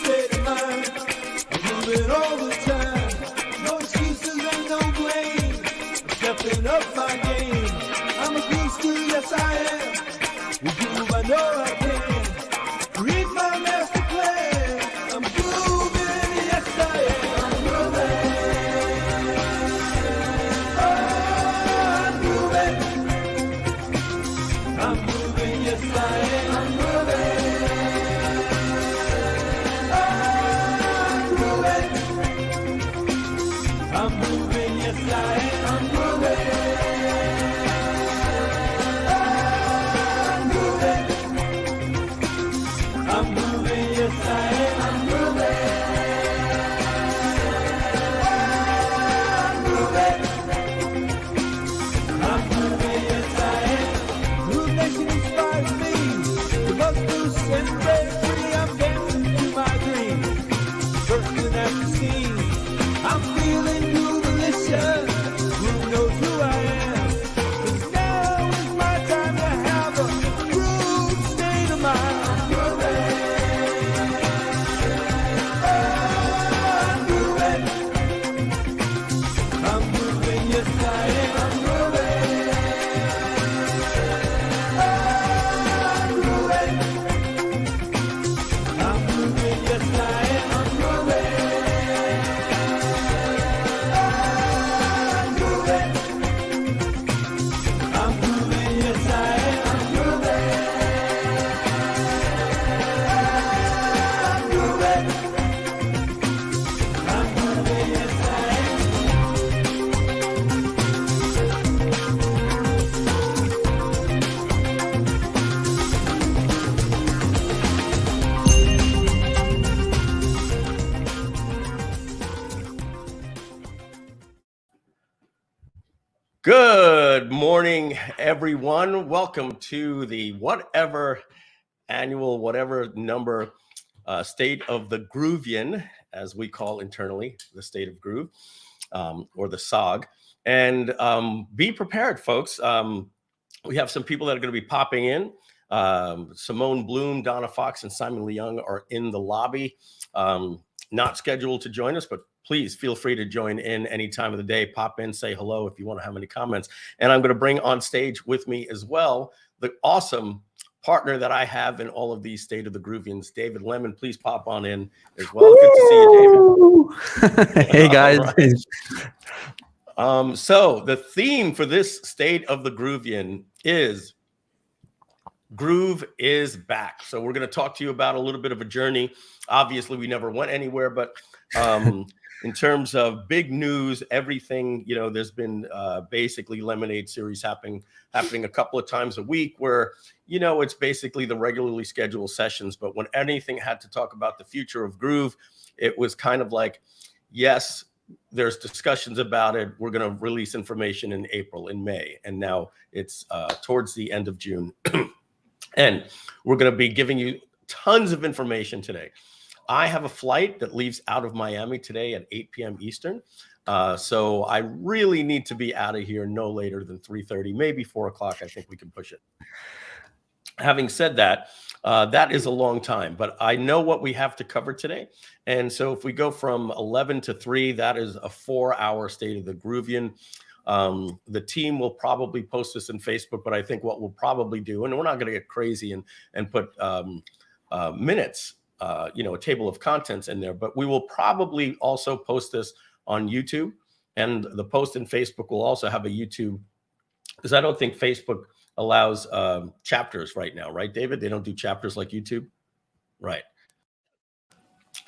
state of mind. I'm moving all the time. No excuses and no blame. I'm stepping up my game. I'm a groovster, yes I am. With groove, I know I can. Read my master plan. I'm grooving, yes I am. I'm grooving. Oh, I'm grooving. I'm moving, yes I am. I'm moving. I'm moving, yes I am. I'm moving. I'm moving. I'm moving, yes I am. I'm moving. I'm moving, yes I am. Groove Nation inspires me. The buzz loose and break free. I'm dancing to my dreams. Bursting at the seams. I'm feeling groovelicious. Groove knows who I am. 'Cause now is my time to have a groove state of mind. I'm grooving. Oh, I'm grooving. I'm moving, yes I am. I'm grooving. Oh, I'm grooving. I'm moving, yes I am. I'm grooving. Good morning, everyone. Welcome to the whatever annual, whatever number state of the Groovion, as we call internally, the state of Groove, or the SOG. And be prepared, folks. We have some people that are going to be popping in. Simone Bloom, Donna Fox, and Simon Leung are in the lobby. Not scheduled to join us, but please feel free to join in any time of the day. Pop in, say hello if you want to have any comments. And I'm going to bring on stage with me as well the awesome partner that I have in all of these State of the Groovions, David Lemon. Please pop on in as well. Good to see you, David. Hey, guys. Right. So the theme for this State of the Groovion is Groove is back. So we're going to talk to you about a little bit of a journey. Obviously, we never went anywhere, but in terms of big news, everything, you know, there's been basically Lemonade series happening a couple of times a week where, you know, it's basically the regularly scheduled sessions. But when anything had to talk about the future of Groove, it was kind of like, yes, there's discussions about it. We're going to release information in April, in May, and now it's towards the end of June. And we're going to be giving you tons of information today. I have a flight that leaves out of Miami today at 8 p.m. Eastern. So I really need to be out of here no later than 3:30, maybe 4 o'clock. I think we can push it. Having said that, that is a long time, but I know what we have to cover today. And so if we go from 11 to 3, that is a 4-hour State of the Groovion. The team will probably post this in Facebook, but I think what we'll probably do, and we're not going to get crazy and put minutes, you know, a table of contents in there, but we will probably also post this on YouTube, and the post in Facebook will also have a YouTube, because I don't think Facebook allows chapters right now, right, David? They don't do chapters like YouTube, right?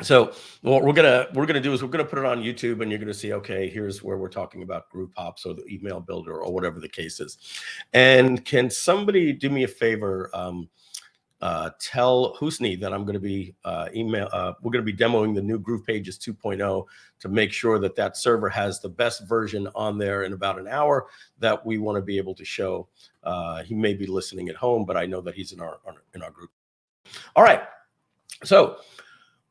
So what we're gonna do is we're gonna put it on YouTube, and you're gonna see, okay, here's where we're talking about Groove Pops or the email builder or whatever the case is. And can somebody do me a favor? Tell Hosny that I'm going to be we're going to be demoing the new GroovePages 2.0 to make sure that that server has the best version on there in about an hour that we want to be able to show. He may be listening at home, but I know that he's in our group. All right. So,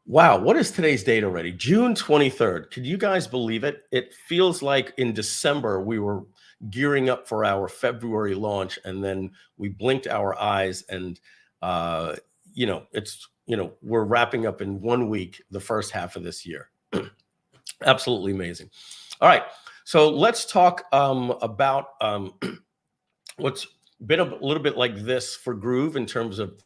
wow, what is today's date already? June 23rd. Could you guys believe it? It feels like in December we were gearing up for our February launch, and then we blinked our eyes and we're wrapping up in 1 week the first half of this year. Absolutely amazing. All right, so let's talk about what's been a little bit like this for Groove in terms of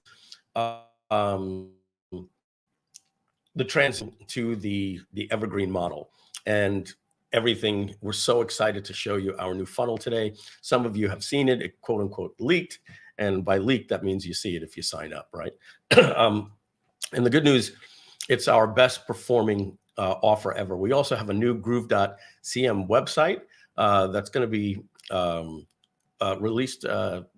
the transition to the evergreen model and everything. We're so excited to show you our new funnel today. Some of you have seen it, quote unquote leaked, and by leaked that means you see it if you sign up, right? And the good news, it's our best performing offer ever. We also have a new Groove.cm website that's going to be released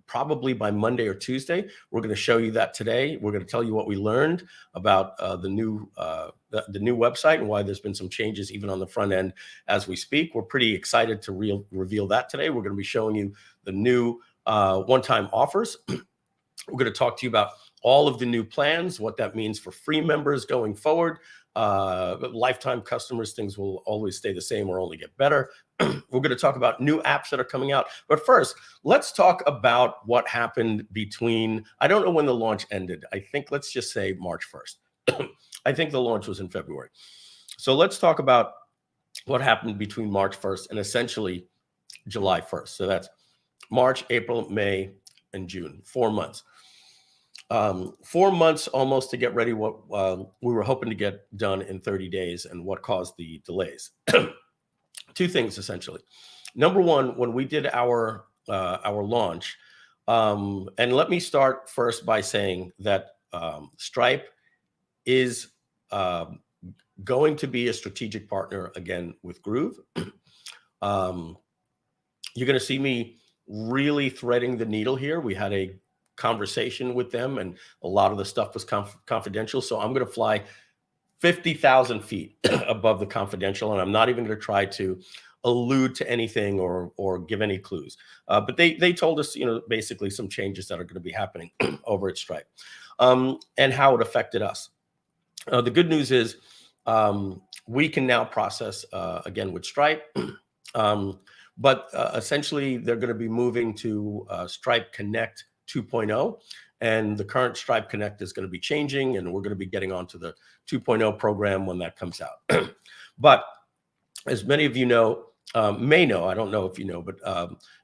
probably by Monday or Tuesday. We're going to show you that today. We're going to tell you what we learned about the new website and why there's been some changes even on the front end as we speak. We're pretty excited to reveal that today. We're going to be showing you the new one-time offers. We're going to talk to you about all of the new plans, what that means for free members going forward. Lifetime customers, things will always stay the same or only get better. We're going to talk about new apps that are coming out. But first, let's talk about what happened between, I don't know when the launch ended. I think let's just say March 1st. I think the launch was in February. So let's talk about what happened between March 1st and essentially July 1st. So that's March, April, May, and June, 4 months. 4 months almost to get ready what we were hoping to get done in 30 days and what caused the delays. Two things, essentially. Number one, when we did our launch, and let me start first by saying that Stripe is going to be a strategic partner again with Groove. You're going to see me really threading the needle here. We had a conversation with them and a lot of the stuff was confidential. So I'm going to fly 50,000 feet above the confidential, and I'm not even going to try to allude to anything or give any clues. But they told us, basically some changes that are going to be happening over at Stripe and how it affected us. The good news is we can now process again with Stripe. But essentially, they're going to be moving to Stripe Connect 2.0, and the current Stripe Connect is going to be changing, and we're going to be getting onto the 2.0 program when that comes out. But as many of you know, may know, I don't know if you know,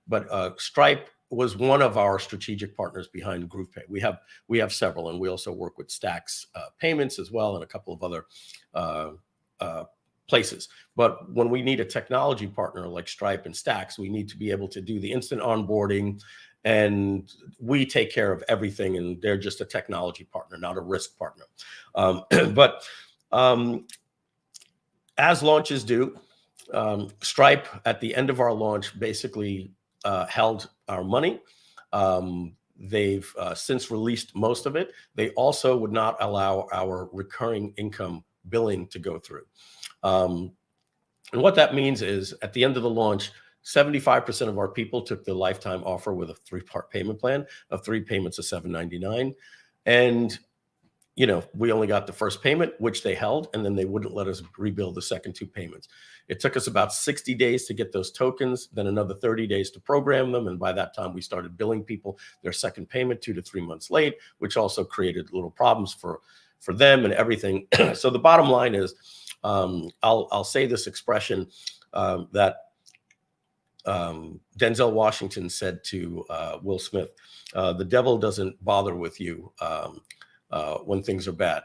but Stripe was one of our strategic partners behind GroovePay. We have several, and we also work with Stacks Payments as well, and a couple of other places. But when we need a technology partner like Stripe and Stacks, we need to be able to do the instant onboarding, and we take care of everything, and they're just a technology partner, not a risk partner. But as launches do, Stripe at the end of our launch basically held our money. They've since released most of it. They also would not allow our recurring income billing to go through. And what that means is at the end of the launch, 75% of our people took the lifetime offer with a 3-part payment plan of 3 payments of $7.99. And, we only got the first payment, which they held, and then they wouldn't let us rebuild the second 2 payments. It took us about 60 days to get those tokens, then another 30 days to program them. And by that time, we started billing people their second payment 2 to 3 months late, which also created little problems for them and everything. So the bottom line is, I'll say this expression that Denzel Washington said to Will Smith: the devil doesn't bother with you when things are bad.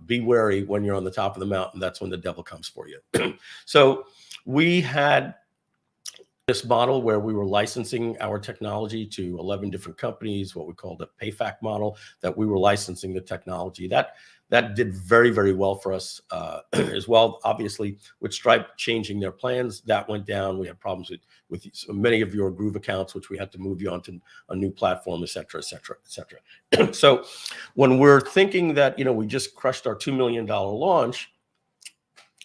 Be wary when you're on the top of the mountain. That's when the devil comes for you. So we had this model where we were licensing our technology to 11 different companies, what we called a payfac model, that we were licensing the technology. That did very, very well for us as well. Obviously, with Stripe changing their plans, that went down. We had problems with many of your Groove accounts, which we had to move you onto a new platform, et cetera, et cetera, et cetera. So when we're thinking that, we just crushed our $2 million launch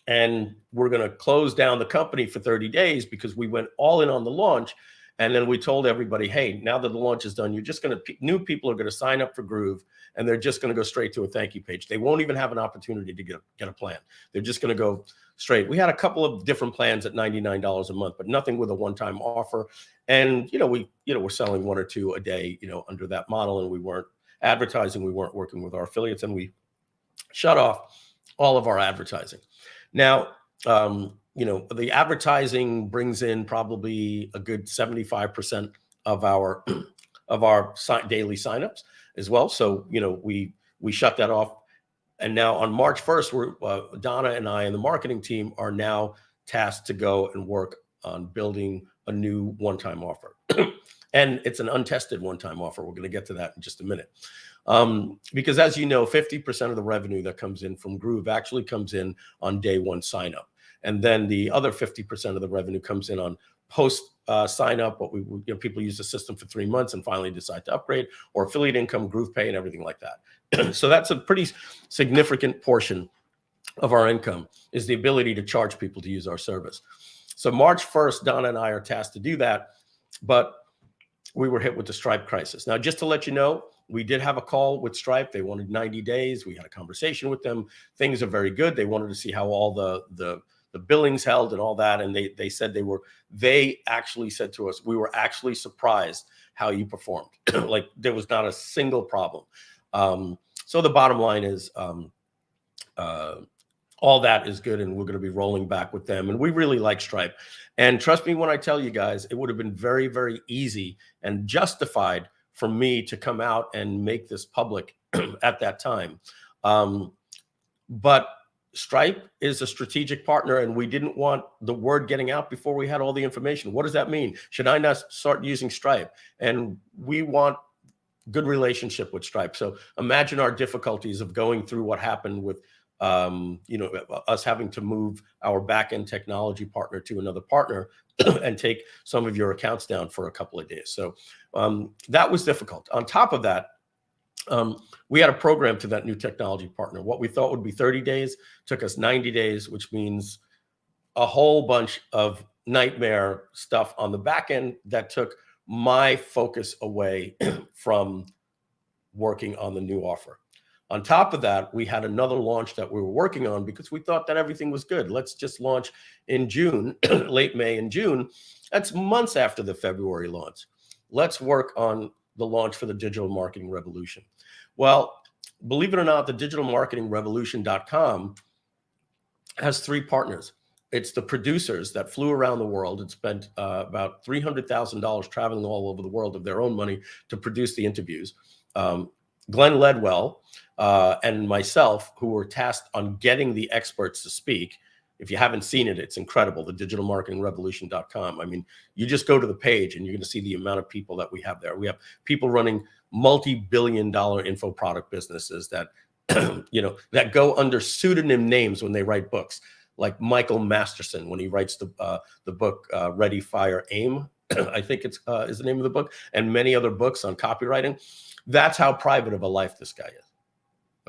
and we're going to close down the company for 30 days because we went all in on the launch, and then we told everybody, hey, now that the launch is done, you're just going to, new people are going to sign up for Groove, and they're just going to go straight to a thank you page. They won't even have an opportunity to get a plan. They're just going to go straight. We had a couple of different plans at $99 a month, but nothing with a one-time offer. And, we're selling 1 or 2 a day, under that model, and we weren't advertising. We weren't working with our affiliates, and we shut off all of our advertising. Now, the advertising brings in probably a good 75% of our daily signups as well. So, we shut that off. And now on March 1st, Donna and I and the marketing team are now tasked to go and work on building a new one-time offer. And it's an untested one-time offer. We're going to get to that in just a minute. Because as you know, 50% of the revenue that comes in from Groove actually comes in on day one sign up. And then the other 50% of the revenue comes in on post sign up, but people use the system for 3 months and finally decide to upgrade, or affiliate income, Groove Pay, and everything like that. So that's a pretty significant portion of our income, is the ability to charge people to use our service. So March 1st, Donna and I are tasked to do that, but we were hit with the Stripe crisis. Now, just to let you know, we did have a call with Stripe. They wanted 90 days. We had a conversation with them. Things are very good. They wanted to see how all the billings held and all that. And they said they actually said to us, we were actually surprised how you performed. Like, there was not a single problem. So the bottom line is, all that is good, and we're going to be rolling back with them. And we really like Stripe. And trust me when I tell you guys, it would have been very, very easy and justified for me to come out and make this public at that time. But Stripe is a strategic partner, and we didn't want the word getting out before we had all the information. What does that mean? Should I not start using Stripe? And we want good relationship with Stripe. So imagine our difficulties of going through what happened with us having to move our back-end technology partner to another partner and take some of your accounts down for a couple of days. So that was difficult. On top of that, we had a program to that new technology partner. What we thought would be 30 days took us 90 days, which means a whole bunch of nightmare stuff on the back end that took my focus away from working on the new offer. On top of that, we had another launch that we were working on because we thought that everything was good. Let's just launch in June, late May and June. That's months after the February launch. Let's work on the launch for the digital marketing revolution. Well, believe it or not, the digitalmarketingrevolution.com has 3 partners. It's the producers that flew around the world and spent about $300,000 traveling all over the world of their own money to produce the interviews. Glenn Ledwell and myself, who were tasked on getting the experts to speak. If you haven't seen it, it's incredible. The digitalmarketingrevolution.com. I mean, you just go to the page and you're going to see the amount of people that we have there. We have people running multi-billion-dollar info product businesses that, that go under pseudonym names when they write books, like Michael Masterson when he writes the book Ready, Fire, Aim. I think it's is the name of the book, and many other books on copywriting. That's how private of a life this guy is.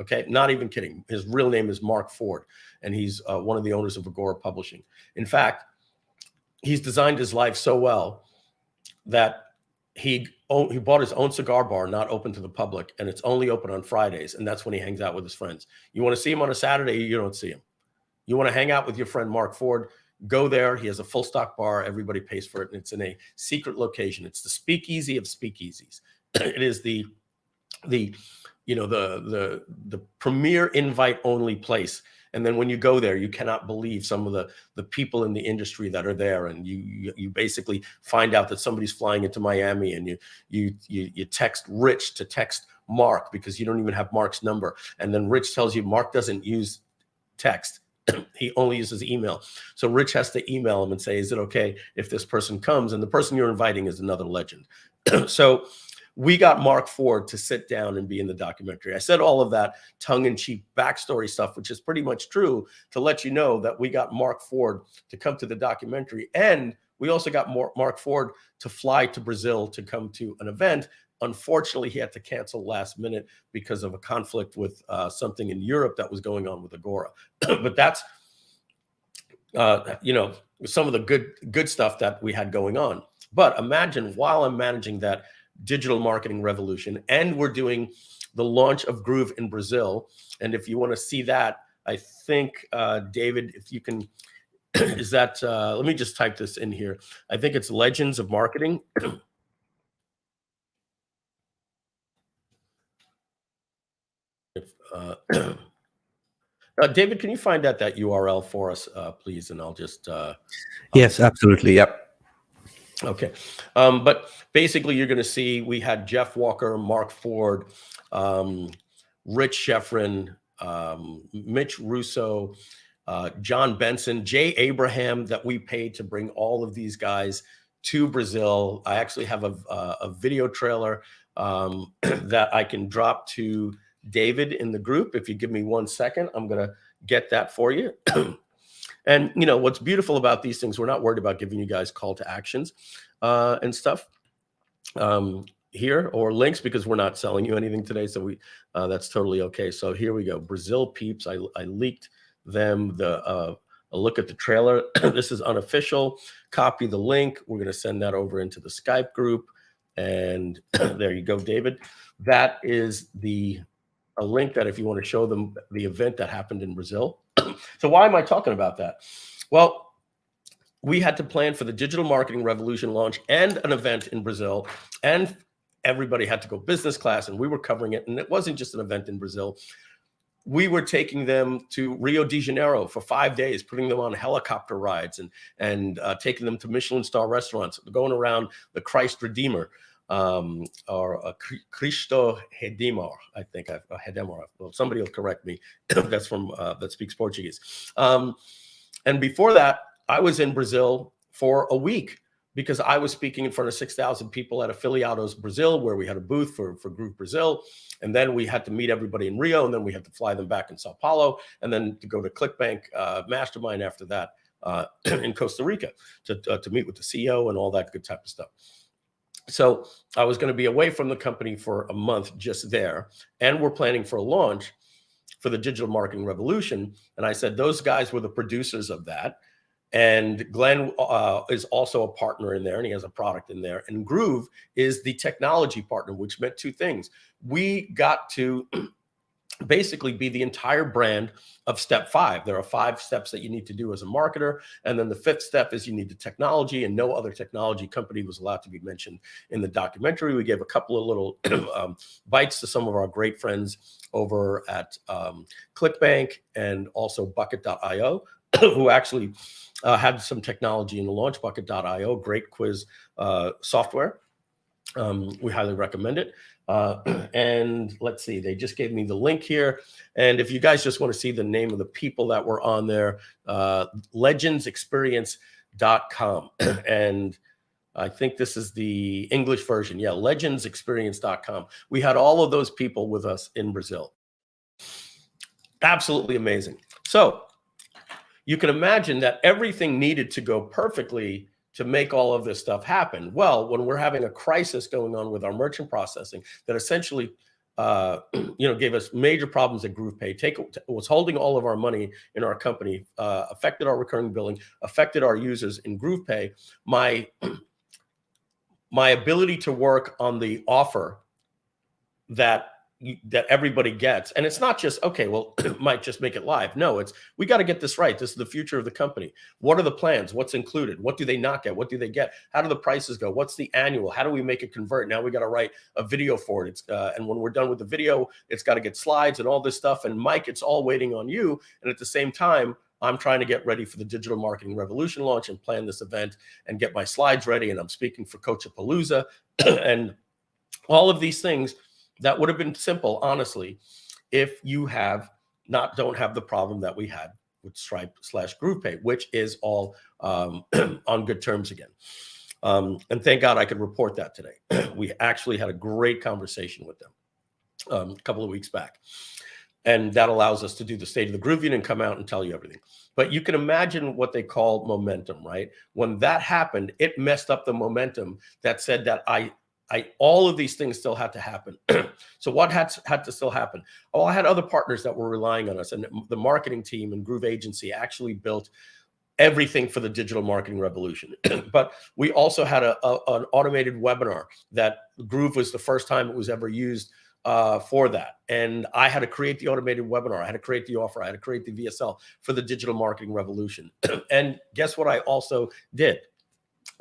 Okay, not even kidding. His real name is Mark Ford, and he's one of the owners of Agora Publishing. In fact, he's designed his life so well that he bought his own cigar bar, not open to the public, and it's only open on Fridays, and that's when he hangs out with his friends. You want to see him on a Saturday, you don't see him. You want to hang out with your friend Mark Ford, go there. He has a full stock bar. Everybody pays for it, and it's in a secret location. It's the speakeasy of speakeasies. It is the premier invite only place. And then when you go there, you cannot believe some of the people in the industry that are there. And you basically find out that somebody's flying into Miami, and you text Rich to text Mark because you don't even have Mark's number. And then Rich tells you Mark doesn't use text. He only uses email. So Rich has to email him and say, is it okay if this person comes? And the person you're inviting is another legend. So we got Mark Ford to sit down and be in the documentary. I said all of that tongue-in-cheek backstory stuff, which is pretty much true, to let you know that we got Mark Ford to come to the documentary. And we also got Mark Ford to fly to Brazil to come to an event. Unfortunately, he had to cancel last minute because of a conflict with something in Europe that was going on with Agora. But that's, some of the good stuff that we had going on. But imagine, while I'm managing that digital marketing revolution, and we're doing the launch of Groove in Brazil. And if you want to see that, I think, David, if you can, is that, let me just type this in here. I think it's Legends of Marketing. David, can you find that URL for us, please? And I'll just yes, absolutely. Yep. Okay. But basically, you're going to see we had Jeff Walker, Mark Ford, Rich Sheffrin, Mitch Russo, John Benson, Jay Abraham, that we paid to bring all of these guys to Brazil. I actually have a video trailer that I can drop to David in the group. If you give me 1 second, I'm going to get that for you. And you know what's beautiful about these things, we're not worried about giving you guys call to actions and stuff here, or links, because we're not selling you anything today. So that's totally okay. So here we go. Brazil peeps. I leaked them a look at the trailer. This is unofficial. Copy the link. We're going to send that over into the Skype group. And there you go, David. That is a link that if you want to show them the event that happened in Brazil. So why am I talking about that? Well, we had to plan for the digital marketing revolution launch and an event in Brazil, and everybody had to go business class, and we were covering it. And it wasn't just an event in Brazil. We were taking them to Rio de Janeiro for 5 days, putting them on helicopter rides and taking them to Michelin star restaurants, going around the Christ Redeemer, or Cristo Redeemer, I think. Redeemer. Well, somebody will correct me. That's from that speaks Portuguese. And before that, I was in Brazil for a week because I was speaking in front of 6,000 people at Afiliados Brazil, where we had a booth for Groove Brazil. And then we had to meet everybody in Rio, and then we had to fly them back in Sao Paulo, and then to go to ClickBank Mastermind after that in Costa Rica to meet with the CEO and all that good type of stuff. So I was going to be away from the company for a month just there, and we're planning for a launch for the digital marketing revolution. And I said those guys were the producers of that. And Glenn is also a partner in there, and he has a product in there. And Groove is the technology partner, which meant two things. We got to basically be the entire brand of step 5. There are 5 steps that you need to do as a marketer. And then the 5th step is you need the technology, and no other technology company was allowed to be mentioned in the documentary. We gave a couple of little bites to some of our great friends over at ClickBank and also Bucket.io, who actually had some technology in the launch. Bucket.io, great quiz software. We highly recommend it. And let's see, they just gave me the link here. And if you guys just want to see the name of the people that were on there, legendsexperience.com. And I think this is the English version. Yeah, legendsexperience.com. We had all of those people with us in Brazil. Absolutely amazing. So you can imagine that everything needed to go perfectly to make all of this stuff happen. Well, when we're having a crisis going on with our merchant processing that essentially, gave us major problems at GroovePay, was holding all of our money in our company, affected our recurring billing, affected our users in GroovePay. My ability to work on the offer that everybody gets. And it's not just, okay, well, might just make it live. No, it's, we got to get this right. This is the future of the company. What are the plans? What's included? What do they not get? What do they get? How do the prices go? What's the annual? How do we make it convert? Now we got to write a video for it. And when we're done with the video, it's got to get slides and all this stuff. And Mike, it's all waiting on you. And at the same time, I'm trying to get ready for the digital marketing revolution launch and plan this event and get my slides ready. And I'm speaking for Coachapalooza and all of these things. That would have been simple, honestly, if you don't have the problem that we had with Stripe/GroovePay, which is all on good terms again. And thank God I could report that today. We actually had a great conversation with them a couple of weeks back. And that allows us to do the state of the Groovion and come out and tell you everything. But you can imagine what they call momentum, right? When that happened, it messed up the momentum that said that all of these things still had to happen. So what had to still happen? Oh, I had other partners that were relying on us, and the marketing team and Groove Agency actually built everything for the digital marketing revolution. But we also had an automated webinar that Groove was the first time it was ever used for that. And I had to create the automated webinar. I had to create the offer. I had to create the VSL for the digital marketing revolution. And guess what I also did?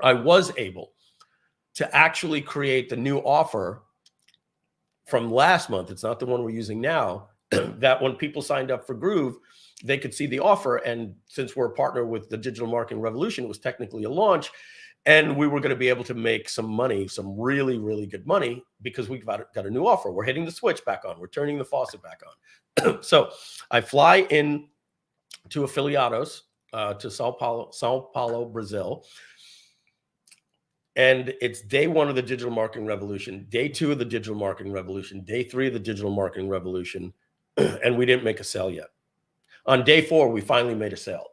I was able to actually create the new offer from last month. It's not the one we're using now, that when people signed up for Groove, they could see the offer. And since we're a partner with the Digital Marketing Revolution, it was technically a launch. And we were going to be able to make some money, some really, really good money, because we got a new offer. We're hitting the switch back on. We're turning the faucet back on. So I fly in to Afiliados, to Sao Paulo, Brazil. And it's day 1 of the Digital Marketing Revolution, day 2 of the Digital Marketing Revolution, day 3 of the Digital Marketing Revolution, and we didn't make a sale yet. On day 4, we finally made a sale.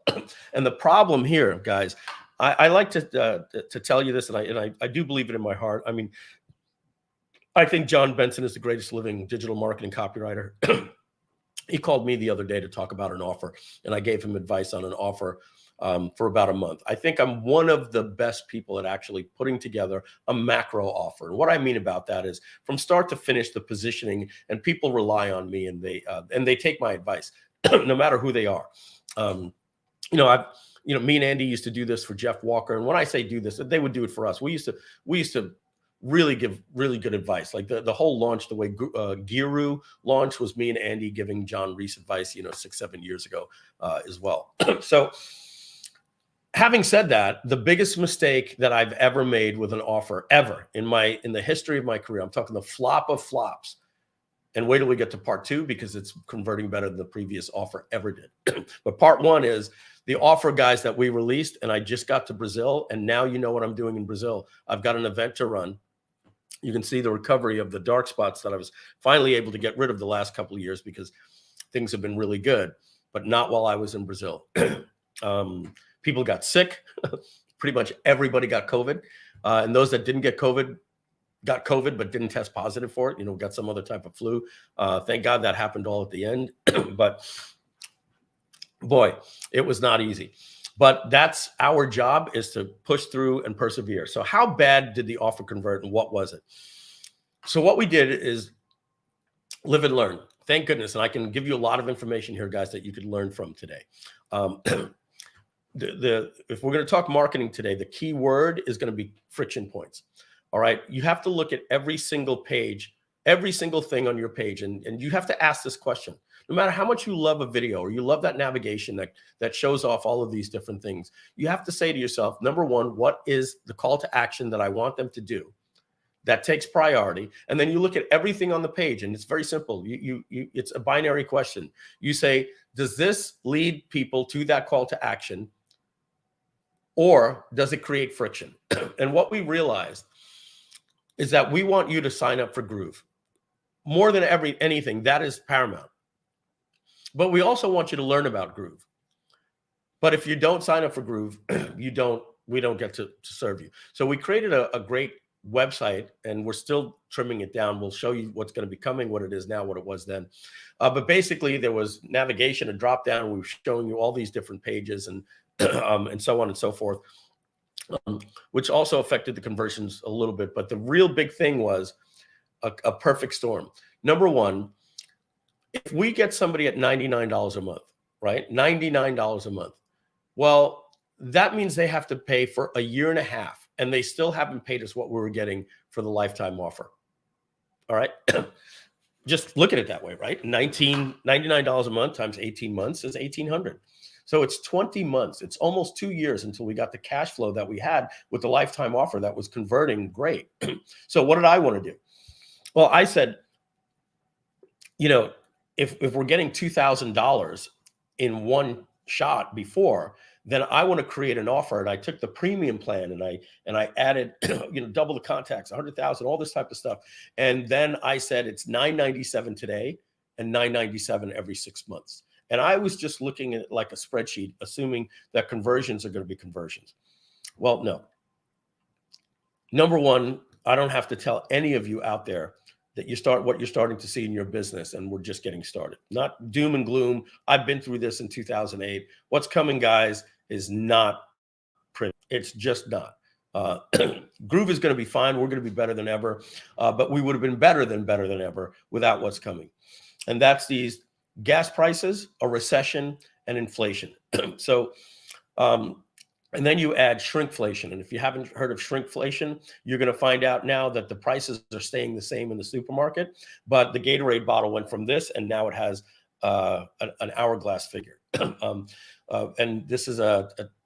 And the problem here, guys, I like to tell you this, and I do believe it in my heart. I mean, I think John Benson is the greatest living digital marketing copywriter. He called me the other day to talk about an offer, and I gave him advice on an offer for about a month. I think I'm one of the best people at actually putting together a macro offer. And what I mean about that is from start to finish, the positioning, and people rely on me, and they take my advice, no matter who they are. Me and Andy used to do this for Jeff Walker. And when I say do this, they would do it for us. We used to really give really good advice. Like the whole launch, the way Guru launch was me and Andy giving John Reese advice, 6-7 years ago as well. So having said that, the biggest mistake that I've ever made with an offer ever in the history of my career, I'm talking the flop of flops. And wait till we get to part 2, because it's converting better than the previous offer ever did. But part 1 is the offer, guys, that we released, and I just got to Brazil, and now you know what I'm doing in Brazil. I've got an event to run. You can see the recovery of the dark spots that I was finally able to get rid of the last couple of years, because things have been really good, but not while I was in Brazil. People got sick. Pretty much everybody got COVID. And those that didn't get COVID got COVID, but didn't test positive for it, got some other type of flu. Thank God that happened all at the end. But boy, it was not easy. But that's our job, is to push through and persevere. So how bad did the offer convert, and what was it? So what we did is live and learn. Thank goodness. And I can give you a lot of information here, guys, that you could learn from today. If we're going to talk marketing today, the key word is going to be friction points. All right. You have to look at every single page, every single thing on your page. And you have to ask this question. No matter how much you love a video, or you love that navigation that shows off all of these different things, you have to say to yourself, number 1, what is the call to action that I want them to do that takes priority? And then you look at everything on the page, and it's very simple. It's a binary question. You say, does this lead people to that call to action, or does it create friction? And what we realized is that we want you to sign up for Groove. More than anything, that is paramount. But we also want you to learn about Groove. But if you don't sign up for Groove, we don't get to serve you. So we created a great website, and we're still trimming it down. We'll show you what's going to be coming, what it is now, what it was then. But basically, there was navigation, a drop down. We were showing you all these different pages and so on and so forth, which also affected the conversions a little bit. But the real big thing was a perfect storm. Number 1, if we get somebody at $99 a month, right? $99 a month. Well, that means they have to pay for a year and a half, and they still haven't paid us what we were getting for the lifetime offer. All right. Just look at it that way, right? $99 a month times 18 months is $1,800. So it's 20 months. It's almost 2 years until we got the cash flow that we had with the lifetime offer that was converting great. So what did I want to do? Well, I said, if we're getting $2,000 in one shot before, then I want to create an offer. And I took the premium plan, and I added, double the contacts, 100,000, all this type of stuff. And then I said, it's $997 today and $997 every 6 months. And I was just looking at it like a spreadsheet, assuming that conversions are going to be conversions. Well, no. Number 1, I don't have to tell any of you out there that what you're starting to see in your business, and we're just getting started. Not doom and gloom. I've been through this in 2008. What's coming, guys, is not pretty. It's just not. Groove is going to be fine. We're going to be better than ever, but we would have been better than ever without what's coming. And that's these gas prices, a recession, and inflation. So And then you add shrinkflation. And if you haven't heard of shrinkflation, you're going to find out now that the prices are staying the same in the supermarket, but the Gatorade bottle went from this, and now it has an hourglass figure. And this is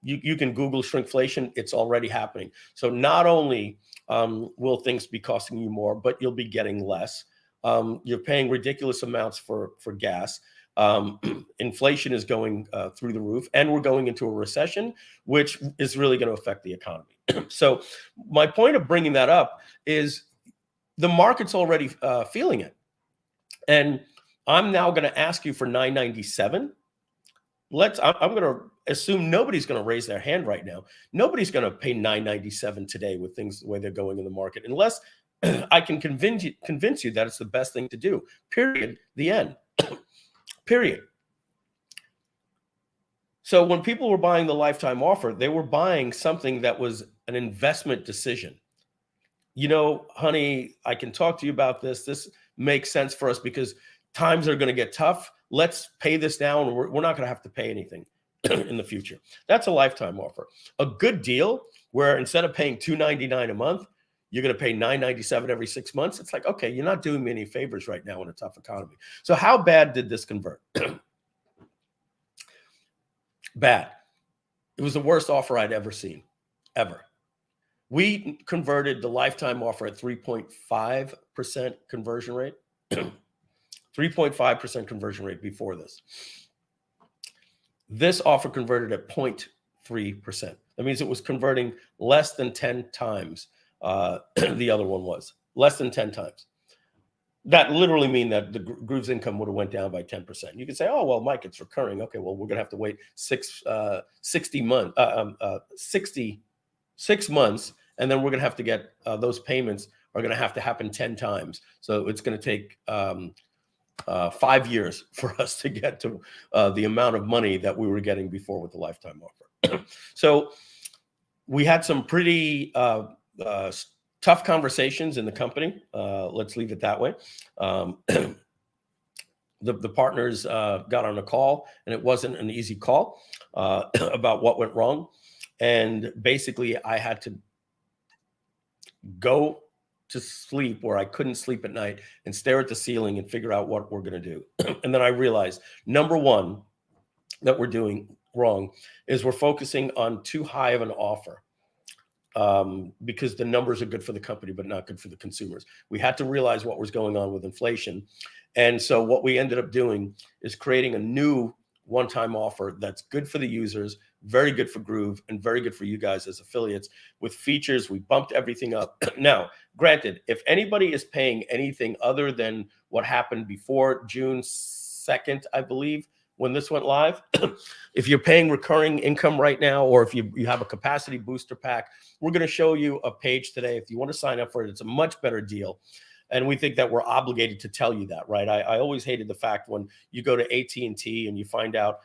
you can Google shrinkflation. It's already happening. So not only will things be costing you more, but you'll be getting less. You're paying ridiculous amounts for gas. Inflation is going through the roof, and we're going into a recession, which is really going to affect the economy. So my point of bringing that up is the market's already feeling it. And I'm now going to ask you for $9.97. I'm going to assume nobody's going to raise their hand right now. Nobody's going to pay $9.97 today with things the way they're going in the market, unless I can convince you that it's the best thing to do. Period. The end. Period. So when people were buying the lifetime offer, they were buying something that was an investment decision. You know, honey, I can talk to you about this. This makes sense for us because times are going to get tough. Let's pay this now, and we're not going to have to pay anything in the future. That's a lifetime offer. A good deal where instead of paying $2.99 a month, you're going to pay $9.97 every 6 months. It's like, okay, you're not doing me any favors right now in a tough economy. So how bad did this convert? Bad. It was the worst offer I'd ever seen, ever. We converted the lifetime offer at 3.5% conversion rate. 3.5% conversion rate before this. This offer converted at 0.3%. That means it was converting less than 10 times the other one was. Less than 10 times. That literally mean that the Groove's income would have went down by 10%. You could say, oh, well, Mike, it's recurring. Okay, well, we're going to have to wait 66 months, and then we're going to have to get those payments are going to have to happen 10 times. So it's going to take 5 years for us to get to the amount of money that we were getting before with the lifetime offer. So we had some pretty tough conversations in the company. Let's leave it that way. The partners got on a call, and it wasn't an easy call about what went wrong. And basically, I had to go to sleep where I couldn't sleep at night and stare at the ceiling and figure out what we're going to do. And then I realized, number one, that we're doing wrong is we're focusing on too high of an offer. Because the numbers are good for the company, but not good for the consumers. We had to realize what was going on with inflation. And so what we ended up doing is creating a new one-time offer that's good for the users, very good for Groove, and very good for you guys as affiliates with features. We bumped everything up. Now, granted, if anybody is paying anything other than what happened before June 2nd, I believe, when this went live, if you're paying recurring income right now, or if you have a capacity booster pack, we're going to show you a page today. If you want to sign up for it, it's a much better deal. And we think that we're obligated to tell you that, right? I always hated the fact when you go to AT&T and you find out,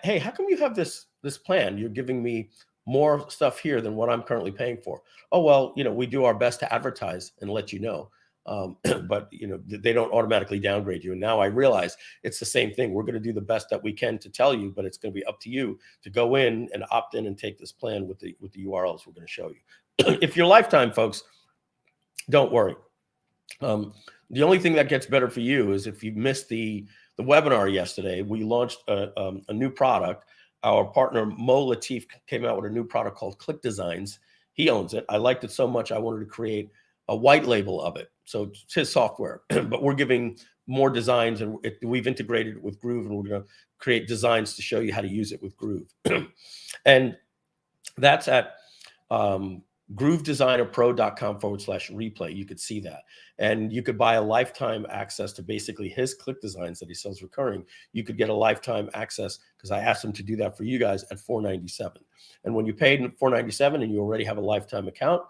hey, how come you have this plan? You're giving me more stuff here than what I'm currently paying for. Oh, well, we do our best to advertise and let you know. But they don't automatically downgrade you. And now I realize it's the same thing. We're going to do the best that we can to tell you, but it's going to be up to you to go in and opt in and take this plan with the URLs we're going to show you. If you're lifetime, folks, don't worry. The only thing that gets better for you is if you missed the webinar yesterday, we launched a new product. Our partner Mo Latif came out with a new product called Click Designs. He owns it. I liked it so much I wanted to create a white label of it. So it's his software, but we're giving more designs, and we've integrated it with Groove, and we're going to create designs to show you how to use it with Groove. And that's at groovedesignerpro.com/replay. You could see that. And you could buy a lifetime access to basically his Click Designs that he sells recurring. You could get a lifetime access, because I asked him to do that for you guys, at $497. And when you paid $497 and you already have a lifetime account,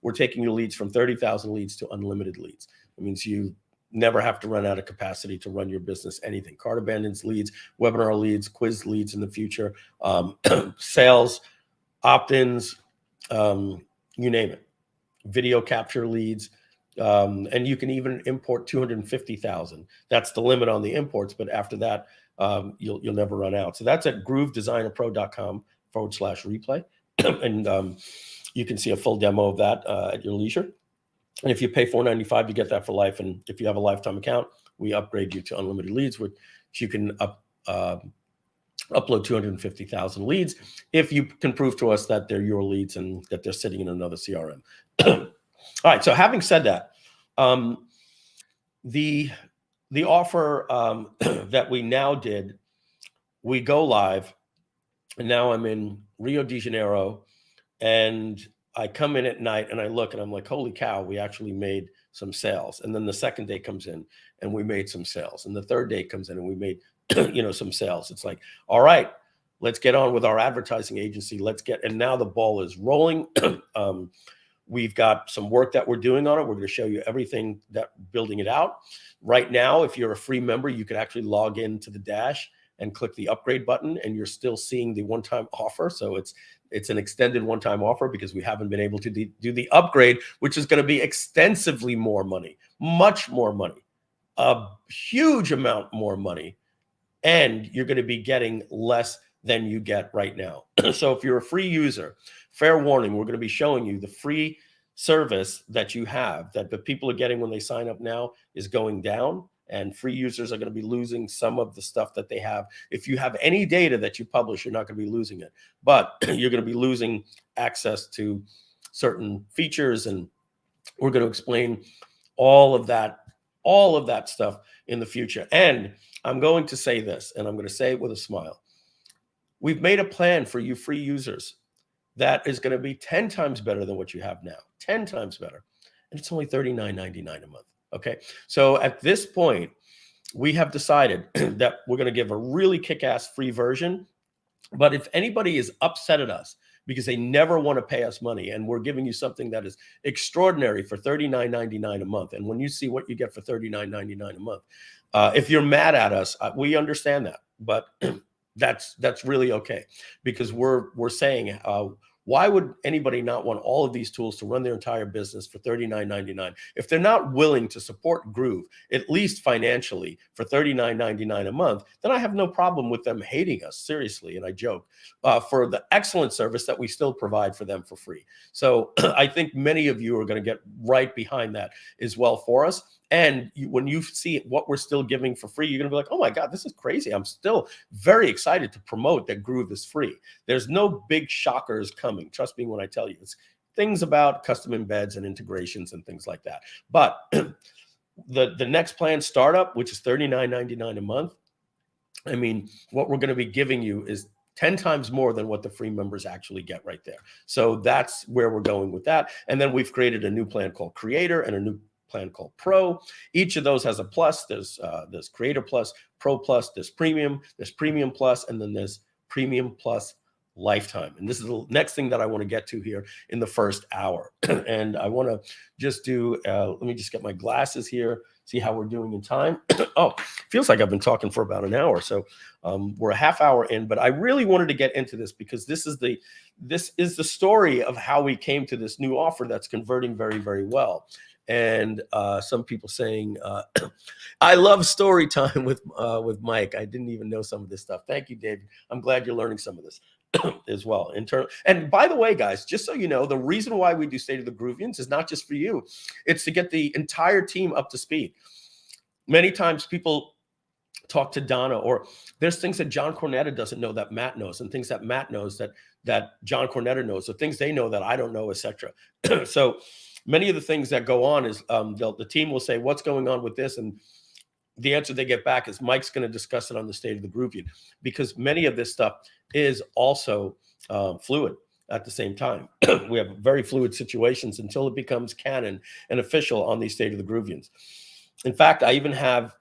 we're taking your leads from 30,000 leads to unlimited leads. It means you never have to run out of capacity to run your business, anything. Cart abandons leads, webinar leads, quiz leads in the future, sales, opt-ins, you name it, video capture leads. And you can even import 250,000. That's the limit on the imports, but after that, you'll never run out. So that's at groovedesignerpro.com groove.cm/replay. And you can see a full demo of that at your leisure. And if you pay $4.95, you get that for life. And if you have a lifetime account, we upgrade you to unlimited leads, which you can upload 250,000 leads if you can prove to us that they're your leads and that they're sitting in another CRM. All right. So having said that, the offer that we now did, we go live, and now I'm in Rio de Janeiro, and I come in at night and I look and I'm like, holy cow, we actually made some sales. And then the second day comes in and we made some sales. And the third day comes in and we made, some sales. It's like, all right, let's get on with our advertising agency. And now the ball is rolling. We've got some work that we're doing on it. We're going to show you everything that building it out. Right now, if you're a free member, you could actually log into the dash and click the upgrade button, and you're still seeing the one-time offer. So it's an extended one-time offer because we haven't been able to do the upgrade, which is going to be extensively more money, much more money, a huge amount more money, and you're going to be getting less than you get right now. So if you're a free user, fair warning, we're going to be showing you the free service that you have, that the people are getting when they sign up now is going down, and free users are going to be losing some of the stuff that they have. If you have any data that you publish, you're not going to be losing it, but you're going to be losing access to certain features, and we're going to explain all of that stuff in the future. And I'm going to say this, and I'm going to say it with a smile. We've made a plan for you free users that is going to be 10 times better than what you have now, 10 times better. And it's only $39.99 a month. Okay. So at this point, we have decided that we're going to give a really kick-ass free version. But if anybody is upset at us because they never want to pay us money, and we're giving you something that is extraordinary for $39.99 a month, and when you see what you get for $39.99 a month, if you're mad at us, we understand that. But that's really okay, because we're saying, why would anybody not want all of these tools to run their entire business for $39.99? If they're not willing to support Groove, at least financially, for $39.99 a month, then I have no problem with them hating us, seriously, and I joke, for the excellent service that we still provide for them for free. So I think many of you are going to get right behind that as well for us. And when you see what we're still giving for free, you're going to be like, oh my God, this is crazy. I'm still very excited to promote that Groove is free. There's no big shockers coming. Trust me when I tell you. It's things about custom embeds and integrations and things like that. But the next plan, Startup, which is $39.99 a month, I mean, what we're going to be giving you is 10 times more than what the free members actually get right there. So that's where we're going with that. And then we've created a new plan called Creator and a new plan called Pro. Each of those has a plus. There's Creator Plus, Pro Plus, there's Premium Plus, and then there's Premium Plus Lifetime. And this is the next thing that I want to get to here in the first hour. And I want to just do, let me just get my glasses here, see how we're doing in time. Oh, feels like I've been talking for about an hour. So we're a half hour in, but I really wanted to get into this because this is the story of how we came to this new offer that's converting very, very well. And some people saying, I love story time with Mike. I didn't even know some of this stuff. Thank you, David. I'm glad you're learning some of this as well. And by the way, guys, just so you know, the reason why we do State of the Groovians is not just for you. It's to get the entire team up to speed. Many times people talk to Donna, or there's things that John Cornetta doesn't know that Matt knows, and things that Matt knows that John Cornetta knows, or things they know that I don't know, etc. So many of the things that go on is the team will say, what's going on with this? And the answer they get back is Mike's going to discuss it on the State of the Groovian, because many of this stuff is also fluid at the same time. We have very fluid situations until it becomes canon and official on the State of the Groovians. In fact, I even have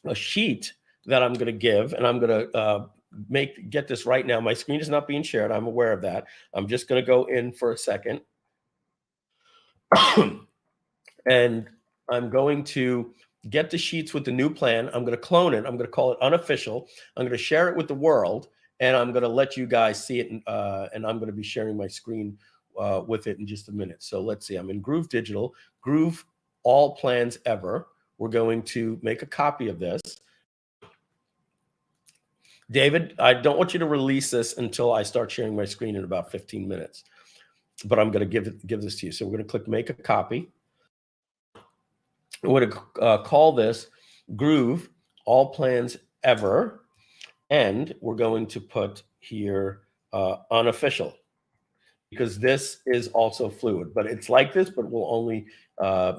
a sheet that I'm going to give, and I'm going to get this right now. My screen is not being shared. I'm aware of that. I'm just going to go in for a second. And I'm going to get the sheets with the new plan. I'm going to clone it. I'm going to call it unofficial. I'm going to share it with the world, and I'm going to let you guys see it. And I'm going to be sharing my screen with it in just a minute. So let's see. I'm in Groove Digital, Groove All Plans Ever. We're going to make a copy of this. David, I don't want you to release this until I start sharing my screen in about 15 minutes, but I'm going to give this to you. So we're going to click make a copy. We're going to call this Groove All Plans Ever, and we're going to put here unofficial, because this is also fluid, but it's like this, but will only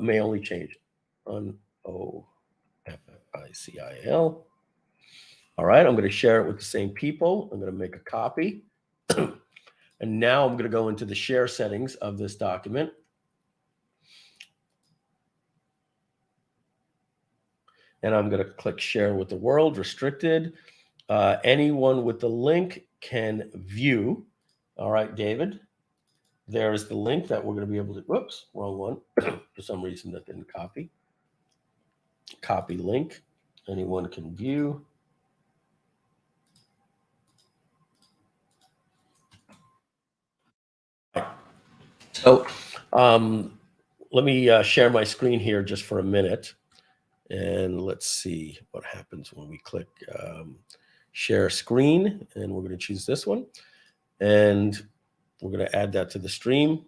may only change. Unofficial. All right, I'm going to share it with the same people. I'm going to make a copy. And now I'm going to go into the share settings of this document. And I'm going to click share with the world, restricted. Anyone with the link can view. All right, David, there's the link that we're going to be able to, whoops, wrong one. For some reason that didn't copy. Copy link. Anyone can view. So let me share my screen here just for a minute. And let's see what happens when we click share screen. And we're going to choose this one. And we're going to add that to the stream.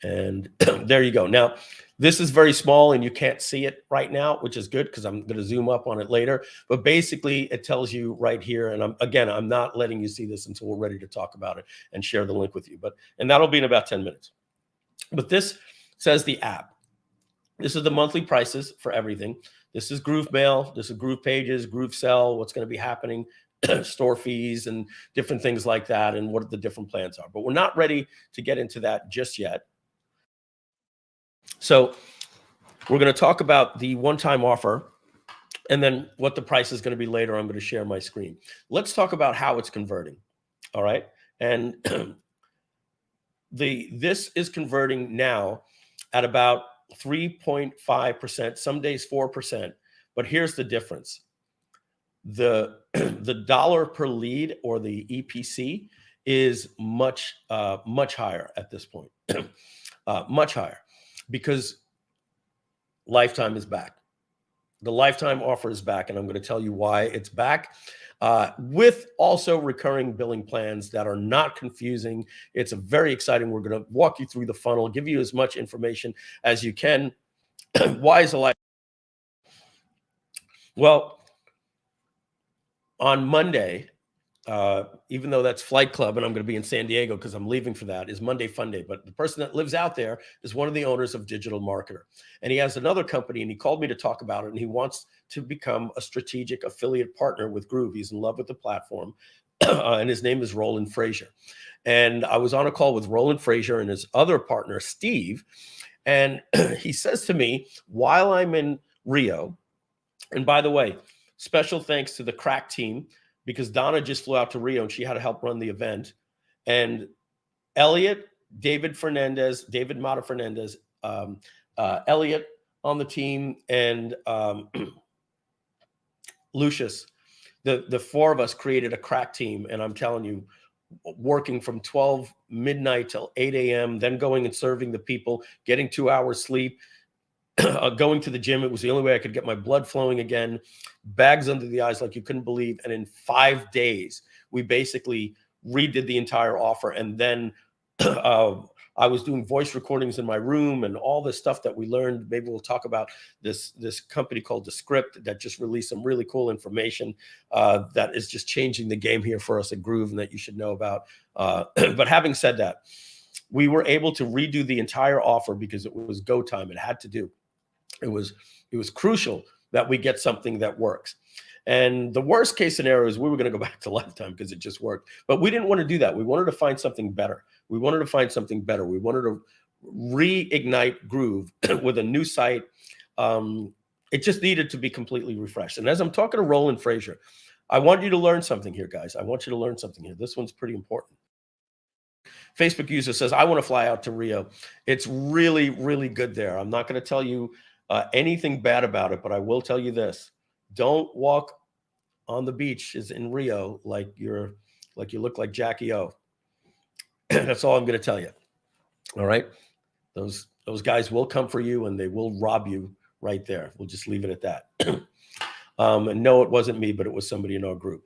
And there you go. Now, this is very small and you can't see it right now, which is good because I'm going to zoom up on it later. But basically, it tells you right here. And I'm not letting you see this until we're ready to talk about it and share the link with you. And that'll be in about 10 minutes. But this says the app. This is the monthly prices for everything. This is Groove Mail. This is GroovePages, Groove Sell, what's going to be happening, store fees and different things like that, and what the different plans are. But we're not ready to get into that just yet. So we're going to talk about the one-time offer and then what the price is going to be later. I'm going to share my screen. Let's talk about how it's converting. All right. And this is converting now at about 3.5%, some days 4%. But here's the difference. The dollar per lead, or the EPC, is much higher at this point. Much higher, because lifetime is back. The lifetime offer is back, and I'm going to tell you why it's back, with also recurring billing plans that are not confusing. It's very exciting. We're going to walk you through the funnel, give you as much information as you can. Why is a life? Well, on Monday, even though that's Flight Club and I'm going to be in San Diego because I'm leaving for that, is Monday Fun Day. But the person that lives out there is one of the owners of Digital Marketer. And he has another company, and he called me to talk about it. And he wants to become a strategic affiliate partner with Groove. He's in love with the platform. And his name is Roland Frazier. And I was on a call with Roland Frazier and his other partner, Steve. And he says to me, while I'm in Rio, and by the way, special thanks to the Crack team, because Donna just flew out to Rio and she had to help run the event. And Elliot, David Mata Fernandez, Elliot on the team, and Lucius, the four of us created a Crack team. And I'm telling you, working from 12 midnight till 8 a.m., then going and serving the people, getting 2 hours sleep, going to the gym. It was the only way I could get my blood flowing again, bags under the eyes like you couldn't believe. And in 5 days, we basically redid the entire offer. And then I was doing voice recordings in my room and all this stuff that we learned. Maybe we'll talk about this company called The Script that just released some really cool information that is just changing the game here for us at Groove, and that you should know about. But having said that, we were able to redo the entire offer because it was go time. It had to do. It was crucial that we get something that works. And the worst case scenario is we were going to go back to lifetime because it just worked. But we didn't want to do that. We wanted to find something better. We wanted to reignite Groove with a new site. It just needed to be completely refreshed. And as I'm talking to Roland Frazier, I want you to learn something here, guys. I want you to learn something here. This one's pretty important. Facebook user says, I want to fly out to Rio. It's really, really good there. I'm not going to tell you anything bad about it, but I will tell you this. Don't walk on the beach in Rio like you look like Jackie O. That's all I'm going to tell you. All right. Those guys will come for you and they will rob you right there. We'll just leave it at that. And no, it wasn't me, but it was somebody in our group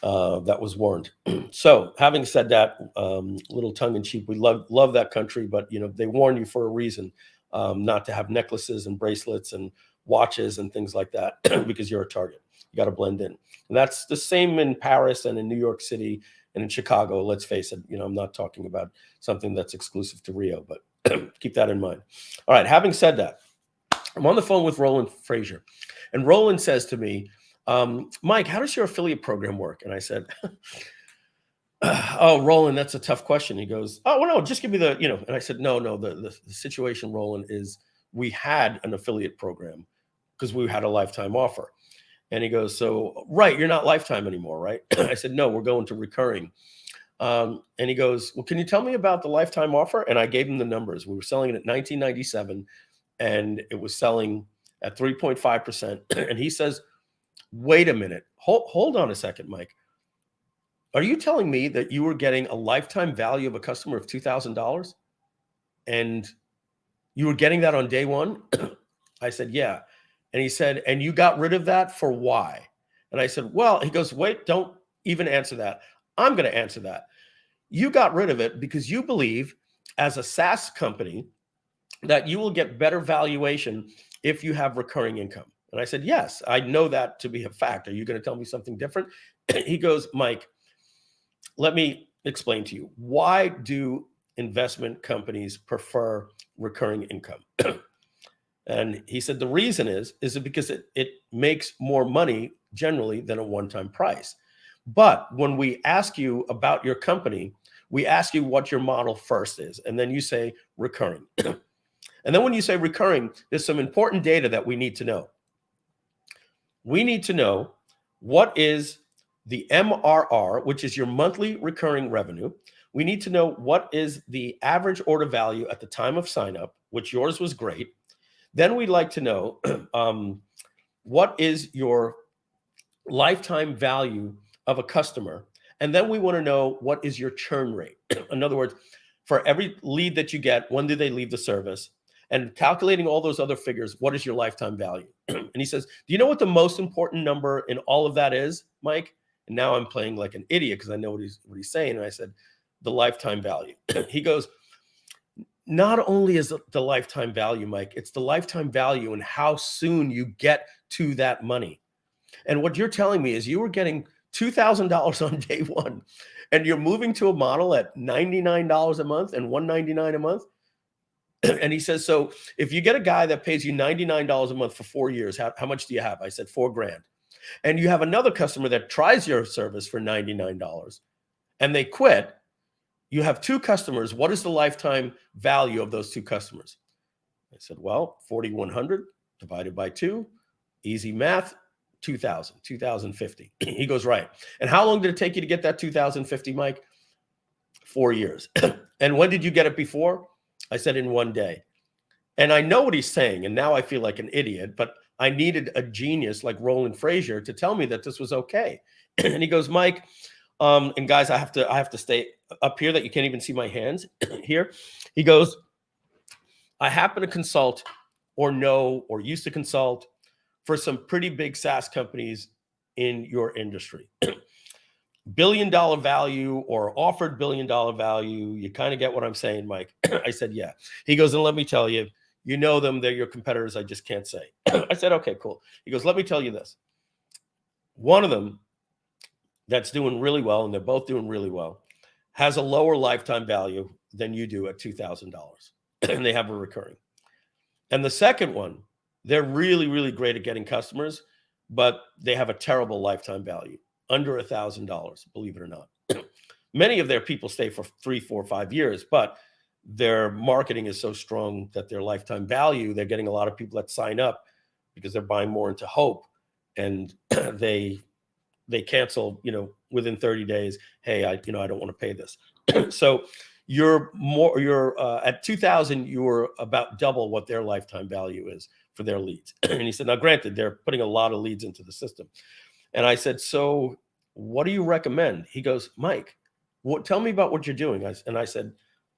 that was warned. So having said that, little tongue in cheek, we love that country, but they warn you for a reason, not to have necklaces and bracelets and watches and things like that because you're a target. You got to blend in. And that's the same in Paris and in New York City and in Chicago. Let's face it, I'm not talking about something that's exclusive to Rio, but keep that in mind. All right, having said that, I'm on the phone with Roland Frazier, and Roland says to me, Mike, how does your affiliate program work? And I said, oh, Roland, that's a tough question. He goes, oh, well, no, just give me the, and I said, no, the situation, Roland, is we had an affiliate program because we had a lifetime offer. And he goes, so, right, you're not lifetime anymore, right? I said, no, we're going to recurring. And he goes, well, can you tell me about the lifetime offer? And I gave him the numbers. We were selling it at $19.97, and it was selling at 3.5%. And he says, wait a minute, hold on a second, Mike. Are you telling me that you were getting a lifetime value of a customer of $2,000 and you were getting that on day one? I said, yeah. And he said, and you got rid of that for why? And I said, well, he goes, wait, don't even answer that. I'm going to answer that. You got rid of it because you believe as a SaaS company that you will get better valuation if you have recurring income. And I said, yes, I know that to be a fact. Are you going to tell me something different? He goes, Mike, let me explain to you. Why do investment companies prefer recurring income? And he said, the reason is it because it makes more money generally than a one-time price. But when we ask you about your company, we ask you what your model first is. And then you say recurring. And then when you say recurring, there's some important data that we need to know. We need to know what is the MRR, which is your monthly recurring revenue. We need to know what is the average order value at the time of sign up, which yours was great. Then we'd like to know what is your lifetime value of a customer. And then we want to know what is your churn rate. In other words, for every lead that you get, when do they leave the service? And calculating all those other figures, what is your lifetime value? And he says, do you know what the most important number in all of that is, Mike? And now I'm playing like an idiot because I know what he's saying. And I said, the lifetime value. He goes, not only is it the lifetime value, Mike, it's the lifetime value and how soon you get to that money. And what you're telling me is you were getting $2,000 on day one, and you're moving to a model at $99 a month and $199 a month. And he says, so if you get a guy that pays you $99 a month for 4 years, how much do you have? I said, $4,000. And you have another customer that tries your service for $99 and they quit. You have two customers. What is the lifetime value of those two customers? I said, well, 4,100 divided by 2, easy math, 2,050. He goes, right. And how long did it take you to get that 2,050, Mike? 4 years. And when did you get it before? I said, in 1 day. And I know what he's saying. And now I feel like an idiot, but I needed a genius like Roland Frazier to tell me that this was okay. And he goes, Mike, and guys, I have to stay up here that you can't even see my hands here. He goes, I happen to consult or know or used to consult for some pretty big SaaS companies in your industry. Billion-dollar value or offered billion-dollar value. You kind of get what I'm saying, Mike. I said, yeah. He goes, and let me tell you, you know them. They're your competitors. I just can't say. I said, okay, cool. He goes, let me tell you this. One of them that's doing really well, and they're both doing really well, has a lower lifetime value than you do at $2,000. And they have a recurring. And the second one, they're really, really great at getting customers, but they have a terrible lifetime value. Under $1,000, believe it or not. Many of their people stay for 3, 4, 5 years, but their marketing is so strong that their lifetime value, they're getting a lot of people that sign up because they're buying more into hope, and they cancel, within 30 days. Hey, I don't want to pay this. So you're at 2,000, you're about double what their lifetime value is for their leads. And he said, now granted, they're putting a lot of leads into the system. And I said, so what do you recommend? He goes, Mike, tell me about what you're doing. And I said,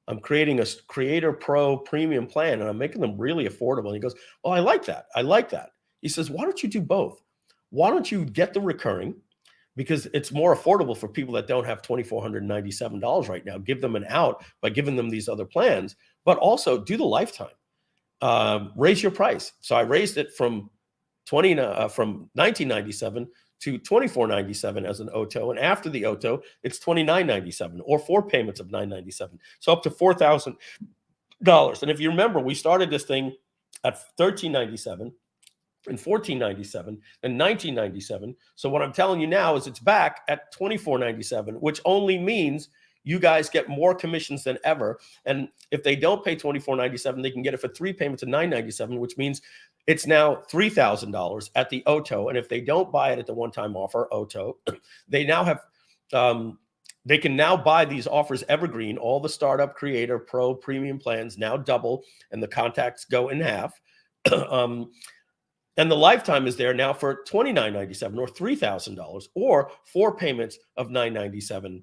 I'm creating a Creator Pro premium plan, and I'm making them really affordable. And he goes, oh, I like that. I like that. He says, why don't you do both? why don't you get the recurring? Because it's more affordable for people that don't have $2,497 right now. Give them an out by giving them these other plans, but also do the lifetime. Raise your price. So I raised it from $19.97 to $24.97 as an OTO, and after the OTO, it's $29.97 or 4 payments of $9.97, so up to $4,000. And if you remember, we started this thing at $13.97. And $14.97 and $19.97. So what I'm telling you now is it's back at $24.97, which only means you guys get more commissions than ever. And if they don't pay $24.97, they can get it for 3 payments of $9.97, which means it's now $3,000 at the OTO. And if they don't buy it at the one-time offer, OTO, they now have they can now buy these offers evergreen. All the startup, creator, pro, premium plans now double, and the contacts go in half. And the lifetime is there now for $29.97 or $3,000 or 4 payments of $9.97,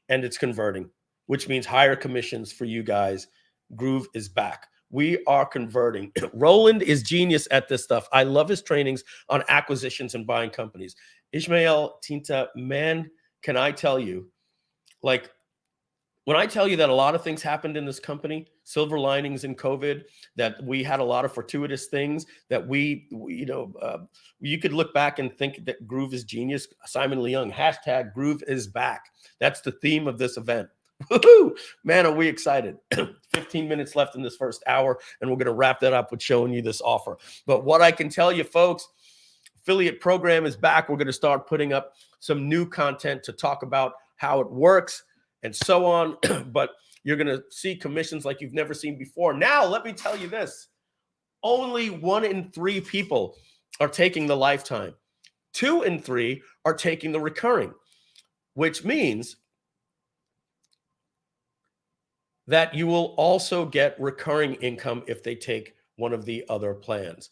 and it's converting, which means higher commissions for you guys. Groove is back. We are converting. Roland is genius at this stuff. I love his trainings on acquisitions and buying companies. Ishmael Tinta, man, can I tell you, like, when I tell you that a lot of things happened in this company, silver linings in COVID, that we had a lot of fortuitous things, that you could look back and think that Groove is genius. Simon Leung, hashtag Groove is back. That's the theme of this event. Woohoo! Man, are we excited. 15 minutes left in this first hour, and we're going to wrap that up with showing you this offer. But what I can tell you, folks, affiliate program is back. We're going to start putting up some new content to talk about how it works and so on. But you're going to see commissions like you've never seen before. Now, let me tell you this. Only 1 in 3 people are taking the lifetime. 2 in 3 are taking the recurring, which means that you will also get recurring income if they take one of the other plans.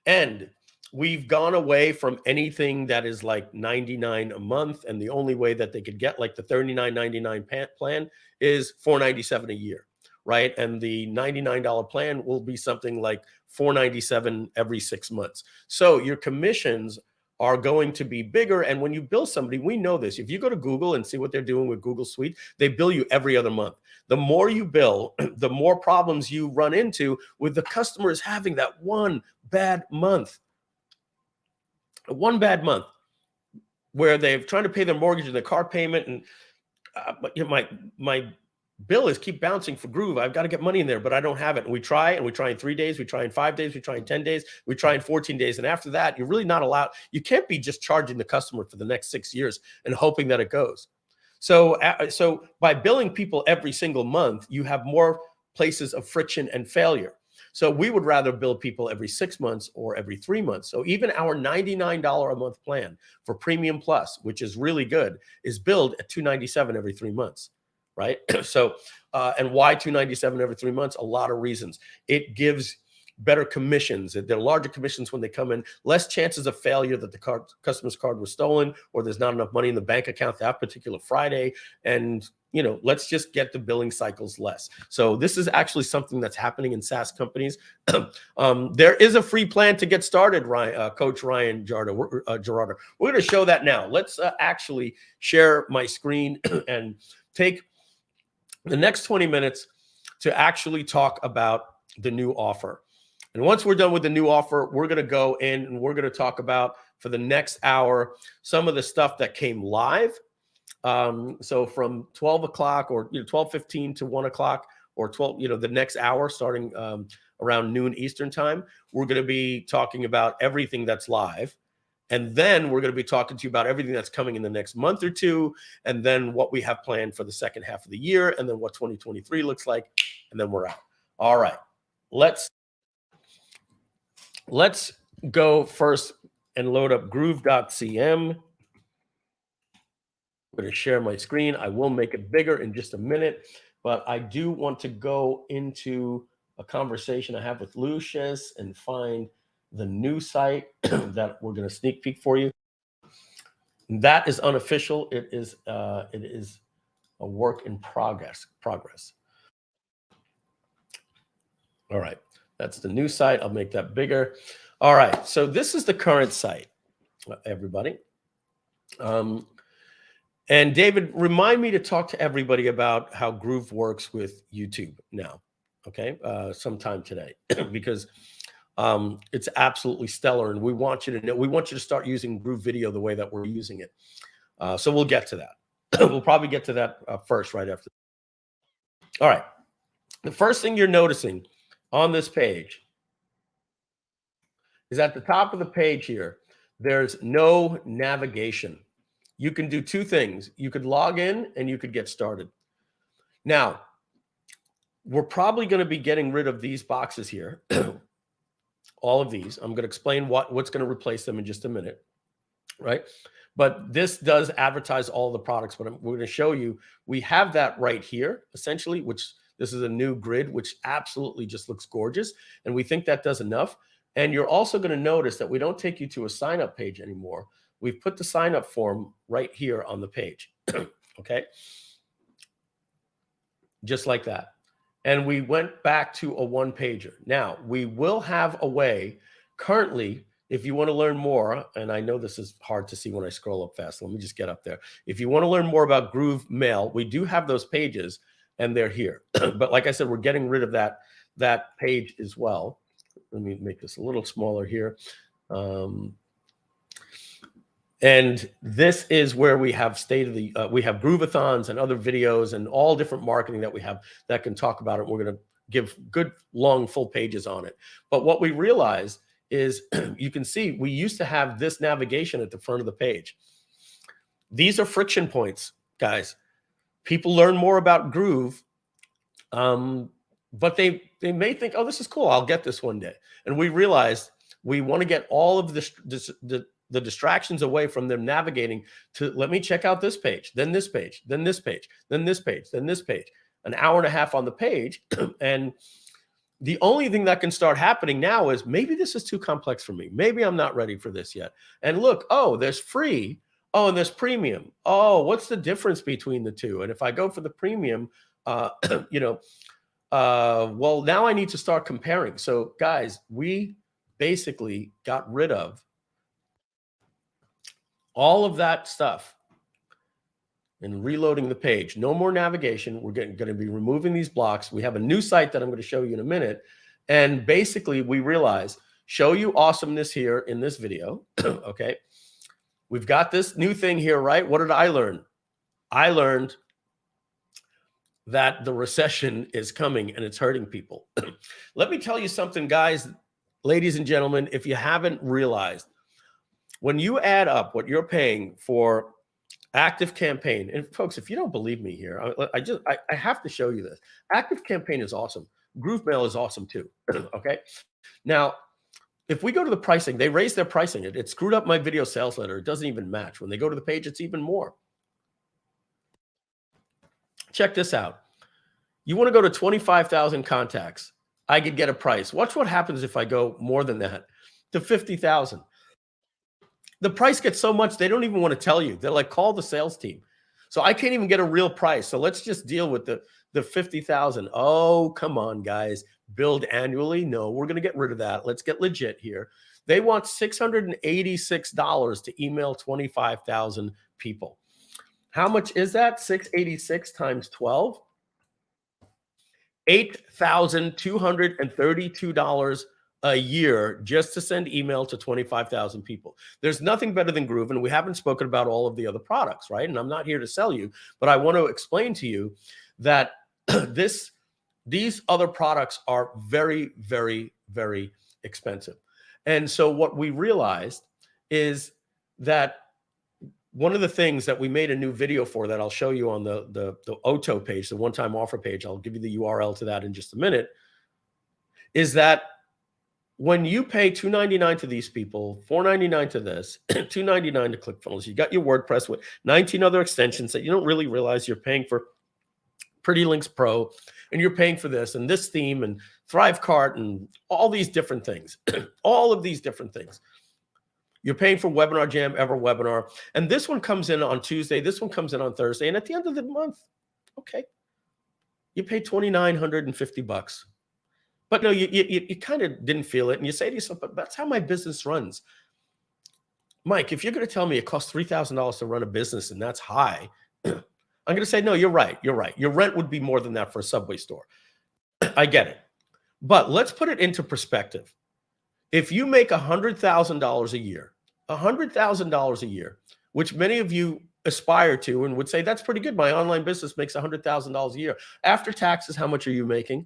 And we've gone away from anything that is like $99 a month, and the only way that they could get like the $39.99 plan is $497 a year, right? And the $99 plan will be something like $497 every 6 months. So your commissions are going to be bigger. And when you bill somebody, we know this. If you go to Google and see what they're doing with Google Suite, they bill you every other month. The more you bill, the more problems you run into with the customers having that one bad month. One bad month where they're trying to pay their mortgage and their car payment, and my bill is keep bouncing for Groove. I've got to get money in there, but I don't have it. And we try in 3 days, we try in 5 days, we try in 10 days, we try in 14 days. And after that, you're really not allowed. You can't be just charging the customer for the next 6 years and hoping that it goes. So by billing people every single month, you have more places of friction and failure. So we would rather bill people every 6 months or every 3 months. So even our $99 a month plan for Premium Plus, which is really good, is billed at $297 every 3 months, right? So, and why $297 every 3 months? A lot of reasons. It gives better commissions. They're larger commissions when they come in, less chances of failure that the customer's card was stolen or there's not enough money in the bank account that particular Friday. And, let's just get the billing cycles less. So this is actually something that's happening in SaaS companies. There is a free plan to get started, Coach Ryan Gerardo. We're going to show that now. Let's actually share my screen and take the next 20 minutes to actually talk about the new offer. And once we're done with the new offer, we're going to go in and we're going to talk about, for the next hour, some of the stuff that came live. So from 12 o'clock or 12:15 to 1 o'clock or 12, the next hour starting around noon Eastern time, we're going to be talking about everything that's live. And then we're going to be talking to you about everything that's coming in the next month or two, and then what we have planned for the second half of the year, and then what 2023 looks like, and then we're out. All right, let's go first and load up Groove.cm. I'm going to share my screen. I will make it bigger in just a minute, but I do want to go into a conversation I have with Lucius and find the new site that we're going to sneak peek for you. That is unofficial. It is a work in progress. All right, that's the new site. I'll make that bigger. All right, so this is the current site. everybody. And David, remind me to talk to everybody about how Groove works with YouTube now, okay, sometime today, because it's absolutely stellar, and we want you to know. We want you to start using Groove Video the way that we're using it. So we'll get to that. We'll probably get to that first, right after. All right. The first thing you're noticing on this page is at the top of the page here, there's no navigation. You can do two things. You could log in and you could get started. Now, we're probably going to be getting rid of these boxes here. All of these. I'm going to explain what's going to replace them in just a minute, right? But this does advertise all the products, but we're going to show you, we have that right here, essentially, which this is a new grid, which absolutely just looks gorgeous. And we think that does enough. And you're also going to notice that we don't take you to a sign-up page anymore. We've put the sign-up form right here on the page, okay? Just like that. And we went back to a one-pager. Now, we will have a way, currently, if you want to learn more, and I know this is hard to see when I scroll up fast. Let me just get up there. If you want to learn more about Groove Mail, we do have those pages, and they're here. But like I said, we're getting rid of that page as well. Let me make this a little smaller here. And this is where we have we have Groovathons and other videos and all different marketing that we have that can talk about it. We're going to give good, long, full pages on it. But what we realized is you can see we used to have this navigation at the front of the page. These are friction points, guys. People learn more about Groove, but they may think, oh, this is cool. I'll get this one day. And we realized we want to get all of the distractions away from them navigating to, let me check out this page, then this page, then this page, then this page, then this page, an hour and a half on the page. And the only thing that can start happening now is maybe this is too complex for me. Maybe I'm not ready for this yet. And look, oh, there's free. Oh, and there's premium. Oh, what's the difference between the two? And if I go for the premium, well, now I need to start comparing. So guys, we basically got rid of all of that stuff and reloading the page. No more navigation. We're going to be removing these blocks. We have a new site that I'm going to show you in a minute. And basically we realize, show you awesomeness here in this video. Okay. We've got this new thing here, right? What did I learn? I learned that the recession is coming and it's hurting people. Let me tell you something, guys, ladies and gentlemen, if you haven't realized, when you add up what you're paying for Active Campaign, and folks, if you don't believe me here, I have to show you this. Active Campaign is awesome. Groove Mail is awesome too. Okay. Now, if we go to the pricing, they raised their pricing. It screwed up my video sales letter. It doesn't even match. When they go to the page, it's even more. Check this out. You want to go to 25,000 contacts. I could get a price. Watch what happens if I go more than that to 50,000. The price gets so much, they don't even want to tell you. They're like, call the sales team. So I can't even get a real price. So let's just deal with the 50,000. Oh, come on, guys. Build annually? No, we're going to get rid of that. Let's get legit here. They want $686 to email 25,000 people. How much is that? 686 times 12? $8,232 a year just to send email to 25,000 people. There's nothing better than Groove, and we haven't spoken about all of the other products, right? And I'm not here to sell you, but I want to explain to you that these other products are very, very, very expensive. And so what we realized is that one of the things that we made a new video for that I'll show you on the OTO page, the one-time offer page, I'll give you the URL to that in just a minute, is that when you pay $2.99 to these people, $4.99 to this, $2.99 to ClickFunnels, you got your WordPress with 19 other extensions that you don't really realize you're paying for. Pretty Links Pro, and you're paying for this and this theme and ThriveCart and all these different things, all of these different things. You're paying for Webinar Jam, EverWebinar, and this one comes in on Tuesday, this one comes in on Thursday, and at the end of the month, okay, you pay $2,950. But no, you kind of didn't feel it, and you say to yourself, but that's how my business runs. Mike, if you're going to tell me it costs $3,000 to run a business and that's high, I'm going to say, no, you're right. You're right. Your rent would be more than that for a Subway store. I get it. But let's put it into perspective. If you make $100,000 a year, $100,000 a year, which many of you aspire to and would say, that's pretty good. My online business makes $100,000 a year. After taxes, how much are you making?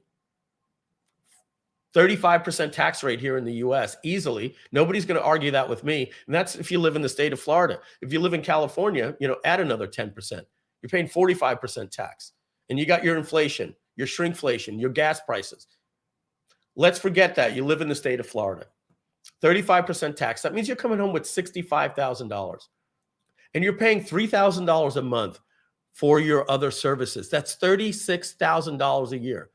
35% tax rate here in the US, easily. Nobody's going to argue that with me. And that's if you live in the state of Florida. If you live in California, add another 10%. You're paying 45% tax. And you got your inflation, your shrinkflation, your gas prices. Let's forget that. You live in the state of Florida. 35% tax. That means you're coming home with $65,000. And you're paying $3,000 a month for your other services. That's $36,000 a year.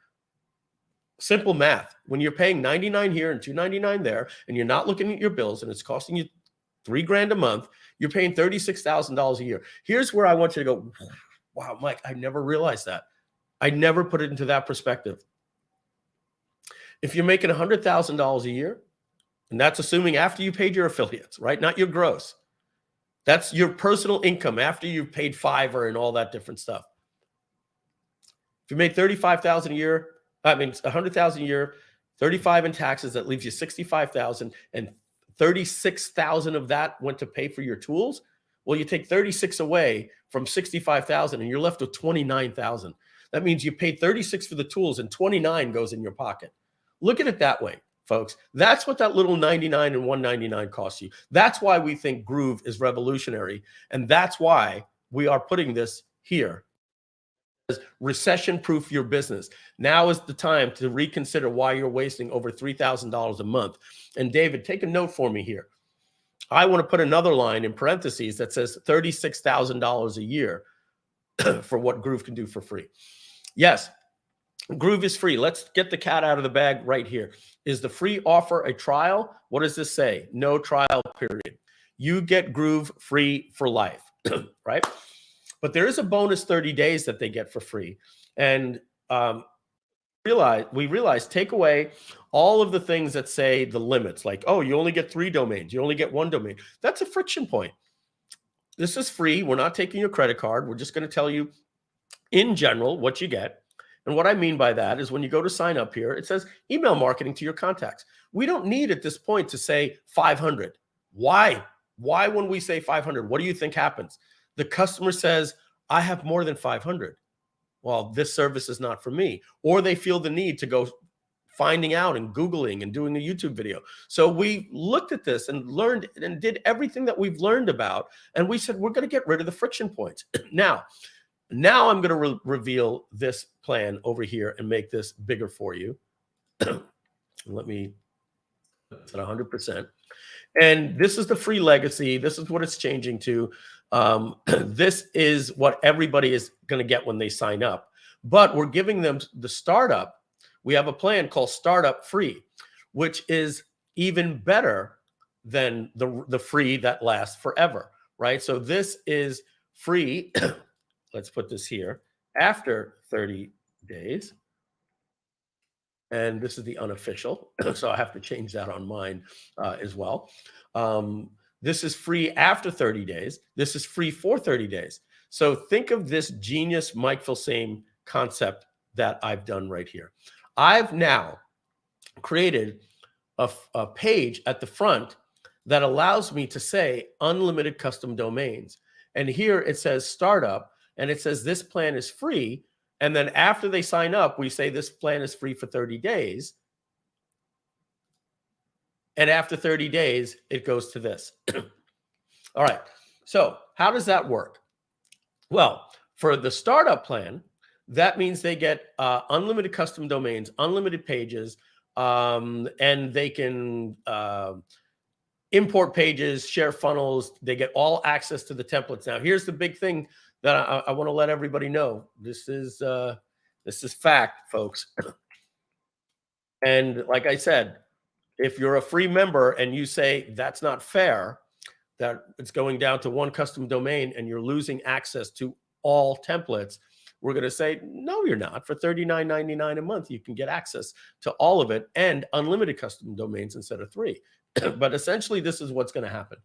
Simple math. When you're paying $99 here and $299 there, and you're not looking at your bills, and it's costing you $3,000 a month, you're paying $36,000 a year. Here's where I want you to go, wow, Mike, I never realized that. I never put it into that perspective. If you're making $100,000 a year, and that's assuming after you paid your affiliates, right? Not your gross. That's your personal income after you've paid Fiverr and all that different stuff. If you made $35,000 a year, $100,000 a year, 35 in taxes, that leaves you 65,000, and 36,000 of that went to pay for your tools. Well, you take 36 away from 65,000 and you're left with 29,000. That means you paid 36 for the tools and 29 goes in your pocket. Look at it that way, folks. That's what that little 99 and 199 costs you. That's why we think Groove is revolutionary. And that's why we are putting this here. Recession-proof your business. Now is the time to reconsider why you're wasting over $3,000 a month. And David, take a note for me here. I want to put another line in parentheses that says $36,000 a year for what Groove can do for free. Yes, Groove is free. Let's get the cat out of the bag right here. Is the free offer a trial? What does this say? No trial period. You get Groove free for life, right? But there is a bonus 30 days that they get for free. And we realize take away all of the things that say the limits, like, oh, you only get 3 domains. You only get 1 domain. That's a friction point. This is free. We're not taking your credit card. We're just going to tell you in general what you get. And what I mean by that is when you go to sign up here, it says email marketing to your contacts. We don't need at this point to say 500. Why? Why when we say 500? What do you think happens? The customer says, I have more than 500. Well, this service is not for me. Or they feel the need to go finding out and Googling and doing a YouTube video. So we looked at this and learned and did everything that we've learned about. And we said, we're going to get rid of the friction points. Now I'm going to reveal this plan over here and make this bigger for you. Let me put it at 100%. And this is the free legacy. This is what it's changing to. This is what everybody is going to get when they sign up. But we're giving them the startup. We have a plan called Startup Free, which is even better than the free that lasts forever, right? So this is free. Let's put this here. After 30 days. And this is the unofficial. So I have to change that on mine as well. This is free after 30 days. This is free for 30 days. So think of this genius Mike Filsaime concept that I've done right here. I've now created a page at the front that allows me to say unlimited custom domains. And here it says startup, and it says this plan is free. And then after they sign up, we say this plan is free for 30 days. And after 30 days, it goes to this. All right. So how does that work? Well, for the startup plan, that means they get unlimited custom domains, unlimited pages, and they can import pages, share funnels. They get all access to the templates. Now, here's the big thing that I want to let everybody know. This is fact, folks. And like I said, if you're a free member and you say that's not fair, that it's going down to 1 custom domain and you're losing access to all templates, we're going to say, no, you're not. For $39.99 a month, you can get access to all of it and unlimited custom domains instead of 3. But essentially, this is what's going to happen.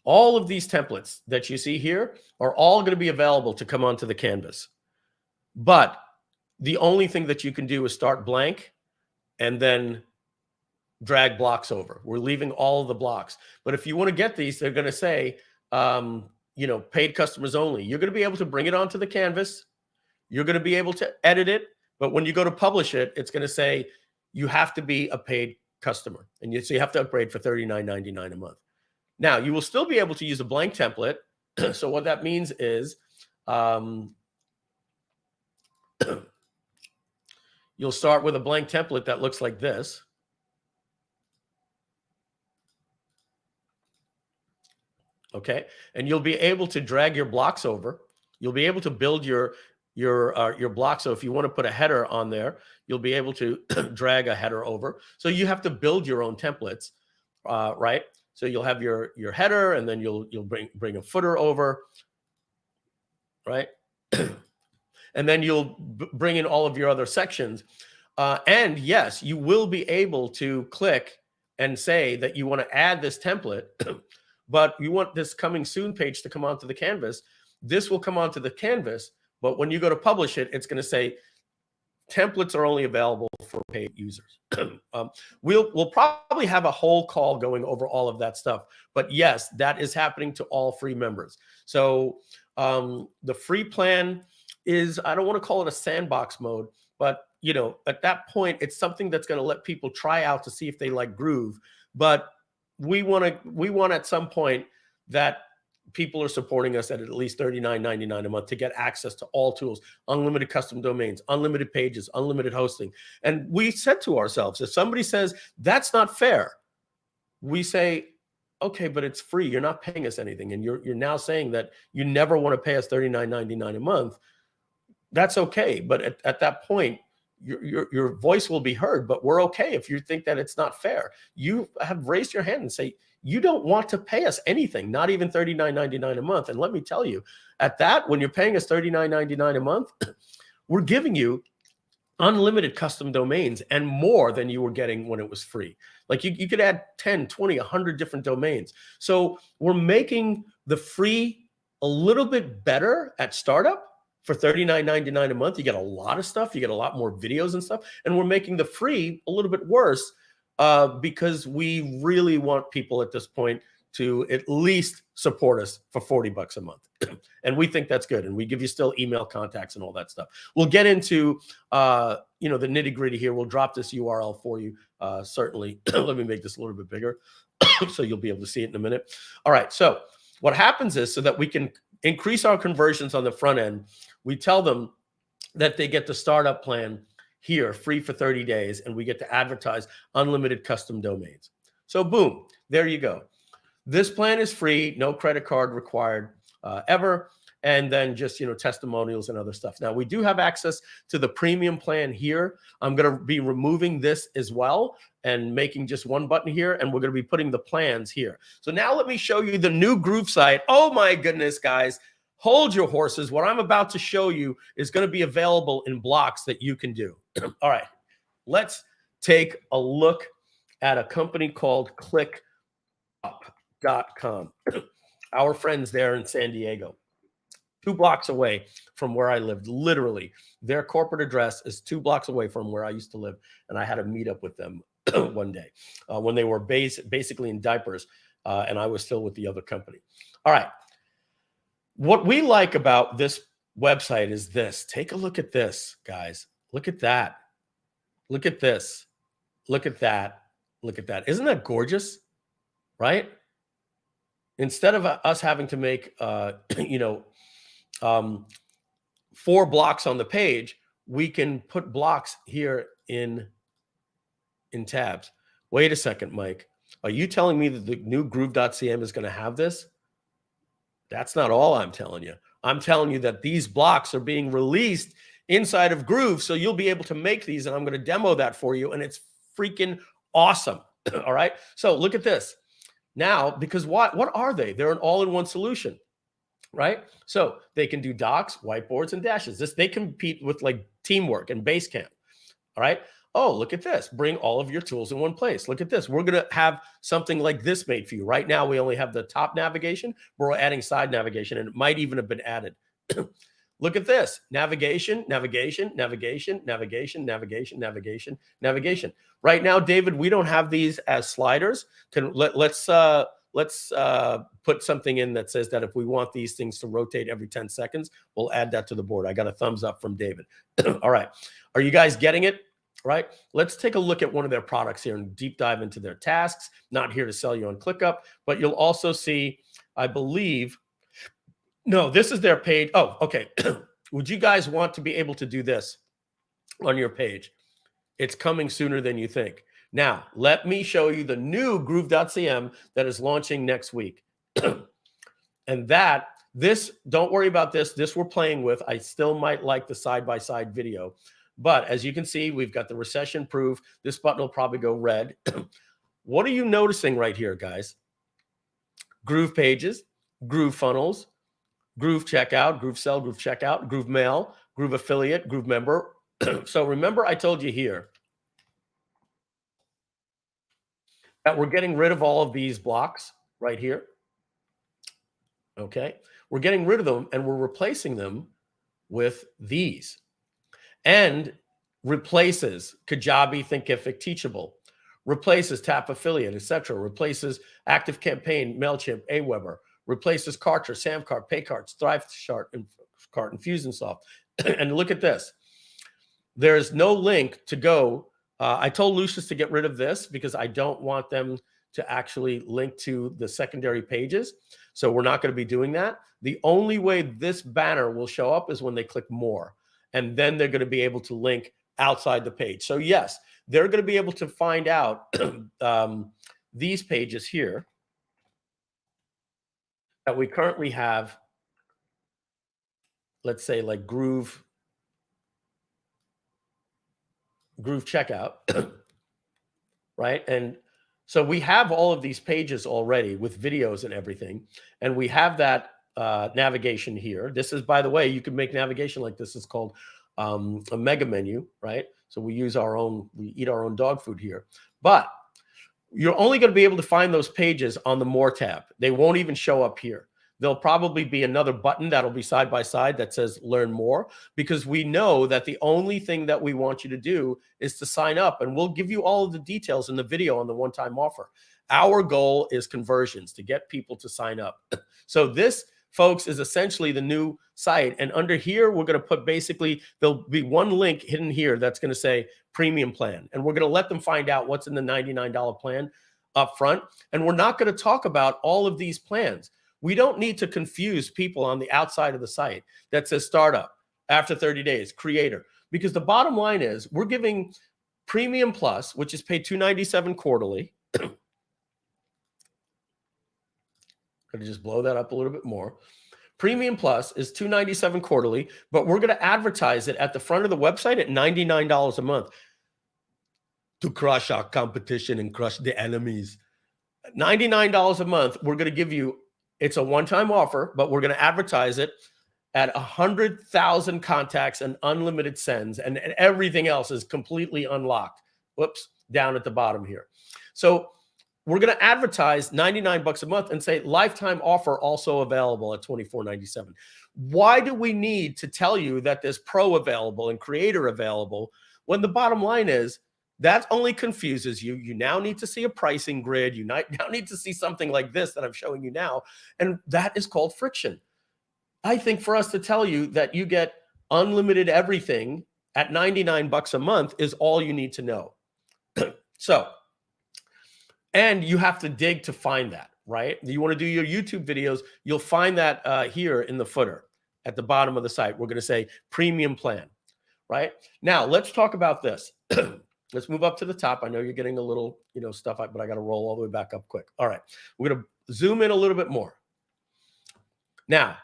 All of these templates that you see here are all going to be available to come onto the canvas. But the only thing that you can do is start blank and then drag blocks over. We're leaving all of the blocks. But if you want to get these, they're going to say, you know, paid customers only. You're going to be able to bring it onto the canvas. You're going to be able to edit it. But when you go to publish it, it's going to say you have to be a paid customer. And so you have to upgrade for $39.99 a month. Now, you will still be able to use a blank template. So what that means is you'll start with a blank template that looks like this. Okay, and you'll be able to drag your blocks over. You'll be able to build your block. So if you want to put a header on there, you'll be able to drag a header over. So you have to build your own templates, right? So you'll have your header, and then you'll bring a footer over, right? And then you'll bring in all of your other sections. And yes, you will be able to click and say that you want to add this template, but you want this coming soon page to come onto the canvas. This will come onto the canvas, but when you go to publish it, it's going to say templates are only available for paid users. We'll probably have a whole call going over all of that stuff. But yes, that is happening to all free members. So the free plan is, I don't want to call it a sandbox mode, but you know, at that point, it's something that's going to let people try out to see if they like Groove. But we want at some point that people are supporting us at least $39.99 a month to get access to all tools, unlimited custom domains, unlimited pages, unlimited hosting. And we said to ourselves, if somebody says that's not fair, we say, okay, but it's free. You're not paying us anything. And you're now saying that you never want to pay us $39.99 a month. That's okay. But at that point, your voice will be heard, but we're okay if you think that it's not fair. You have raised your hand and say, you don't want to pay us anything, not even $39.99 a month. And let me tell you, at that, when you're paying us $39.99 a month, we're giving you unlimited custom domains and more than you were getting when it was free. Like you could add 10, 20, 100 different domains. So we're making the free a little bit better at startup. For $39.99 a month, you get a lot of stuff. You get a lot more videos and stuff. And we're making the free a little bit worse because we really want people at this point to at least support us for $40 a month. And we think that's good. And we give you still email contacts and all that stuff. We'll get into you know, the nitty gritty here. We'll drop this URL for you, certainly. Let me make this a little bit bigger so you'll be able to see it in a minute. All right. So what happens is, so that we can increase our conversions on the front end, we tell them that they get the startup plan here, free for 30 days, and we get to advertise unlimited custom domains. So boom, there you go. This plan is free, no credit card required ever, and then just, you know, testimonials and other stuff. Now, we do have access to the premium plan here. I'm going to be removing this as well and making just one button here, and we're going to be putting the plans here. So now let me show you the new Groove site. Oh my goodness, guys. Hold your horses. What I'm about to show you is going to be available in blocks that you can do. All right, let's take a look at a company called ClickUp.com. Our friends there in San Diego, 2 blocks away from where I lived. Literally, their corporate address is 2 blocks away from where I used to live, and I had a meet up with them one day when they were basically in diapers, and I was still with the other company. All right. What we like about this website is this. Take a look at this, guys. Look at that. Look at this. Look at that. Look at that. Isn't that gorgeous? Right? Instead of us having to make, you know, 4 blocks on the page, we can put blocks here in tabs. Wait a second, Mike. Are you telling me that the new Groove.cm is going to have this? That's not all I'm telling you. I'm telling you that these blocks are being released inside of Groove, so you'll be able to make these, and I'm going to demo that for you, and it's freaking awesome. All right? So look at this. Now, because what are they? They're an all-in-one solution, right? So they can do docs, whiteboards, and dashes. They compete with like Teamwork and Basecamp. All right? Oh, look at this. Bring all of your tools in one place. Look at this. We're going to have something like this made for you. Right now, we only have the top navigation. We're adding side navigation, and it might even have been added. Look at this. Navigation, navigation, navigation, navigation, navigation, navigation, navigation. Right now, David, we don't have these as sliders. Let's put something in that says that if we want these things to rotate every 10 seconds, we'll add that to the board. I got a thumbs up from David. All right. Are you guys getting it? Right? Let's take a look at one of their products here and deep dive into their tasks. Not here to sell you on ClickUp, but you'll also see, I believe, no, this is their page. Oh, okay. Would you guys want to be able to do this on your page? It's coming sooner than you think. Now, let me show you the new Groove.cm that is launching next week. And don't worry about this. This we're playing with. I still might like the side-by-side video. But as you can see, we've got the recession proof. This button will probably go red. What are you noticing right here, guys? GroovePages, GrooveFunnels, Groove Checkout, Groove Sell, Groove Checkout, Groove Mail, Groove Affiliate, Groove Member. So remember I told you here that we're getting rid of all of these blocks right here. Okay. We're getting rid of them and we're replacing them with these. And replaces Kajabi, Thinkific, Teachable, replaces Tap Affiliate, etc., replaces Active Campaign, MailChimp, Aweber, replaces Kartra, Samcart, Paycart, ThriveCart, Infusionsoft. And look at this. There's no link to go. I told Lucius to get rid of this because I don't want them to actually link to the secondary pages. So we're not going to be doing that. The only way this banner will show up is when they click more. And then they're going to be able to link outside the page. So yes, they're going to be able to find out these pages here that we currently have, let's say like Groove Checkout, right? And so we have all of these pages already with videos and everything. And we have that navigation here. This is, by the way, you can make navigation like this. It's called a mega menu, right? So we eat our own dog food here. But you're only going to be able to find those pages on the More tab. They won't even show up here. There'll probably be another button that'll be side by side that says Learn More, because we know that the only thing that we want you to do is to sign up, and we'll give you all of the details in the video on the one-time offer. Our goal is conversions, to get people to sign up. So this, folks, is essentially the new site. And under here, we're going to put basically, there'll be one link hidden here that's going to say premium plan. And we're going to let them find out what's in the $99 plan up front. And we're not going to talk about all of these plans. We don't need to confuse people on the outside of the site that says startup, after 30 days, creator. Because the bottom line is we're giving Premium Plus, which is paid $297 quarterly. Going to just blow that up a little bit more. Premium Plus is $297 quarterly, but we're going to advertise it at the front of the website at $99 a month to crush our competition and crush the enemies. $99 a month, we're going to give you, it's a one-time offer, but we're going to advertise it at 100,000 contacts and unlimited sends, and everything else is completely unlocked. Whoops, down at the bottom here. So we're going to advertise $99 a month and say lifetime offer also available at $24.97. Why do we need to tell you that there's pro available and creator available when the bottom line is that only confuses you? You now need to see a pricing grid. You now need to see something like this that I'm showing you now. And that is called friction. I think for us to tell you that you get unlimited everything at $99 a month is all you need to know. So, and you have to dig to find that, right? You want to do your YouTube videos, you'll find that here in the footer at the bottom of the site. We're going to say premium plan, right? Now, let's talk about this. Let's move up to the top. I know you're getting a little, stuff, but I got to roll all the way back up quick. All right. We're going to zoom in a little bit more. Now,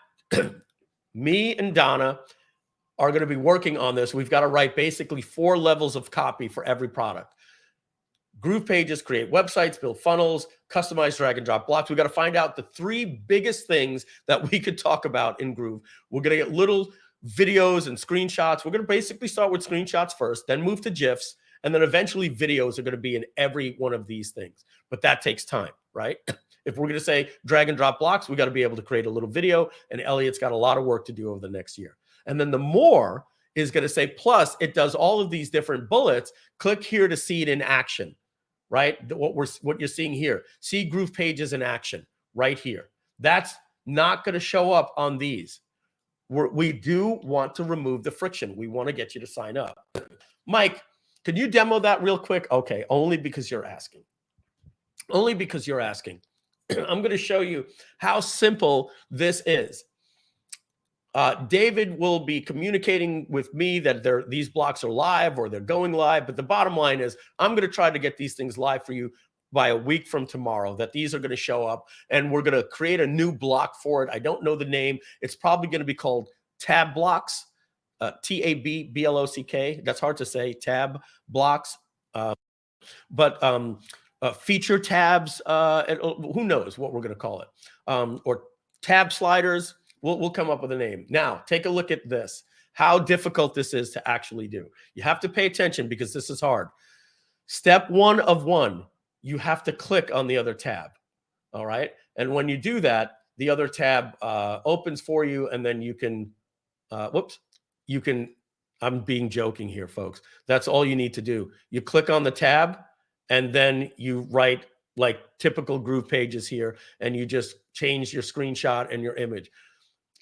me and Donna are going to be working on this. We've got to write basically 4 levels of copy for every product. GroovePages, create websites, build funnels, customize drag and drop blocks. We've got to find out the 3 biggest things that we could talk about in Groove. We're going to get little videos and screenshots. We're going to basically start with screenshots first, then move to GIFs, And then eventually videos are going to be in every one of these things. But that takes time, right? If we're going to say drag and drop blocks, we got to be able to create a little video. And Elliot's got a lot of work to do over the next year. And then the more is going to say, plus it does all of these different bullets. Click here to see it in action, right? What you're seeing here. See GroovePages in action right here. That's not going to show up on these. We do want to remove the friction. We want to get you to sign up. Mike, could you demo that real quick? Okay, only because you're asking. Only because you're asking. I'm going to show you how simple this is. David will be communicating with me that these blocks are live or they're going live. But the bottom line is I'm going to try to get these things live for you by a week from tomorrow, that these are going to show up, and we're going to create a new block for it. I don't know the name. It's probably going to be called Tab Blocks, TAB-BLOCK. That's hard to say, Tab Blocks. Feature tabs, who knows what we're going to call it, or tab sliders. We'll come up with a name. Now, take a look at this, how difficult this is to actually do. You have to pay attention because this is hard. Step 1 of 1, you have to click on the other tab, all right? And when you do that, the other tab opens for you, and then you can, I'm being joking here, folks. That's all you need to do. You click on the tab, and then you write like typical GroovePages here, and you just change your screenshot and your image.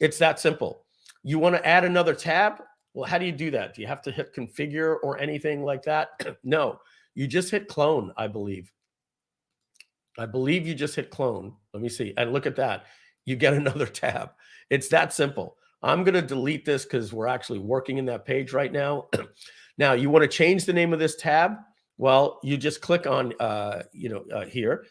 It's that simple. You want to add another tab? Well, how do you do that? Do you have to hit configure or anything like that? No, you just hit clone, I believe. I believe you just hit clone. Let me see. And look at that. You get another tab. It's that simple. I'm going to delete this because we're actually working in that page right now. Now, you want to change the name of this tab? Well, you just click on, here.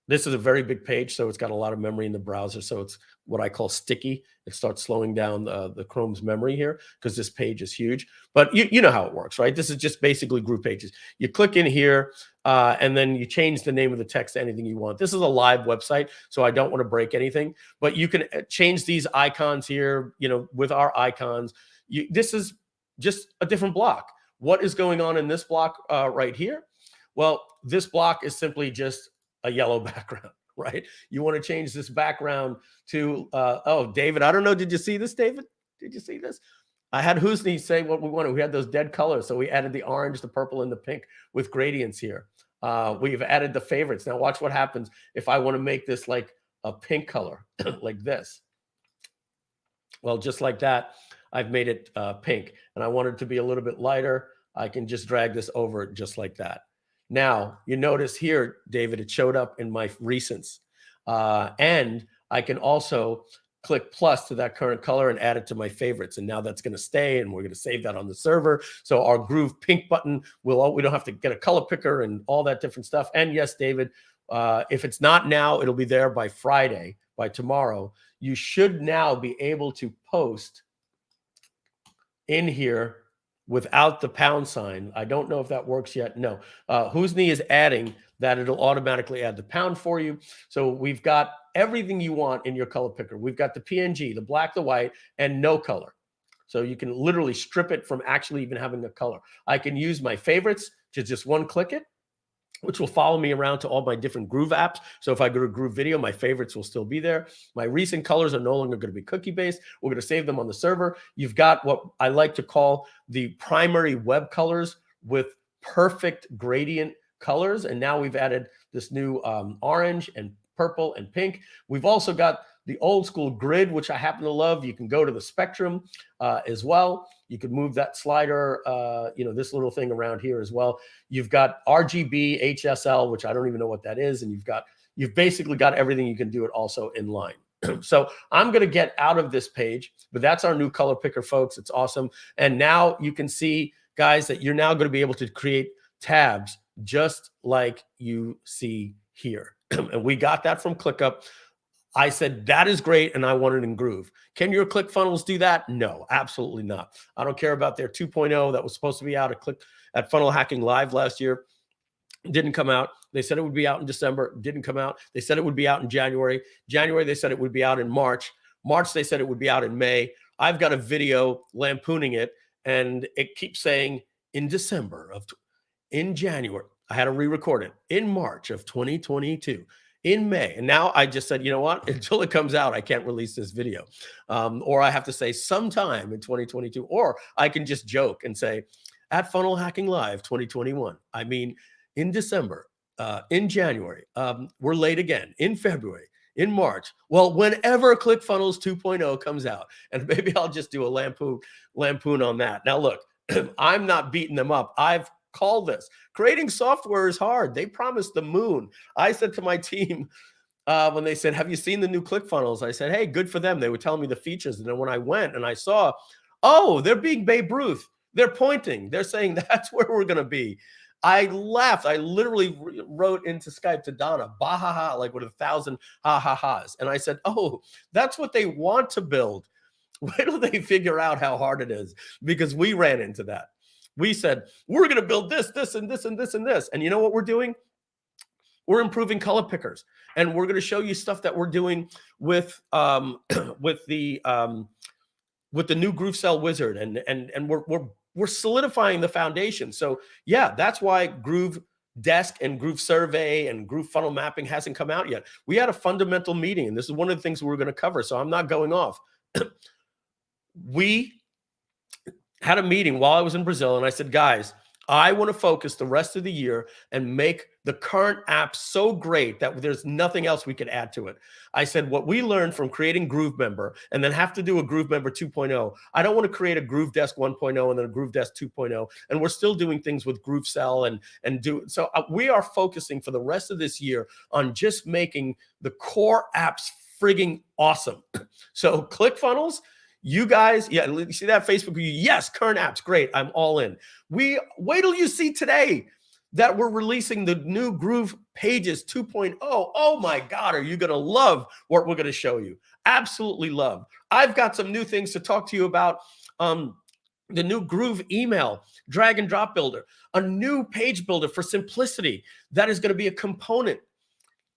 This is a very big page, so it's got a lot of memory in the browser. So it's what I call sticky. It starts slowing down the Chrome's memory here because this page is huge. But you know how it works, right? This is just basically GroovePages. You click in here, and then you change the name of the text to anything you want. This is a live website, so I don't want to break anything. But you can change these icons here, with our icons. This is just a different block. What is going on in this block right here? Well, this block is simply just a yellow background, right? You want to change this background to, oh, David, I don't know. Did you see this, David? Did you see this? I had Hosny say what we wanted. We had those dead colors. So we added the orange, the purple, and the pink with gradients here. We've added the favorites. Now watch what happens if I want to make this like a pink color, like this. Well, just like that, I've made it pink, and I want it to be a little bit lighter. I can just drag this over just like that. Now, you notice here, David, it showed up in my recents. And I can also click plus to that current color and add it to my favorites. And now that's going to stay, and we're going to save that on the server. So our Groove pink button, we don't have to get a color picker and all that different stuff. And yes, David, if it's not now, it'll be there by Friday, by tomorrow. You should now be able to post in here without the pound sign. I don't know if that works yet. No. Hosny is adding that it'll automatically add the pound for you. So we've got everything you want in your color picker. We've got the PNG, the black, the white, and no color. So you can literally strip it from actually even having a color. I can use my favorites to just one click it, which will follow me around to all my different Groove apps. So if I go to Groove Video, my favorites will still be there. My recent colors are no longer going to be cookie-based. We're going to save them on the server. You've got what I like to call the primary web colors with perfect gradient colors. And now we've added this new orange and purple and pink. We've also got the old school grid, which I happen to love. You can go to the spectrum as well. You can move that slider, this little thing around here as well. You've got RGB, HSL, which I don't even know what that is. And you've basically got everything you can do it also in line. So I'm going to get out of this page, but that's our new color picker, folks. It's awesome. And now you can see, guys, that you're now going to be able to create tabs just like you see here. And we got that from ClickUp. I said, that is great, and I want it in Groove. Can your ClickFunnels do that? No, absolutely not. I don't care about their 2.0 that was supposed to be out at Funnel Hacking Live last year. It didn't come out. They said it would be out in December. It didn't come out. They said it would be out in January. January, they said it would be out in March. March, they said it would be out in May. I've got a video lampooning it, and it keeps saying in December of in January. I had to re-record it in March of 2022. In May. And now I just said, you know what? Until it comes out, I can't release this video. Or I have to say sometime in 2022, or I can just joke and say at Funnel Hacking Live 2021. I mean, in December, in January, we're late again, in February, in March. Well, whenever ClickFunnels 2.0 comes out, and maybe I'll just do a lampoon on that. Now, look, I'm not beating them up. I've called this. Creating software is hard. They promised the moon. I said to my team when they said, have you seen the new ClickFunnels? I said, hey, good for them. They were telling me the features. And then when I went and I saw, oh, they're being Babe Ruth. They're pointing. They're saying that's where we're going to be. I laughed. I literally wrote into Skype to Donna, bah ha ha, like with 1,000 ha ha ha's. And I said, oh, that's what they want to build. Wait till they figure out how hard it is, because we ran into that. We said, we're going to build this, this, and this, and this, and this. And you know what we're doing? We're improving color pickers. And we're going to show you stuff that we're doing with with the new Groove Cell Wizard. And we're solidifying the foundation. So yeah, that's why Groove Desk and Groove Survey and Groove Funnel Mapping hasn't come out yet. We had a fundamental meeting, and this is one of the things we're going to cover. So I'm not going off. We had a meeting while I was in Brazil, and I said, guys, I want to focus the rest of the year and make the current app so great that there's nothing else we could add to it. I said, what we learned from creating Groove Member and then have to do a Groove Member 2.0, I don't want to create a Groove Desk 1.0 and then a Groove Desk 2.0. And we're still doing things with Groove Cell and do. So we are focusing for the rest of this year on just making the core apps frigging awesome. So ClickFunnels, you guys, yeah, you see that Facebook review? Yes, current apps, great. I'm all in. Wait till you see today that we're releasing the new GroovePages 2.0. Oh my God, are you going to love what we're going to show you? Absolutely love. I've got some new things to talk to you about. The new Groove email drag and drop builder, a new page builder for simplicity that is going to be a component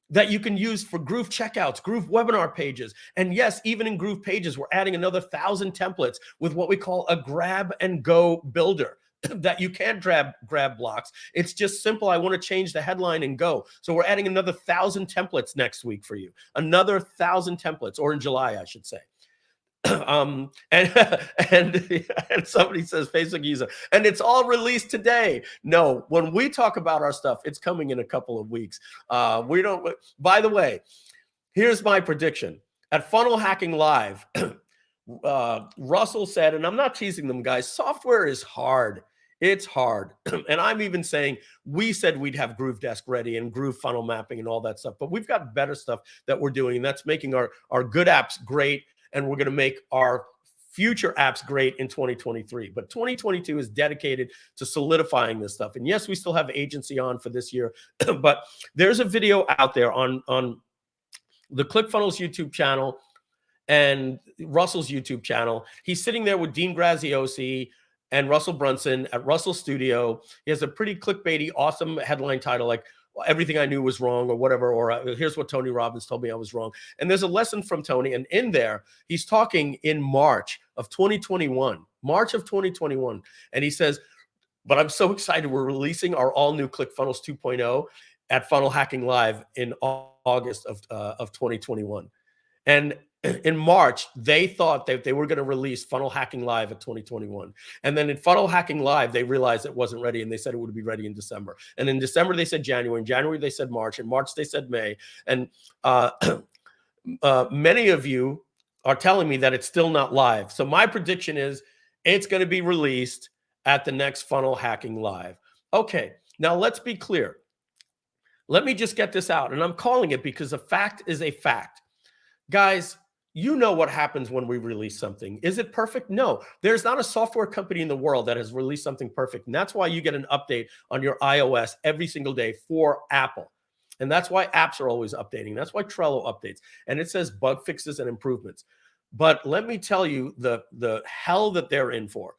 that you can use for Groove checkouts, Groove webinar pages. And yes, even in GroovePages, we're adding another 1,000 templates with what we call a grab and go builder that you can't grab blocks. It's just simple. I want to change the headline and go. So we're adding another 1,000 templates next week for you. Another 1,000 templates, or in July, I should say. And somebody says Facebook user, and it's all released today. No, when we talk about our stuff, it's coming in a couple of weeks. We don't. By the way, here's my prediction at Funnel Hacking Live. Russell said, and I'm not teasing them, guys. Software is hard. It's hard. And I'm even saying we said we'd have Groove Desk ready and Groove Funnel Mapping and all that stuff, but we've got better stuff that we're doing, and that's making our good apps great. And we're going to make our future apps great in 2023. But 2022 is dedicated to solidifying this stuff. And yes, we still have agency on for this year, but there's a video out there on the ClickFunnels YouTube channel and Russell's YouTube channel. He's sitting there with Dean Graziosi and Russell Brunson at Russell Studio. He has a pretty clickbaity, awesome headline title like Everything I Knew Was Wrong or whatever, or here's what Tony Robbins told me I was wrong. And there's a lesson from Tony. And in there, he's talking in March of 2021. And he says, but I'm so excited. We're releasing our all new ClickFunnels 2.0 at Funnel Hacking Live in August of 2021. And in March, they thought that they were going to release Funnel Hacking Live at 2021. And then in Funnel Hacking Live, they realized it wasn't ready, and they said it would be ready in December. And in December, they said January. In January, they said March. In March, they said May. And many of you are telling me that it's still not live. So my prediction is it's going to be released at the next Funnel Hacking Live. Okay, now let's be clear. Let me just get this out. And I'm calling it because a fact is a fact. Guys, you know what happens when we release something. Is it perfect? No. There's not a software company in the world that has released something perfect. And that's why you get an update on your iOS every single day for Apple. And that's why apps are always updating. That's why Trello updates. And it says bug fixes and improvements. But let me tell you the hell that they're in for.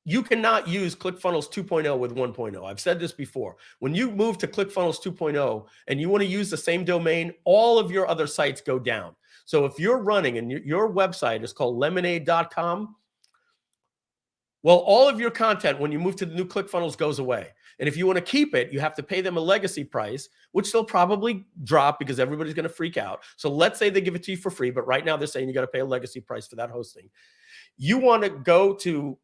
You cannot use ClickFunnels 2.0 with 1.0. I've said this before. When you move to ClickFunnels 2.0 and you want to use the same domain, all of your other sites go down. So if you're running and your website is called lemonade.com, Well, all of your content, when you move to the new ClickFunnels, goes away. And if you want to keep it, you have to pay them a legacy price, which they'll probably drop because everybody's going to freak out. So let's say they give it to you for free, but right now they're saying you got to pay a legacy price for that hosting. You want to go to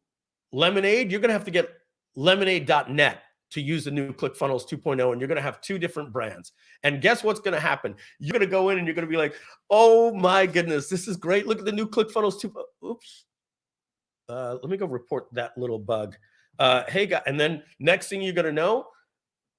Lemonade, you're going to have to get lemonade.net to use the new ClickFunnels 2.0, and you're going to have 2 different brands. And guess what's going to happen? You're going to go in and you're going to be like, oh my goodness, this is great. Look at the new ClickFunnels 2. Oops. Let me go report that little bug. Hey, guys, and then next thing you're going to know,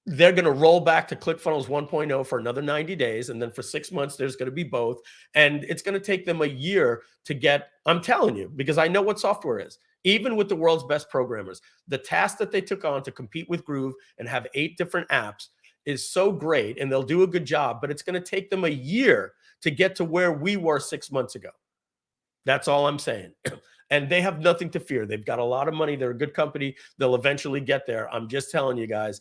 they're going to roll back to ClickFunnels 1.0 for another 90 days. And then for 6 months, there's going to be both. And it's going to take them a year to get, I'm telling you, because I know what software is. Even with the world's best programmers, the task that they took on to compete with Groove and have 8 different apps is so great, and they'll do a good job, but it's going to take them a year to get to where we were 6 months ago. That's all I'm saying. And they have nothing to fear. They've got a lot of money. They're a good company. They'll eventually get there. I'm just telling you guys,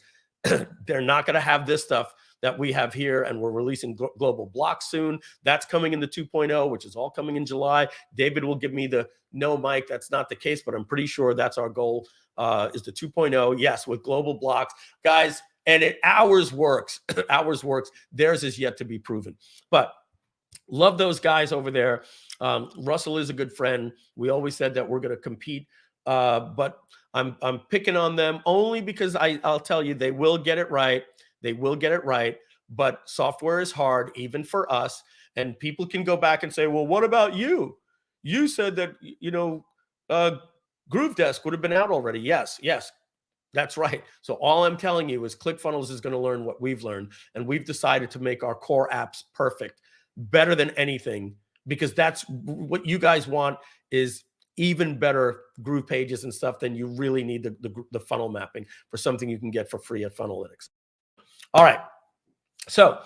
they're not going to have this stuff that we have here, and we're releasing global blocks soon. That's coming in the 2.0, which is all coming in July. David will give me the no, Mike, that's not the case, but I'm pretty sure that's our goal, is the 2.0. Yes, with global blocks. Guys, and ours works. Ours works. Theirs is yet to be proven. But love those guys over there. Russell is a good friend. We always said that we're going to compete, but I'm picking on them only because I'll tell you, they will get it right. They will get it right. But software is hard, even for us. And people can go back and say, well, what about you? You said that, GrooveDesk would have been out already. Yes, that's right. So all I'm telling you is ClickFunnels is going to learn what we've learned. And we've decided to make our core apps perfect, better than anything, because that's what you guys want, is even better GroovePages and stuff. Then you really need the funnel mapping for something you can get for free at Funnelytics. All right. So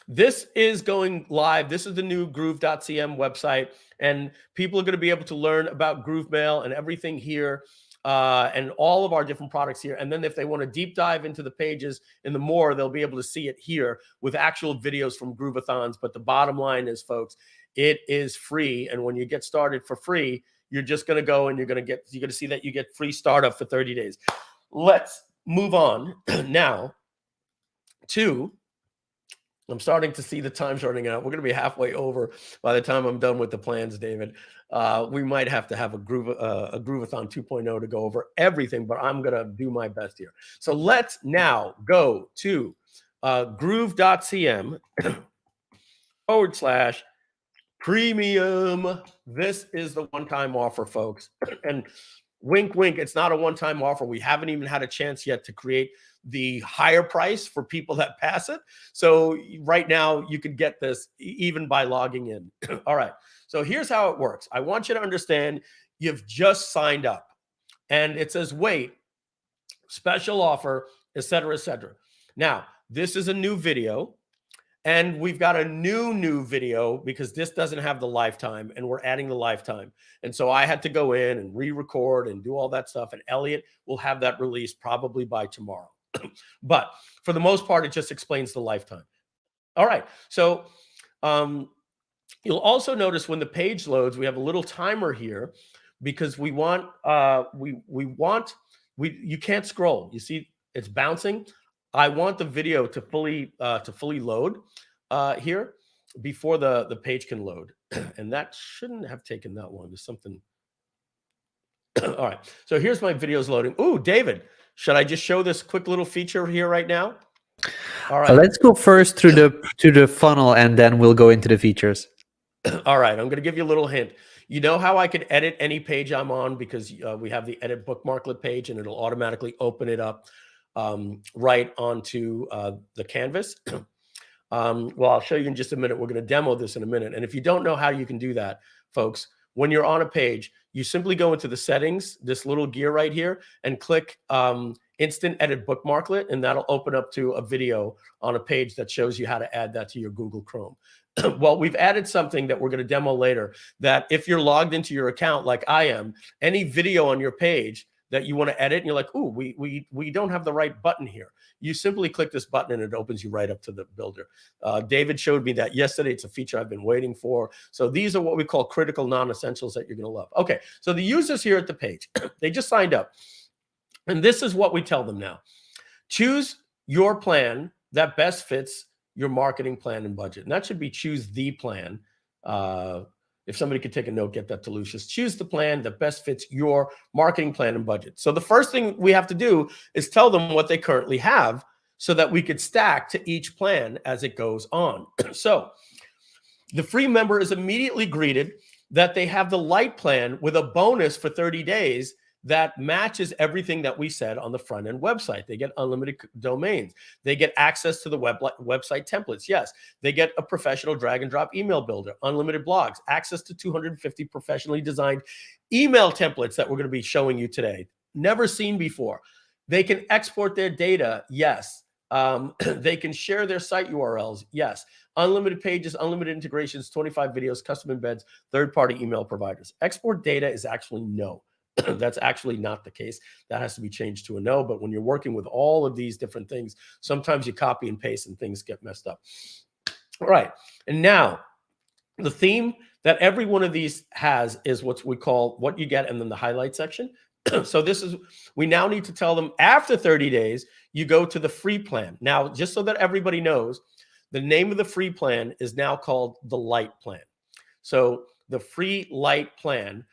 this is going live. This is the new Groove.cm website, and people are going to be able to learn about GrooveMail and everything here, and all of our different products here. And then if they want to deep dive into the pages and the more, they'll be able to see it here with actual videos from Groovathons. But the bottom line is, folks, it is free. And when you get started for free, you're just going to go and you're going to see that you get free startup for 30 days. Let's move on now to, I'm starting to see the time's running out. We're going to be halfway over by the time I'm done with the plans, David. We might have to have a Groovathon 2.0 to go over everything, but I'm going to do my best here. So let's now go to Groove.cm /premium. This is the one-time offer, folks. And wink, wink, it's not a one-time offer. We haven't even had a chance yet to create the higher price for people that pass it. So right now you can get this even by logging in. All right. So here's how it works. I want you to understand you've just signed up and it says, wait, special offer, et cetera, et cetera. Now, this is a new video. And we've got a new video because this doesn't have the lifetime, and we're adding the lifetime. And so I had to go in and re-record and do all that stuff. And Elliot will have that released probably by tomorrow. But for the most part, it just explains the lifetime. All right. So you'll also notice when the page loads, we have a little timer here because we want, you can't scroll. You see, it's bouncing. I want the video to fully load here before the page can load. And that shouldn't have taken that long. There's something. All right. So here's my videos loading. Ooh, David, should I just show this quick little feature here right now? All right. Let's go first through the funnel, and then we'll go into the features. All right. I'm going to give you a little hint. You know how I could edit any page I'm on because we have the edit bookmarklet page, and it'll automatically open it up right onto the canvas. Well, I'll show you in just a minute. We're going to demo this in a minute. And if you don't know how you can do that, folks, when you're on a page, you simply go into the settings, this little gear right here, and click Instant Edit Bookmarklet, and that'll open up to a video on a page that shows you how to add that to your Google Chrome. Well, we've added something that we're going to demo later, that if you're logged into your account like I am, any video on your page that you want to edit and you're like, ooh, we don't have the right button here. You simply click this button and it opens you right up to the builder. David showed me that yesterday. It's a feature I've been waiting for. So these are what we call critical non-essentials that you're going to love. Okay, so the users here at the page, they just signed up. And this is what we tell them now. Choose your plan that best fits your marketing plan and budget. And that should be choose the plan. If somebody could take a note, get that to Lucius. Choose the plan that best fits your marketing plan and budget. So the first thing we have to do is tell them what they currently have so that we could stack to each plan as it goes on. So the free member is immediately greeted that they have the Lite plan with a bonus for 30 days that matches everything that we said on the front end website. They get unlimited domains. They get access to the website templates. Yes, they get a professional drag and drop email builder, unlimited blogs, access to 250 professionally designed email templates that we're going to be showing you today. Never seen before. They can export their data. Yes. They can share their site URLs. Yes. Unlimited pages, unlimited integrations, 25 videos, custom embeds, third-party email providers. Export data is actually no. That's actually not the case. That has to be changed to a no. But when you're working with all of these different things, sometimes you copy and paste and things get messed up. All right. And now the theme that every one of these has is what we call what you get and then the highlight section. So this is, we now need to tell them after 30 days, you go to the free plan. Now, just so that everybody knows, the name of the free plan is now called the Lite plan. So the free Lite plan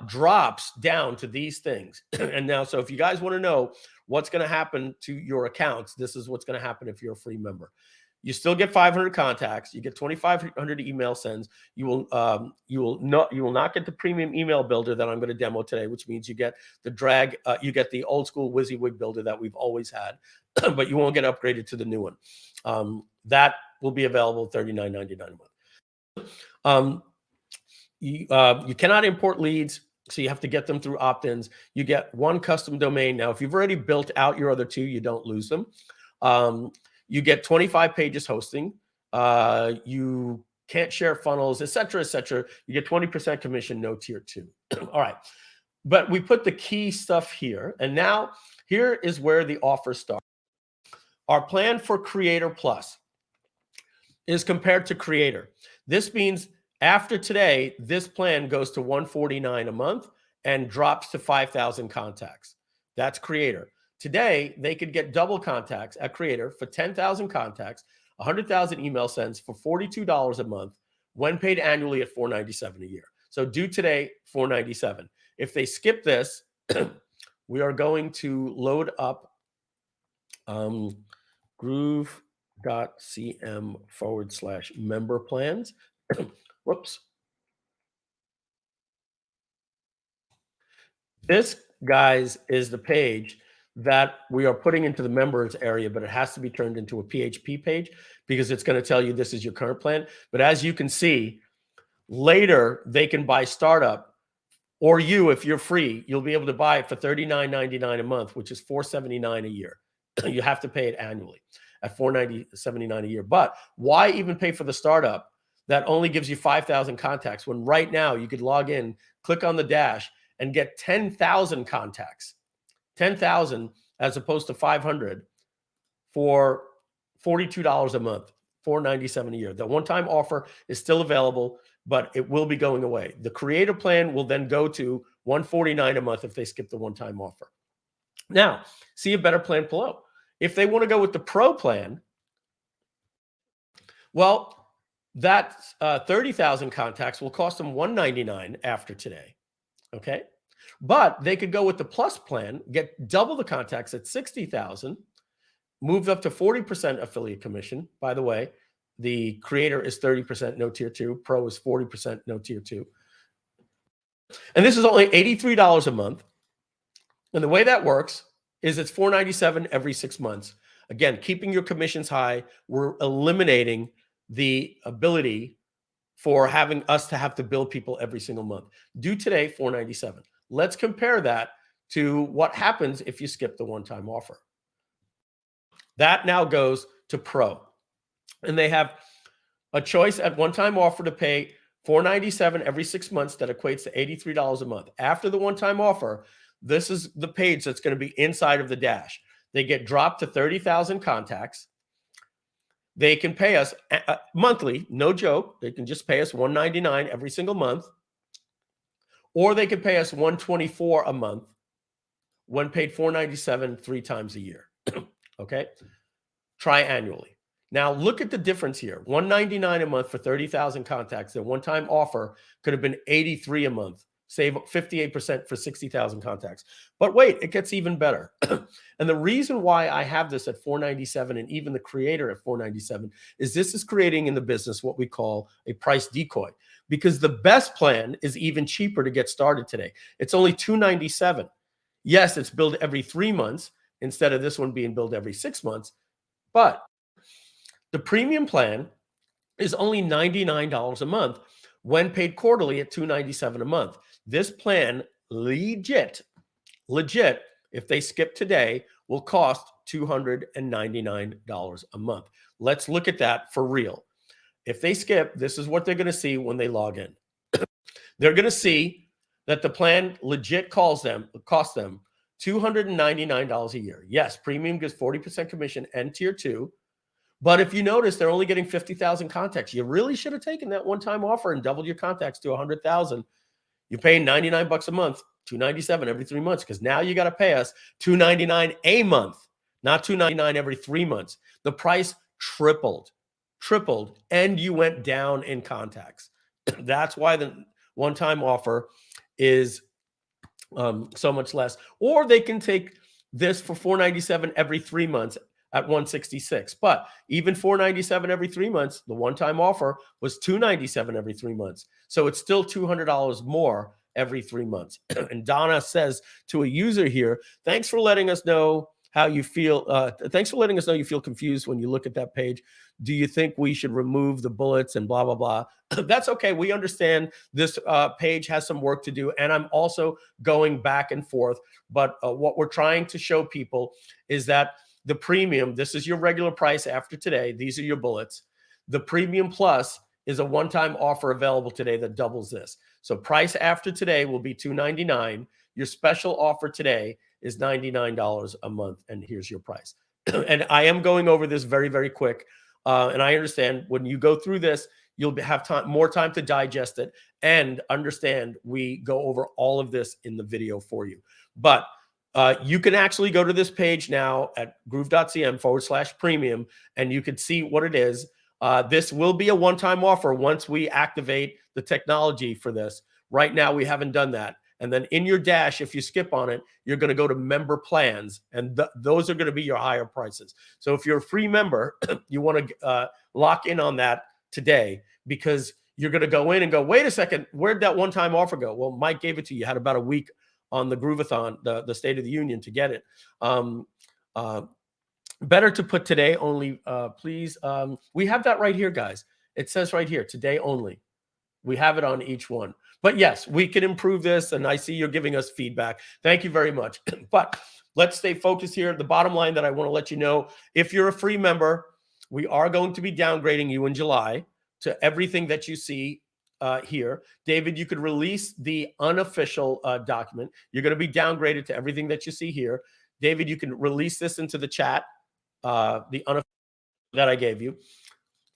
drops down to these things. And now, so if you guys want to know what's going to happen to your accounts, this is what's going to happen if you're a free member. You still get 500 contacts. You get 2,500 email sends. You will not get the premium email builder that I'm going to demo today, which means you get the drag. You get the old school WYSIWYG builder that we've always had, but you won't get upgraded to the new one. That will be available $39.99 a month. You cannot import leads, so you have to get them through opt-ins. You get one custom domain. Now, if you've already built out your other two, you don't lose them. You get 25 pages hosting. You can't share funnels, et cetera, et cetera. You get 20% commission, no tier 2. All right. But we put the key stuff here. And now here is where the offer starts. Our plan for Creator Plus is compared to Creator. This means after today, this plan goes to $149 a month and drops to 5,000 contacts. That's Creator. Today, they could get double contacts at Creator for 10,000 contacts, 100,000 email sends for $42 a month, when paid annually at $497 a year. So do today, $497. If they skip this, we are going to load up Groove.cm/member plans. Whoops. This, guys, is the page that we are putting into the members area, but it has to be turned into a PHP page because it's going to tell you this is your current plan. But as you can see, later they can buy startup, or you, if you're free, you'll be able to buy it for $39.99 a month, which is $479 a year. You have to pay it annually at $479 a year. But why even pay for the startup that only gives you 5,000 contacts when right now you could log in, click on the dash, and get 10,000 contacts? 10,000 as opposed to 500 for $42 a month, $497 a year. The one-time offer is still available, but it will be going away. The Creator plan will then go to $149 a month if they skip the one-time offer. Now, see a better plan below. If they want to go with the Pro plan, well, that 30,000 contacts will cost them $199 after today. Okay. But they could go with the Plus plan, get double the contacts at 60,000, moved up to 40% affiliate commission. By the way, the Creator is 30%, no tier 2. Pro is 40%, no tier 2. And this is only $83 a month. And the way that works is it's $497 every 6 months. Again, keeping your commissions high. We're eliminating the ability for having us to have to bill people every single month. Due today, $497. Let's compare that to what happens if you skip the one-time offer. That now goes to Pro. And they have a choice at one-time offer to pay $497 every 6 months. That equates to $83 a month. After the one-time offer, This is the page that's going to be inside of the dash. They get dropped to 30,000 contacts. They can pay us monthly, no joke. They can just pay us $199 every single month, or they can pay us $124 a month when paid $497 3 times a year. Okay, tri-annually. Now look at the difference here: $199 a month for 30,000 contacts. Their one-time offer could have been $83 a month. Save 58% for 60,000 contacts. But wait, it gets even better. And the reason why I have this at $497 and even the creator at $497 is this is creating in the business what we call a price decoy, because the best plan is even cheaper to get started today. It's only $297. Yes, it's billed every 3 months instead of this one being billed every 6 months. But the premium plan is only $99 a month when paid quarterly at $297 a month. This plan, legit, if they skip today, will cost $299 a month. Let's look at that for real. If they skip, this is what they're going to see when they log in. They're going to see that the plan legit costs them $299 a year. Yes, premium gives 40% commission and tier 2. But if you notice, they're only getting 50,000 contacts. You really should have taken that one-time offer and doubled your contacts to 100,000. You're paying $99 a month, $297 every 3 months, because now you got to pay us $299 a month, not $299 every 3 months. The price tripled, and you went down in contacts. That's why the one-time offer is so much less. Or they can take this for $497 every 3 months at $166. But even $497 every 3 months, the one-time offer was $297 every 3 months. So it's still $200 more every 3 months. And Donna says to a user here, thanks for letting us know how you feel. Thanks for letting us know you feel confused when you look at that page. Do you think we should remove the bullets and blah, blah, blah? That's okay. We understand this page has some work to do. And I'm also going back and forth. But what we're trying to show people is that the premium, this is your regular price after today. These are your bullets. The premium plus is a one-time offer available today that doubles this. So price after today will be $299. Your special offer today is $99 a month. And here's your price. And I am going over this very, very quick. And I understand when you go through this, you'll have more time to digest it and understand we go over all of this in the video for you. But you can actually go to this page now at Groove.cm/premium, and you can see what it is. This will be a one-time offer once we activate the technology for this. Right now, we haven't done that. And then in your dash, if you skip on it, you're going to go to member plans, and those are going to be your higher prices. So if you're a free member, you want to lock in on that today, because you're going to go in and go, wait a second, where'd that one-time offer go? Well, Mike gave it to you. You had about a week on the Groovathon, the State of the Union, to get it. Better to put today only, please. We have that right here, guys. It says right here, today only. We have it on each one. But yes, we can improve this, and I see you're giving us feedback. Thank you very much. But let's stay focused here. The bottom line that I want to let you know, if you're a free member, we are going to be downgrading you in July to everything that you see here. David, you could release the unofficial document. You're going to be downgraded to everything that you see here. David, you can release this into the chat, the unofficial that I gave you.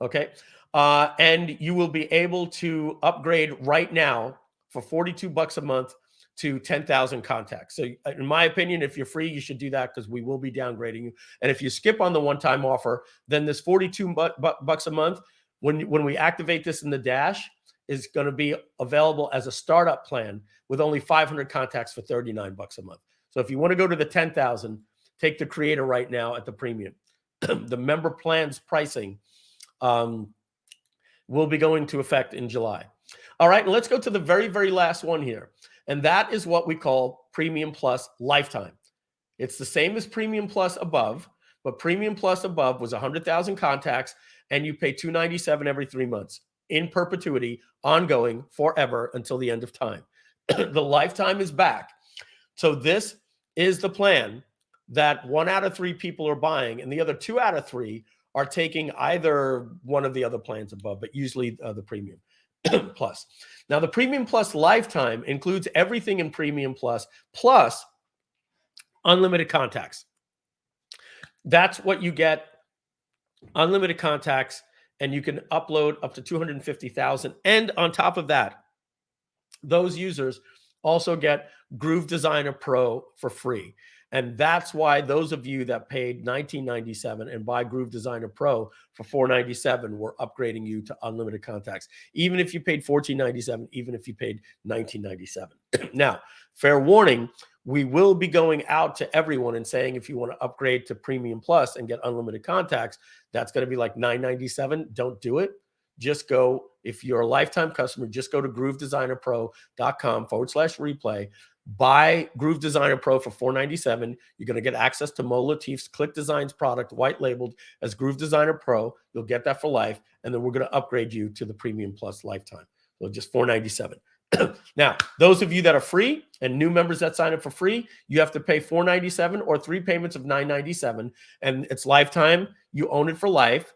Okay. And you will be able to upgrade right now for $42 a month to 10,000 contacts. So in my opinion, if you're free, you should do that, because we will be downgrading you. And if you skip on the one-time offer, then this $42 a month, when we activate this in the dash, is going to be available as a startup plan with only 500 contacts for $39 a month. So if you want to go to the 10,000, take the creator right now at the premium. The member plans pricing will be going to effect in July. All right, and let's go to the very, very last one here. And that is what we call Premium Plus Lifetime. It's the same as Premium Plus Above, but Premium Plus Above was 100,000 contacts, and you pay $297 every 3 months in perpetuity, ongoing forever until the end of time. The Lifetime is back. So this is the plan that 1 out of 3 people are buying, and the other 2 out of 3 are taking either one of the other plans above, but usually the Premium Plus. Now, the Premium Plus Lifetime includes everything in Premium Plus unlimited contacts. That's what you get, unlimited contacts, and you can upload up to 250,000. And on top of that, those users also get Groove Designer Pro for free. And that's why those of you that paid $19.97 and buy Groove Designer Pro for $4.97, we're upgrading you to unlimited contacts. Even if you paid $14.97, even if you paid $19.97. Now, fair warning, we will be going out to everyone and saying, if you want to upgrade to Premium Plus and get unlimited contacts, that's going to be like $9.97. Don't do it. Just go, if you're a lifetime customer, just go to groovedesignerpro.com/replay. Buy Groove Designer Pro for $4.97. You're going to get access to Mo Latif's Click Designs product, white labeled as Groove Designer Pro. You'll get that for life. And then we're going to upgrade you to the Premium Plus lifetime. So just $4.97. Now, those of you that are free and new members that sign up for free, you have to pay $4.97 or 3 payments of $9.97. And it's lifetime. You own it for life.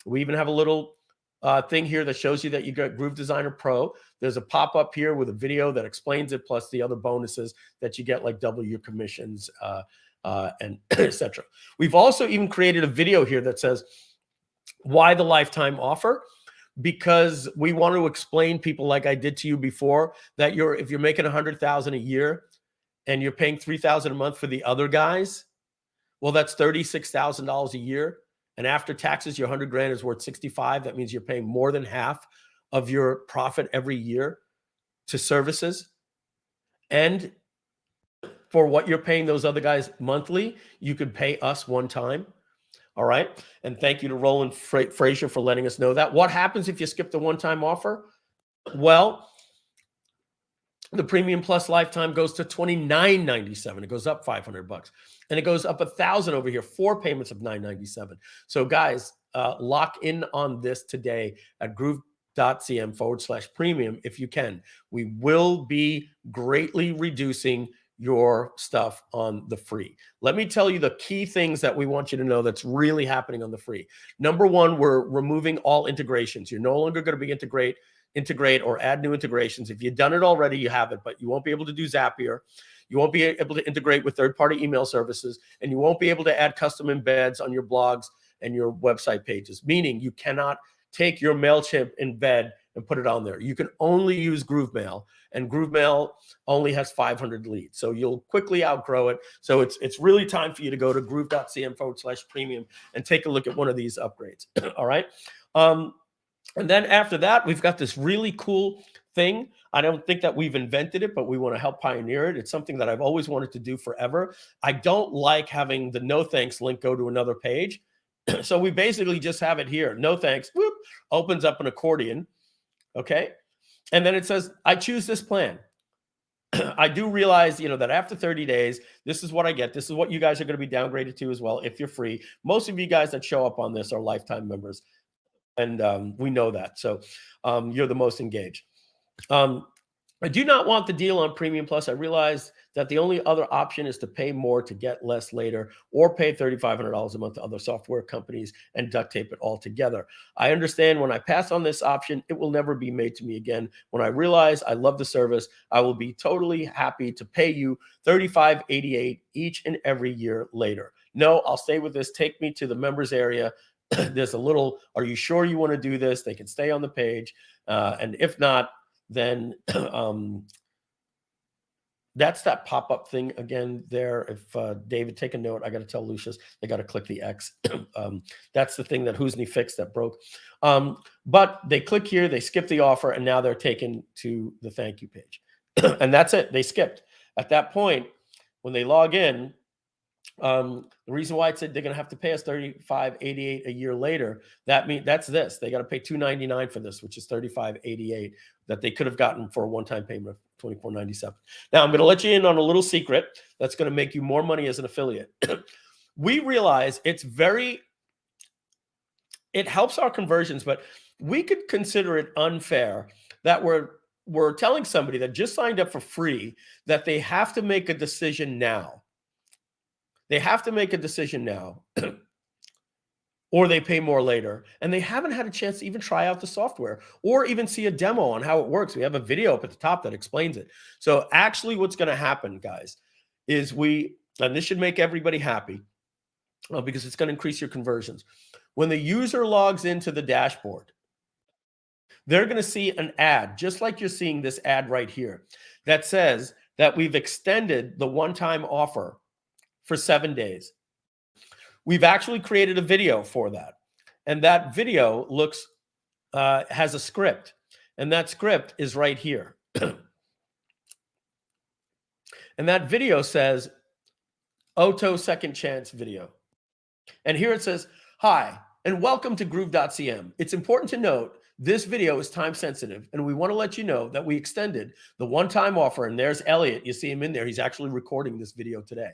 We even have a little thing here that shows you that you got Groove Designer Pro. There's a pop-up here with a video that explains it, plus the other bonuses that you get, like double your commissions and etc. We've also even created a video here that says why the lifetime offer, because we want to explain people, like I did to you before, that if you're making $100,000 a year and you're paying $3,000 a month for the other guys, well, that's $36,000 a year. And after taxes, your 100 grand is worth 65. That means you're paying more than half of your profit every year to services. And for what you're paying those other guys monthly, you could pay us one time. All right. And thank you to Roland Frazier for letting us know that. What happens if you skip the one-time offer? Well, the Premium Plus lifetime goes to $29.97. It goes up $500, and it goes up $1,000 over here. 4 payments of $9.97. So guys, lock in on this today at Groove.cm/premium if you can. We will be greatly reducing your stuff on the free. Let me tell you the key things that we want you to know that's really happening on the free. Number one, we're removing all integrations. You're no longer going to be integrate or add new integrations. If you've done it already, you have it, but you won't be able to do Zapier. You won't be able to integrate with third-party email services, and you won't be able to add custom embeds on your blogs and your website pages, meaning you cannot take your MailChimp embed and put it on there. You can only use GrooveMail, and GrooveMail only has 500 leads. So you'll quickly outgrow it. So it's really time for you to go to Groove.cm/premium and take a look at one of these upgrades. All right. And then after that, we've got this really cool thing. I don't think that we've invented it, but we want to help pioneer it. It's something that I've always wanted to do forever. I don't like having the no thanks link go to another page. So we basically just have it here. No thanks. Whoop, opens up an accordion. Okay. And then it says, I choose this plan. I do realize, that after 30 days, this is what I get. This is what you guys are going to be downgraded to as well if you're free. Most of you guys that show up on this are lifetime members. And we know that. So you're the most engaged. I do not want the deal on Premium Plus. I realize that the only other option is to pay more to get less later, or pay $3,500 a month to other software companies and duct tape it all together. I understand when I pass on this option, it will never be made to me again. When I realize I love the service, I will be totally happy to pay you $35.88 each and every year later. No, I'll stay with this. Take me to the members area. There's a little, are you sure you want to do this? They can stay on the page. And if not, then that's that pop-up thing again there. If David, take a note, I got to tell Lucius, they got to click the X. That's the thing that Hosny fixed that broke. But they click here, they skip the offer, and now they're taken to the thank you page. And that's it. They skipped. At that point, when they log in, the reason why it said they're going to have to pay us $35.88 a year later, that's this. They got to pay $299 for this, which is $35.88 that they could have gotten for a one-time payment of $24.97. Now, I'm going to let you in on a little secret that's going to make you more money as an affiliate. We realize it helps our conversions, but we could consider it unfair that we're telling somebody that just signed up for free that they have to make a decision now. They have to make a decision now, or they pay more later, and they haven't had a chance to even try out the software or even see a demo on how it works. We have a video up at the top that explains it. So actually what's going to happen, guys, is we and this should make everybody happy because it's going to increase your conversions. When the user logs into the dashboard, they're going to see an ad, just like you're seeing this ad right here, that says that we've extended the one-time offer for 7 days. We've actually created a video for that. And that video looks, has a script. And that script is right here. And that video says, Auto Second Chance video. And here it says, hi, and welcome to Groove.cm. It's important to note this video is time sensitive, and we want to let you know that we extended the one-time offer. And there's Elliot. You see him in there. He's actually recording this video today.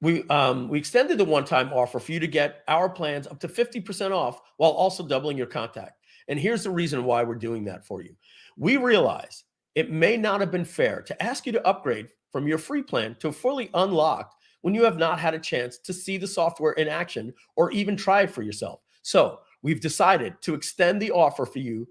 We extended the one-time offer for you to get our plans up to 50% off while also doubling your contact. And here's the reason why we're doing that for you. We realize it may not have been fair to ask you to upgrade from your free plan to fully unlocked when you have not had a chance to see the software in action or even try it for yourself. So we've decided to extend the offer for you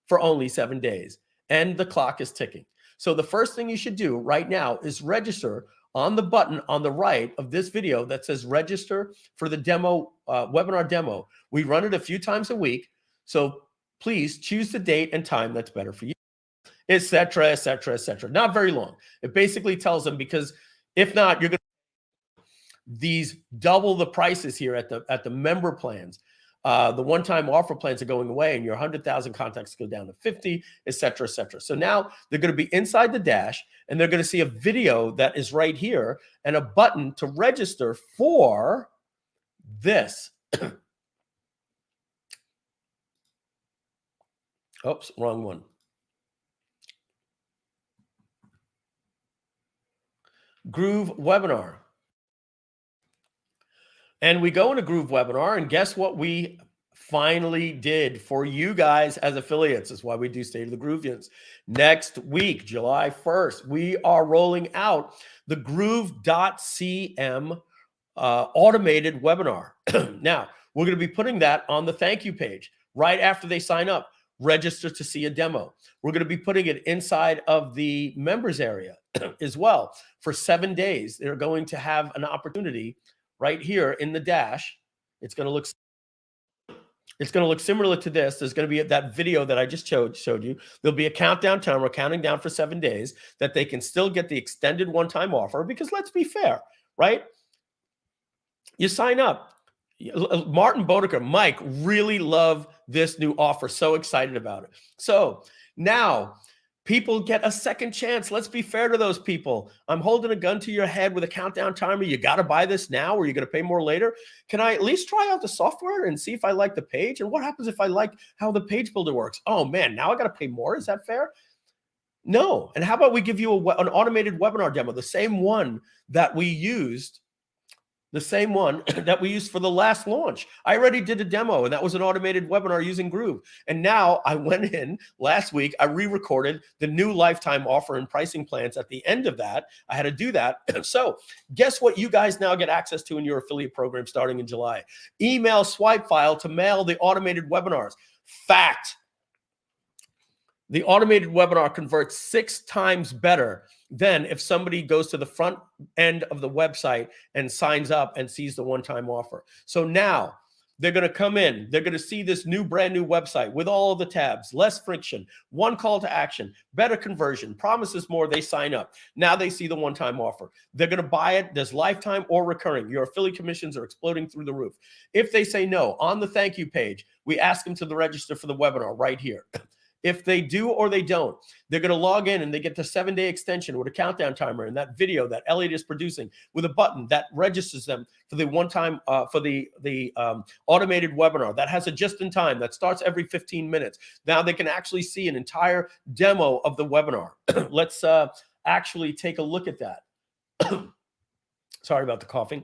for only 7 days, and the clock is ticking. So the first thing you should do right now is register on the button on the right of this video that says register for the demo, webinar demo. We run it a few times a week. So please choose the date and time that's better for you, et cetera, et cetera, et cetera. Not very long. It basically tells them, because if not, you're going to these double the prices here at the member plans. The one-time offer plans are going away, and your 100,000 contacts go down to 50, et cetera, et cetera. So now they're going to be inside the dash, and they're going to see a video that is right here and a button to register for this. Oops, wrong one. Groove Webinar. And we go into Groove Webinar, and guess what we finally did for you guys as affiliates? That's why we do State of the Groovians. Next week, July 1st, we are rolling out the Groove.cm automated webinar. Now, we're going to be putting that on the thank you page right after they sign up. Register to see a demo. We're going to be putting it inside of the members area as well for 7 days. They're going to have an opportunity right here in the dash. It's going to look similar to this. There's going to be that video that I just showed you. There'll be a countdown timer counting down for 7 days that they can still get the extended one-time offer, because let's be fair, right? You sign up. Martin Bodeker, Mike, really love this new offer. So excited about it. So now people get a second chance. Let's be fair to those people. I'm holding a gun to your head with a countdown timer. You got to buy this now, or you're going to pay more later. Can I at least try out the software and see if I like the page? And what happens if I like how the page builder works? Oh man, now I got to pay more. Is that fair? No. And how about we give you an automated webinar demo, the same one that we used for the last launch. I already did a demo, and that was an automated webinar using Groove. And now I went in last week, I re-recorded the new lifetime offer and pricing plans at the end of that. I had to do that. So guess what you guys now get access to in your affiliate program starting in July? Email swipe file to mail the automated webinars. Fact. The automated webinar converts 6 times better than if somebody goes to the front end of the website and signs up and sees the one-time offer. So now they're going to come in. They're going to see this brand new website with all of the tabs, less friction, one call to action, better conversion, promises more. They sign up. Now they see the one-time offer. They're going to buy it. There's lifetime or recurring. Your affiliate commissions are exploding through the roof. If they say no, on the thank you page, we ask them to register for the webinar right here. If they do or they don't, they're going to log in and they get the 7-day extension with a countdown timer and that video that Elliot is producing with a button that registers them for the one-time for the automated webinar that has a just-in-time that starts every 15 minutes. Now they can actually see an entire demo of the webinar. Let's actually take a look at that. Sorry about the coughing.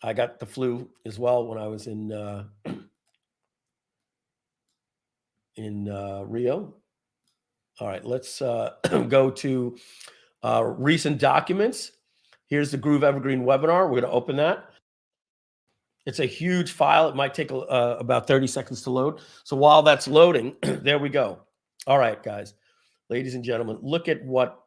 I got the flu as well when I was in Rio. All right, let's go to recent documents. Here's the Groove Evergreen webinar. We're going to open that. It's a huge file. It might take about 30 seconds to load. So while that's loading, there we go. All right, guys, ladies and gentlemen, look at what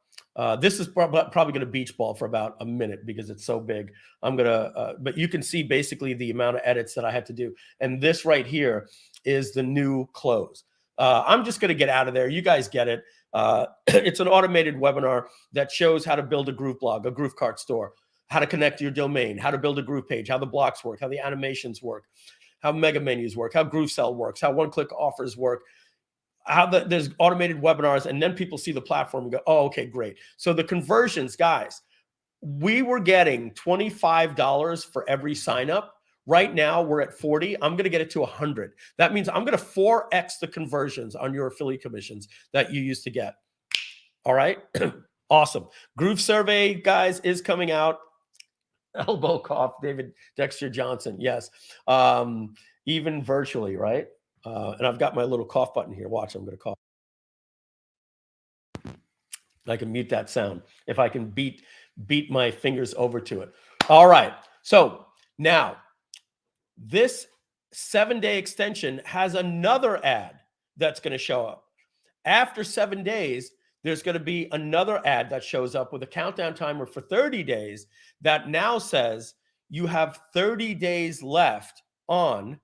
This is probably going to beach ball for about a minute because it's so big. I'm going to, but you can see basically the amount of edits that I had to do. And this right here is the new close. I'm just going to get out of there. You guys get it. It's an automated webinar that shows how to build a Groove blog, a Groove cart store, how to connect your domain, how to build a Groove page, how the blocks work, how the animations work, how mega menus work, how GrooveSell works, how one-click offers work, how there's automated webinars, and then people see the platform and go, oh, okay, great. So the conversions, guys, we were getting $25 for every sign up. Right now we're at 40. I'm going to get it to 100. That means I'm going to 4x the conversions on your affiliate commissions that you used to get. All right. Awesome. Groove survey, guys, is coming out. Elbow cough, David Dexter Johnson. Yes. Even virtually, right? And I've got my little cough button here. Watch, I'm going to cough. I can mute that sound if I can beat my fingers over to it. All right. So now this 7-day extension has another ad that's going to show up. After 7 days, there's going to be another ad that shows up with a countdown timer for 30 days that now says you have 30 days left on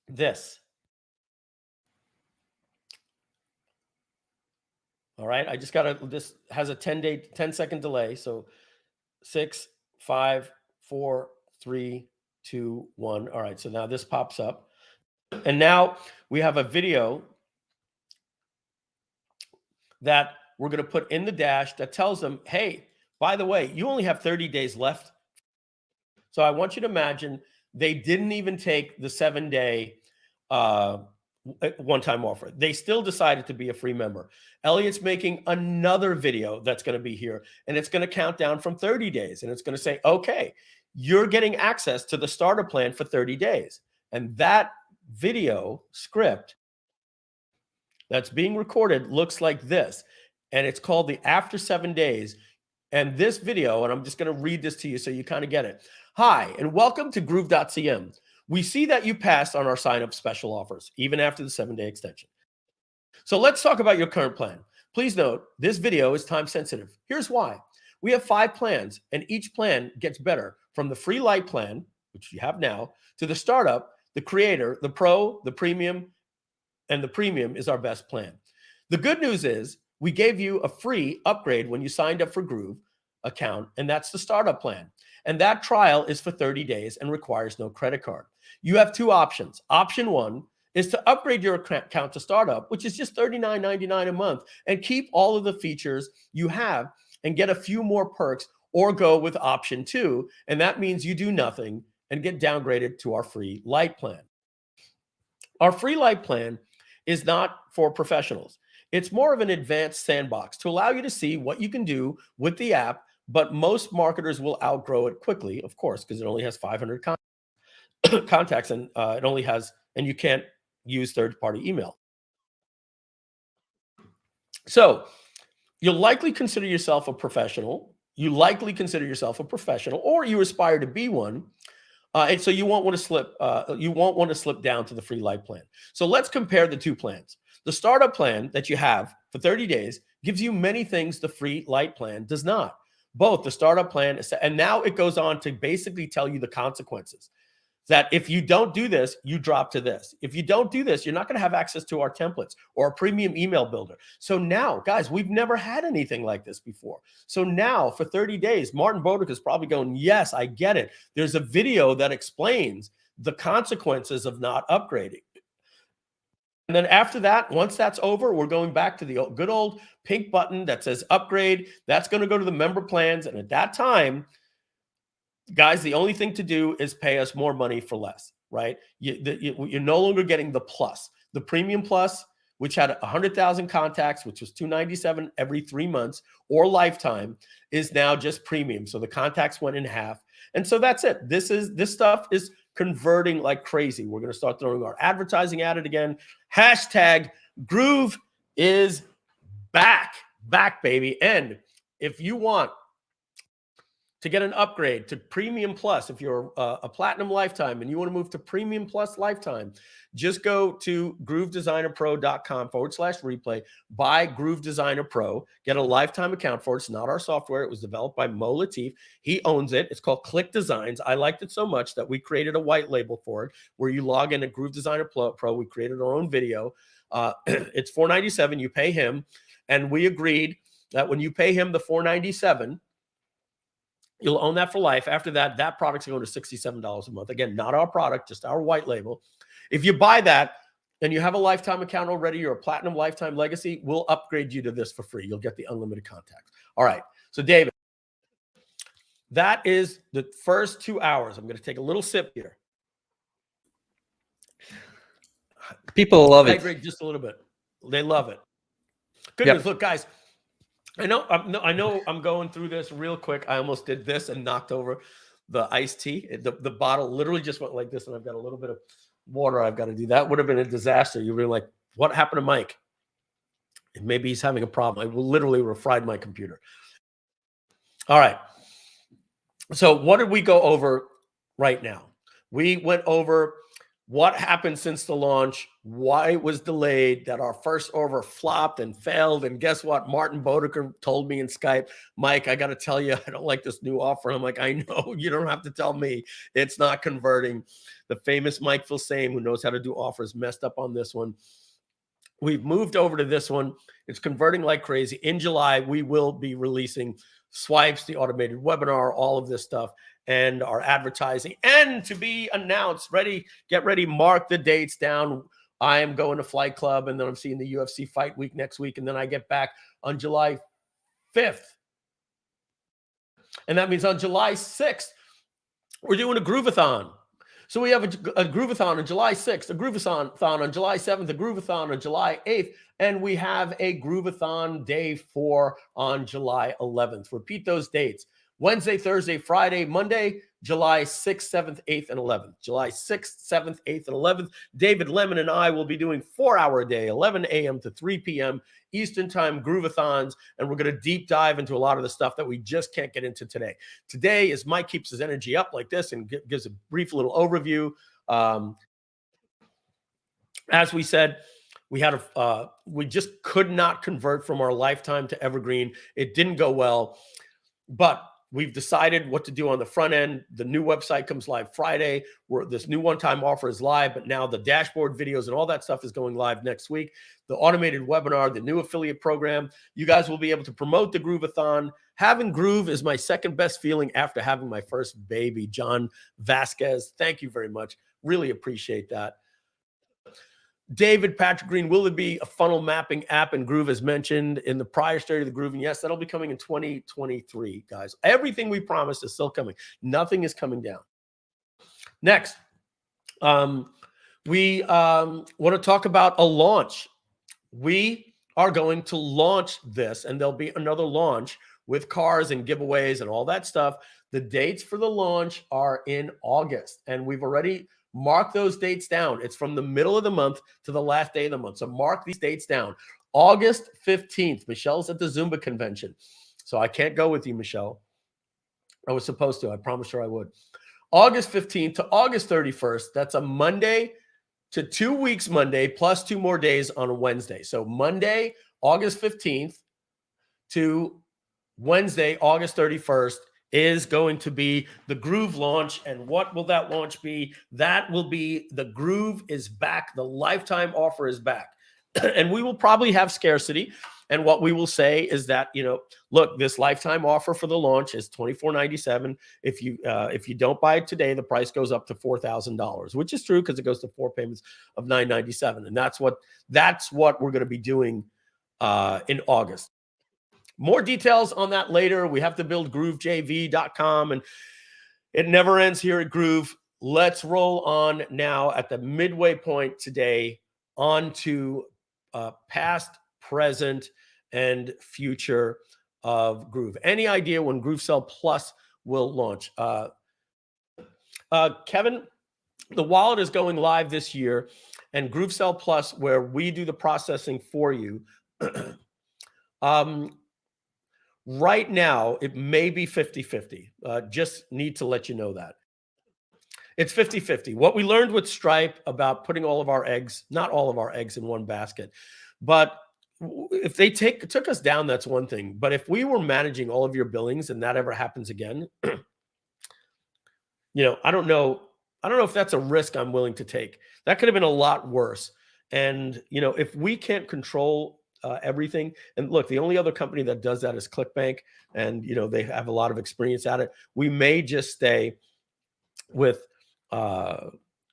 this. All right. I just got to, this has a 10-second delay. So 6, 5, 4, 3, 2, 1. All right. So now this pops up. And now we have a video that we're going to put in the dash that tells them, hey, by the way, you only have 30 days left. So I want you to imagine they didn't even take the 7-day one-time offer. They still decided to be a free member. Elliot's making another video that's going to be here, and it's going to count down from 30 days. And it's going to say, okay, you're getting access to the starter plan for 30 days. And that video script that's being recorded looks like this. And it's called the After 7 Days. And this video, and I'm just going to read this to you so you kind of get it. Hi, and welcome to Groove.cm. We see that you passed on our sign-up special offers, even after the 7-day extension. So let's talk about your current plan. Please note, this video is time sensitive. Here's why. We have 5 plans, and each plan gets better from the free Lite plan, which you have now, to the startup, the creator, the pro, the premium, and the premium is our best plan. The good news is we gave you a free upgrade when you signed up for Groove account, and that's the startup plan. And that trial is for 30 days and requires no credit card. You have 2 options. Option 1 is to upgrade your account to startup, which is just $39.99 a month, and keep all of the features you have and get a few more perks, or go with option 2. And that means you do nothing and get downgraded to our free Lite plan. Our free Lite plan is not for professionals. It's more of an advanced sandbox to allow you to see what you can do with the app, but most marketers will outgrow it quickly, of course, because it only has 500 contacts, and it only has, and you can't use third-party email. So you'll likely consider yourself a professional. You likely consider yourself a professional, or you aspire to be one. And so you won't want to slip. You won't want to slip down to the free Lite plan. So let's compare the 2 plans. The startup plan that you have for 30 days gives you many things the free Lite plan does not. Both the startup plan, and now it goes on to basically tell you the consequences. That if you don't do this, you drop to this. If you don't do this, you're not going to have access to our templates or a premium email builder. So now, guys, we've never had anything like this before. So now for 30 days, Martin Bodick is probably going, yes, I get it. There's a video that explains the consequences of not upgrading. And then after that, once that's over, we're going back to the good old pink button that says upgrade. That's going to go to the member plans. And at that time, guys, the only thing to do is pay us more money for less, right? You're no longer getting the plus. The premium plus, which had 100,000 contacts, which was $297 every 3 months or lifetime, is now just premium. So the contacts went in half. And so that's it. This stuff is converting like crazy. We're going to start throwing our advertising at it again. Hashtag Groove is back, baby. And if you want to get an upgrade to Premium Plus, if you're a Platinum Lifetime and you want to move to Premium Plus Lifetime, just go to groovedesignerpro.com/replay, buy Groove Designer Pro, get a lifetime account for it. It's not our software. It was developed by Mo Latif. He owns it. It's called Click Designs. I liked it so much that we created a white label for it where you log in at Groove Designer Pro. We created our own video. It's $497. You pay him. And we agreed that when you pay him the $497, you'll own that for life. After that, that product's going to $67 a month. Again, not our product, just our white label. If you buy that and you have a lifetime account already, you're a Platinum Lifetime Legacy, we'll upgrade you to this for free. You'll get the unlimited contacts. All right. So, David, that is the first 2 hours. I'm going to take a little sip here. People love it. Hydrate just a little bit. They love it. Good news. Look, guys. I know I'm going through this real quick. I almost did this and knocked over the iced tea. The bottle literally just went like this, and I've got a little bit of water I've got to do. That would have been a disaster. You'd be like, what happened to Mike? And maybe he's having a problem. I literally refried my computer. All right. So what did we go over right now? We went over what happened since the launch, why it was delayed, that our first order flopped and failed. And guess what? Martin Bodeker told me in Skype, Mike, I got to tell you, I don't like this new offer. And I'm like, I know, you don't have to tell me. It's not converting. The famous Mike Filsaime, who knows how to do offers, messed up on this one. We've moved over to this one. It's converting like crazy. In July, we will be releasing swipes, the automated webinar, all of this stuff, and our advertising, and to be announced. Ready, get ready, mark the dates down. I am going to Flight Club, and then I'm seeing the UFC Fight Week next week, and then I get back on July 5th. And that means on July 6th, we're doing a Groovathon. So we have a Groovathon on July 6th, a Groovathon on July 7th, a Groovathon on July 8th, and we have a Groovathon day 4 on July 11th. Repeat those dates. Wednesday, Thursday, Friday, Monday, July 6th, 7th, 8th, and 11th. July 6th, 7th, 8th, and 11th. David Lemon and I will be doing 4-hour a day, 11 a.m. to 3 p.m. Eastern Time Groovathons, and we're going to deep dive into a lot of the stuff that we just can't get into today. Today, as Mike keeps his energy up like this and gives a brief little overview, as we said, we had we just could not convert from our Lifetime to Evergreen. It didn't go well, but we've decided what to do on the front end. The new website comes live Friday. This new one-time offer is live, but now the dashboard videos and all that stuff is going live next week. The automated webinar, the new affiliate program. You guys will be able to promote the Groovathon. Having Groove is my second best feeling after having my first baby, John Vasquez. Thank you very much. Really appreciate that. David Patrick Green, will it be a funnel mapping app in Groove as mentioned in the prior state of the Groove? And yes, that'll be coming in 2023, guys. Everything we promised is still coming. Nothing is coming down. Next, we want to talk about a launch. We are going to launch this, and there'll be another launch with cars and giveaways and all that stuff. The dates for the launch are in August, and we've already mark those dates down. It's from the middle of the month to the last day of the month. So mark these dates down. August 15th, Michelle's at the Zumba convention. So I can't go with you, Michelle. I was supposed to. I promised her I would. August 15th to August 31st. That's a Monday to 2 weeks Monday plus 2 more days on a Wednesday. So Monday, August 15th to Wednesday, August 31st. Is going to be the Groove launch. And what will that launch be? That will be the Groove is back. The lifetime offer is back. And we will probably have scarcity. And what we will say is that, look, this lifetime offer for the launch is $24.97. If you don't buy it today, the price goes up to $4,000, which is true because it goes to 4 payments of $997. And that's what we're going to be doing in August. More details on that later. We have to build GrooveJV.com, and it never ends here at Groove. Let's roll on now at the midway point today onto past, present, and future of Groove. Any idea when GrooveSell Plus will launch? Kevin, the wallet is going live this year, and GrooveSell Plus, where we do the processing for you, Right now, it may be 50-50. Just need to let you know that. It's 50-50. What we learned with Stripe about putting all of our eggs, not all of our eggs in one basket, but if they took us down, that's one thing. But if we were managing all of your billings and that ever happens again, I don't know if that's a risk I'm willing to take. That could have been a lot worse. And, if we can't control everything, and look, the only other company that does that is ClickBank, and, they have a lot of experience at it. We may just stay with,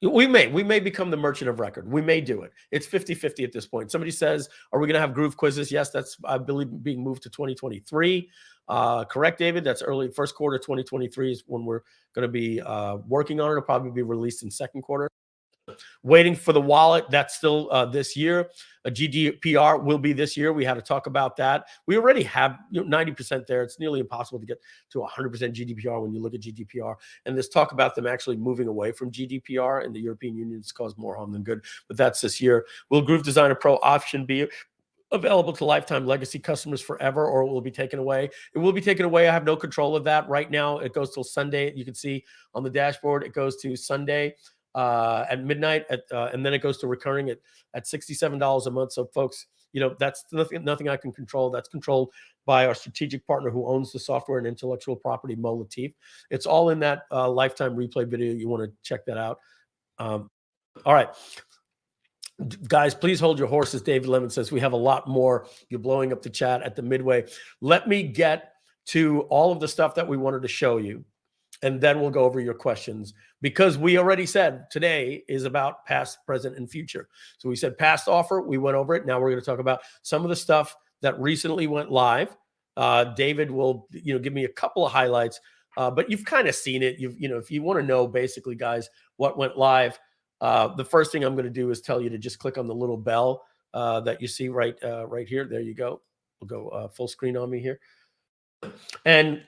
we may become the merchant of record. We may do it. It's 50-50 at this point. Somebody says, are we going to have Groove quizzes? Yes, that's, I believe, being moved to 2023. Correct, David? That's early first quarter 2023 is when we're going to be working on it. It'll probably be released in second quarter. Waiting for the wallet. That's still this year. A GDPR will be this year. We had to talk about that. We already have 90% there. It's nearly impossible to get to 100% GDPR when you look at GDPR. And there's talk about them actually moving away from GDPR in the European Union. It's caused more harm than good. But that's this year. Will Groove Designer Pro option be available to lifetime legacy customers forever, or it will be taken away? It will be taken away. I have no control of that right now. It goes till Sunday. You can see on the dashboard, it goes to Sunday at midnight, and then it goes to recurring at $67 a month. So folks, that's nothing I can control. That's controlled by our strategic partner who owns the software and intellectual property, Mo Latif. It's all in that lifetime replay video. You want to check that out. All right. Guys, please hold your horses. David Lemon says we have a lot more. You're blowing up the chat at the midway. Let me get to all of the stuff that we wanted to show you, and then we'll go over your questions, because we already said today is about past, present, and future. So we said past offer. We went over it. Now we're going to talk about some of the stuff that recently went live. David will, give me a couple of highlights, but you've kind of seen it. If you want to know, basically, guys, what went live, the first thing I'm going to do is tell you to just click on the little bell that you see right here. There you go. We'll go full screen on me here. And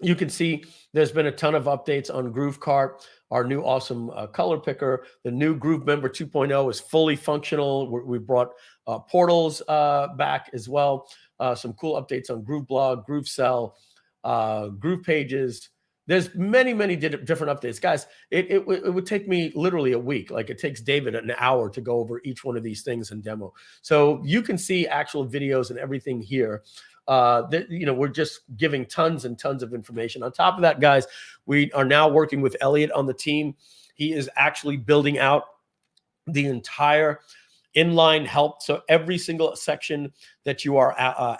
you can see there's been a ton of updates on GrooveCart, our new awesome color picker. The new Groove Member 2.0 is fully functional. We brought portals back as well. Some cool updates on GrooveBlog, GrooveSell, GroovePages. There's many different updates. Guys, it would take me literally a week. Like it takes David an hour to go over each one of these things and demo. So you can see actual videos and everything here. We're just giving tons and tons of information. On top of that, guys, we are now working with Elliot on the team. He is actually building out the entire inline help. So every single section that you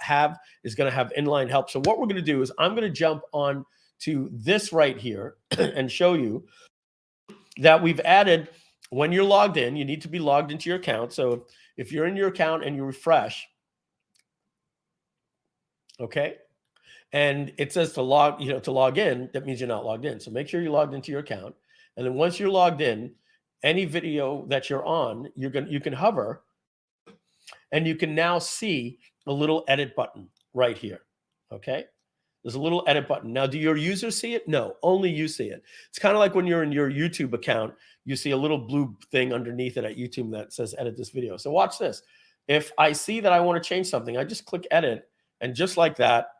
have is going to have inline help. So what we're going to do is I'm going to jump on to this right here and show you that we've added, when you're logged in, you need to be logged into your account. So if you're in your account and you refresh, okay, and it says to log in, that means you're not logged in. So make sure you're logged into your account. And then once you're logged in, any video that you're on, you can hover, and you can now see a little edit button right here. Okay. There's a little edit button. Now, do your users see it? No, only you see it. It's kind of like when you're in your YouTube account, you see a little blue thing underneath it at YouTube that says edit this video. So watch this. If I see that I want to change something, I just click edit. And just like that,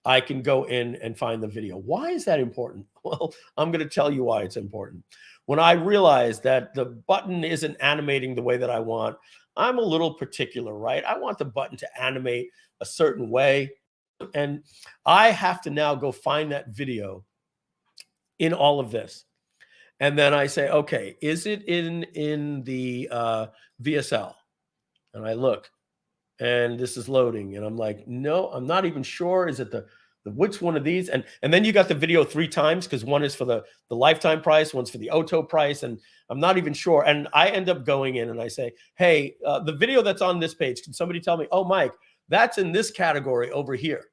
I can go in and find the video. Why is that important? Well, I'm going to tell you why it's important. When I realized that the button isn't animating the way that I want, I'm a little particular, right? I want the button to animate a certain way. And I have to now go find that video in all of this. And then I say, okay, is it in the VSL? And I look, and this is loading. And I'm like, no, I'm not even sure. Is it the which one of these? And then you got the video 3 times, because one is for the lifetime price, one's for the auto price. And I'm not even sure. And I end up going in and I say, hey, the video that's on this page, can somebody tell me, oh, Mike, that's in this category over here,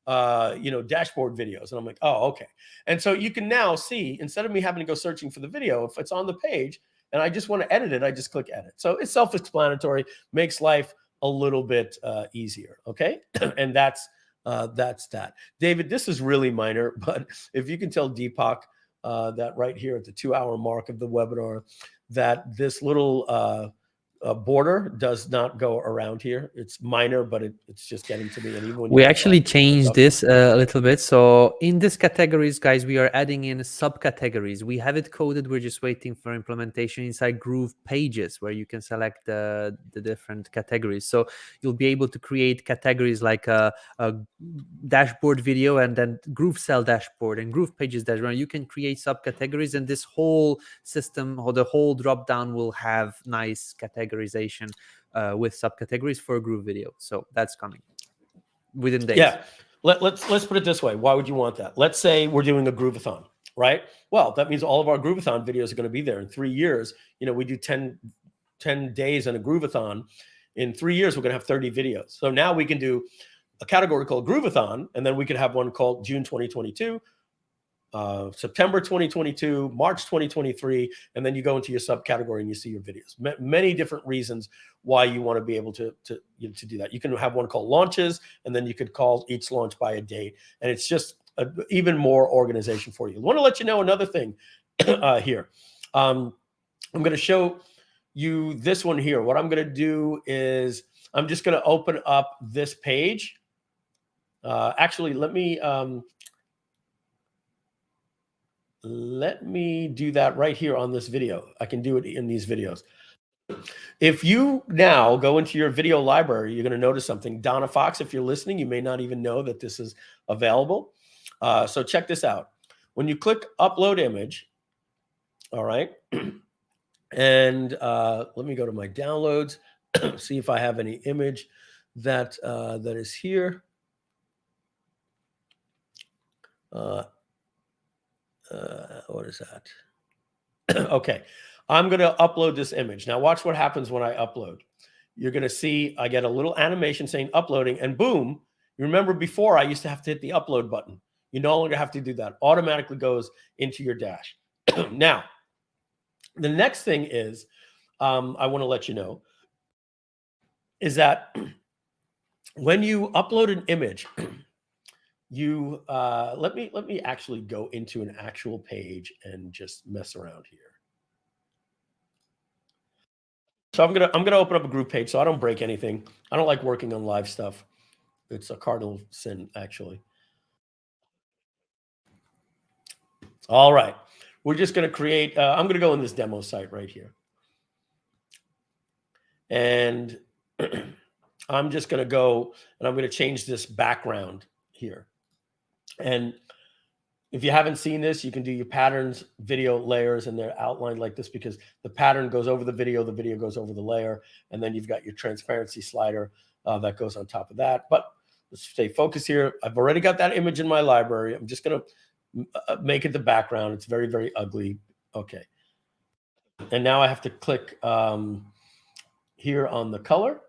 dashboard videos. And I'm like, oh, okay. And so you can now see, instead of me having to go searching for the video, if it's on the page and I just want to edit it, I just click edit. So it's self-explanatory, makes life a little bit easier. Okay. And that's that. David, this is really minor, but if you can tell Deepak that right here at the 2-hour mark of the webinar, that this little border does not go around here. It's minor, but it's just getting to me. And even when we actually changed this a little bit. So in these categories, guys, we are adding in subcategories. We have it coded. We're just waiting for implementation inside GroovePages, where you can select the different categories. So you'll be able to create categories like a dashboard video, and then Groove Cell dashboard and GroovePages dashboard. You can create subcategories, and this whole system or the whole drop down will have nice categorization with subcategories for Groove video. So that's coming within days. Yeah, let's put it this way. Why would you want that? Let's say we're doing a Groovathon, right? Well, that means all of our Groovathon videos are going to be there in 3 years. We do 10 days on a Groovathon. In 3 years, we're going to have 30 videos. So now we can do a category called Groovathon, and then we could have one called June 2022, September 2022, March 2023, and then you go into your subcategory and you see your videos. Many different reasons why you want to be able to do that. You can have one called launches, and then you could call each launch by a date, and it's just even more organization for you. I want to let you know another thing here. I'm going to show you this one here. What I'm going to do is I'm just going to open up this page. Actually, let me do that right here on this video. I can do it in these videos. If you now go into your video library, you're going to notice something. Donna Fox, if you're listening, you may not even know that this is available. So check this out. When you click upload image, all right, and let me go to my downloads, see if I have any image that is here. What is that? Okay, I'm going to upload this image. Now watch what happens when I upload. You're going to see I get a little animation saying uploading, and boom. You remember before I used to have to hit the upload button. You no longer have to do that. Automatically goes into your dash. Now, the next thing is I want to let you know is that when you upload an image, you let me actually go into an actual page and just mess around here. So I'm gonna open up a group page so I don't break anything. I don't like working on live stuff. It's a cardinal sin, actually. All right, we're just gonna create. I'm gonna go in this demo site right here, and I'm just gonna go and I'm gonna change this background here. And if you haven't seen this, you can do your patterns, video layers, and they're outlined like this because the pattern goes over the video goes over the layer, and then you've got your transparency slider that goes on top of that. But let's stay focused here. I've already got that image in my library. I'm just going to make it the background. It's very, very ugly. Okay. And now I have to click here on the color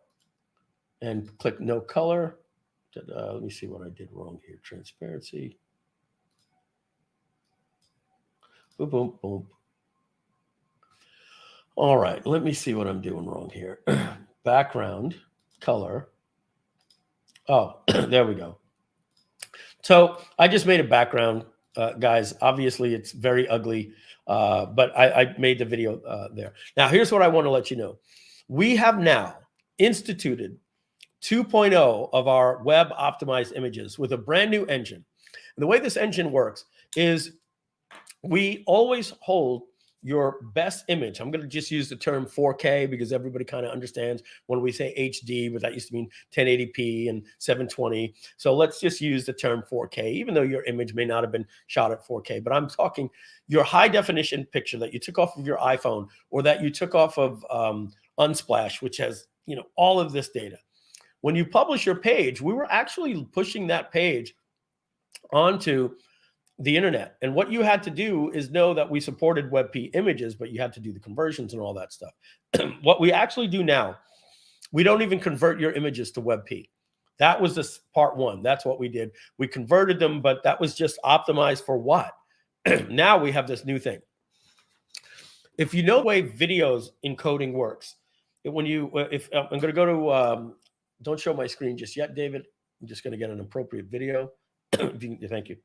and click no color. Let me see what I did wrong here. Transparency. Boom, boom, boom. All right, let me see what I'm doing wrong here. Background, color. Oh, there we go. So I just made a background, guys. Obviously, it's very ugly, but I made the video there. Now, here's what I want to let you know. We have now instituted 2.0 of our web optimized images with a brand new engine. And the way this engine works is we always hold your best image. I'm going to just use the term 4K because everybody kind of understands when we say HD, but that used to mean 1080p and 720. So let's just use the term 4K, even though your image may not have been shot at 4K. But I'm talking your high definition picture that you took off of your iPhone or that you took off of Unsplash, which has all of this data. When you publish your page, we were actually pushing that page onto the internet. And what you had to do is know that we supported WebP images, but you had to do the conversions and all that stuff. What we actually do now, we don't even convert your images to WebP. That was this part one. That's what we did. We converted them, but that was just optimized for what? Now we have this new thing. If you know the way videos encoding works, I'm going to go to, don't show my screen just yet, David. I'm just going to get an appropriate video. Thank you.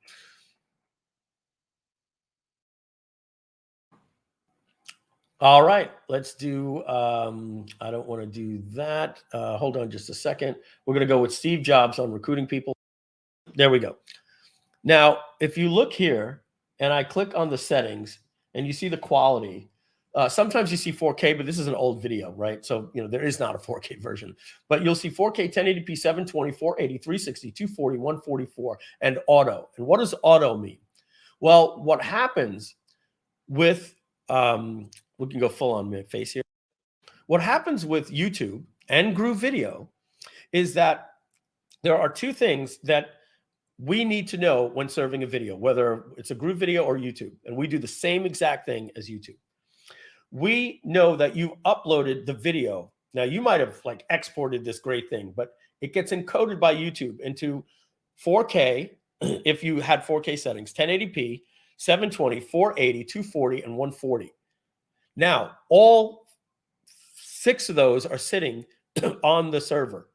All right, let's do, I don't want to do that. Hold on just a second. We're going to go with Steve Jobs on recruiting people. There we go. Now, if you look here and I click on the settings and you see the quality, sometimes you see 4K, but this is an old video, right? So, there is not a 4K version, but you'll see 4K, 1080p, 720, 480, 360, 240, 144, and auto. And what does auto mean? Well, what happens with, we can go full on my face here. What happens with YouTube and Groove Video is that there are two things that we need to know when serving a video, whether it's a Groove Video or YouTube, and we do the same exact thing as YouTube. We know that you uploaded the video. Now, you might have exported this great thing, but it gets encoded by YouTube into 4K if you had 4K settings, 1080p, 720, 480, 240, and 140. Now, all 6 of those are sitting on the server,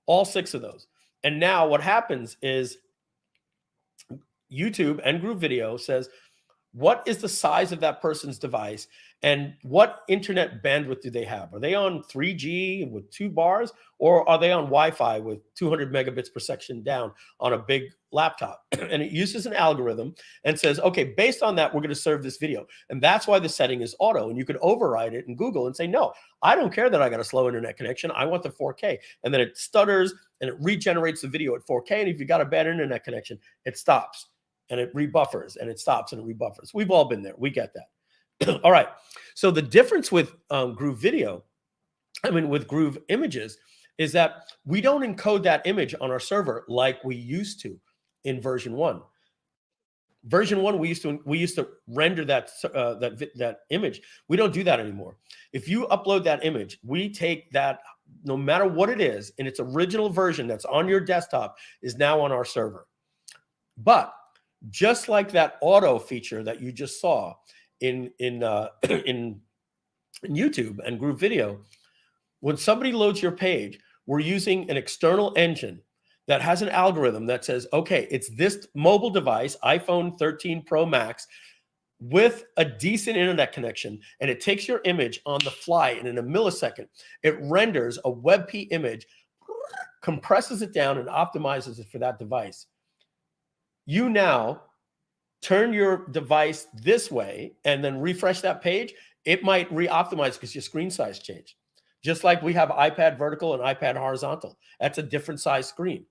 all 6 of those. And now what happens is YouTube and Groove Video says, what is the size of that person's device and what internet bandwidth do they have? Are they on 3G with 2 bars, or are they on Wi-Fi with 200 megabits per second down on a big laptop? And it uses an algorithm and says, okay, based on that, we're going to serve this video. And that's why the setting is auto. And you can override it in Google and say, no, I don't care that I got a slow internet connection. I want the 4K. And then it stutters and it regenerates the video at 4K. And if you got a bad internet connection, it stops. And it rebuffers and it stops and it rebuffers. We've all been there. We get that. All right. So the difference with Groove Video, with Groove Images, is that we don't encode that image on our server like we used to in version 1. Version 1, we used to render that image. We don't do that anymore. If you upload that image, we take that, no matter what it is, in its original version that's on your desktop, is now on our server. But just like that auto feature that you just saw in YouTube and Groove Video, when somebody loads your page, we're using an external engine that has an algorithm that says, okay, it's this mobile device, iPhone 13 Pro Max, with a decent internet connection, and it takes your image on the fly, and in a millisecond, it renders a WebP image, compresses it down, and optimizes it for that device. You now turn your device this way and then refresh that page. It might re-optimize because your screen size changed. Just like we have iPad vertical and iPad horizontal. That's a different size screen.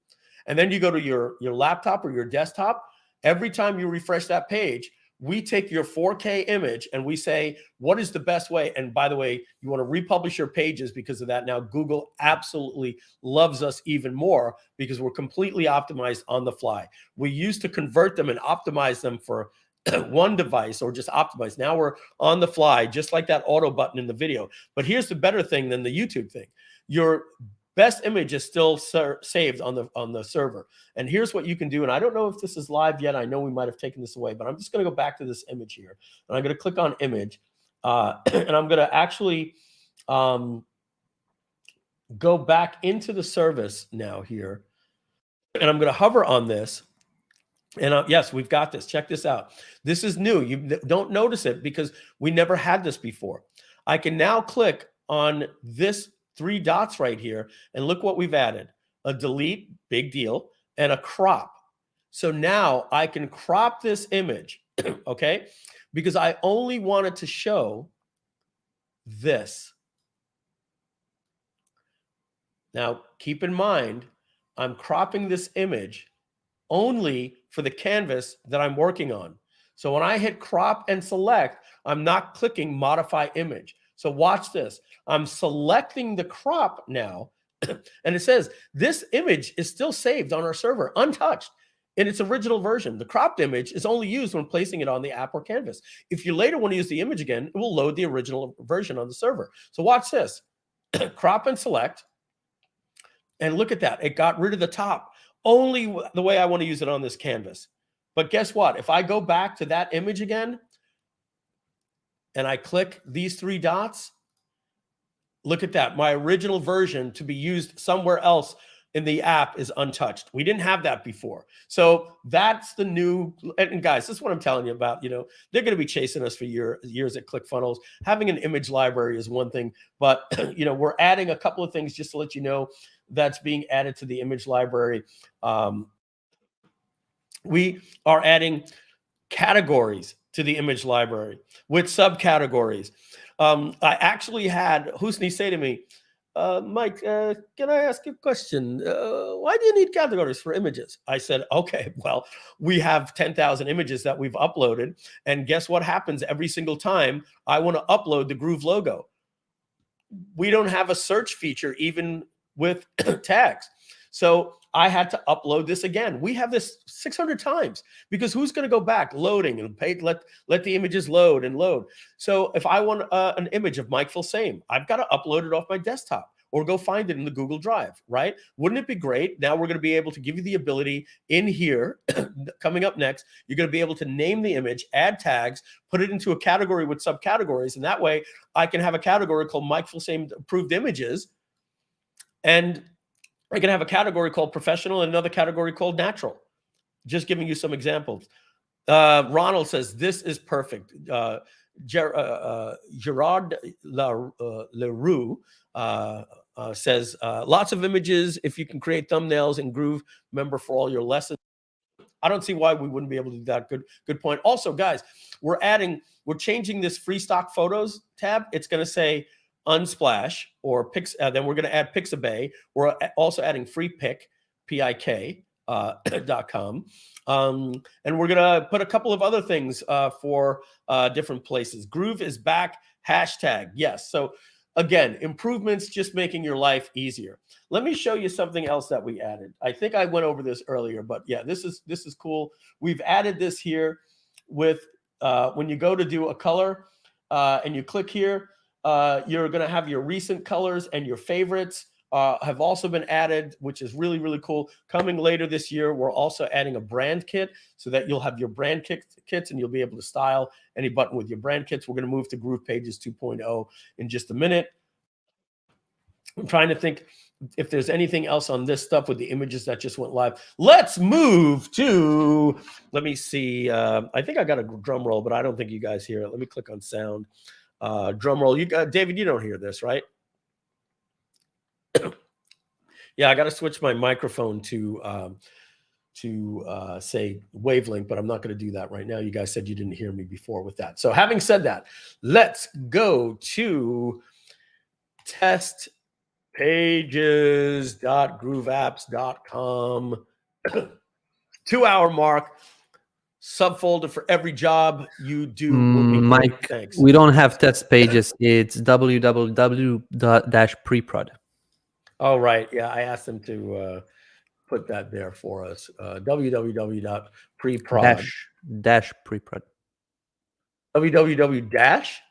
And then you go to your laptop or your desktop. Every time you refresh that page, we take your 4K image and we say, what is the best way? And by the way, you want to republish your pages because of that. Now, Google absolutely loves us even more because we're completely optimized on the fly. We used to convert them and optimize them for one device or just optimize. Now we're on the fly, just like that auto button in the video. But here's the better thing than the YouTube thing. Your best image is still saved on the server. And here's what you can do. And I don't know if this is live yet. I know we might have taken this away, but I'm just going to go back to this image here. And I'm going to click on image. And I'm going to actually go back into the service now here. And I'm going to hover on this. And yes, we've got this. Check this out. This is new. You don't notice it because we never had this before. I can now click on this 3 dots right here, and look what we've added: a delete, big deal, and a crop. So now I can crop this image, okay? Because I only wanted to show this. Now, keep in mind, I'm cropping this image only for the canvas that I'm working on. So when I hit crop and select, I'm not clicking modify image. So watch this. I'm selecting the crop now, and it says this image is still saved on our server, untouched in its original version. The cropped image is only used when placing it on the app or canvas. If you later want to use the image again, it will load the original version on the server. So watch this. Crop and select, and look at that. It got rid of the top, only the way I want to use it on this canvas. But guess what? If I go back to that image again, and I click these 3 dots, look at that. My original version to be used somewhere else in the app is untouched. We didn't have that before. So that's the new, and guys, this is what I'm telling you about. You know, they're going to be chasing us for years at ClickFunnels. Having an image library is one thing, but you know, we're adding a couple of things just to let you know that's being added to the image library. We are adding categories to the image library with subcategories. I actually had Hosny say to me, Mike, can I ask you a question? Why do you need categories for images? I said, okay, well, we have 10,000 images that we've uploaded. And guess what happens every single time I want to upload the Groove logo? We don't have a search feature even with tags. So I had to upload this again. We have this 600 times because who's going to go back loading and let the images load and load. So if I want an image of Mike Filsaime, I've got to upload it off my desktop or go find it in the Google Drive, right? Wouldn't it be great? Now we're going to be able to give you the ability in here, coming up next, you're going to be able to name the image, add tags, put it into a category with subcategories. And that way I can have a category called Mike Filsaime approved images. And I can have a category called professional and another category called natural. Just giving you some examples. Ronald says, this is perfect. Gerard Leroux says, lots of images. If you can create thumbnails in Groove, remember for all your lessons. I don't see why we wouldn't be able to do that. Good point. Also, guys, we're changing this free stock photos tab. It's going to say Unsplash or Pix, then we're going to add Pixabay. We're also adding free pick, PIK.com. And we're going to put a couple of other things for different places. Groove is back, hashtag. Yes. So again, improvements, just making your life easier. Let me show you something else that we added. I think I went over this earlier, but yeah, this is cool. We've added this here with when you go to do a color and you click here, you're going to have your recent colors and your favorites have also been added, which is really, really cool. Coming later this year, we're also adding a brand kit so that you'll have your brand kits and you'll be able to style any button with your brand kits. We're going to move to GroovePages 2.0 in just a minute. I'm trying to think if there's anything else on this stuff with the images that just went live. Let's move to, let me see. I think I got a drum roll, but I don't think you guys hear it. Let me click on sound. Drum roll. You got David. You don't hear this, right? Yeah, I got to switch my microphone to say wavelength, but I'm not going to do that right now. You guys said you didn't hear me before with that. So having said that, let's go to testpages.grooveapps.com. 2-hour mark. Subfolder for every job you do. Mike, thanks. We don't have test pages. It's www.preprod. Oh, right. Yeah, I asked them to put that there for us. www.preprod. Dash preprod. www dash?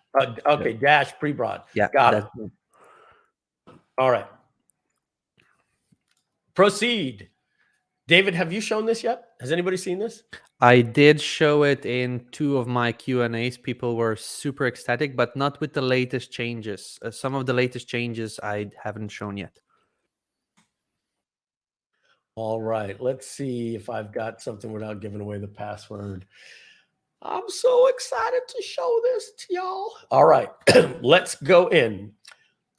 Okay, dash preprod. Yeah. Got it. All right. Proceed. David, have you shown this yet? Has anybody seen this? I did show it in 2 of my Q&As. People were super ecstatic, but not with the latest changes. Some of the latest changes I haven't shown yet. All right. Let's see if I've got something without giving away the password. I'm so excited to show this to y'all. All right. Let's go in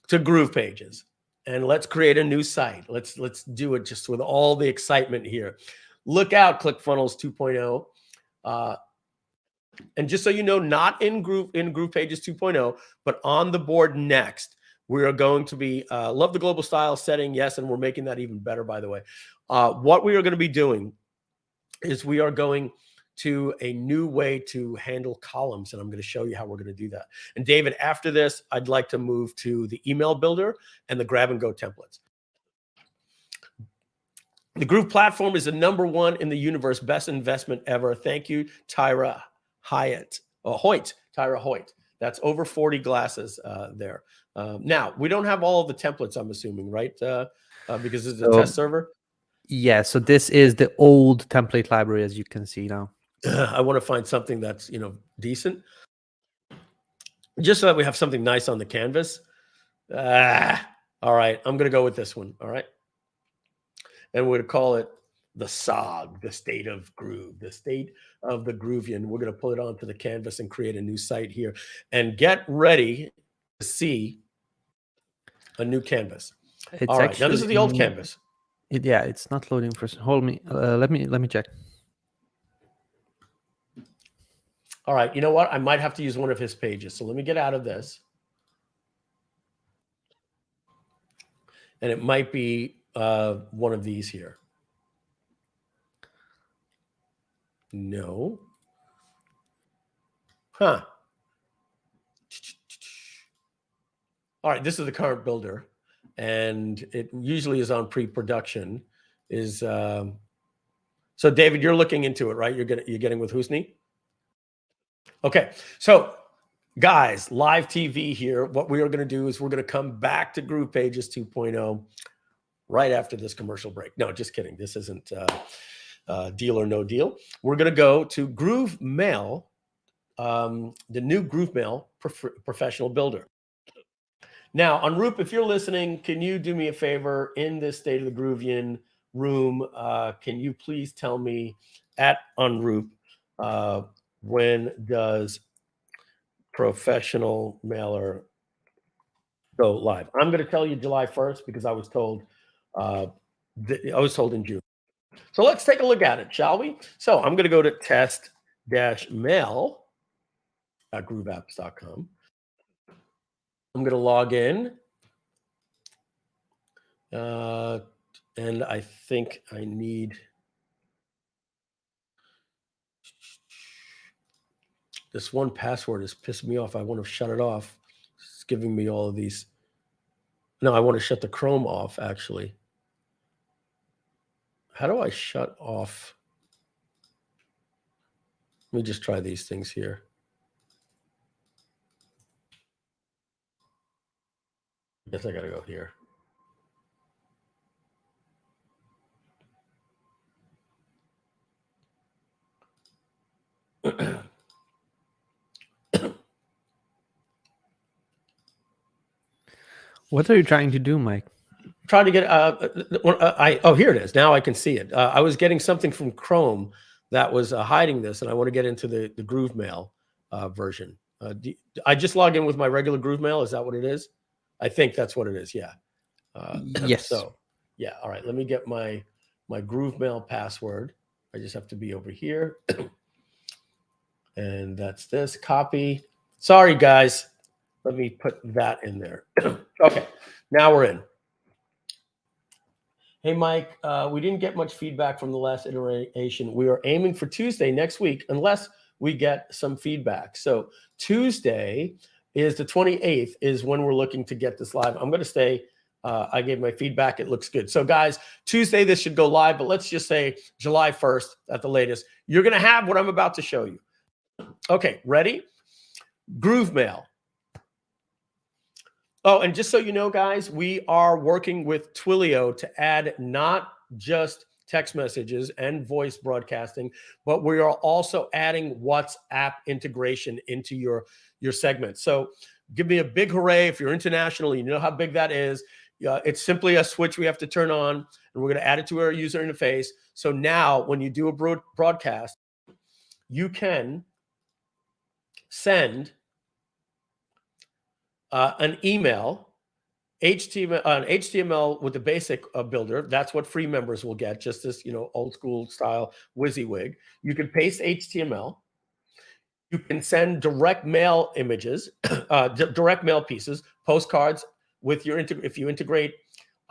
to GroovePages and let's create a new site. Let's do it just with all the excitement here. Look out, ClickFunnels 2.0. And just so you know, not in GroovePages 2.0, but on the board next, we are going to be, love the global style setting. Yes, and we're making that even better, by the way. What we are going to be doing is we are going to a new way to handle columns, and I'm going to show you how we're going to do that. And David, after this, I'd like to move to the email builder and the grab and go templates. The Groove platform is the #1 in the universe. Best investment ever. Thank you, Tyra Hoyt. Tyra Hoyt. That's over 40 glasses there. Now, we don't have all of the templates, I'm assuming, right? Because it's a test server. Yeah, so this is the old template library, as you can see now. I want to find something that's, decent. Just so that we have something nice on the canvas. All right, I'm going to go with this one. All right. and we're going to call it the SOG, the state of groove, the state of the Groovion. We're going to pull it onto the canvas and create a new site here, and get ready to see a new canvas. It's All right, now this is the old canvas. Yeah, it's not loading for. Hold me. Let me check. All right, you know what? I might have to use one of his pages. So let me get out of this. And it might be one of these here. No. Huh. All right, this is the current builder. And it usually is on pre-production. So David, you're looking into it, right? You're getting with Hosny? Okay, so guys, live TV here. What we are going to do is we're going to come back to GroovePages 2.0 right after this commercial break. No, just kidding. This isn't deal or no deal. We're going to go to GrooveMail, the new GrooveMail professional builder. Now, Anrup, if you're listening, can you do me a favor in this State of the Groovion room? Can you please tell me at Anrup, when does professional mailer go live? I'm going to tell you July 1st because I was told in June. So let's take a look at it, shall we? So I'm going to go to test-mail.grooveapps.com. I'm going to log in. And I think I need this one password is pissing me off. I want to shut it off. It's giving me all of these. No, I want to shut the Chrome off, actually. How do I shut off? Let me just try these things here. I guess I got to go here. What are you trying to do, Mike? Trying to get oh, here it is. Now I can see it. I was getting something from Chrome that was hiding this, and I want to get into the GrooveMail version. I just log in with my regular GrooveMail. Is that what it is? I think that's what it is. Yeah. Yes. So yeah. All right. Let me get my GrooveMail password. I just have to be over here, and that's this copy. Sorry, guys. Let me put that in there. Okay. Now we're in. Hey, Mike, we didn't get much feedback from the last iteration. We are aiming for Tuesday next week, unless we get some feedback. So Tuesday is the 28th is when we're looking to get this live. I'm going to stay. I gave my feedback. It looks good. So, guys, Tuesday, this should go live, but let's just say July 1st at the latest. You're going to have what I'm about to show you. Okay, ready? GrooveMail. Oh, and just so you know, guys, we are working with Twilio to add not just text messages and voice broadcasting, but we are also adding WhatsApp integration into your segment. So give me a big hooray if you're international. You know how big that is. It's simply a switch we have to turn on, and we're going to add it to our user interface. So now when you do a broadcast, you can send an email, HTML with the basic builder. That's what free members will get, just this, old school style WYSIWYG. You can paste HTML. You can send direct mail images, direct mail pieces, postcards with your if you integrate.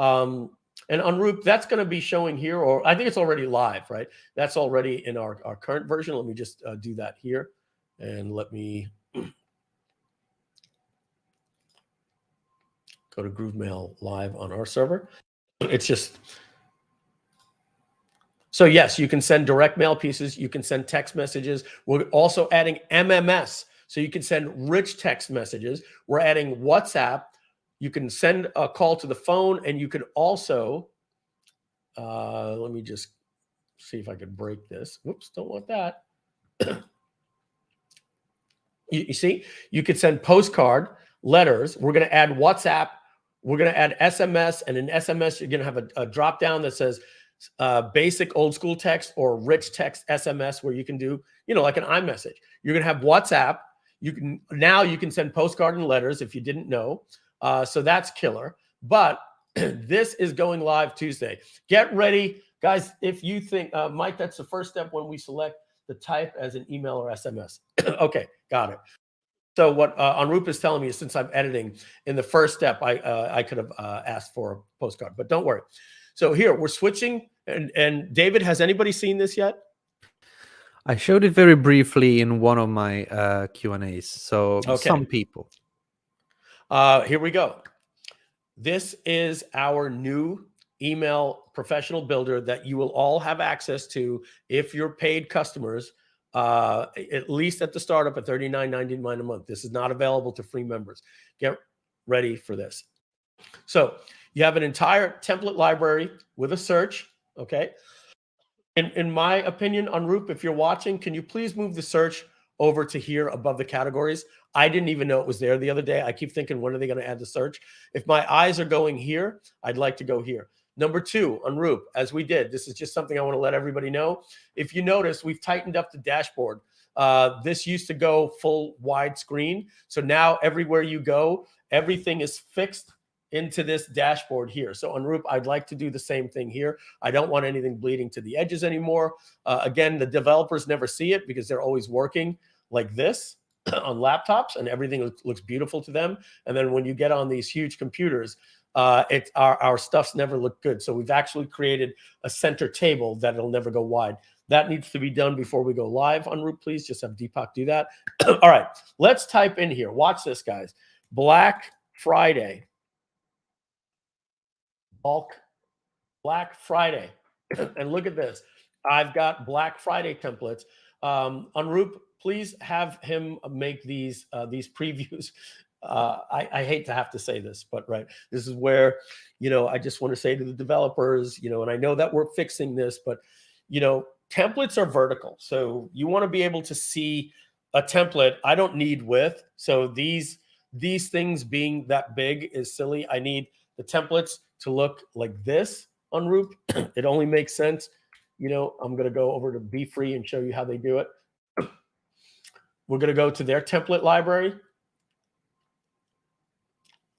And Anrup, that's going to be showing here, or I think it's already live, right? That's already in our current version. Let me just do that here, and let me go to GrooveMail live on our server. It's just, so yes, you can send direct mail pieces. You can send text messages. We're also adding MMS. So you can send rich text messages. We're adding WhatsApp. You can send a call to the phone, and you can also, let me just see if I can break this. Whoops, don't want that. You see, you could send postcard, letters. We're going to add WhatsApp. We're going to add SMS, and in SMS, you're going to have a drop down that says basic old school text or rich text SMS where you can do, you know, like an iMessage. You're going to have WhatsApp. You can send postcard and letters if you didn't know. So that's killer. But this is going live Tuesday. Get ready, guys. If you think, Mike, that's the first step when we select the type as an email or SMS. Okay, got it. So what Anurup is telling me is, since I'm editing, in the first step, I could have asked for a postcard, but don't worry. So here we're switching. And David, has anybody seen this yet? I showed it very briefly in one of my Q&As. So some people. Here we go. This is our new email professional builder that you will all have access to if you're paid customers, at least at the startup at $39.99 a month. This is not available to free members. Get ready for this. So you have an entire template library with a search. Okay. In my opinion, Anurup, if you're watching, can you please move the search over to here above the categories? I didn't even know it was there the other day. I keep thinking, when are they going to add the search? If my eyes are going here, I'd like to go here. Number two, Anurup, as we did, this is just something I want to let everybody know. If you notice, we've tightened up the dashboard. This used to go full wide screen. So now everywhere you go, everything is fixed into this dashboard here. So Anurup, I'd like to do the same thing here. I don't want anything bleeding to the edges anymore. Again, the developers never see it because they're always working like this on laptops, and everything looks beautiful to them. And then when you get on these huge computers, our stuff's never looked good. So we've actually created a center table that it'll never go wide. That needs to be done before we go live. Anurup, please just have Deepak do that. All right, let's type in here. Watch this, guys. Black Friday. Bulk Black Friday. And look at this. I've got Black Friday templates. Anurup, please have him make these previews. I hate to have to say this, but right, this is where, you know, I just want to say to the developers, you know, and I know that we're fixing this, but, you know, templates are vertical. So you want to be able to see a template. I don't need width. So these things being that big is silly. I need the templates to look like this on Anurup. It only makes sense. You know, I'm going to go over to Be Free and show you how they do it. We're going to go to their template library.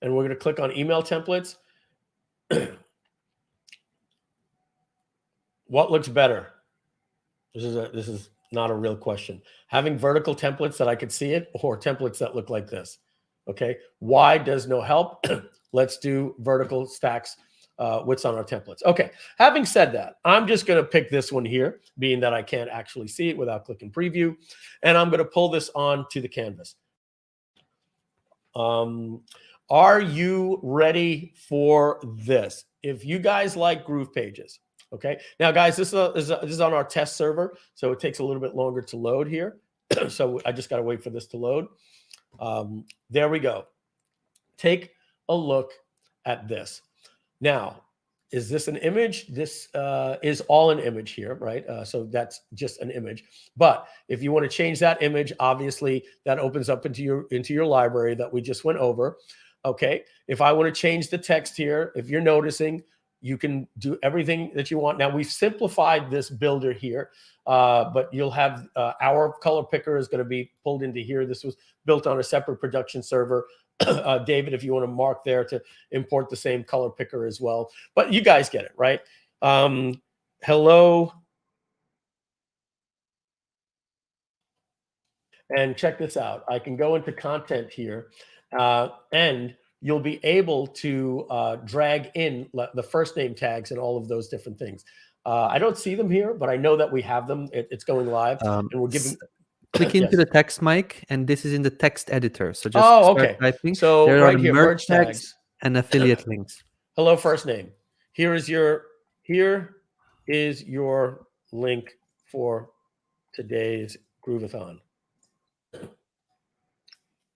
And we're going to click on email templates. What looks better? This is not a real question. Having vertical templates that I could see it, or templates that look like this. Okay. Why does no help? Let's do vertical stacks, what's on our templates. Okay. Having said that, I'm just going to pick this one here, being that I can't actually see it without clicking preview. And I'm going to pull this on to the canvas. Are you ready for this? If you guys like GroovePages, okay. Now, guys, this is on our test server, so it takes a little bit longer to load here. So I just got to wait for this to load. There we go. Take a look at this. Now, is this an image? This is all an image here, right? So that's just an image. But if you want to change that image, obviously that opens up into your library that we just went over. Okay. If I want to change the text here, if you're noticing, you can do everything that you want. Now we've simplified this builder here, but you'll have our color picker is going to be pulled into here. This was built on a separate production server. David, if you want to mark there to import the same color picker as well. But you guys get it, right? Hello. And check this out. I can go into content here, and you'll be able to drag in the first name tags and all of those different things. I don't see them here, but I know that we have them. It's going live, and we're giving. Click into the text, Mike, and this is in the text editor. So just start typing. So there right are here, merge tags and affiliate links. Hello, first name. Here is your link for today's Groovathon.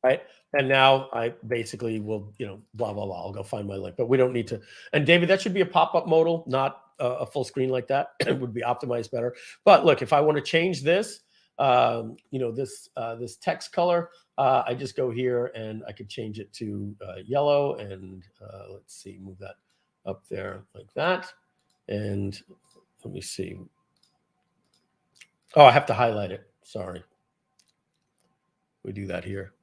Right. And now I basically will, blah, blah, blah. I'll go find my link, but we don't need to. And David, that should be a pop-up modal, not a full screen like that. It would be optimized better. But look, if I want to change this, this text color, I just go here and I could change it to yellow, and let's see, move that up there like that. And Let me see. Oh, I have to highlight it. Sorry. We do that here.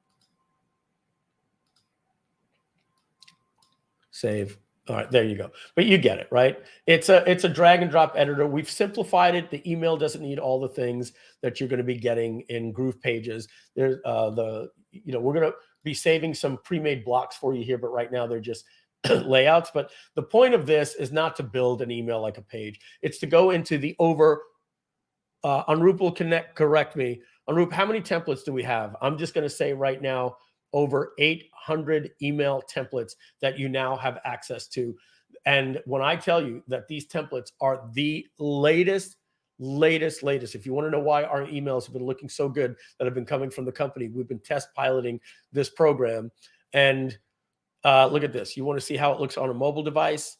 Save. All right, there you go. But you get it, right? It's a drag and drop editor. We've simplified it. The email doesn't need all the things that you're going to be getting in GroovePages. There's we're going to be saving some pre-made blocks for you here, but right now they're just layouts. But the point of this is not to build an email like a page. It's to go into the Anurup will correct me. Anurup, how many templates do we have? I'm just going to say right now, over 800 email templates that you now have access to. And when I tell you that these templates are the latest, if you want to know why our emails have been looking so good that have been coming from the company, we've been test piloting this program. And look at this. You want to see how it looks on a mobile device?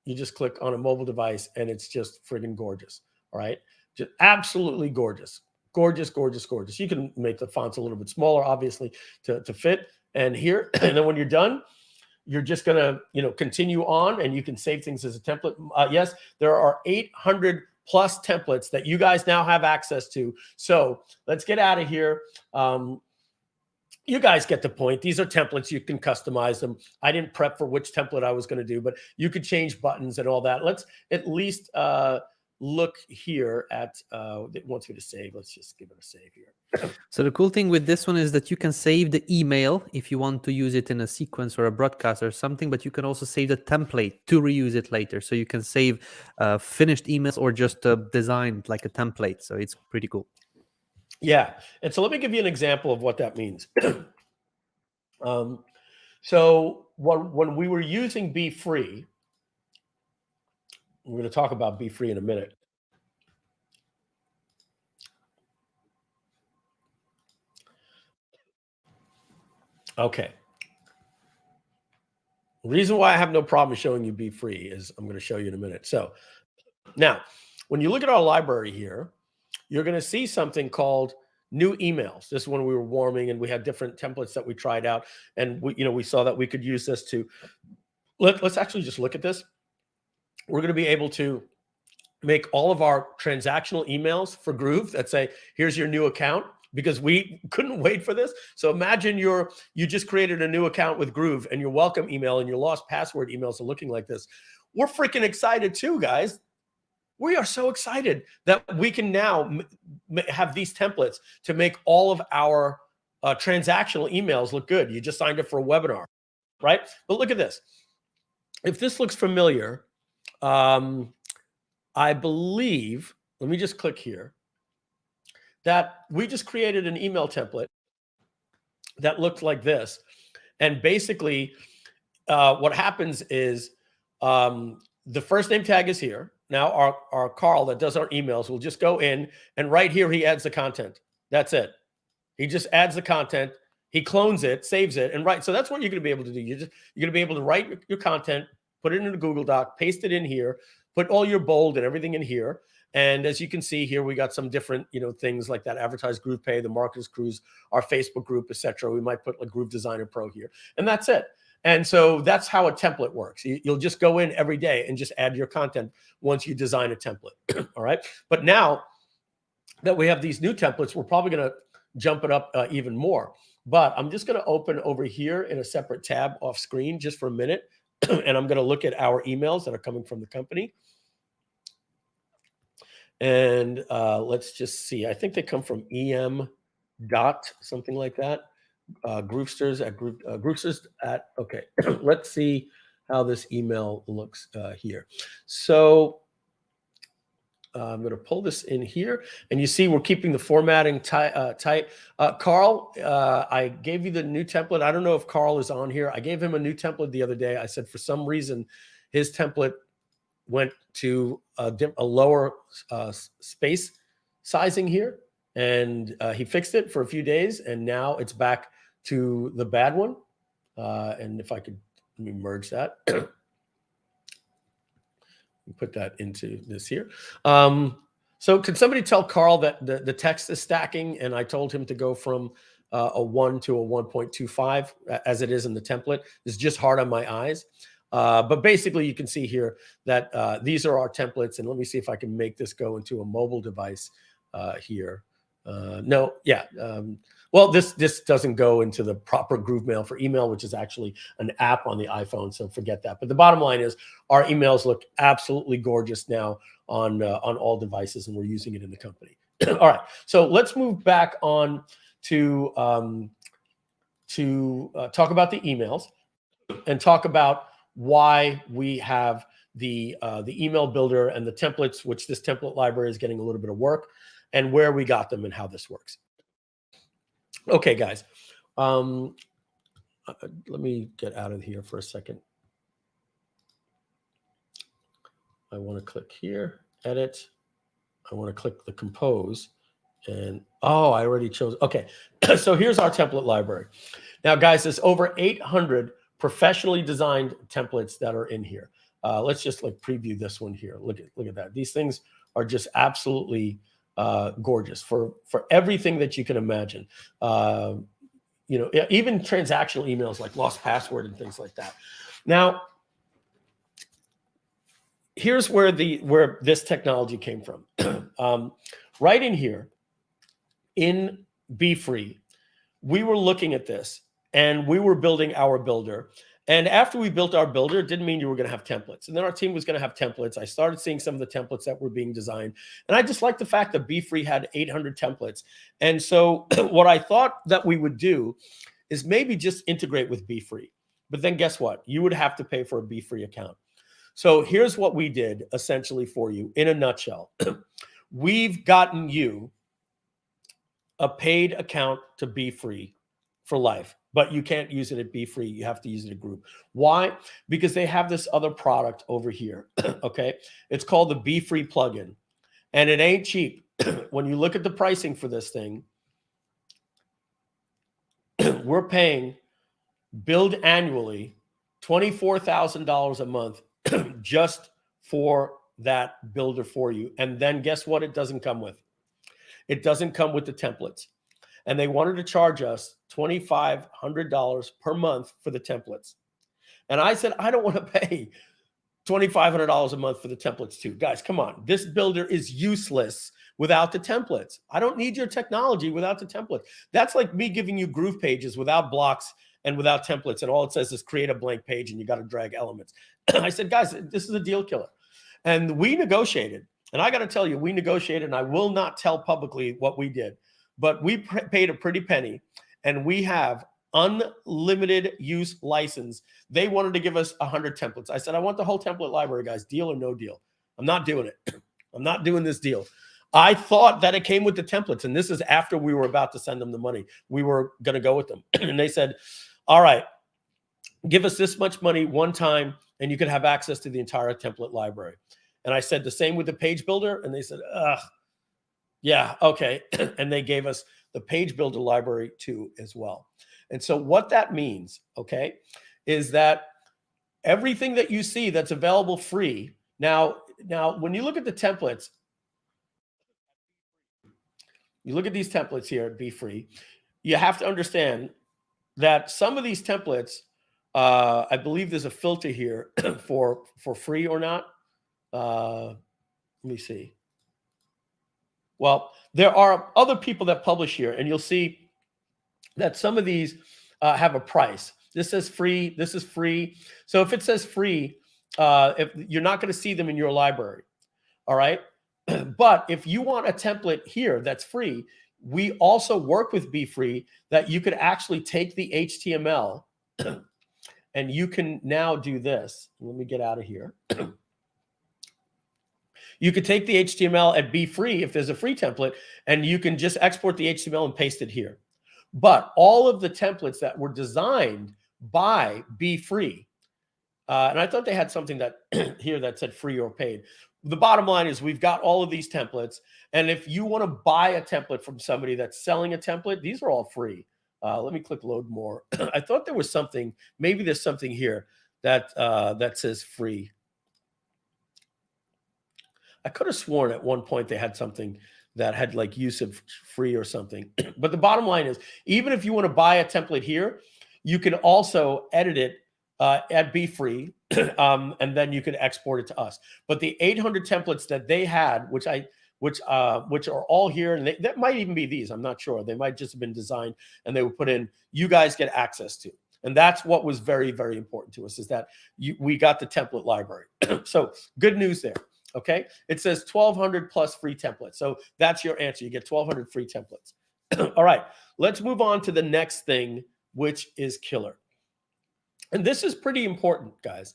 You just click on a mobile device and it's just friggin' gorgeous. All right. Just absolutely gorgeous. Gorgeous, gorgeous, gorgeous. You can make the fonts a little bit smaller, obviously, to fit. And here, and then when you're done, you're just gonna, continue on, and you can save things as a template. Yes, there are 800 plus templates that you guys now have access to. So let's get out of here. You guys get the point. These are templates. You can customize them. I didn't prep for which template I was going to do, but you could change buttons and all that. Let's at least look here at it wants me to save. Let's just give it a save here. So the cool thing with this one is that you can save the email if you want to use it in a sequence or a broadcast or something, but you can also save the template to reuse it later. So you can save finished emails or just designed like a template. So it's pretty cool. Yeah. And so let me give you an example of what that means. So when we were using Be Free, we're going to talk about Be Free in a minute. Okay. The reason why I have no problem showing you Be Free is I'm going to show you in a minute. So now, when you look at our library here, you're going to see something called new emails. This is when we were warming and we had different templates that we tried out. And we saw that we could use this to, let's actually just look at this. We're going to be able to make all of our transactional emails for Groove that say, here's your new account, because we couldn't wait for this. So imagine you just created a new account with Groove and your welcome email and your lost password emails are looking like this. We're freaking excited too, guys. We are so excited that we can now have these templates to make all of our transactional emails look good. You just signed up for a webinar, right? But look at this. If this looks familiar, I believe, let me just click here, that we just created an email template that looked like this. And basically, what happens is the first name tag is here. Now our Carl that does our emails will just go in, and right here he adds the content. That's it. He just adds the content. He clones it, saves it, and so that's what you're going to be able to do. You're going to be able to write your content, put it in a Google Doc, paste it in here, put all your bold and everything in here. And as you can see here, we got some different, things like that: Advertise Groove Pay, the Marketers Cruise, our Facebook group, etc. We might put a Groove Designer Pro here, and that's it. And so that's how a template works. You'll just go in every day and just add your content once you design a template. All right. But now that we have these new templates, we're probably going to jump it up even more. But I'm just going to open over here in a separate tab off screen just for a minute. And I'm going to look at our emails that are coming from the company. And let's just see. I think they come from EM dot something like that. Groovesters at Groovesters at, okay. Let's see how this email looks here. So I'm going to pull this in here, and you see we're keeping the formatting tight. Carl, I gave you the new template. I don't know if Carl is on here. I gave him a new template the other day. I said for some reason his template went to a lower space sizing here, and he fixed it for a few days, and now it's back to the bad one. And if I could, let me merge that. Put that into this here. So can somebody tell Carl that the text is stacking, and I told him to go from a 1 to a 1.25 as it is in the template. It's just hard on my eyes. But basically, you can see here that these are our templates. And let me see if I can make this go into a mobile device here. No, yeah. Well, this doesn't go into the proper GrooveMail for email, which is actually an app on the iPhone. So forget that. But the bottom line is our emails look absolutely gorgeous now on all devices, and we're using it in the company. All right. So let's move back on to talk about the emails and talk about why we have the email builder and the templates, which this template library is getting a little bit of work, and where we got them and how this works. Okay, guys. Let me get out of here for a second. I want to click here, edit. I want to click the compose. And oh, I already chose. Okay, so here's our template library. Now, guys, there's over 800 professionally designed templates that are in here. Let's just like preview this one here. Look at that. These things are just absolutely gorgeous for everything that you can imagine. You know, even transactional emails like lost password and things like that. Now, here's where this technology came from. Right in here, in BeFree, we were looking at this and we were building our builder. And after we built our builder, it didn't mean you were going to have templates. And then our team was going to have templates. I started seeing some of the templates that were being designed. And I just liked the fact that BeFree had 800 templates. And so what I thought that we would do is maybe just integrate with BeFree. But then guess what? You would have to pay for a BeFree account. So here's what we did essentially for you in a nutshell. We've gotten you a paid account to BeFree for life, but you can't use it at BeFree. You have to use it at Groove. Why? Because they have this other product over here. Okay. It's called the BeFree plugin, and it ain't cheap. When you look at the pricing for this thing, we're paying billed annually $24,000 a month just for that builder for you. And then guess what? It doesn't come with. It doesn't come with the templates. And they wanted to charge us $2,500 per month for the templates. And I said, I don't want to pay $2,500 a month for the templates too. Guys, come on. This builder is useless without the templates. I don't need your technology without the template. That's like me giving you GroovePages without blocks and without templates. And all it says is create a blank page and you got to drag elements. I said, guys, this is a deal killer. And we negotiated. And I got to tell you, we negotiated, and I will not tell publicly what we did, but we paid a pretty penny, and we have unlimited use license. They wanted to give us 100 templates. I said, I want the whole template library, guys, deal or no deal. I'm not doing it. I'm not doing this deal. I thought that it came with the templates, and this is after we were about to send them the money. We were going to go with them. And they said, all right, give us this much money one time, and you can have access to the entire template library. And I said the same with the page builder. And they said, yeah, okay. And they gave us the page builder library too as well. And so what that means, okay, is that everything that you see that's available free. Now, when you look at the templates, you look at these templates here at BeFree, you have to understand that some of these templates, I believe there's a filter here for free or not. Let me see. Well, there are other people that publish here, and you'll see that some of these have a price. This says free. This is free. So if it says free, if you're not going to see them in your library, all right? But if you want a template here that's free, we also work with BeFree that you could actually take the HTML and you can now do this. Let me get out of here. You could take the HTML at BeFree if there's a free template, and you can just export the HTML and paste it here. But all of the templates that were designed by BeFree, and I thought they had something that here that said free or paid. The bottom line is we've got all of these templates, and if you want to buy a template from somebody that's selling a template, these are all free. Let me click load more. I thought there was something, maybe there's something here that that says free. I could have sworn at one point they had something that had like use of free or something. But the bottom line is, even if you want to buy a template here, you can also edit it at Be Free, and then you can export it to us. But the 800 templates that they had, which are all here, and that might even be these, I'm not sure. They might just have been designed and they were put in, you guys get access to. And that's what was very, very important to us, is that we got the template library. So good news there. Okay. It says 1,200 plus free templates. So that's your answer. You get 1,200 free templates. All right. Let's move on to the next thing, which is killer. And this is pretty important, guys.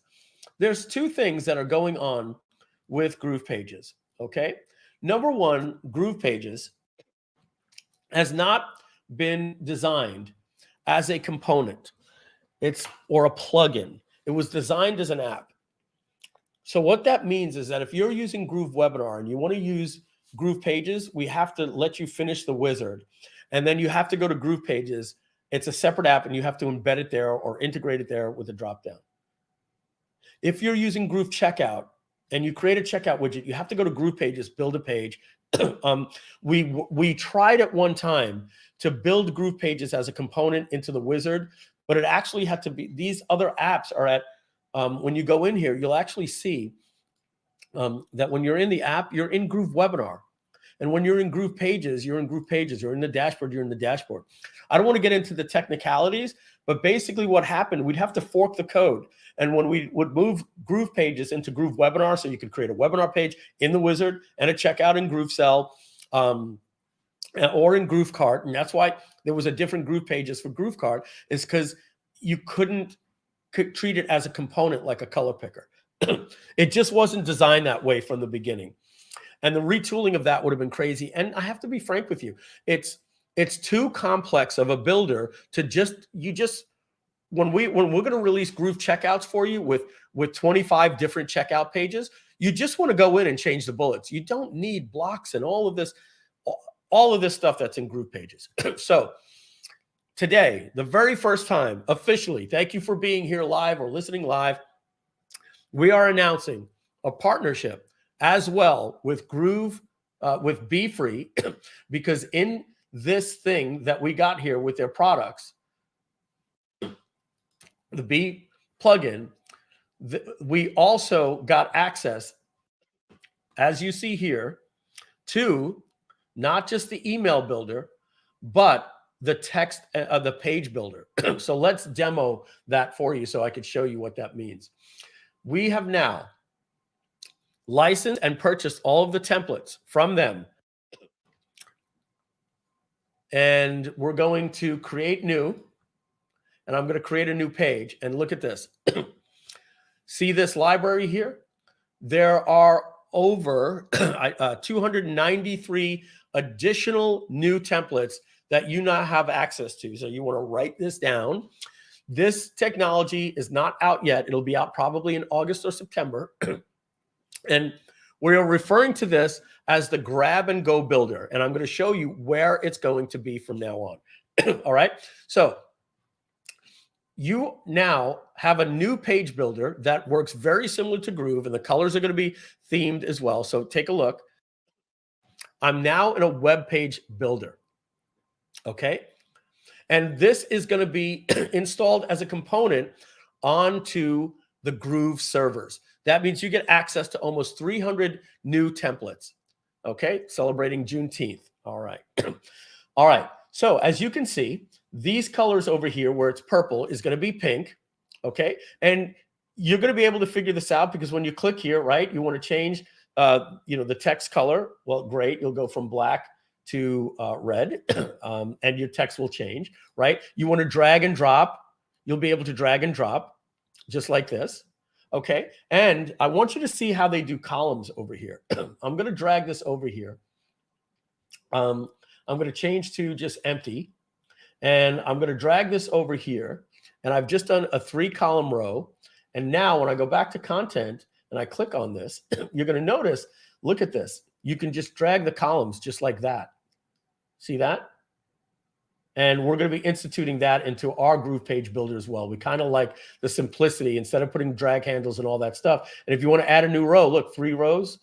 There's two things that are going on with GroovePages. Okay. Number one, GroovePages has not been designed as a component. Or a plugin. It was designed as an app. So what that means is that if you're using Groove Webinar and you want to use GroovePages, we have to let you finish the wizard. And then you have to go to GroovePages. It's a separate app and you have to embed it there or integrate it there with a dropdown. If you're using Groove Checkout and you create a checkout widget, you have to go to GroovePages, build a page. We tried at one time to build GroovePages as a component into the wizard, but it actually had to be, these other apps are at, when you go in here, you'll actually see that when you're in the app, you're in Groove Webinar. And when you're in GroovePages, you're in GroovePages. You're in the dashboard, you're in the dashboard. I don't want to get into the technicalities, but basically what happened, we'd have to fork the code. And when we would move GroovePages into Groove Webinar, so you could create a webinar page in the wizard and a checkout in GrooveCell, or in GrooveCart, and that's why there was a different GroovePages for GrooveCart, is because you couldn't treat it as a component like a color picker. It just wasn't designed that way from the beginning. And the retooling of that would have been crazy. And I have to be frank with you, it's too complex of a builder to when we're going to release Groove checkouts for you with 25 different checkout pages, you just want to go in and change the bullets. You don't need blocks and all of this stuff that's in GroovePages. So today, the very first time officially, thank you for being here live or listening live, we are announcing a partnership as well with with Be Free, because in this thing that we got here with their products, the Be plugin, we also got access, as you see here, to not just the email builder, but the text, the page builder. So let's demo that for you so I could show you what that means. We have now licensed and purchased all of the templates from them. And we're going to create new, and I'm going to create a new page. And look at this. See this library here? There are over 293 additional new templates that you now have access to. So you want to write this down. This technology is not out yet. It'll be out probably in August or September. And we're referring to this as the grab and go builder. And I'm going to show you where it's going to be from now on. All right. So you now have a new page builder that works very similar to Groove, and the colors are going to be themed as well. So take a look. I'm now in a web page builder. Okay. And this is going to be installed as a component onto the Groove servers. That means you get access to almost 300 new templates. Okay. Celebrating Juneteenth. All right. All right. So as you can see, these colors over here where it's purple is going to be pink. Okay. And you're going to be able to figure this out because when you click here, right, you want to change, the text color. Well, great. You'll go from black to red, and your text will change, right? You want to drag and drop. You'll be able to drag and drop just like this. Okay. And I want you to see how they do columns over here. I'm going to drag this over here. I'm going to change to just empty. And I'm going to drag this over here. And I've just done a 3-column row. And now when I go back to content and I click on this, you're going to notice, look at this. You can just drag the columns just like that. See that? And we're going to be instituting that into our Groove page builder as well. We kind of like the simplicity instead of putting drag handles and all that stuff. And if you want to add a new row, look, 3 rows.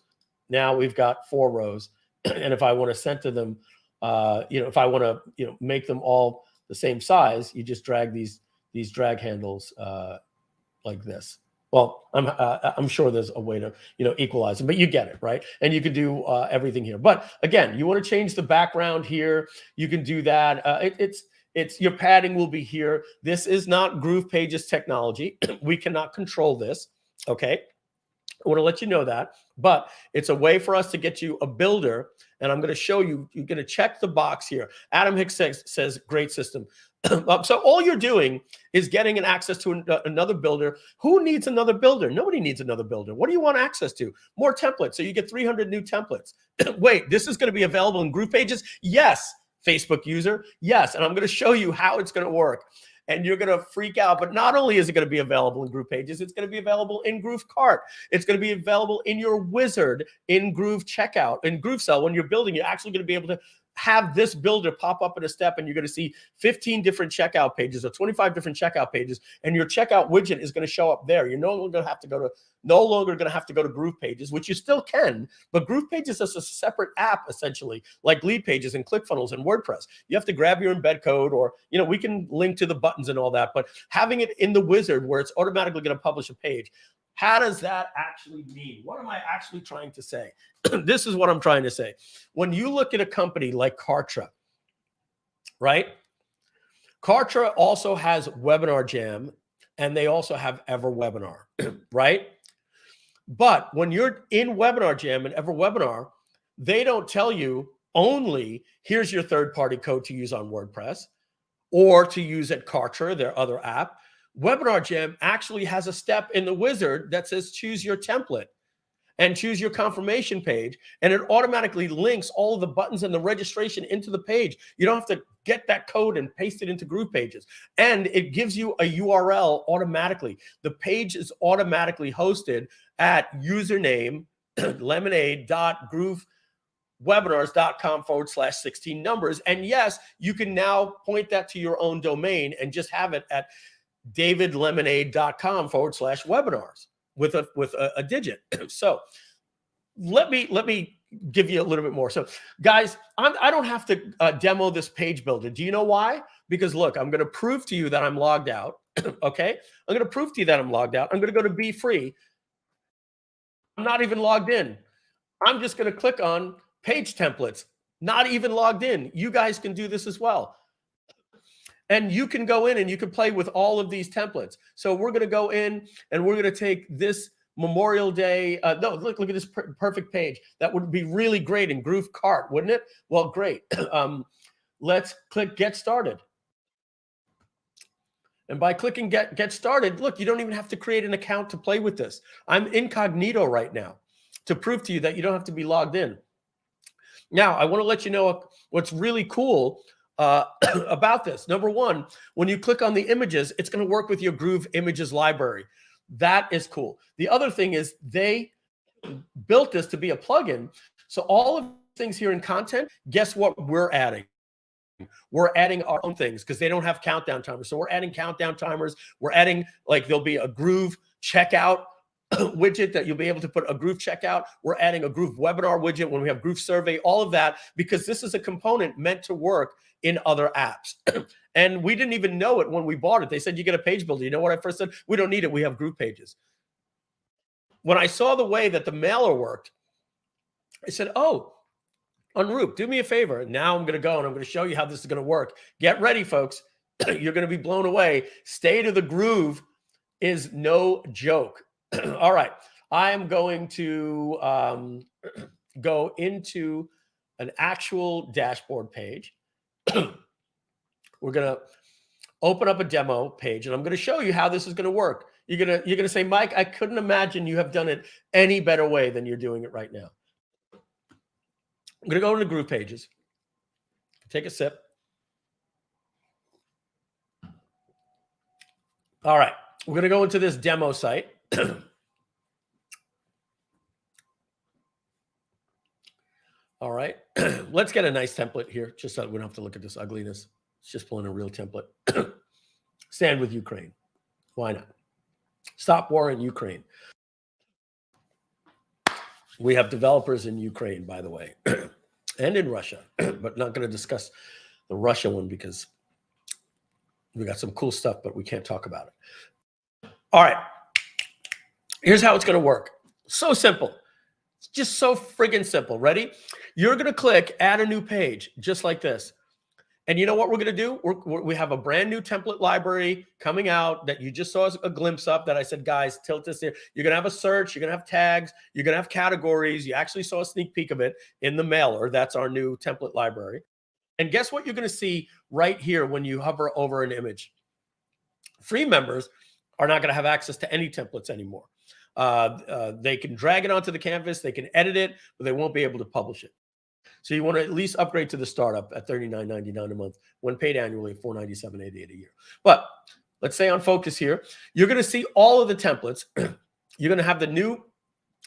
Now we've got 4 rows. And if I want to center them, if I want to, make them all the same size, you just drag these drag handles like this. Well, I'm sure there's a way to, equalize it, but you get it, right? And you can do everything here. But again, you want to change the background here. You can do that. It's your padding will be here. This is not GroovePages technology. We cannot control this. Okay. I want to let you know that, but it's a way for us to get you a builder. And I'm going to show you, you're going to check the box here. Adam Hicks says great system. So all you're doing is getting an access to another builder. Who needs another builder? Nobody needs another builder. What do you want access to? More templates. So you get 300 new templates. Wait, this is going to be available in GroovePages? Yes. Facebook user? Yes. And I'm going to show you how it's going to work. And you're going to freak out. But not only is it going to be available in GroovePages, it's going to be available in GrooveCart. It's going to be available in your wizard, in Groove Checkout, in GrooveCell. When you're building, you're actually going to be able to have this builder pop up in a step, and you're going to see 15 different checkout pages or 25 different checkout pages, and your checkout widget is going to show up there. You're no longer going to have to go to GroovePages, which you still can, but GroovePages is a separate app essentially, like Lead Pages and ClickFunnels and WordPress. You have to grab your embed code, or we can link to the buttons and all that, but having it in the wizard where it's automatically going to publish a page. How does that actually mean? What am I actually trying to say? This is what I'm trying to say. When you look at a company like Kartra, right? Kartra also has Webinar Jam, and they also have EverWebinar, right? But when you're in Webinar Jam and EverWebinar, they don't tell you only, here's your third-party code to use on WordPress or to use at Kartra, their other app. Webinar Jam actually has a step in the wizard that says choose your template and choose your confirmation page, and it automatically links all of the buttons and the registration into the page. You don't have to get that code and paste it into GroovePages, and it gives you a URL automatically. The page is automatically hosted at username lemonade.groovewebinars.com/16 numbers. And yes, you can now point that to your own domain and just have it at davidlemonade.com/webinars with a digit. So let me give you a little bit more. So guys, I don't have to demo this page builder. Do you know why? Because look, I'm going to prove to you that I'm logged out. Okay. I'm going to prove to you that I'm logged out. I'm going to go to Be Free. I'm not even logged in. I'm just going to click on page templates, not even logged in. You guys can do this as well. And you can go in and you can play with all of these templates. So we're going to go in and we're going to take this Memorial Day. No, look at this perfect page. That would be really great in GrooveCart, wouldn't it? Well, great. Let's click Get Started. And by clicking Get Started, look, you don't even have to create an account to play with this. I'm incognito right now to prove to you that you don't have to be logged in. Now, I want to let you know what's really cool about this. Number one, when you click on the images, it's going to work with your Groove Images library. That is cool. The other thing is they built this to be a plugin. So all of the things here in content, guess what we're adding? We're adding our own things because they don't have countdown timers. So we're adding countdown timers. We're adding, like, there'll be a Groove checkout widget that you'll be able to put a Groove checkout. We're adding a Groove webinar widget when we have Groove survey, all of that, because this is a component meant to work in other apps. And we didn't even know it when we bought it. They said, you get a page builder. You know what I first said? We don't need it. We have GroovePages. When I saw the way that the mailer worked, I said, oh, Unroop, do me a favor. Now I'm going to go and I'm going to show you how this is going to work. Get ready, folks. You're going to be blown away. State of the Groove is no joke. All right. I am going to go into an actual dashboard page. We're going to open up a demo page, and I'm going to show you how this is going to work. You're going to say, Mike, I couldn't imagine you have done it any better way than you're doing it right now. I'm going to go into GroovePages. Take a sip. All right. We're going to go into this demo site. All right. Let's get a nice template here, just so we don't have to look at this ugliness. It's just pulling a real template. Stand with Ukraine. Why not? Stop war in Ukraine. We have developers in Ukraine, by the way, and in Russia, but not going to discuss the Russia one because we got some cool stuff, but we can't talk about it. All right. Here's how it's going to work. So simple. It's just so friggin' simple. Ready? You're going to click add a new page, just like this. And you know what we're going to do? We have a brand new template library coming out that you just saw a glimpse of that I said, guys, tilt this here. You're going to have a search. You're going to have tags. You're going to have categories. You actually saw a sneak peek of it in the mailer. That's our new template library. And guess what you're going to see right here when you hover over an image? Free members are not going to have access to any templates anymore. They can drag it onto the canvas. They can edit it, but they won't be able to publish it. So you want to at least upgrade to the startup at $39.99 a month, when paid annually at $497.88 a year. But let's say on focus here, you're going to see all of the templates. You're going to have the new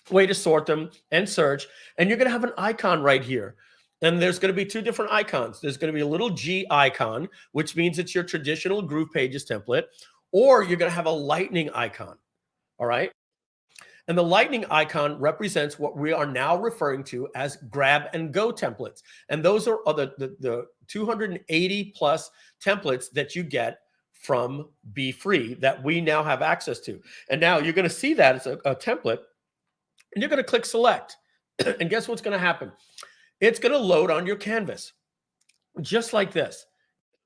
way to sort them and search, and you're going to have an icon right here. And there's going to be two different icons. There's going to be a little G icon, which means it's your traditional GroovePages template, or you're going to have a lightning icon. All right. And the lightning icon represents what we are now referring to as grab and go templates. And those are the 280 plus templates that you get from Be Free that we now have access to. And now you're going to see that as a template, and you're going to click select. And guess what's going to happen? It's going to load on your canvas, just like this.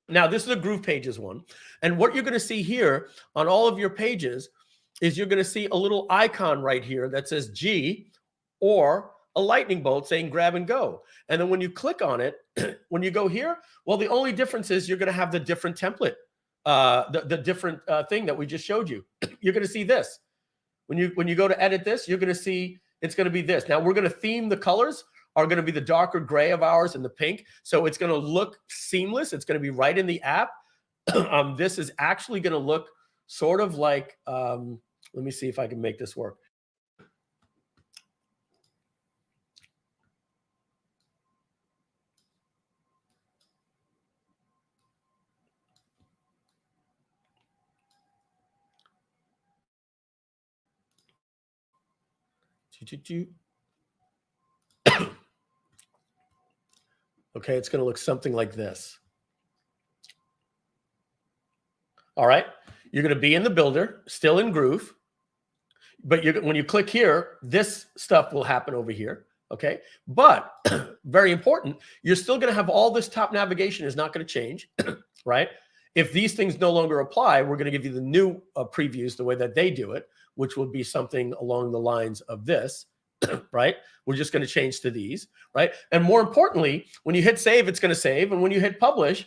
Now, this is a GroovePages one. And what you're going to see here on all of your pages is you're going to see a little icon right here that says G, or a lightning bolt saying grab and go. And then when you click on it, when you go here, well, the only difference is you're going to have the different template, the different thing that we just showed you. You're going to see this. When you go to edit this, you're going to see it's going to be this. Now, we're going to theme the colors are going to be the darker gray of ours and the pink. So it's going to look seamless. It's going to be right in the app. This is actually going to look sort of like, let me see if I can make this work. Okay, it's going to look something like this. All right, you're going to be in the builder, still in Groove, but when you click here, this stuff will happen over here. Okay, but very important, you're still going to have all this top navigation is not going to change, right? If these things no longer apply, we're going to give you the new previews the way that they do it, which will be something along the lines of this. Right? We're just going to change to these, right? And more importantly, when you hit save, it's going to save. And when you hit publish,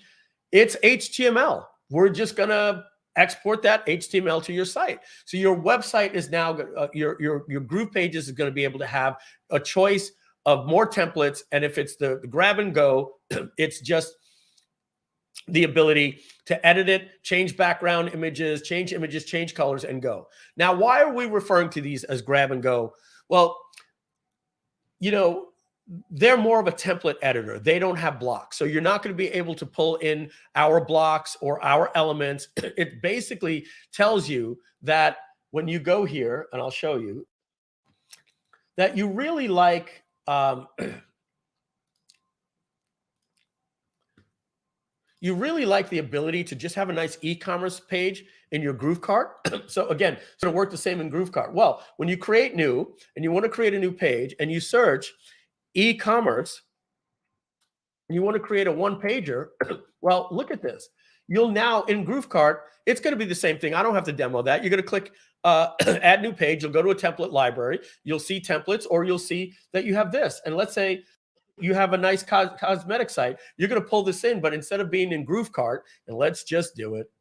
it's HTML. We're just going to export that HTML to your site. So your website is now, your GroovePages is going to be able to have a choice of more templates. And if it's the grab and go, it's just the ability to edit it, change background images, change colors, and go. Now, why are we referring to these as grab and go? Well, you know, they're more of a template editor. They don't have blocks. So you're not going to be able to pull in our blocks or our elements. It basically tells you that when you go here, and I'll show you, that you really like the ability to just have a nice e-commerce page in your Groove Cart. So again, it's going to work the same in Groove Cart. Well, when you create new and you want to create a new page and you search e-commerce, and you want to create a one-pager, well, look at this. You'll now, in Groove Cart, it's going to be the same thing. I don't have to demo that. You're going to click add new page. You'll go to a template library. You'll see templates, or you'll see that you have this. And let's say you have a nice cosmetic site. You're going to pull this in, but instead of being in Groove Cart, and let's just do it.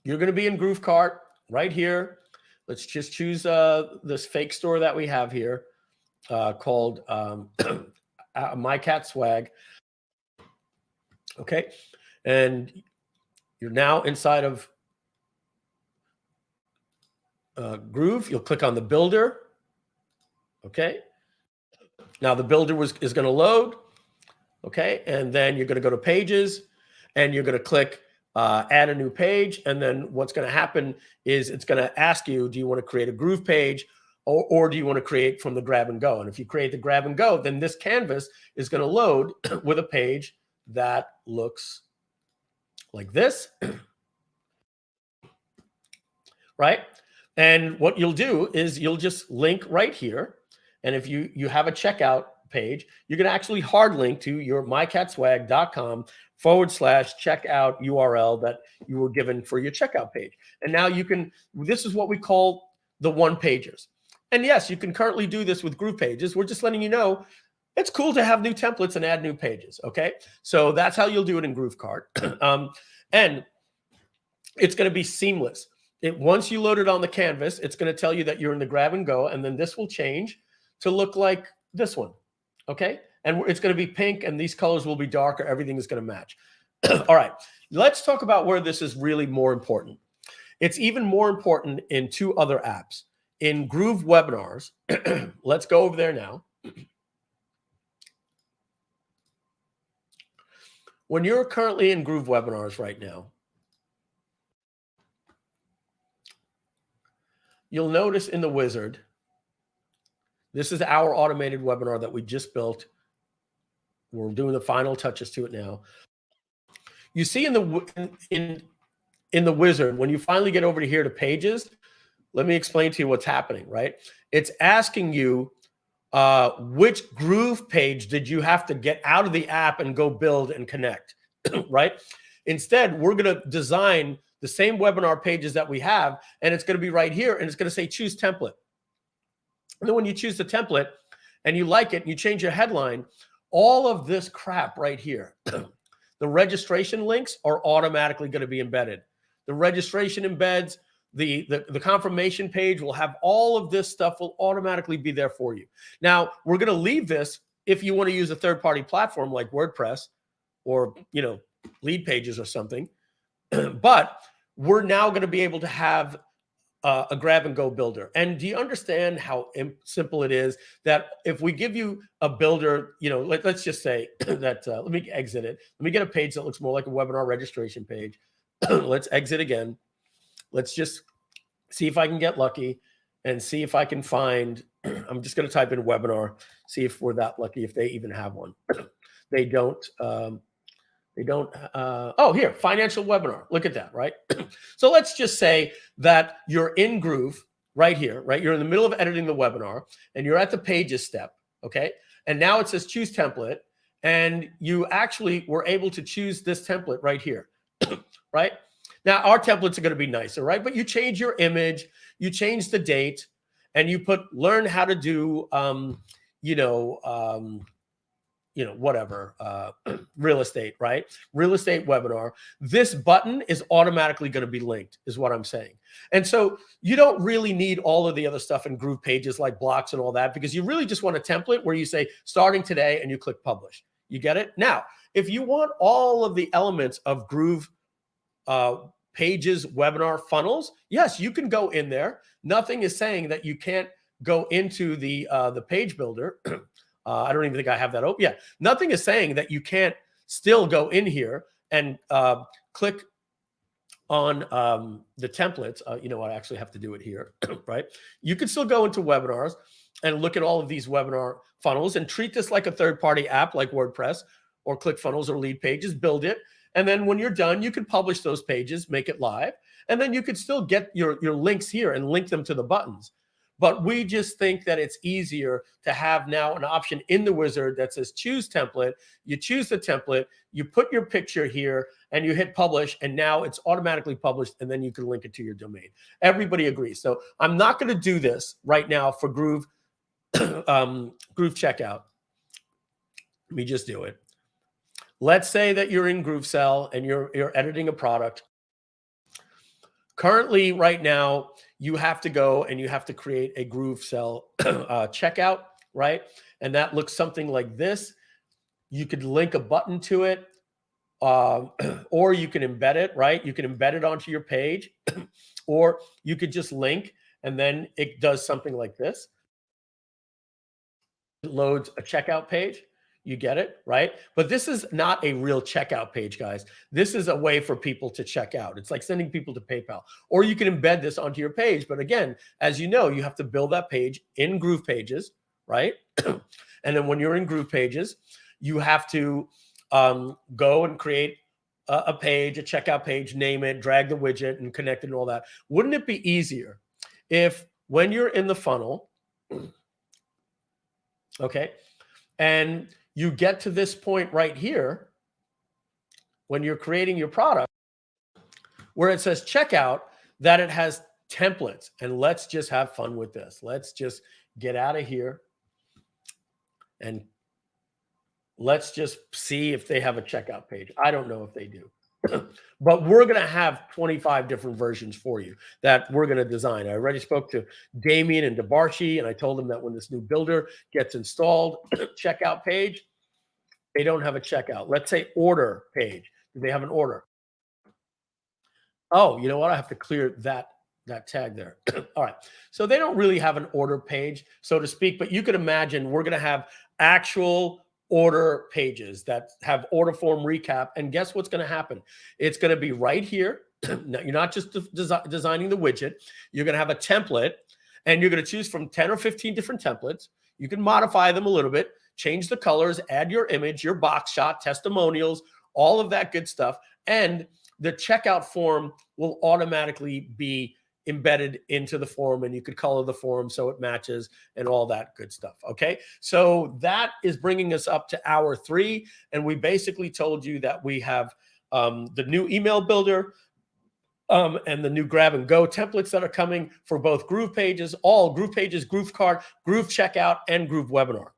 You're going to be in Groove Cart right here. Let's just choose this fake store that we have here called My Cat Swag. Okay. And you're now inside of Groove. You'll click on the builder. Okay. Now the builder is going to load. Okay. And then you're going to go to pages and you're going to click add a new page. And then what's going to happen is it's going to ask you, do you want to create a Groove page or do you want to create from the grab and go? And if you create the grab and go, then this canvas is going to load with a page that looks like this, right? And what you'll do is you'll just link right here. And if you have a checkout page, you can actually hard link to your mycatswag.com/checkout URL that you were given for your checkout page. And now you can, this is what we call the one pagers. And yes, you can currently do this with GroovePages. We're just letting you know it's cool to have new templates and add new pages. Okay. So that's how you'll do it in GrooveCart. And it's going to be seamless. Once you load it on the canvas, it's going to tell you that you're in the grab and go. And then this will change to look like this one. Okay. And it's going to be pink and these colors will be darker. Everything is going to match. All right. Let's talk about where this is really more important. It's even more important in two other apps. In Groove Webinars, let's go over there now. When you're currently in Groove Webinars right now, you'll notice in the wizard, this is our automated webinar that we just built. We're doing the final touches to it now. You see in the wizard, when you finally get over to here to pages, let me explain to you what's happening, right? It's asking you which Groove page did you have to get out of the app and go build and connect, right? Instead, we're going to design the same webinar pages that we have, and it's going to be right here, and it's going to say choose template. And then when you choose the template and you like it, and you change your headline, all of this crap right here, the registration links are automatically going to be embedded. The registration embeds, the confirmation page will have all of this stuff will automatically be there for you. Now, we're going to leave this if you want to use a third-party platform like WordPress or, Lead Pages or something. But we're now going to be able to have a grab and go builder. And do you understand how simple it is that if we give you a builder, let's just say that, let me exit it. Let me get a page that looks more like a webinar registration page. Let's exit again. Let's just see if I can get lucky and see if I can find, I'm just going to type in webinar, see if we're that lucky, if they even have one. They don't. Oh, here, financial webinar. Look at that, right? So let's just say that you're in Groove right here, right? You're in the middle of editing the webinar and you're at the pages step, okay? And now it says choose template. And you actually were able to choose this template right here, right? Now, our templates are going to be nicer, right? But you change your image, you change the date, and you put learn how to do, whatever, real estate, right? Real estate webinar. This button is automatically going to be linked, is what I'm saying. And so you don't really need all of the other stuff in Groove Pages like blocks and all that, because you really just want a template where you say starting today and you click publish. You get it? Now, if you want all of the elements of Groove Pages webinar funnels, yes, you can go in there. Nothing is saying that you can't go into the page builder. I don't even think I have that open. Yeah, nothing is saying that you can't still go in here and click on the templates. I actually have to do it here, right? You can still go into webinars and look at all of these webinar funnels and treat this like a third-party app like WordPress or ClickFunnels or Lead Pages, build it. And then when you're done, you can publish those pages, make it live, and then you could still get your links here and link them to the buttons. But we just think that it's easier to have now an option in the wizard that says choose template. You choose the template, you put your picture here, and you hit publish, and now it's automatically published, and then you can link it to your domain. Everybody agrees. So I'm not going to do this right now for Groove Groove Checkout. Let me just do it. Let's say that you're in GrooveCell and you're editing a product. Currently, right now, you have to go and you have to create a GrooveCell checkout, right? And that looks something like this. You could link a button to it, or you can embed it, right? You can embed it onto your page, or you could just link, and then it does something like this. It loads a checkout page. You get it, right? But this is not a real checkout page, guys. This is a way for people to check out. It's like sending people to PayPal. Or you can embed this onto your page. But again, as you know, you have to build that page in GroovePages, right? And then when you're in GroovePages, you have to go and create a page, a checkout page, name it, drag the widget and connect it and all that. Wouldn't it be easier if when you're in the funnel, okay, and you get to this point right here, when you're creating your product, where it says checkout, that it has templates. And let's just have fun with this. Let's just get out of here and let's just see if they have a checkout page. I don't know if they do. But we're going to have 25 different versions for you that we're going to design. I already spoke to Damien and DeBarchi, and I told them that when this new builder gets installed, checkout page, they don't have a checkout. Let's say order page. Do they have an order? Oh, you know what? I have to clear that tag there. All right. So they don't really have an order page, so to speak, but you could imagine we're going to have actual order pages that have order form recap. And guess what's going to happen? It's going to be right here. Now, you're not just designing the widget. You're going to have a template, and you're going to choose from 10 or 15 different templates. You can modify them a little bit, change the colors, add your image, your box shot, testimonials, all of that good stuff. And the checkout form will automatically be embedded into the form, and you could color the form so it matches and all that good stuff. Okay. So that is bringing us up to hour 3. And we basically told you that we have the new email builder and the new grab and go templates that are coming for both GroovePages, all GroovePages, GrooveCart, Groove Checkout, and Groove Webinar.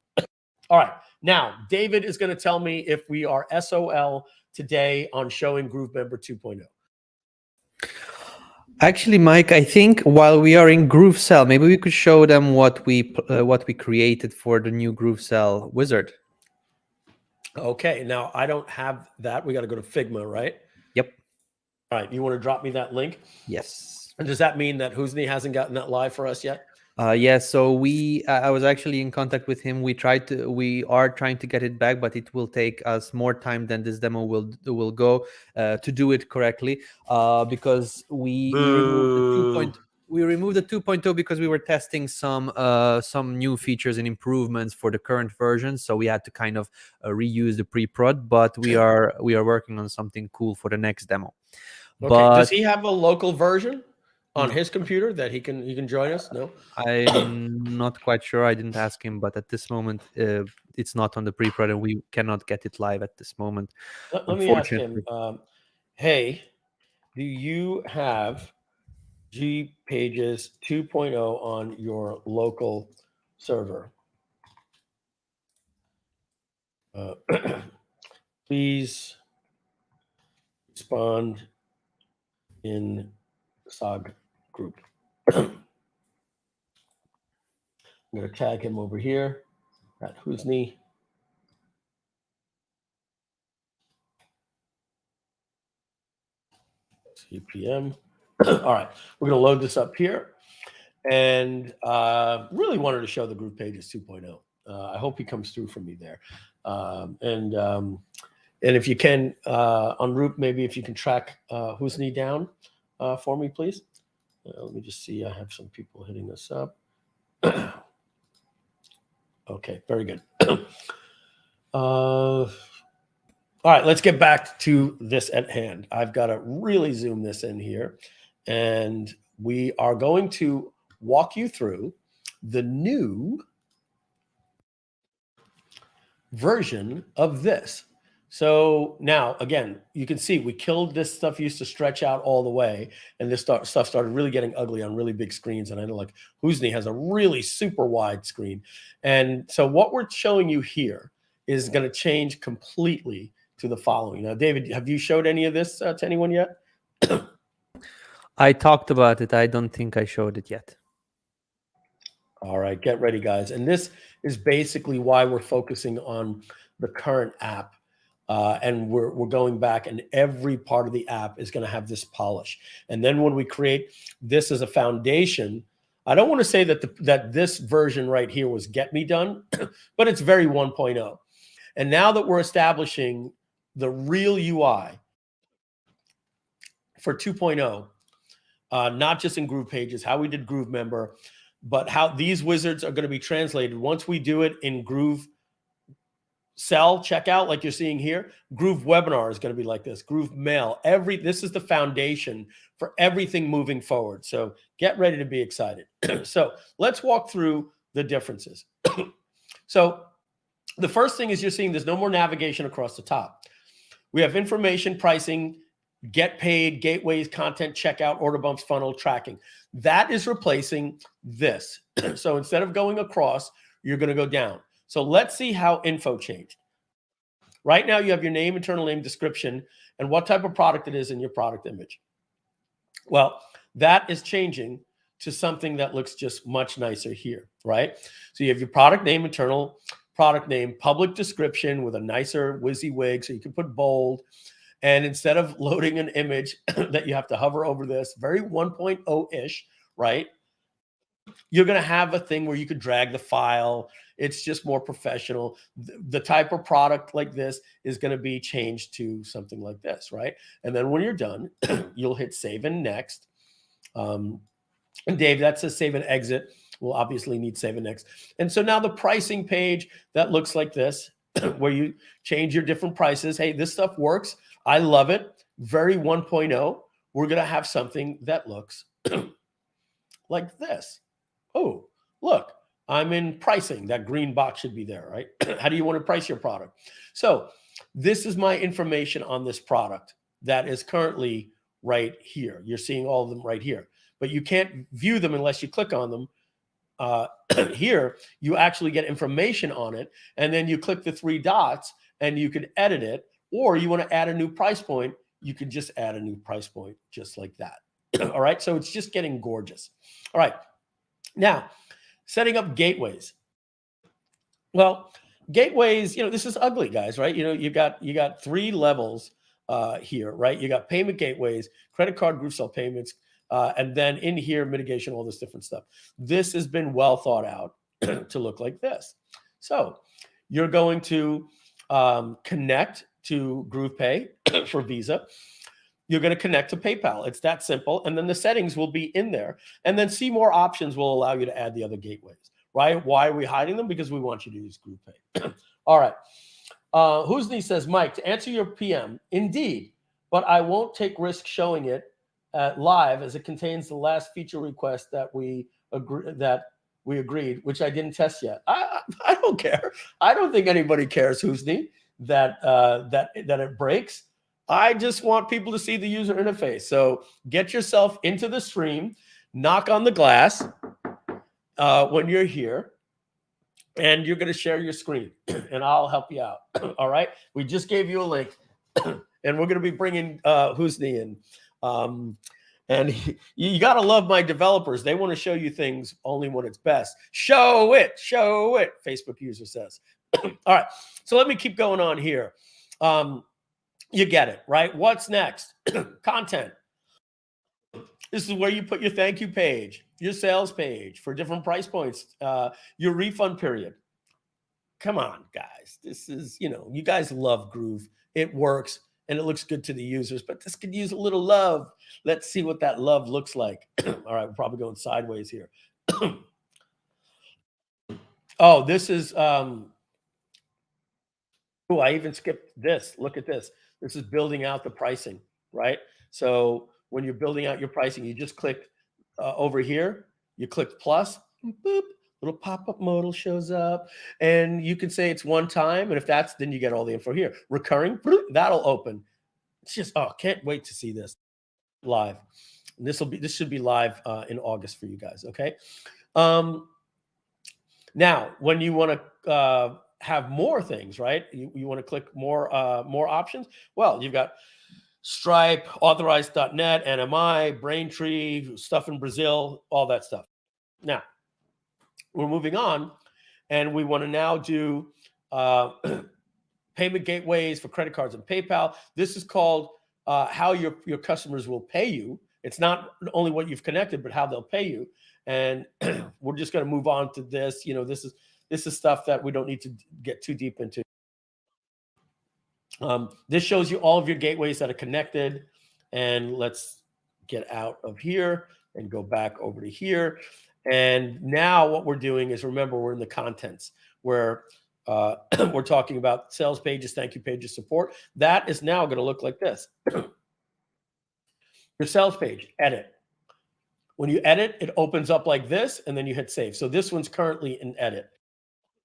All right. Now, David is going to tell me if we are SOL today on showing Groove Member 2.0. Actually, Mike, I think while we are in GrooveCell, maybe we could show them what we created for the new GrooveCell wizard. Okay, now I don't have that. We got to go to Figma, right? Yep. All right, you want to drop me that link? Yes. And does that mean that Hosny hasn't gotten that live for us yet? Yeah, so I was actually in contact with him. We are trying to get it back, but it will take us more time than this demo will go to do it correctly. Because we removed the 2.0 because we were testing some new features and improvements for the current version. So we had to kind of reuse the pre-prod, but we are working on something cool for the next demo. Okay. But does he have a local version on his computer that he can join us? No, I'm not quite sure. I didn't ask him, but at this moment, it's not on the pre-prod, and we cannot get it live at this moment. let me ask him. Hey, do you have GPages 2.0 on your local server? Please respond in SOG group. I'm going to tag him over here at Hosny. CPM. All right, we're going to load this up here, and really wanted to show the GroovePages 2.0. I hope he comes through for me there, and if you can en route, maybe if you can track Hosny down for me, please. Let me just see. I have some people hitting us up. Okay, very good. All right, let's get back to this at hand. I've got to really zoom this in here, and we are going to walk you through the new version of this. So now, again, you can see we killed this stuff used to stretch out all the way, and this stuff started really getting ugly on really big screens. And I know, like, Hosny has a really super wide screen. And so what we're showing you here is going to change completely to the following. Now, David, have you showed any of this to anyone yet? I talked about it. I don't think I showed it yet. All right, get ready, guys. And this is basically why we're focusing on the current app. And we're going back, and every part of the app is going to have this polish. And then when we create this as a foundation, I don't want to say that this version right here was get me done, but it's very 1.0. And now that we're establishing the real UI for 2.0, not just in GroovePages, how we did Groove Member, but how these wizards are going to be translated once we do it in sell, checkout, like you're seeing here. Groove Webinar is going to be like this. Groove Mail. This is the foundation for everything moving forward. So get ready to be excited. So let's walk through the differences. So the first thing is you're seeing there's no more navigation across the top. We have information, pricing, get paid, gateways, content, checkout, order bumps, funnel, tracking. That is replacing this. So instead of going across, you're going to go down. So let's see how info changed. Right now, you have your name, internal name, description, and what type of product it is in your product image. Well, that is changing to something that looks just much nicer here, right? So you have your product name, internal product name, public description with a nicer WYSIWYG, so you can put bold. And instead of loading an image that you have to hover over this, very 1.0-ish, right? You're going to have a thing where you could drag the file. It's just more professional. The type of product like this is going to be changed to something like this, right? And then when you're done, you'll hit save and next. And Dave, that says save and exit. We'll obviously need save and next. And so now the pricing page, that looks like this, where you change your different prices. Hey, this stuff works. I love it. Very 1.0. We're going to have something that looks like this. Oh, look, I'm in pricing. That green box should be there, right? How do you want to price your product? So this is my information on this product that is currently right here. You're seeing all of them right here, but you can't view them unless you click on them. Here, you actually get information on it, and then you click the 3 dots and you could edit it, or you want to add a new price point, you could just add a new price point just like that. All right, so it's just getting gorgeous. All right, now setting up gateways. Well, gateways, this is ugly, guys, right? You got 3 levels here, right? You got payment gateways, credit card, group sell payments, and then in here, mitigation, all this different stuff. This has been well thought out to look like this. So you're going to connect to GroovePay for Visa. You're going to connect to PayPal. It's that simple. And then the settings will be in there. And then see more options will allow you to add the other gateways, right? Why are we hiding them? Because we want you to use GroovePay. All right. Hosny says, Mike, to answer your PM, indeed, but I won't take risk showing it live as it contains the last feature request that we agreed, which I didn't test yet. I don't care. I don't think anybody cares, Hosny, that it breaks. I just want people to see the user interface. So get yourself into the stream, knock on the glass when you're here, and you're going to share your screen, and I'll help you out. All right. We just gave you a link, and we're going to be bringing Hosny in. And you got to love my developers. They want to show you things only when it's best. Show it, Facebook user says. All right. So let me keep going on here. You get it, right? What's next? Content. This is where you put your thank you page, your sales page for different price points, your refund period. Come on, guys. This is, you guys love Groove. It works and it looks good to the users, but this could use a little love. Let's see what that love looks like. All right, we're probably going sideways here. Oh, this is, oh, I even skipped this. Look at this. This is building out the pricing, right? So when you're building out your pricing, you just click over here, you click plus, boop, little pop-up modal shows up, and you can say it's one time, and if that's, then you get all the info here. Recurring, that'll open. It's just, oh, can't wait to see this live. And this should be live in August for you guys, okay? Now, when you want to have more things, right? You want to click more options. Well, you've got Stripe, Authorized.net, NMI, Braintree, stuff in Brazil, all that stuff. Now, we're moving on, and we want to now do payment gateways for credit cards and PayPal. This is called how your customers will pay you. It's not only what you've connected, but how they'll pay you. And we're just going to move on to this. This is stuff that we don't need to get too deep into. This shows you all of your gateways that are connected. And let's get out of here and go back over to here. And now what we're doing is, remember, we're in the contents where We're talking about sales pages, thank you pages, support. That is now going to look like this. Your sales page, edit. When you edit, it opens up like this, and then you hit save. So this one's currently in edit.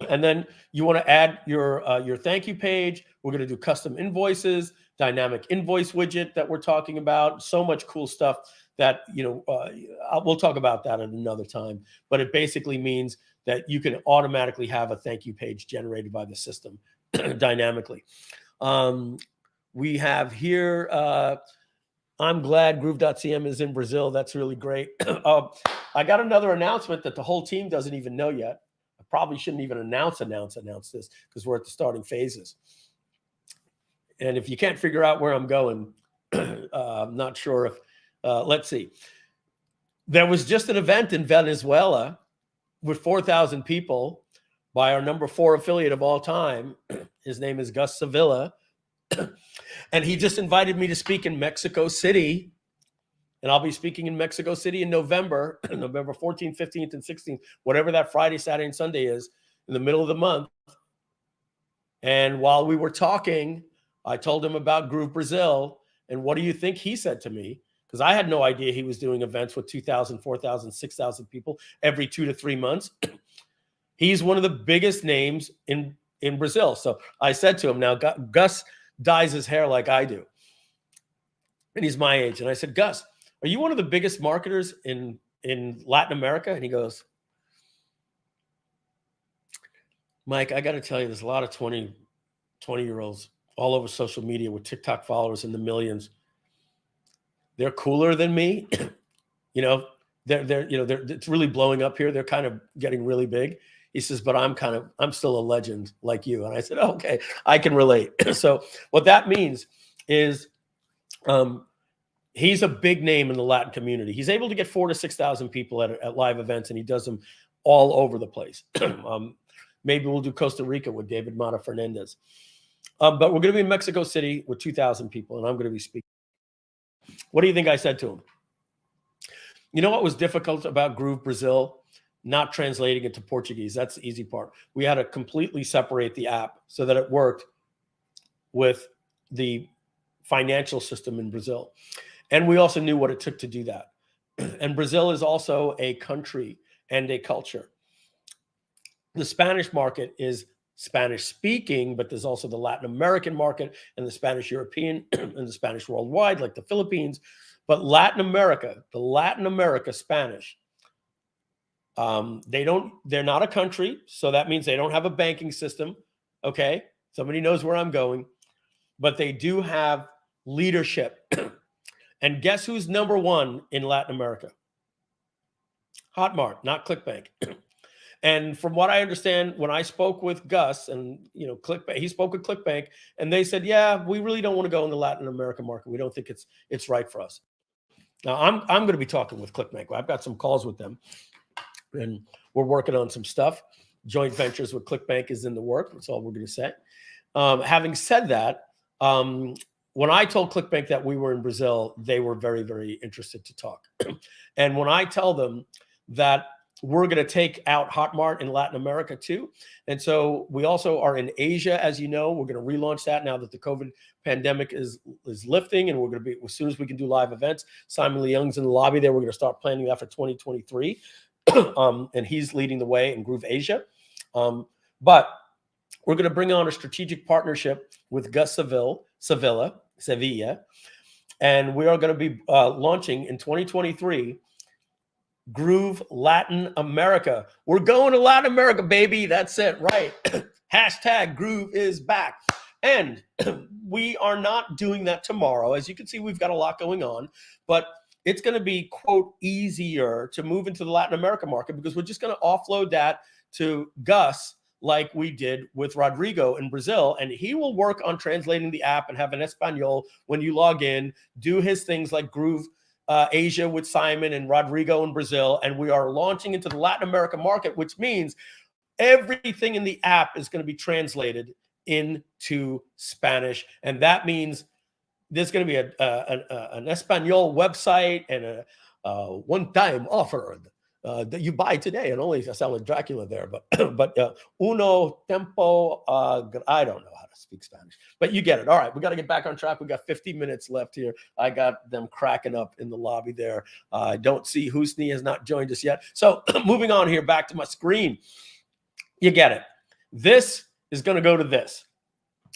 And then you want to add your thank you page. We're going to do custom invoices, dynamic invoice widget that we're talking about. So much cool stuff that, we'll talk about that at another time. But it basically means that you can automatically have a thank you page generated by the system dynamically. We have here, I'm glad Groove.cm is in Brazil. That's really great. I got another announcement that the whole team doesn't even know yet. I probably shouldn't even announce this because we're at the starting phases. And if you can't figure out where I'm going, I'm not sure if, let's see. There was just an event in Venezuela with 4,000 people by our number 4 affiliate of all time. His name is Gus Sevilla. And he just invited me to speak in Mexico City. And I'll be speaking in Mexico City in November, November 14th, 15th, and 16th, whatever that Friday, Saturday, and Sunday is, in the middle of the month. And while we were talking, I told him about Groove Brazil. And what do you think he said to me? Because I had no idea he was doing events with 2,000, 4,000, 6,000 people every 2 to 3 months. He's one of the biggest names in Brazil. So I said to him, now Gus dyes his hair like I do. And he's my age. And I said, Gus, are you one of the biggest marketers in Latin America? And he goes, Mike, I got to tell you, there's a lot of 20-year-olds all over social media with TikTok followers in the millions. They're cooler than me. It's really blowing up here. They're kind of getting really big. He says, but I'm still a legend like you. And I said, oh, okay, I can relate. So what that means is he's a big name in the Latin community. He's able to get 4,000 to 6,000 people at live events, and he does them all over the place. Maybe we'll do Costa Rica with David Mata Fernandez. But we're going to be in Mexico City with 2,000 people, and I'm going to be speaking. What do you think I said to him? You know what was difficult about Groove Brazil? Not translating it to Portuguese. That's the easy part. We had to completely separate the app so that it worked with the financial system in Brazil. And we also knew what it took to do that. And Brazil is also a country and a culture. The Spanish market is Spanish speaking, but there's also the Latin American market and the Spanish European and the Spanish worldwide, like the Philippines. But Latin America, the Latin America Spanish, they're not a country. So that means they don't have a banking system. Okay. Somebody knows where I'm going, but they do have leadership. And guess who's number 1 in Latin America? Hotmart, not ClickBank. And from what I understand, when I spoke with Gus and, ClickBank, he spoke with ClickBank, and they said, yeah, we really don't want to go in the Latin American market. We don't think it's right for us. Now, I'm going to be talking with ClickBank. I've got some calls with them, and we're working on some stuff. Joint ventures with ClickBank is in the work. That's all we're going to say. Having said that, when I told ClickBank that we were in Brazil, they were very, very interested to talk. And when I tell them that we're going to take out Hotmart in Latin America too. And so we also are in Asia, as you know. We're going to relaunch that now that the COVID pandemic is lifting, and we're going to be, as soon as we can do live events. Simon Leung's in the lobby there. We're going to start planning that for 2023. And he's leading the way in Groove Asia. But we're going to bring on a strategic partnership with Gus Sevilla, and we are going to be launching in 2023 Groove Latin America. We're going to Latin America, baby. That's it, right? Hashtag Groove is back. And we are not doing that tomorrow. As you can see, we've got a lot going on, but it's going to be, quote, easier to move into the Latin America market because we're just going to offload that to Gus like we did with Rodrigo in Brazil. And he will work on translating the app and have an Espanol when you log in, do his things like Groove Asia with Simon and Rodrigo in Brazil. And we are launching into the Latin America market, which means everything in the app is going to be translated into Spanish. And that means there's going to be an Espanol website and a one-time offer that you buy today, and only selling Dracula there, but uno tempo, I don't know how to speak Spanish, but you get it. All right, we got to get back on track. We got 50 minutes left here. I got them cracking up in the lobby there. I don't see Hosny has not joined us yet. So moving on here, back to my screen. You get it. This is going to go to this.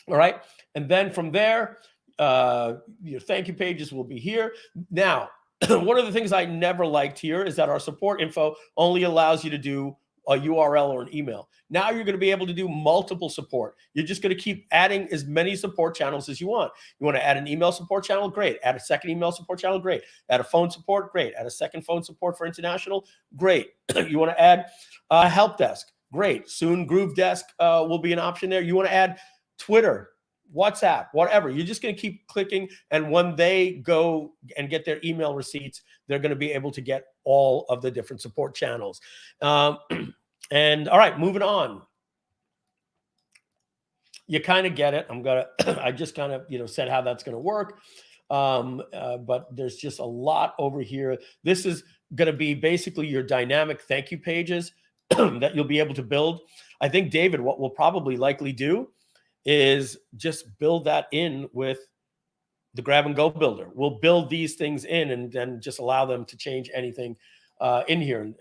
All right, and then from there, your thank you pages will be here. Now, one of the things I never liked here is that our support info only allows you to do a URL or an email. Now you're going to be able to do multiple support. You're just going to keep adding as many support channels as you want. You want to add an email support channel? Great. Add a second email support channel? Great. Add a phone support? Great. Add a second phone support for international? Great. You want to add a help desk? Great. Soon Groove Desk will be an option there. You want to add Twitter, WhatsApp, whatever. You're just going to keep clicking, and when they go and get their email receipts, they're going to be able to get all of the different support channels. And all right, moving on. You kind of get it. I just kind of, said how that's going to work. But there's just a lot over here. This is going to be basically your dynamic thank you pages that you'll be able to build. I think, David, what we'll probably likely do is just build that in with the grab and go builder. We'll build these things in and then just allow them to change anything in here.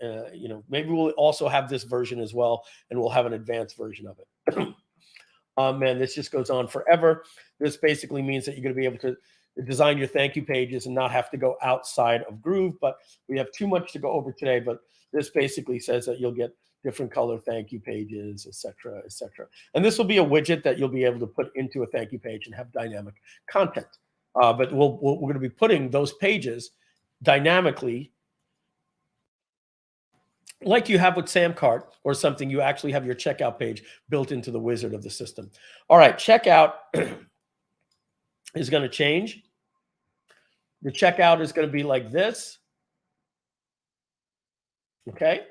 Maybe we'll also have this version as well, and we'll have an advanced version of it. Man, this just goes on forever. This basically means that you're going to be able to design your thank you pages and not have to go outside of Groove, but we have too much to go over today. But this basically says that you'll get different color thank you pages, et cetera, et cetera. And this will be a widget that you'll be able to put into a thank you page and have dynamic content. But we're going to be putting those pages dynamically, like you have with Samcart or something. You actually have your checkout page built into the wizard of the system. All right, checkout is going to change. The checkout is going to be like this. Okay.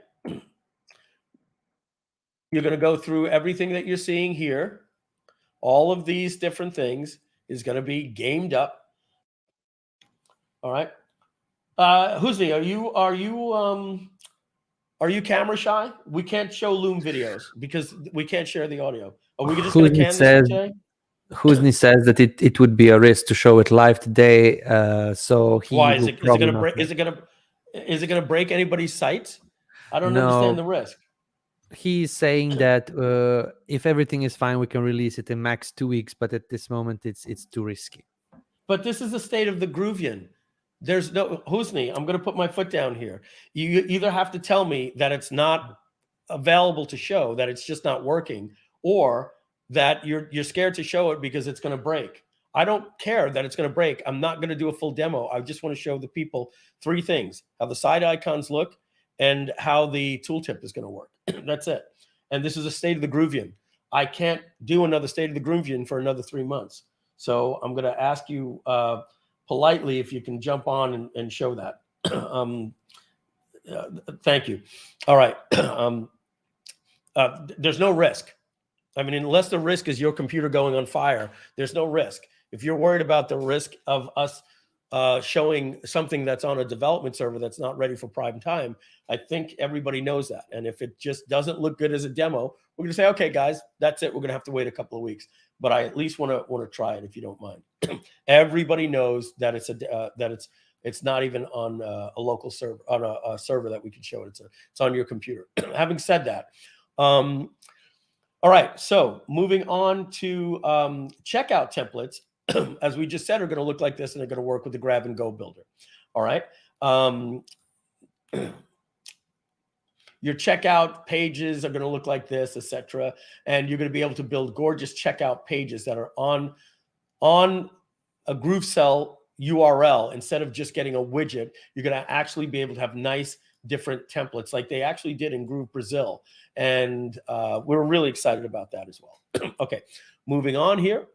You're going to go through everything that you're seeing here. All of these different things is going to be gamed up. All right. Hosny, are you camera shy? We can't show Loom videos because we can't share the audio. Are we just going to can this today? Hosny says that it would be a risk to show it live today. So he why is it going to break? Is it going to break anybody's site? I don't understand the risk. He's saying that if everything is fine, we can release it in max 2 weeks. But at this moment, it's too risky. But this is the state of the Groovion. There's no Hosny. I'm going to put my foot down here. You either have to tell me that it's not available to show, that it's just not working, or that you're scared to show it because it's going to break. I don't care that it's going to break. I'm not going to do a full demo. I just want to show the people 3 things: how the side icons look, and how the tooltip is going to work. That's it. And this is a state of the Groovion. I can't do another state of the Groovion for another 3 months. So I'm going to ask you politely if you can jump on and show that. Thank you. All right. There's no risk. I mean, unless the risk is your computer going on fire, there's no risk. If you're worried about the risk of us showing something that's on a development server that's not ready for prime time, I think everybody knows that. And if it just doesn't look good as a demo, we're gonna say, okay, guys, that's it. We're gonna have to wait a couple of weeks. But I at least want to try it if you don't mind. Everybody knows that it's not even on a local server, on a server that we can show it. It's on your computer. Having said that, all right. So moving on to checkout templates. As we just said, are going to look like this, and they're going to work with the grab and go builder. All right. Your checkout pages are going to look like this, etc. And you're going to be able to build gorgeous checkout pages that are on a GrooveCell URL. Instead of just getting a widget, you're going to actually be able to have nice different templates like they actually did in Groove Brazil. And we're really excited about that as well. Okay, moving on here.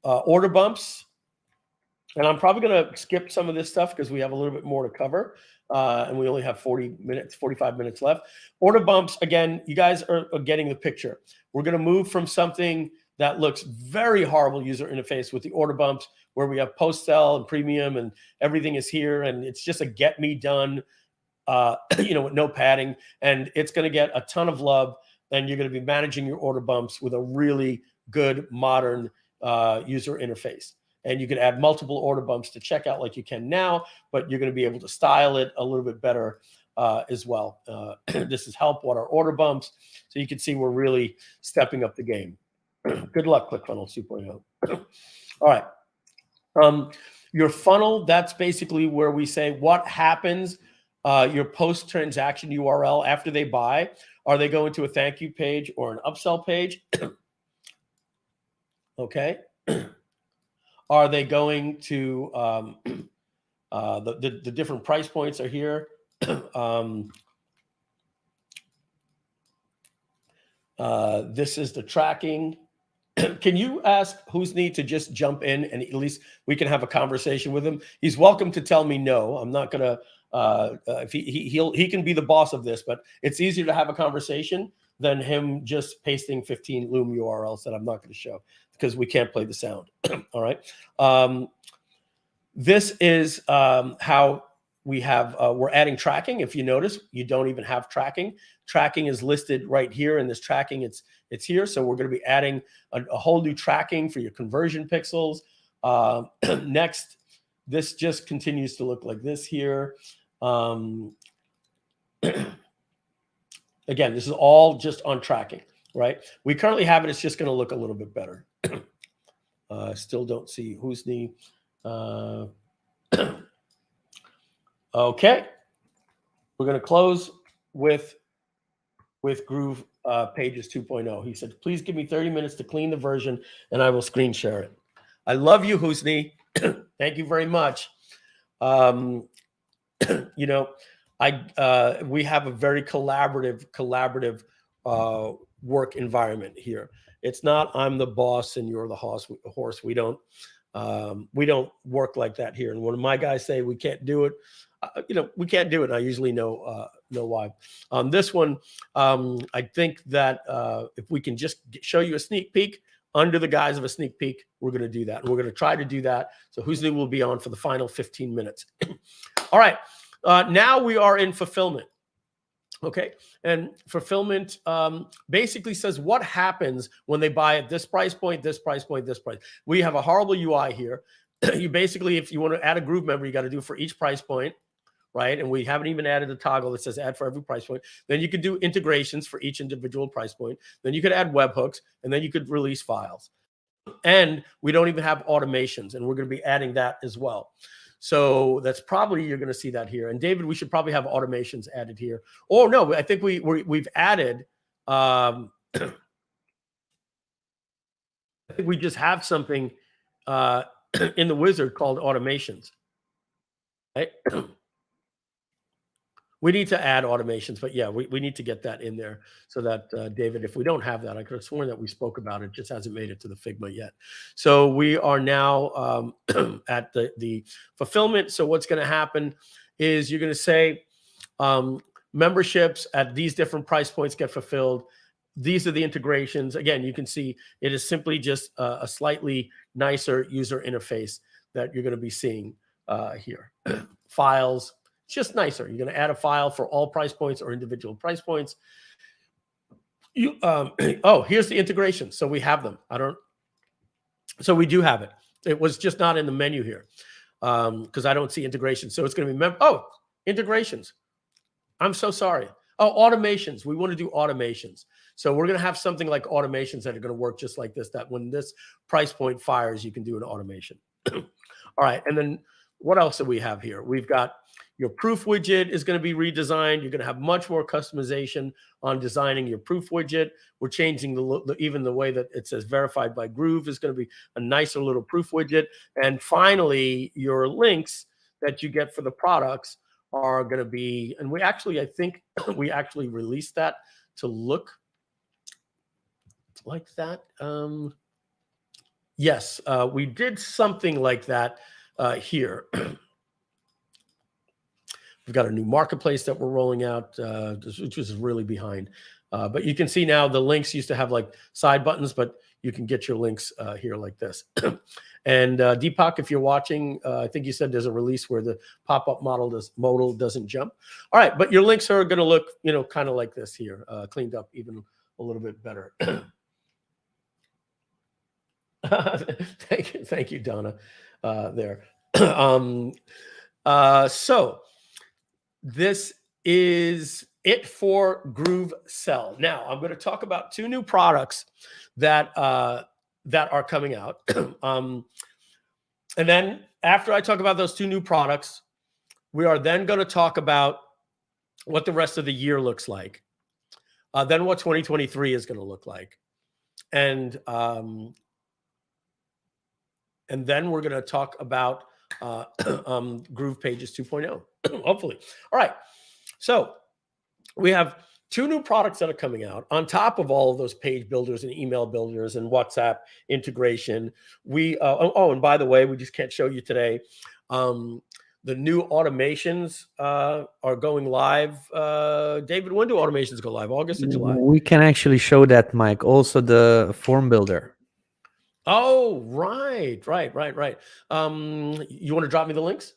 Order bumps. And I'm probably going to skip some of this stuff because we have a little bit more to cover. And we only have 45 minutes left. Order bumps, again, you guys are getting the picture. We're going to move from something that looks very horrible user interface with the order bumps where we have post sell and premium and everything is here. And it's just a get me done, with no padding. And it's going to get a ton of love. And you're going to be managing your order bumps with a really good modern user interface. And you can add multiple order bumps to checkout like you can now, but you're going to be able to style it a little bit better as well. This is help what our order bumps. So you can see we're really stepping up the game. Good luck, ClickFunnels 2.0. All right. Your funnel, that's basically where we say what happens, your post-transaction URL after they buy. Are they going to a thank you page or an upsell page? Okay. Are they going to, the different price points are here. This is the tracking. Can you ask Hosny to just jump in and at least we can have a conversation with him? He's welcome to tell me no. I'm not gonna. If he can be the boss of this, but it's easier to have a conversation than him just pasting 15 Loom URLs that I'm not going to show because we can't play the sound. All right. This is how we have. We're adding tracking. If you notice, you don't even have tracking. Tracking is listed right here in this tracking. It's here. So we're going to be adding a whole new tracking for your conversion pixels. Next, this just continues to look like this here. Again, this is all just on tracking, right? We currently have it. It's just going to look a little bit better. Still don't see Hosny. Okay. We're going to close with Groove Pages 2.0. He said, please give me 30 minutes to clean the version and I will screen share it. I love you, Hosny. Thank you very much. We have a very collaborative work environment here. It's not I'm the boss and you're the horse. We don't work like that here. And when my guys say we can't do it, we can't do it. And I usually know why. This one, I think that if we can just show you a sneak peek under the guise of a sneak peek, we're going to do that. And we're going to try to do that. So Hosny will be on for the final 15 minutes. All right. Now we are in fulfillment. Okay. And fulfillment basically says what happens when they buy at this price point, this price point, this price. We have a horrible UI here. You basically, if you want to add a Groove member, you got to do for each price point, right? And we haven't even added a toggle that says add for every price point. Then you could do integrations for each individual price point. Then you could add webhooks, and then you could release files. And we don't even have automations, and we're going to be adding that as well. So that's probably, you're going to see that here. And David, we should probably have automations added here. Oh no, I think we've added. I think we just have something in the wizard called automations. Right? We need to add automations, but yeah, we need to get that in there so that, David, if we don't have that, I could have sworn that we spoke about it, just hasn't made it to the Figma yet. So we are now at the fulfillment. So what's going to happen is you're going to say memberships at these different price points get fulfilled. These are the integrations. Again, you can see it is simply just a slightly nicer user interface that you're going to be seeing here. Files. Just nicer. You're going to add a file for all price points or individual price points. Here's the integration. So we have them. So we do have it. It was just not in the menu here because I don't see integration. So it's going to be, integrations. I'm so sorry. Oh, automations. We want to do automations. So we're going to have something like automations that are going to work just like this, that when this price point fires, you can do an automation. All right. And then what else do we have here? We've got your proof widget is going to be redesigned. You're going to have much more customization on designing your proof widget. We're changing even the way that it says verified by Groove is going to be a nicer little proof widget. And finally, your links that you get for the products are going to be, and I think we actually released that to look like that. Yes, we did something like that here. We've got a new marketplace that we're rolling out, which was really behind. But you can see now the links used to have like side buttons, but you can get your links here like this. And Deepak, if you're watching, I think you said there's a release where the pop-up modal doesn't jump. All right, but your links are going to look, you know, kind of like this here, cleaned up even a little bit better. Thank you, Donna. There. So this is it for Groove Sell. Now I'm going to talk about two new products that that are coming out. And then after I talk about those two new products, we are then going to talk about what the rest of the year looks like. Then what 2023 is going to look like. And then we're going to talk about GroovePages 2.0, hopefully. All right. So we have two new products that are coming out on top of all of those page builders and email builders and WhatsApp integration. We and by the way, we just can't show you today. The new automations are going live. David, when do automations go live? August or July? We can actually show that, Mike. Also the form builder. Oh, right. You want to drop me the links?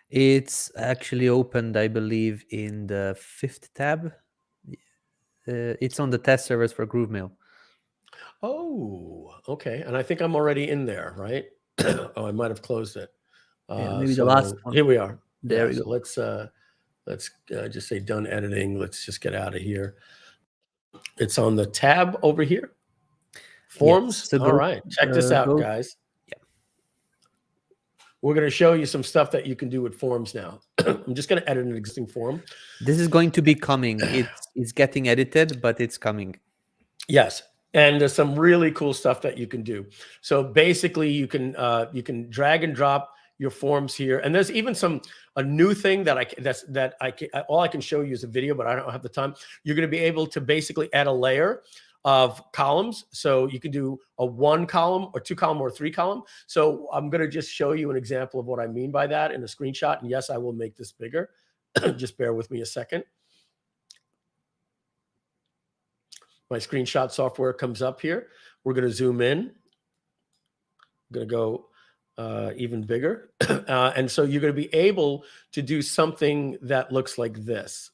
It's actually opened, I believe, in the 5th tab. It's on the test servers for GrooveMail. Oh, okay. And I think I'm already in there, right? Oh, I might have closed it. Yeah, maybe the last one. Here we are. There we go. So let's just say done editing. Let's just get out of here. It's on the tab over here. Forms. Yes, All right. Check this out, guys. Yeah. We're going to show you some stuff that you can do with forms now. I'm just going to edit an existing form. This is going to be coming. It's getting edited, but it's coming. Yes. And there's some really cool stuff that you can do. So basically you can drag and drop your forms here. And there's even a new thing that all I can show you is a video, but I don't have the time. You're going to be able to basically add a layer of columns. So you can do a 1 column or 2 column or 3 column. So I'm going to just show you an example of what I mean by that in a screenshot. And yes, I will make this bigger. Just bear with me a second. My screenshot software comes up here. We're going to zoom in. I'm going to go even bigger. And so you're going to be able to do something that looks like this.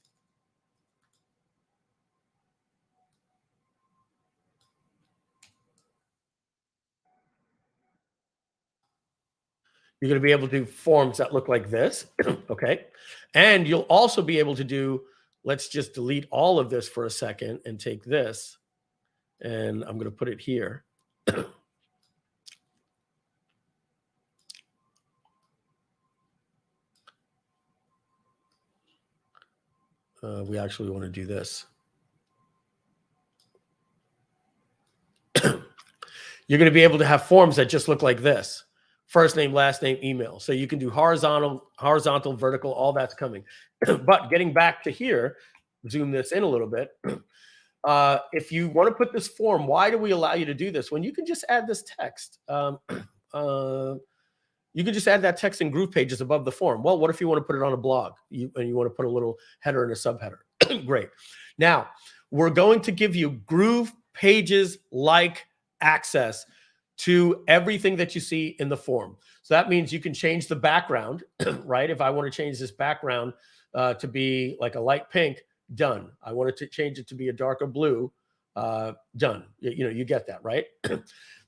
You're going to be able to do forms that look like this, okay? And you'll also be able to do, let's just delete all of this for a second and take this, and I'm going to put it here. We actually want to do this. You're going to be able to have forms that just look like this. First name, last name, email. So you can do horizontal, vertical, all that's coming. But getting back to here, zoom this in a little bit. If you want to put this form, why do we allow you to do this? When you can just add this text. You can just add that text in GroovePages above the form. Well, what if you want to put it on a blog and you want to put a little header and a subheader? Great. Now, we're going to give you GroovePages-like access to everything that you see in the form. So that means you can change the background, right? If I want to change this background to be like a light pink, done. I wanted to change it to be a darker blue, done. You get that, right?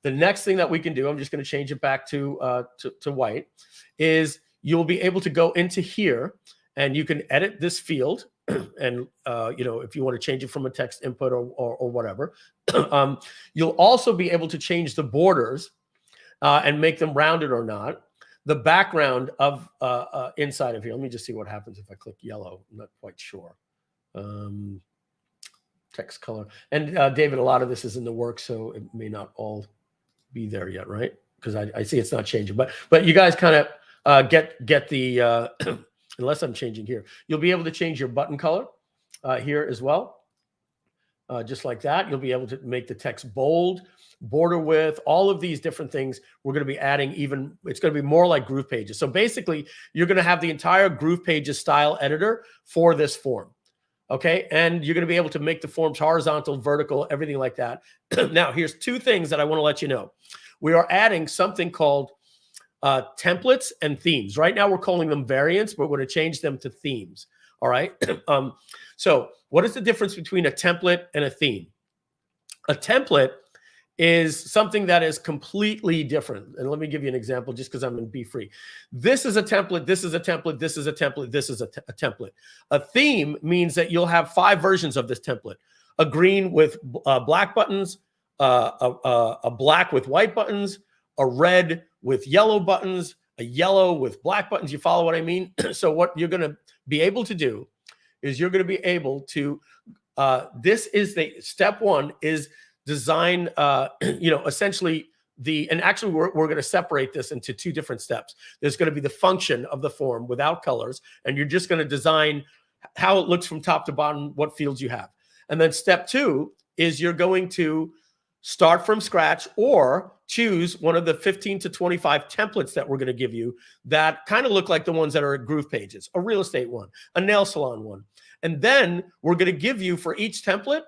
The next thing that we can do, I'm just going to change it back to white, is you'll be able to go into here and you can edit this field. And, if you want to change it from a text input or whatever, you'll also be able to change the borders and make them rounded or not. The background of inside of here. Let me just see what happens if I click yellow. I'm not quite sure. Text color. And David, a lot of this is in the works, so it may not all be there yet, right? Because I see it's not changing. But you guys kind of get the... Unless I'm changing here, you'll be able to change your button color here as well. Just like that, you'll be able to make the text bold, border width, all of these different things. We're going to be adding it's going to be more like GroovePages. So basically, you're going to have the entire GroovePages style editor for this form. Okay, and you're going to be able to make the forms horizontal, vertical, everything like that. Now, here's two things that I want to let you know. We are adding something called templates and themes. Right now, we're calling them variants, but we're going to change them to themes. All right. So what is the difference between a template and a theme? A template is something that is completely different. And let me give you an example just because I'm in Be Free. This is a template, this is a template, this is a template, this is a template. A theme means that you'll have 5 versions of this template. A green with black buttons, a black with white buttons, a red with yellow buttons, a yellow with black buttons. You follow what I mean? So what you're going to be able to do is you're going to be able to, this is the step 1 is design, essentially and actually we're going to separate this into 2 different steps. There's going to be the function of the form without colors, and you're just going to design how it looks from top to bottom, what fields you have. And then step 2 is you're going to start from scratch or choose one of the 15 to 25 templates that we're going to give you that kind of look like the ones that are at GroovePages, a real estate one, a nail salon one. And then we're going to give you for each template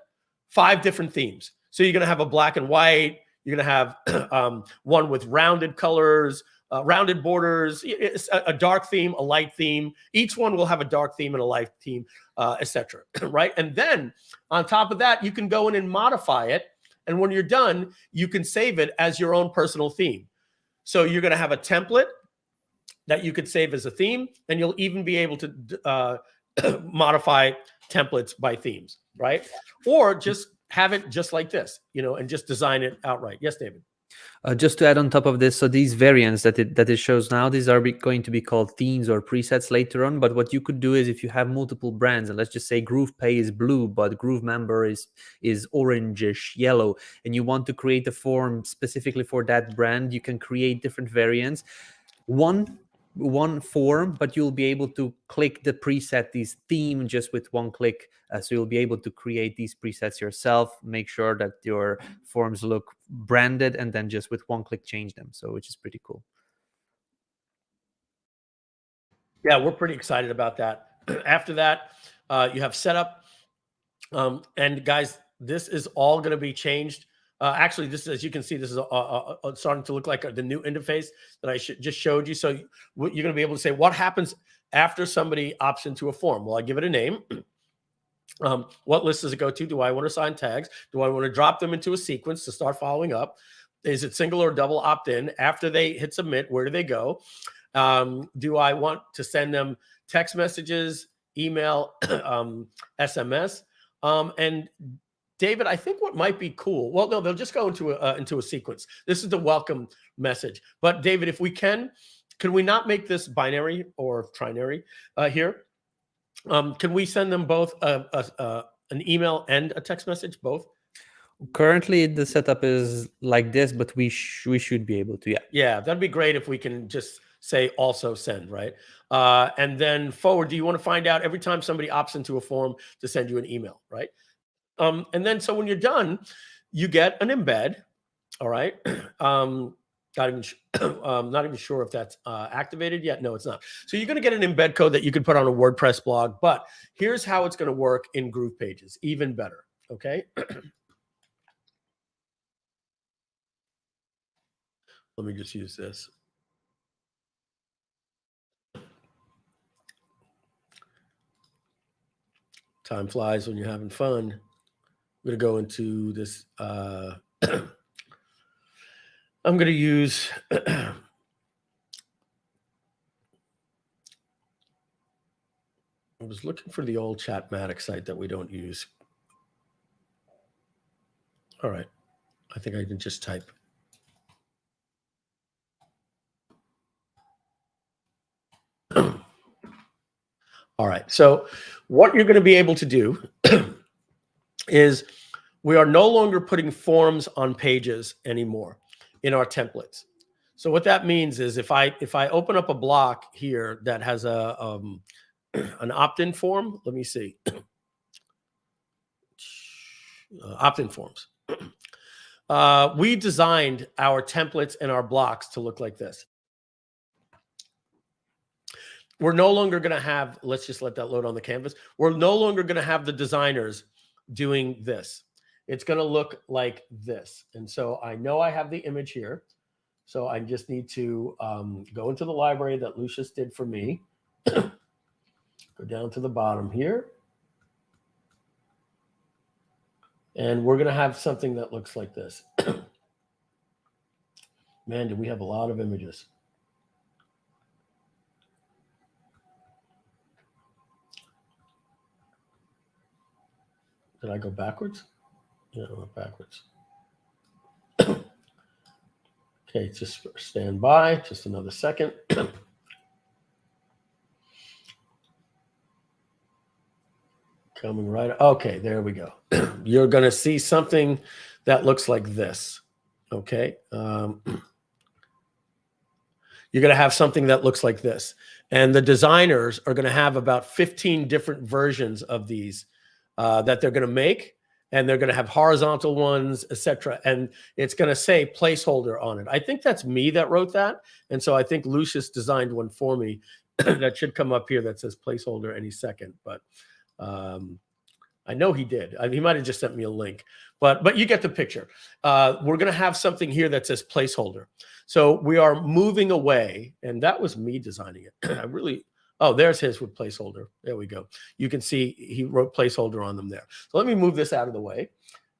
5 different themes. So you're going to have a black and white, you're going to have one with rounded colors, rounded borders, a dark theme, a light theme. Each one will have a dark theme and a light theme, etc. Right? And then on top of that, you can go in and modify it. And when you're done, you can save it as your own personal theme. So you're going to have a template that you could save as a theme, and you'll even be able to modify templates by themes, right? Or just have it just like this, and just design it outright. Yes, David. Just to add on top of this, so these variants that it shows now, these are going to be called themes or presets later on. But what you could do is, if you have multiple brands, and let's just say GroovePay is blue, but GrooveMember is orangish yellow, and you want to create a form specifically for that brand, you can create different variants. One form, but you'll be able to click the preset, these theme, just with one click. So you'll be able to create these presets yourself, make sure that your forms look branded, and then just with one click change them. So which is pretty cool. Yeah, we're pretty excited about that. After that, you have setup. And guys, this is all going to be changed. Actually, this is, as you can see, this is starting to look like the new interface that I just showed you. So you're going to be able to say what happens after somebody opts into a form. Well, I give it a name. What list does it go to? Do I want to assign tags? Do I want to drop them into a sequence to start following up? Is it single or double opt-in? After they hit submit, where do they go? Do I want to send them text messages, email, SMS? And David, I think what might be cool, well, no, they'll just go into a sequence. This is the welcome message. But David, if we can we not make this binary or trinary here? Can we send them both an email and a text message, both? Currently, the setup is like this, but we should be able to, yeah. Yeah, that'd be great if we can just say also send, right? And then forward, do you want to find out every time somebody opts into a form to send you an email, right? And then so when you're done, you get an embed, all right? Not even sure if that's activated yet. No, it's not. So you're going to get an embed code that you can put on a WordPress blog, but here's how it's going to work in GroovePages, even better, okay? Let me just use this. Time flies when you're having fun. I'm going to go into this. I'm going to use I was looking for the old Chatmatic site that we don't use. All right. I think I can just type. All right. So what you're going to be able to do is we are no longer putting forms on pages anymore in our templates. So what that means is if I open up a block here that has an opt-in form, let me see. Opt-in forms. We designed our templates and our blocks to look like this. we're no longer going to have, let's just let that load on the canvas. We're no longer going to have the designers doing this. It's going to look like this. And so I know I have the image here. So I just need to go into the library that Lucius did for me. Go down to the bottom here. And we're going to have something that looks like this. Man, do we have a lot of images. Did I go backwards? Yeah, I went backwards. Okay, just stand by, just another second. Coming right, okay, there we go. You're gonna see something that looks like this, okay? You're gonna have something that looks like this. And the designers are gonna have about 15 different versions of these that they're gonna make. And they're going to have horizontal ones, etc. And it's going to say placeholder on it. I think that's me that wrote that. And so I think Lucius designed one for me that should come up here that says placeholder any second. But I know he did. He might have just sent me a link. But you get the picture. We're going to have something here that says placeholder. So we are moving away. And that was me designing it. I really... Oh, there's his with placeholder. There we go. You can see he wrote placeholder on them there. So let me move this out of the way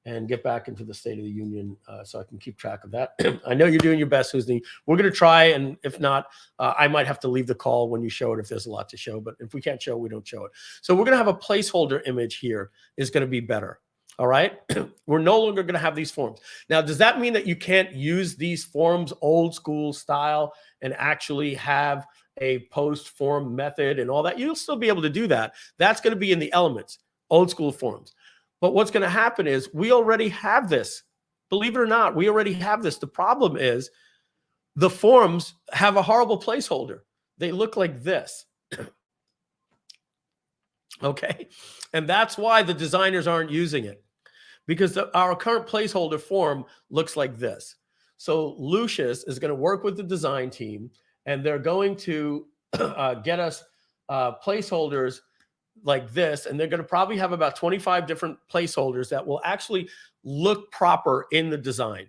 and get back into the State of the Union so I can keep track of that. I know you're doing your best, Hosny. We're going to try, and if not, I might have to leave the call when you show it if there's a lot to show. But if we can't show, we don't show it. So we're going to have a placeholder image here is going to be better. All right? We're no longer going to have these forms. Now, does that mean that you can't use these forms old school style and actually have a post form method and all that? You'll still be able to do that. That's going to be in the elements, old school forms. But what's going to happen is we already have this. Believe it or not, we already have this. The problem is the forms have a horrible placeholder. They look like this. Okay? And that's why the designers aren't using it, because our current placeholder form looks like this. So Lucius is going to work with the design team, and they're going to get us placeholders like this. And they're going to probably have about 25 different placeholders that will actually look proper in the design.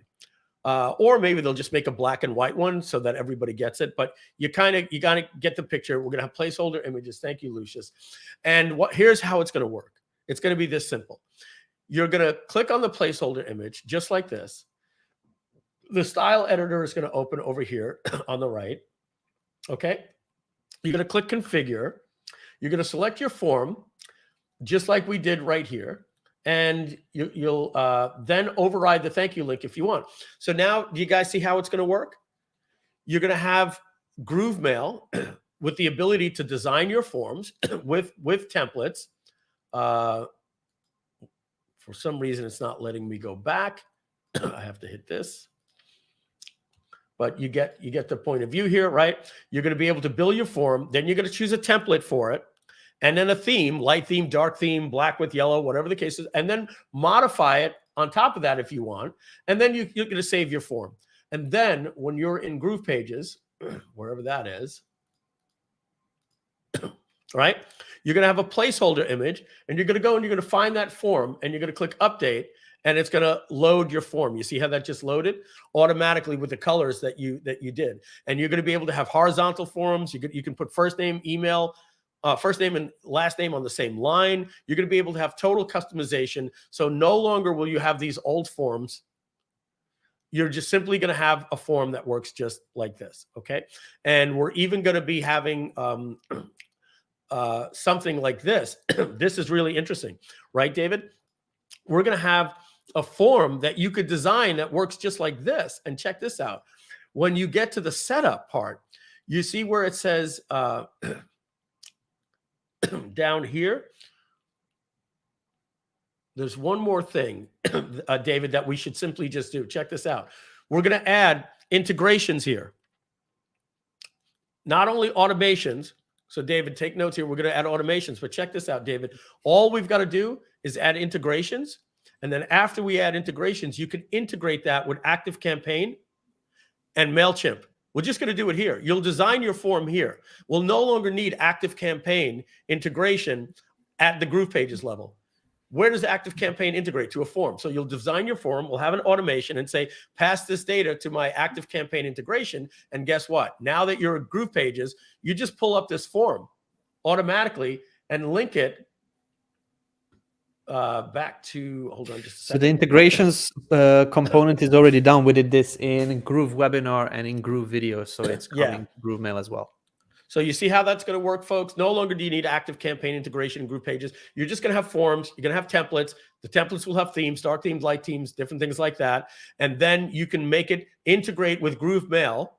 Or maybe they'll just make a black and white one so that everybody gets it. But you got to get the picture. We're going to have placeholder images. Thank you, Lucius. And here's how it's going to work. It's going to be this simple. You're going to click on the placeholder image just like this. The style editor is going to open over here on the right. Okay. You're going to click configure. You're going to select your form just like we did right here. And you'll then override the thank you link if you want. So now, do you guys see how it's going to work? You're going to have GrooveMail with the ability to design your forms with templates. For some reason, it's not letting me go back. I have to hit this. But you get the point of view here, right? You're going to be able to build your form. Then you're going to choose a template for it. And then a theme, light theme, dark theme, black with yellow, whatever the case is, and then modify it on top of that if you want. And then you're going to save your form. And then when you're in GroovePages, wherever that is, right, you're going to have a placeholder image, and you're going to go and you're going to find that form, and you're going to click update, and it's going to load your form. You see how that just loaded automatically with the colors that you did. And you're going to be able to have horizontal forms. You can put first name, email, first name and last name on the same line. You're going to be able to have total customization. So no longer will you have these old forms. You're just simply going to have a form that works just like this, okay? And we're even going to be having something like this. This is really interesting, right, David? We're going to have a form that you could design that works just like this. And check this out. When you get to the setup part, you see where it says... down here, there's one more thing, David, that we should simply just do. Check this out. We're going to add integrations here. Not only automations. So, David, take notes here. We're going to add automations. But check this out, David. All we've got to do is add integrations. And then after we add integrations, you can integrate that with ActiveCampaign and MailChimp. We're just going to do it here. You'll design your form here. We'll no longer need active campaign integration at the GroovePages level. Where does Active Campaign integrate? To a form. So you'll design your form, we'll have an automation and say, pass this data to my Active Campaign integration. And guess what? Now that you're at GroovePages, you just pull up this form automatically and link it back to, hold on just a second. So the integrations component is already done. We did this in Groove Webinar and in Groove Video. So it's coming to Groove Mail as well. So you see how that's going to work, folks? No longer do you need Active Campaign integration in GroovePages. You're just going to have forms. You're going to have templates. The templates will have themes, dark themes, light themes, different things like that. And then you can make it integrate with Groove Mail,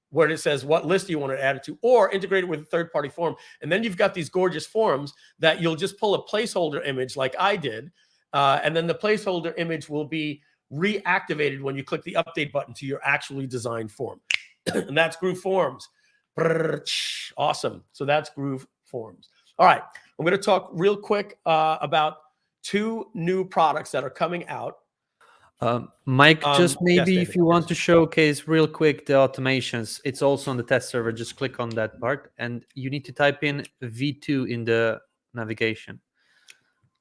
where it says what list you want to add it to, or integrate it with a third-party form. And then you've got these gorgeous forms that you'll just pull a placeholder image like I did, and then the placeholder image will be reactivated when you click the update button to your actually designed form. And that's Groove Forms. Awesome. So that's Groove Forms. All right. I'm going to talk real quick about 2 new products that are coming out. Mike, just maybe yes, if you want to showcase real quick the automations, it's also on the test server. Just click on that part and you need to type in V2 in the navigation.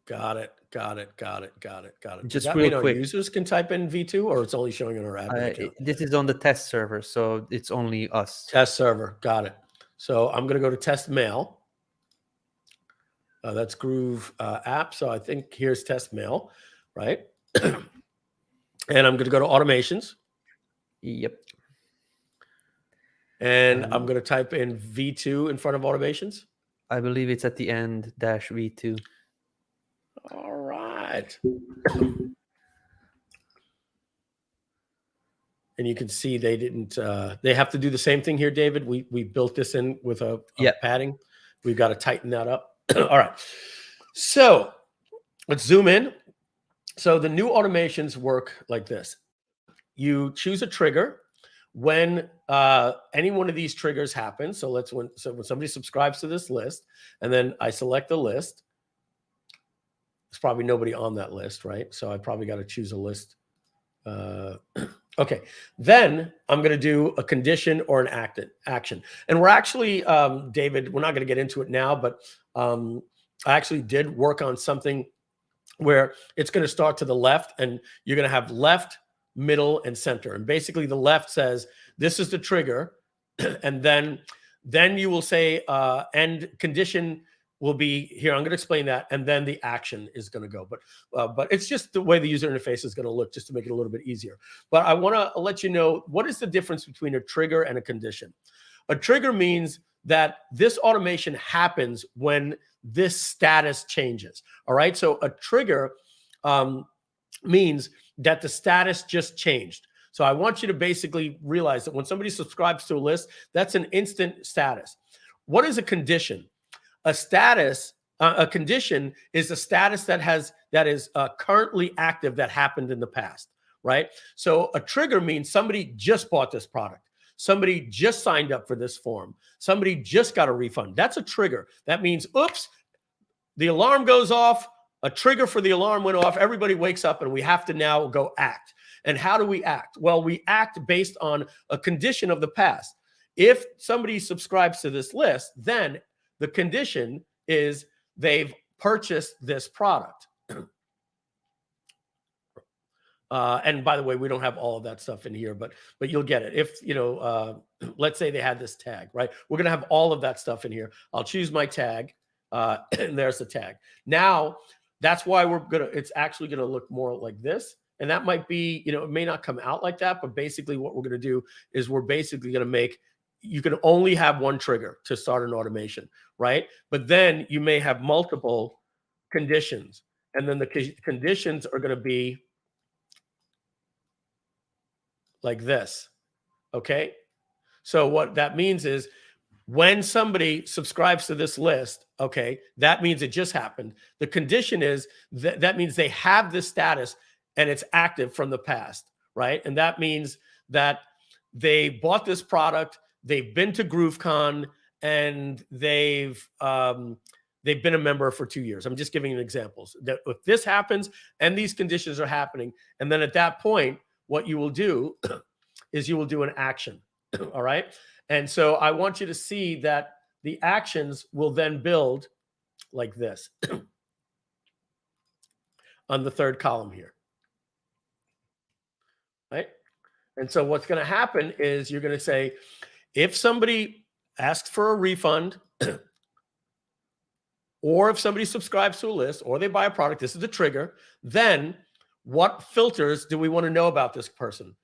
Got it. Just Does that real mean quick. our users can type in V2 or it's only showing on our admin account? This is on the test server, so it's only us. Test server. Got it. So I'm going to go to test mail. That's Groove app. So I think here's test mail, right? And I'm going to go to automations. Yep. And I'm going to type in V2 in front of automations. I believe it's at the end, -V2. All right. And you can see they didn't, they have to do the same thing here, David. We built this in with a padding. We've got to tighten that up. All right. So let's zoom in. So the new automations work like this. You choose a trigger when any one of these triggers happens. So when somebody subscribes to this list, and then I select the list, there's probably nobody on that list, right? So I probably got to choose a list. Okay, then I'm going to do a condition or an action. And we're actually, David, we're not going to get into it now, but I actually did work on something where it's going to start to the left, and you're going to have left, middle, and center. And basically the left says, this is the trigger. And then you will say, end condition will be here. I'm going to explain that. And then the action is going to go. But it's just the way the user interface is going to look, just to make it a little bit easier. But I want to let you know, what is the difference between a trigger and a condition? A trigger means that this automation happens when this status changes. All right. So a trigger means that the status just changed. So I want you to basically realize that when somebody subscribes to a list, that's an instant status. What is a condition? A status, a condition is a status that is currently active that happened in the past, right? So a trigger means somebody just bought this product. Somebody just signed up for this form. Somebody just got a refund. That's a trigger. That means, oops, the alarm goes off. A trigger for the alarm went off. Everybody wakes up and we have to now go act. And how do we act? Well, we act based on a condition of the past. If somebody subscribes to this list, then the condition is they've purchased this product. And by the way, we don't have all of that stuff in here, but you'll get it. If, let's say they had this tag, right? We're going to have all of that stuff in here. I'll choose my tag, and there's the tag. Now, that's why it's actually going to look more like this. And that might be, it may not come out like that, but basically what we're going to do is we're basically going to make, you can only have one trigger to start an automation, right? But then you may have multiple conditions, and then the conditions are going to be like this, okay? So what that means is when somebody subscribes to this list, okay, that means it just happened. The condition is that means they have this status and it's active from the past, right? And that means that they bought this product, they've been to GrooveCon, and they've been a member for 2 years. I'm just giving you examples. That if this happens and these conditions are happening, and then at that point, what you will do is you will do an action. All right. And so I want you to see that the actions will then build like this on the third column here. Right. And so what's going to happen is you're going to say, if somebody asks for a refund, or if somebody subscribes to a list, or they buy a product, this is the trigger, then what filters do we want to know about this person?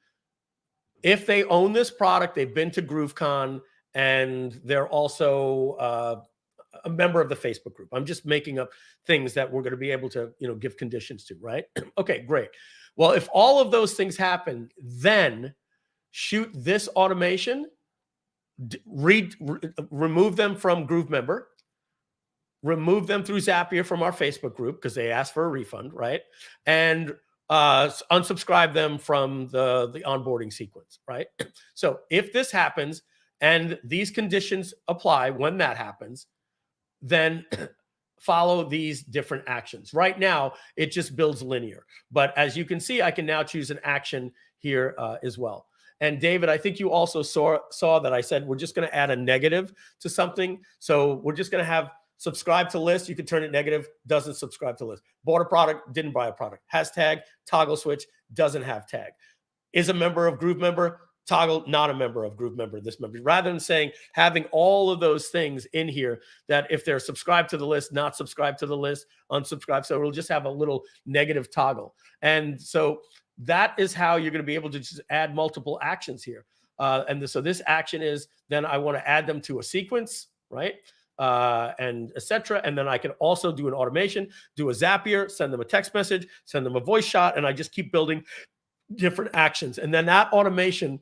If they own this product, they've been to GrooveCon, and they're also a member of the Facebook group. I'm just making up things that we're going to be able to, give conditions to, right? Okay, great. Well, if all of those things happen, then shoot this automation, remove them from Groove Member, remove them through Zapier from our Facebook group because they asked for a refund, right? And unsubscribe them from the onboarding sequence, right? So if this happens and these conditions apply when that happens, then follow these different actions. Right now, it just builds linear. But as you can see, I can now choose an action here as well. And David, I think you also saw that I said we're just going to add a negative to something. So we're just going to have subscribe to list. You can turn it negative, doesn't subscribe to list. Bought a product, didn't buy a product. Has tag, toggle switch, doesn't have tag. Is a member of Groove Member, toggle, not a member of Groove Member, this member. Rather than saying, having all of those things in here that if they're subscribed to the list, not subscribed to the list, unsubscribed. So it'll just have a little negative toggle. And so that is how you're going to be able to just add multiple actions here. So this action is, then I want to add them to a sequence, right? And etc. And then I can also do an automation, do a Zapier, send them a text message, send them a voice shot, and I just keep building different actions. And then that automation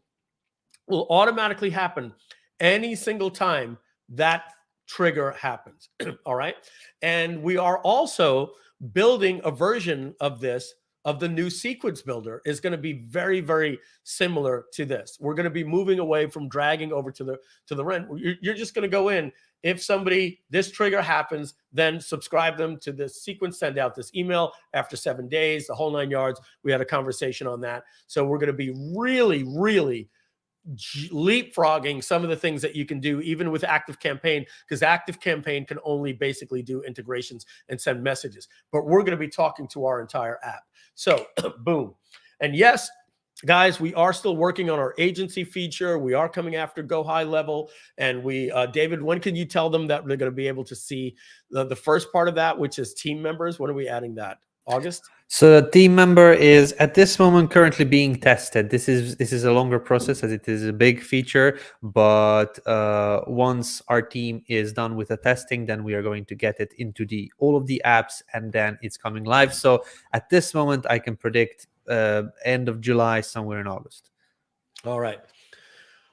will automatically happen any single time that trigger happens. All right. And we are also building a version of this, of the new sequence builder, is going to be very, very similar to this. We're going to be moving away from dragging over to the rent. You're just going to go in. If somebody, this trigger happens, then subscribe them to this sequence, send out this email after 7 days, the whole 9 yards. We had a conversation on that. So we're going to be really, really leapfrogging some of the things that you can do even with ActiveCampaign, because ActiveCampaign can only basically do integrations and send messages. But we're going to be talking to our entire app. So boom. And yes, guys, we are still working on our agency feature. We are coming after Go High Level. And we, David, when can you tell them that they're going to be able to see the first part of that, which is team members? When are we adding that? August? So the team member is at this moment currently being tested. This is a longer process as it is a big feature, but once our team is done with the testing, then we are going to get it into all of the apps, and then it's coming live. So at this moment, I can predict end of July, somewhere in August. All right.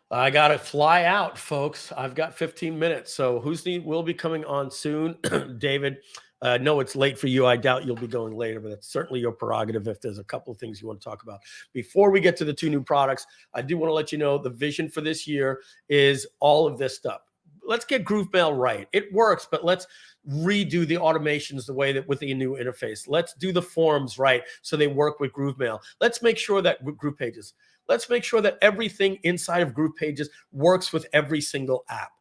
I got to fly out, folks. I've got 15 minutes. So Hosny will be coming on soon. David, no, it's late for you. I doubt you'll be going later, but that's certainly your prerogative if there's a couple of things you want to talk about. Before we get to the 2 new products, I do want to let you know the vision for this year is all of this stuff. Let's get GrooveMail right. It works, but let's redo the automations the way that with the new interface. Let's do the forms right so they work with GrooveMail. Let's make sure that GroovePages. Let's make sure that everything inside of GroovePages works with every single app.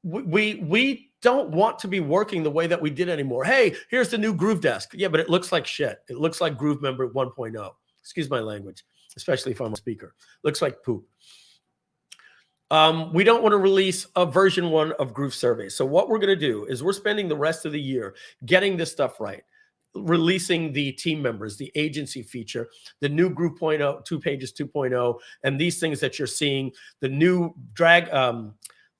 We don't want to be working the way that we did anymore. Hey, here's the new Groove Desk. Yeah, but it looks like shit. It looks like Groove Member 1.0. Excuse my language, especially if I'm a speaker. Looks like poop. We don't want to release a version 1 of Groove Surveys. So what we're going to do is we're spending the rest of the year getting this stuff right, releasing the team members, the agency feature, the new Group 2 Pages 2.0, and these things that you're seeing, the new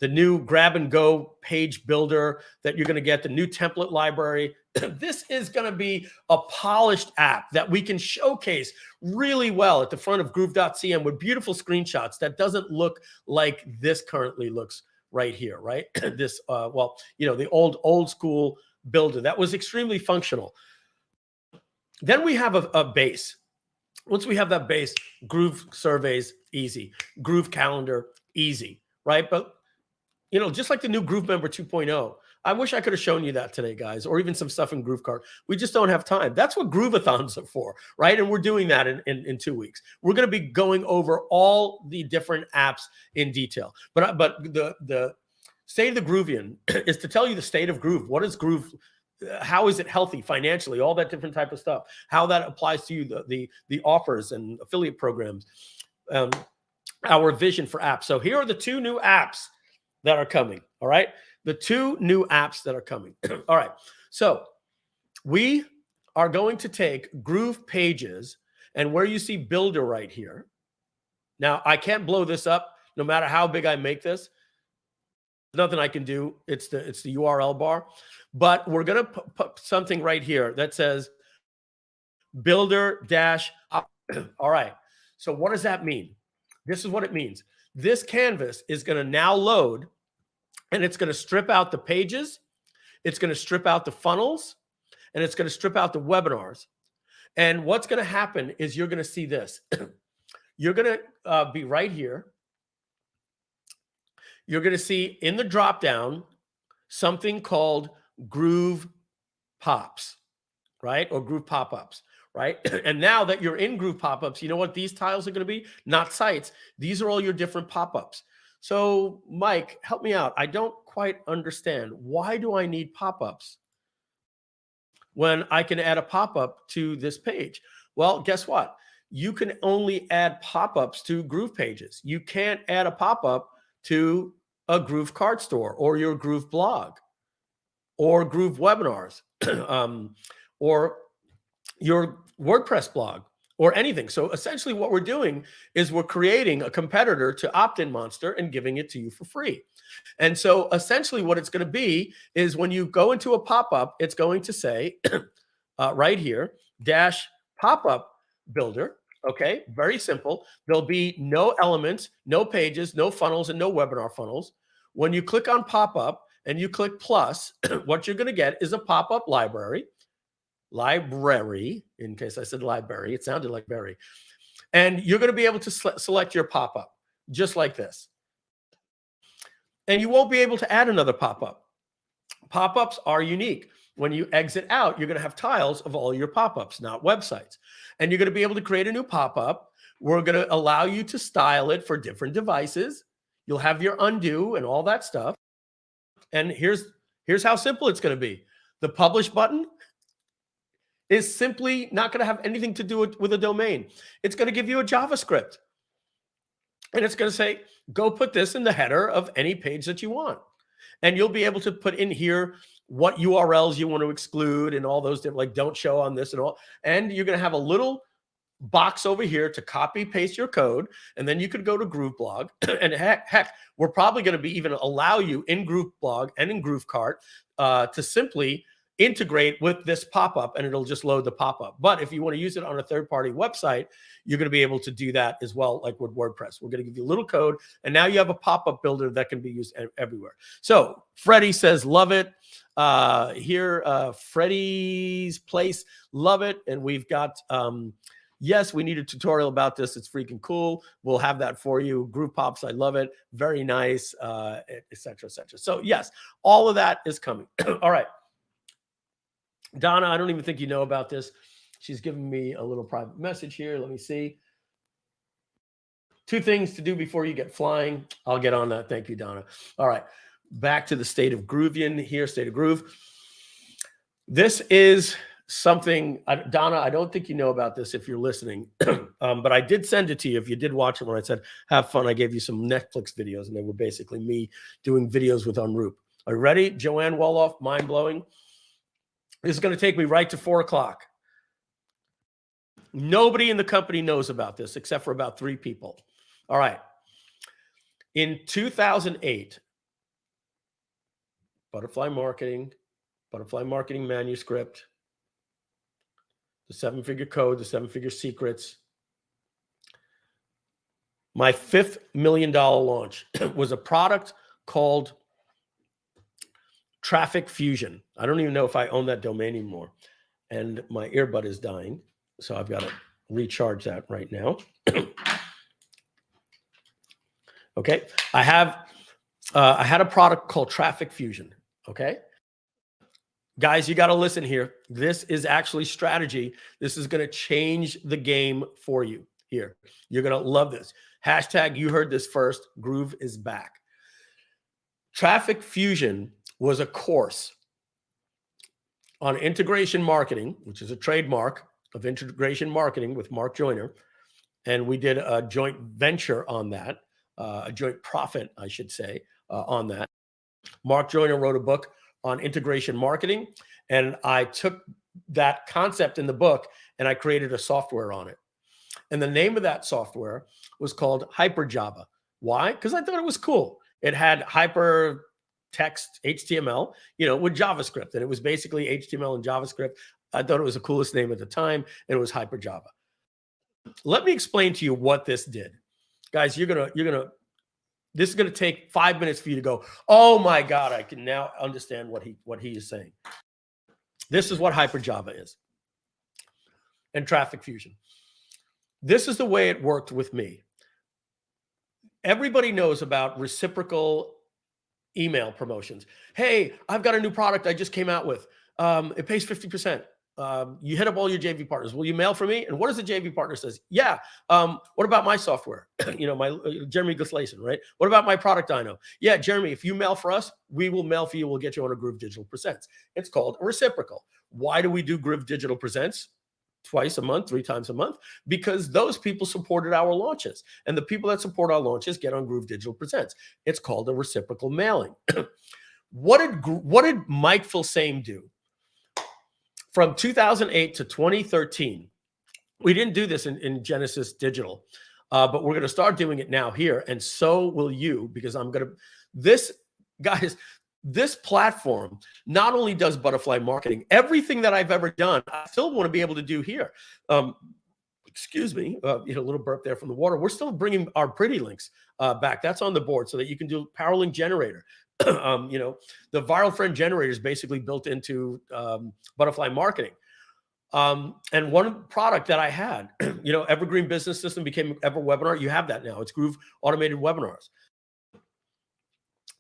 the new grab and go page builder that you're going to get, the new template library. This is going to be a polished app that we can showcase really well at the front of Groove.cm with beautiful screenshots that doesn't look like this currently looks right here, right? This, well, the old school builder that was extremely functional. Then we have a base. Once we have that base, Groove Surveys, easy. Groove Calendar, easy, right? But just like the new Groove Member 2.0, I wish I could have shown you that today, guys, or even some stuff in GrooveCart. We just don't have time. That's what Groovathons are for, right? And we're doing that in 2 weeks. We're going to be going over all the different apps in detail. But the state of the Groovion is to tell you the state of Groove. What is Groove? How is it healthy financially? All that different type of stuff. How that applies to you, the offers and affiliate programs. Our vision for apps. So here are the 2 new apps that are coming. All right. The 2 new apps that are coming. All right. So we are going to take GroovePages, and where you see Builder right here. Now, I can't blow this up no matter how big I make this. Nothing I can do. It's the URL bar. But we're going to put something right here that says Builder dash. All right. So what does that mean? This is what it means. This canvas is going to now load, and it's going to strip out the pages. It's going to strip out the funnels, and it's going to strip out the webinars. And what's going to happen is you're going to see this. You're going to be right here. You're going to see in the dropdown something called Groove Pops, right? Or Groove Pop-ups, right? And now that you're in Groove Pop-ups, you know what these tiles are going to be? Not sites. These are all your different pop-ups. So, Mike, help me out. I don't quite understand. Why do I need pop-ups when I can add a pop-up to this page? Well, guess what? You can only add pop-ups to GroovePages. You can't add a pop-up to a Groove card store or your Groove blog or Groove webinars or your WordPress blog or anything. So essentially what we're doing is we're creating a competitor to Opt-in Monster and giving it to you for free. And so essentially what it's going to be is when you go into a pop-up, it's going to say right here, dash pop-up builder. Okay, very simple. There'll be no elements, no pages, no funnels, and no webinar funnels. When you click on pop-up and you click plus, what you're going to get is a pop-up library, in case I said library, it sounded like berry. And you're going to be able to select your pop-up just like this. And you won't be able to add another pop-up. Pop-ups are unique. When you exit out, you're going to have tiles of all your pop-ups, not websites. And you're going to be able to create a new pop-up. We're going to allow you to style it for different devices. You'll have your undo and all that stuff. And here's how simple it's going to be. The publish button is simply not going to have anything to do with a domain. It's going to give you a JavaScript. And it's going to say, go put this in the header of any page that you want. And you'll be able to put in here what URLs you want to exclude and all those different, like don't show on this and all. And you're going to have a little box over here to copy paste your code. And then you could go to GrooveBlog. And heck, we're probably going to be even allow you in GrooveBlog and in GrooveCart to simply integrate with this pop-up, and it'll just load the pop-up. But if you want to use it on a third-party website, you're going to be able to do that as well, like with WordPress. We're going to give you a little code, and now you have a pop-up builder that can be used everywhere. So Freddie says, love it. Freddie's Place, love it. And we've got, yes, we need a tutorial about this. It's freaking cool. We'll have that for you. Groove Pops, I love it. Very nice, et cetera, et cetera. So yes, all of that is coming. All right. Donna, I don't even think you know about this. She's giving me a little private message here. Let me see. 2 things to do before you get flying. I'll get on that. Thank you, Donna. All right. Back to the state of Groovion here, state of Groove. This is something, Donna, I don't think you know about this if you're listening, but I did send it to you if you did watch it when I said, have fun. I gave you some Netflix videos, and they were basically me doing videos with Unroop. Are you ready? Joanne Woloff, mind-blowing. This is going to take me right to 4 o'clock. Nobody in the company knows about this except for about 3 people. All right. In 2008, Butterfly Marketing Manuscript, the 7-figure code, the 7-figure secrets. My $5 million launch was a product called Traffic Fusion. I don't even know if I own that domain anymore. And my earbud is dying. So I've got to recharge that right now. Okay. I had a product called Traffic Fusion. Okay. Guys, you got to listen here. This is actually strategy. This is going to change the game for you here. You're going to love this. Hashtag, you heard this first, Groove is back. Traffic Fusion was a course on integration marketing, which is a trademark of integration marketing with Mark Joyner. And we did a joint venture on that, a joint profit, I should say, on that. Mark Joyner wrote a book on integration marketing, and I took that concept in the book and I created a software on it. And the name of that software was called HyperJava. Why? Because I thought it was cool. It had hypertext HTML, with JavaScript, and it was basically HTML and JavaScript. I thought it was the coolest name at the time, and it was HyperJava. Let me explain to you what this did, guys. This is gonna take 5 minutes for you to go, oh my God, I can now understand what he is saying. This is what HyperJava is, and Traffic Fusion. This is the way it worked with me. Everybody knows about reciprocal email promotions. Hey, I've got a new product I just came out with. It pays 50%. You hit up all your JV partners. Will you mail for me? And what does the JV partner says? Yeah. What about my software? My Jeremy Gislason, right? What about my product I know? Yeah, Jeremy, if you mail for us, we will mail for you. We'll get you on a Groove Digital Presents. It's called a reciprocal. Why do we do Groove Digital Presents? Twice a month, 3 times a month, because those people supported our launches, and the people that support our launches get on Groove Digital Presents. It's called a reciprocal mailing. What did Mike Filsaime do? From 2008 to 2013, we didn't do this in Genesis Digital, but we're going to start doing it now here, and so will you, because this platform not only does butterfly marketing, everything that I've ever done, I still want to be able to do here. Excuse me, a little burp there from the water. We're still bringing our pretty links back. That's on the board so that you can do Powerlink Generator. The viral friend generator is basically built into butterfly marketing. And one product that I had, Evergreen Business System became Ever Webinar. You have that now. It's Groove Automated Webinars.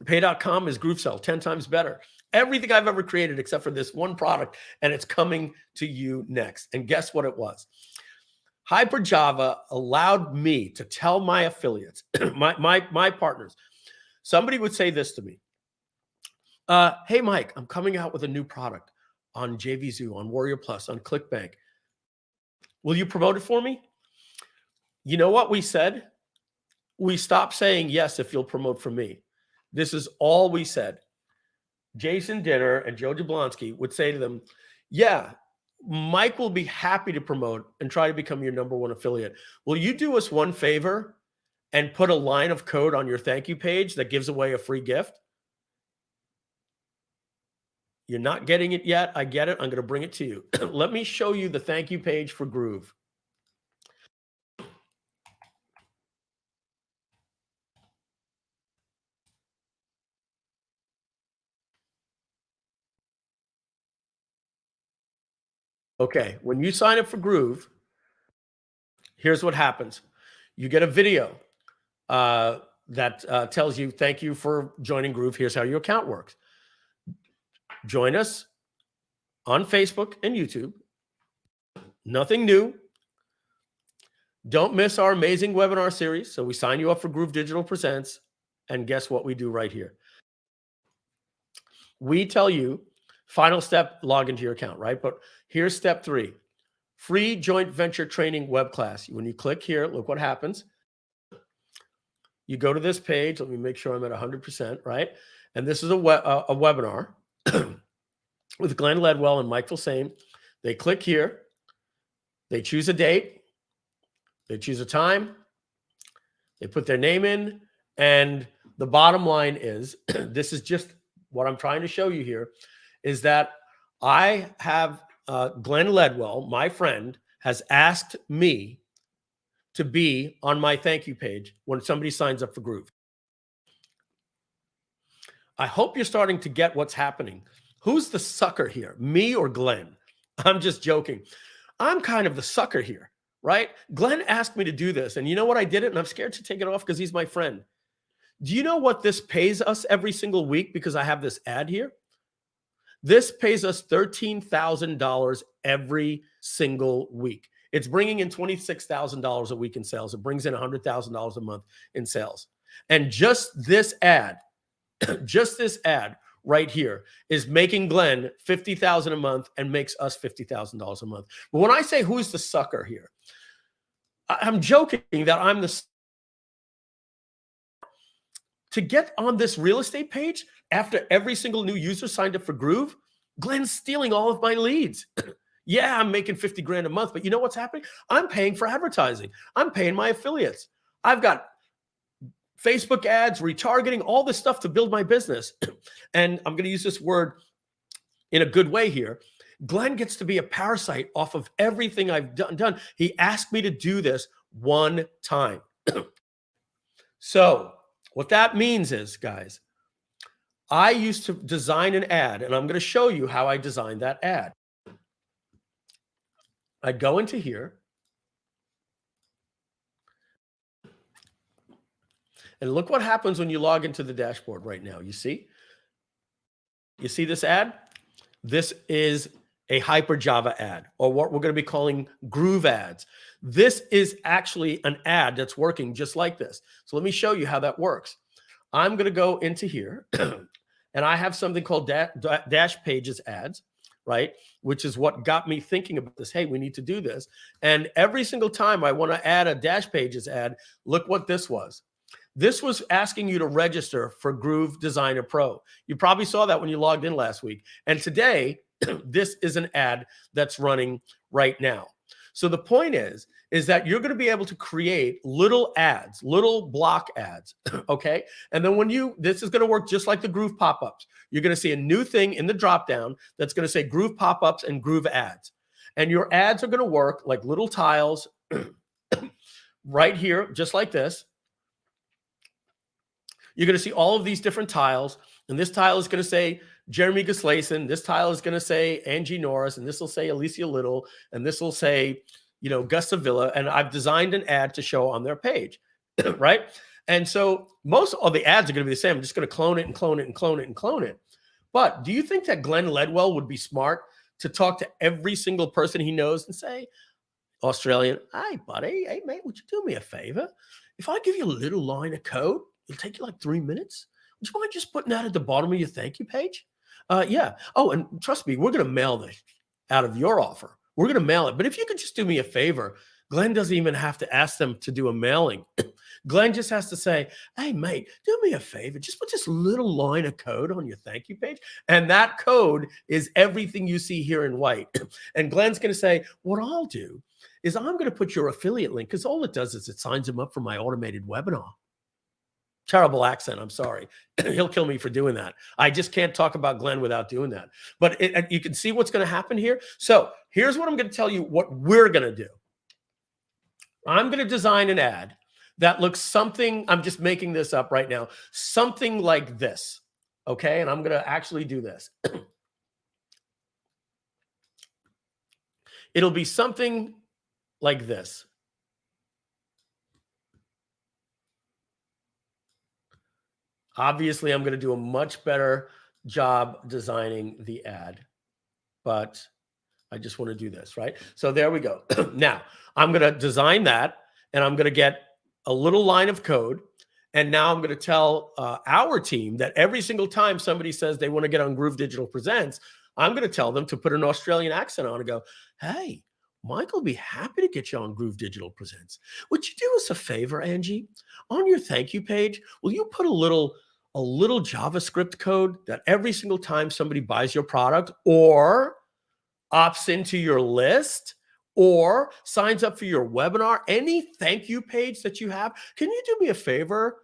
Pay.com is GrooveCell, 10 times better. Everything I've ever created except for this one product, and it's coming to you next. And guess what it was? HyperJava allowed me to tell my affiliates, my partners. Somebody would say this to me. Hey, Mike, I'm coming out with a new product on JVZoo, on Warrior Plus, on ClickBank. Will you promote it for me? You know what we said? We stopped saying yes if you'll promote for me. This is all we said. Jason Dinner and Joe Jablonski would say to them, yeah, Mike will be happy to promote and try to become your #1 affiliate. Will you do us one favor and put a line of code on your thank you page that gives away a free gift? You're not getting it yet. I get it. I'm going to bring it to you. Let me show you the thank you page for Groove. Okay, when you sign up for Groove, here's what happens. You get a video that tells you, thank you for joining Groove. Here's how your account works. Join us on Facebook and YouTube. Nothing new. Don't miss our amazing webinar series. So we sign you up for Groove Digital Presents. And guess what we do right here? We tell you, final step, log into your account, right? But here's step 3. Free joint venture training web class. When you click here, look what happens. You go to this page. Let me make sure I'm at 100%, right? And this is a webinar with Glenn Ledwell and Mike Filsaime. They click here. They choose a date. They choose a time. They put their name in. And the bottom line is, this is just what I'm trying to show you here, is that I have Glenn Ledwell, my friend, has asked me to be on my thank you page when somebody signs up for Groove. I hope you're starting to get what's happening. Who's the sucker here, me or Glenn? I'm just joking. I'm kind of the sucker here, right? Glenn asked me to do this, and you know what? I did it, and I'm scared to take it off because he's my friend. Do you know what this pays us every single week because I have this ad here? This pays us $13,000 every single week. It's bringing in $26,000 a week in sales. It brings in $100,000 a month in sales. And just this ad right here is making Glenn $50,000 a month and makes us $50,000 a month. But when I say who's the sucker here, I'm joking that I'm the to get on this real estate page after every single new user signed up for Groove, Glenn's stealing all of my leads. Yeah, I'm making 50 grand a month, but you know what's happening? I'm paying for advertising. I'm paying my affiliates. I've got Facebook ads, retargeting, all this stuff to build my business. And I'm going to use this word in a good way here. Glenn gets to be a parasite off of everything I've done. He asked me to do this one time. So what that means is, guys, I used to design an ad, and I'm going to show you how I designed that ad. I'd go into here, and look what happens when you log into the dashboard right now. You see this ad? This is a hyper Java ad, or what we're going to be calling GrooveAds. This is actually an ad that's working just like this. So let me show you how that works. I'm going to go into here, and I have something called Dash Pages ads, right? Which is what got me thinking about this. Hey, we need to do this. And every single time I want to add a Dash Pages ad, look what this was. This was asking you to register for Groove Designer Pro. You probably saw that when you logged in last week. And today, this is an ad that's running right now. So the point is that you're going to be able to create little ads, little block ads, okay? And then this is going to work just like the Groove pop-ups. You're going to see a new thing in the dropdown that's going to say Groove pop-ups and Groove ads. And your ads are going to work like little tiles right here, just like this. You're going to see all of these different tiles, and this tile is going to say Jeremy Gislason. This tile is going to say Angie Norris, and this will say Alicia Little, and this will say, Gus Sevilla. And I've designed an ad to show on their page, right? And so most of the ads are going to be the same. I'm just going to clone it and clone it and clone it and clone it. But do you think that Glenn Ledwell would be smart to talk to every single person he knows and say, Australian, hey, buddy, hey, mate, would you do me a favor? If I give you a little line of code, it'll take you like 3 minutes. Would you mind just putting that at the bottom of your thank you page? Yeah. Oh, and trust me, we're going to mail this out of your offer. We're going to mail it. But if you could just do me a favor, Glenn doesn't even have to ask them to do a mailing. Glenn just has to say, hey, mate, do me a favor. Just put this little line of code on your thank you page. And that code is everything you see here in white. And Glenn's going to say, what I'll do is I'm going to put your affiliate link, because all it does is it signs him up for my automated webinar. Terrible accent. I'm sorry. He'll kill me for doing that. I just can't talk about Glenn without doing that. But you can see what's going to happen here. So here's what I'm going to tell you what we're going to do. I'm going to design an ad that looks something, I'm just making this up right now, something like this. Okay. And I'm going to actually do this. It'll be something like this. Obviously, I'm going to do a much better job designing the ad, but I just want to do this, right? So there we go. Now, I'm going to design that, and I'm going to get a little line of code, and now I'm going to tell our team that every single time somebody says they want to get on Groove Digital Presents, I'm going to tell them to put an Australian accent on and go, hey, Mike will be happy to get you on Groove Digital Presents. Would you do us a favor, Angie? On your thank you page, will you put a little JavaScript code that every single time somebody buys your product or opts into your list or signs up for your webinar, any thank you page that you have, can you do me a favor,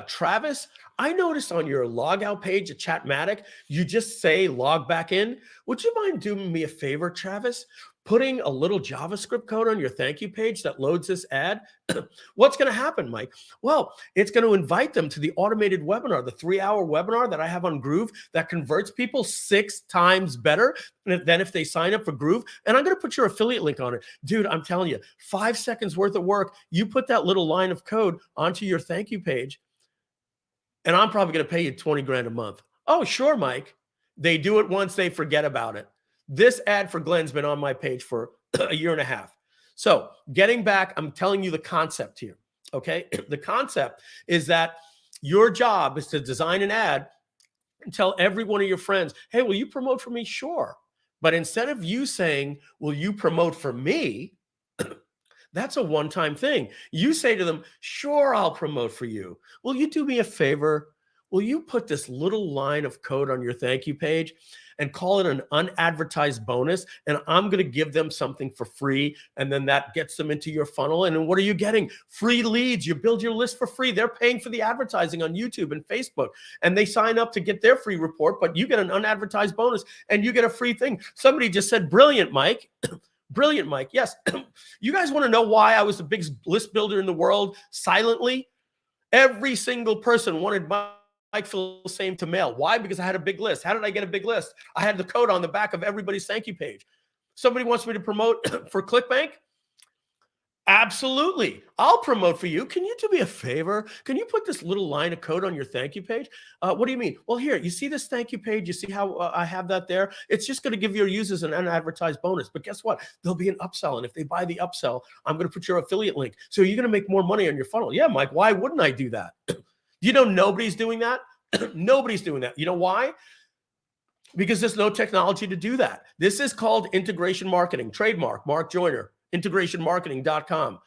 Travis? I noticed on your logout page at Chatmatic, you just say log back in. Would you mind doing me a favor, Travis? Putting a little JavaScript code on your thank you page that loads this ad. What's going to happen, Mike? Well, it's going to invite them to the automated webinar, the 3-hour webinar that I have on Groove that converts people 6 times better than if they sign up for Groove. And I'm going to put your affiliate link on it. Dude, I'm telling you, 5 seconds worth of work. You put that little line of code onto your thank you page, and I'm probably going to pay you 20 grand a month. Oh, sure, Mike. They do it once, they forget about it. This ad for Glenn's been on my page for a year and a half. So getting back, I'm telling you the concept here, okay? The concept is that your job is to design an ad and tell every one of your friends, hey, will you promote for me? Sure. But instead of you saying, will you promote for me? That's a one-time thing. You say to them, sure, I'll promote for you. Will you do me a favor? Will you put this little line of code on your thank you page and call it an unadvertised bonus? And I'm going to give them something for free. And then that gets them into your funnel. And then what are you getting? Free leads. You build your list for free. They're paying for the advertising on YouTube and Facebook. And they sign up to get their free report, but you get an unadvertised bonus and you get a free thing. Somebody just said, brilliant, Mike. Brilliant, Mike. Yes. You guys want to know why I was the biggest list builder in the world silently? Every single person wanted Mike Filsaime to mail. Why? Because I had a big list. How did I get a big list? I had the code on the back of everybody's thank you page. Somebody wants me to promote for ClickBank? Absolutely. I'll promote for you. Can you do me a favor? Can you put this little line of code on your thank you page? What do you mean? Well, here, you see this thank you page? You see how I have that there? It's just going to give your users an unadvertised bonus. But guess what? There'll be an upsell. And if they buy the upsell, I'm going to put your affiliate link. So you're going to make more money on your funnel. Yeah, Mike, why wouldn't I do that? You know, nobody's doing that. Nobody's doing that. You know why? Because there's no technology to do that. This is called integration marketing. Trademark, Mark Joyner. integrationmarketing.com.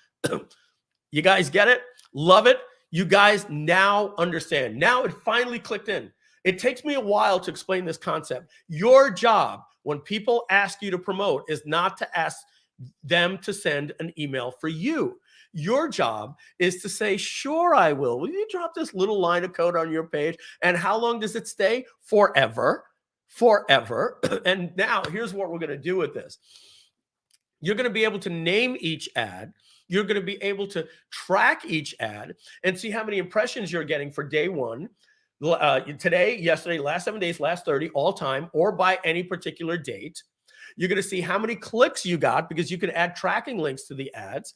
You guys get it? Love it? You guys now understand. Now it finally clicked in. It takes me a while to explain this concept. Your job when people ask you to promote is not to ask them to send an email for you. Your job is to say, sure, I will. Will you drop this little line of code on your page? And how long does it stay? Forever. Forever. And now here's what we're going to do with this. You're going to be able to name each ad. You're going to be able to track each ad and see how many impressions you're getting for day one, today, yesterday, last 7 days, last 30, all time, or by any particular date. You're going to see how many clicks you got because you can add tracking links to the ads.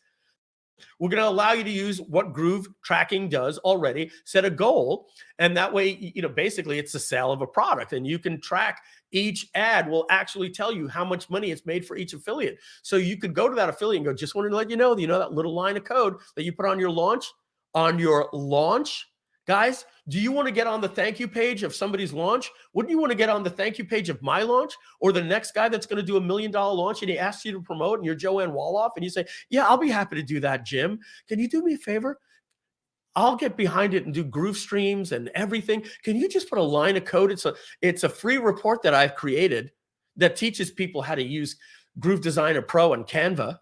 We're going to allow you to use what Groove tracking does already, set a goal. And that way, basically it's the sale of a product and you can track each ad will actually tell you how much money it's made for each affiliate. So you could go to that affiliate and go, just wanted to let you know, that little line of code that you put on your launch, guys, do you want to get on the thank you page of somebody's launch? Wouldn't you want to get on the thank you page of my launch or the next guy that's going to do $1 million launch and he asks you to promote and you're Joanne Woloff and you say, yeah, I'll be happy to do that, Jim. Can you do me a favor? I'll get behind it and do Groove streams and everything. Can you just put a line of code? It's a free report that I've created that teaches people how to use Groove Designer Pro and Canva.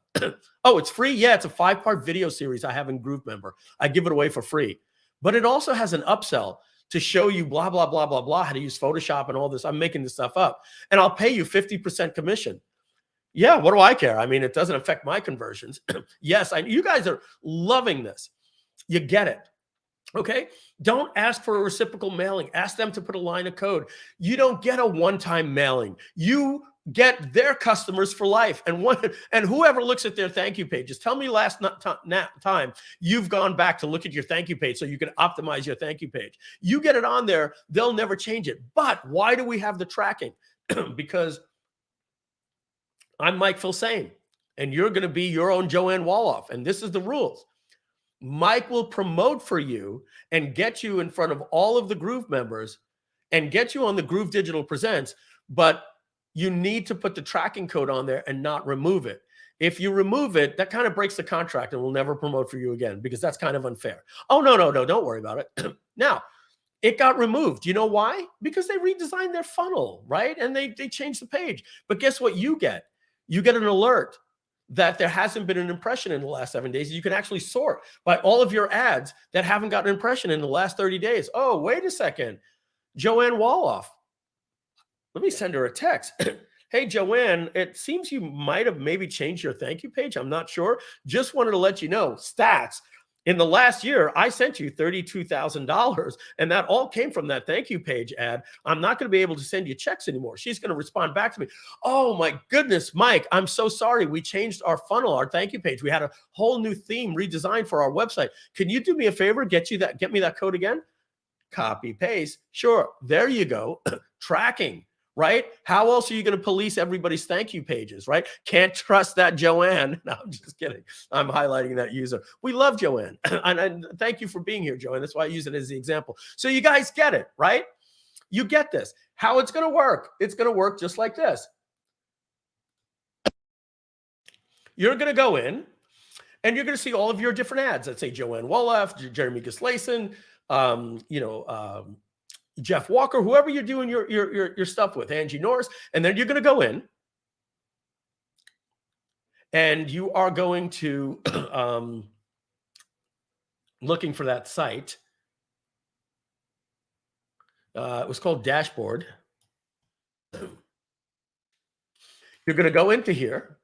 Oh, it's free? Yeah, it's a 5-part video series I have in Groove Member. I give it away for free. But it also has an upsell to show you blah, blah, blah, blah, blah, how to use Photoshop and all this. I'm making this stuff up. And I'll pay you 50% commission. Yeah, what do I care? I mean, it doesn't affect my conversions. Yes, you guys are loving this. You get it. Okay? Don't ask for a reciprocal mailing. Ask them to put a line of code. You don't get a one-time mailing. You get their customers for life. And whoever looks at their thank you pages, tell me last time you've gone back to look at your thank you page so you can optimize your thank you page. You get it on there, they'll never change it. But why do we have the tracking? Because I'm Mike Filsaime, and you're going to be your own Joanne Woloff, and this is the rules. Mike will promote for you and get you in front of all of the Groove members and get you on the Groove Digital Presents, but you need to put the tracking code on there and not remove it. If you remove it, that kind of breaks the contract and we'll never promote for you again because that's kind of unfair. Oh, no, don't worry about it. Now, it got removed. You know why? Because they redesigned their funnel, right? And they changed the page. But guess what you get? You get an alert that there hasn't been an impression in the last 7 days. You can actually sort by all of your ads that haven't got an impression in the last 30 days. Oh, wait a second. Joanne Woloff. Let me send her a text. Hey, Joanne, it seems you might have maybe changed your thank you page. I'm not sure. Just wanted to let you know, stats. In the last year, I sent you $32,000, and that all came from that thank you page ad. I'm not going to be able to send you checks anymore. She's going to respond back to me. Oh, my goodness, Mike, I'm so sorry. We changed our funnel, our thank you page. We had a whole new theme redesigned for our website. Can you do me a favor? Get me that code again? Copy, paste. Sure. There you go. Tracking. right? How else are you going to police everybody's thank you pages, right? Can't trust that Joanne. No, I'm just kidding. I'm highlighting that user. We love Joanne. And thank you for being here, Joanne. That's why I use it as the example. So you guys get it, right? You get this. How it's going to work. It's going to work just like this. You're going to go in and you're going to see all of your different ads. Let's say Joanne Wolof, Jeremy Gislason, Jeff Walker, whoever you're doing your stuff with, Angie Norris, and then you're going to go in and you are going to looking for that site. It was called Dashboard. You're going to go into here.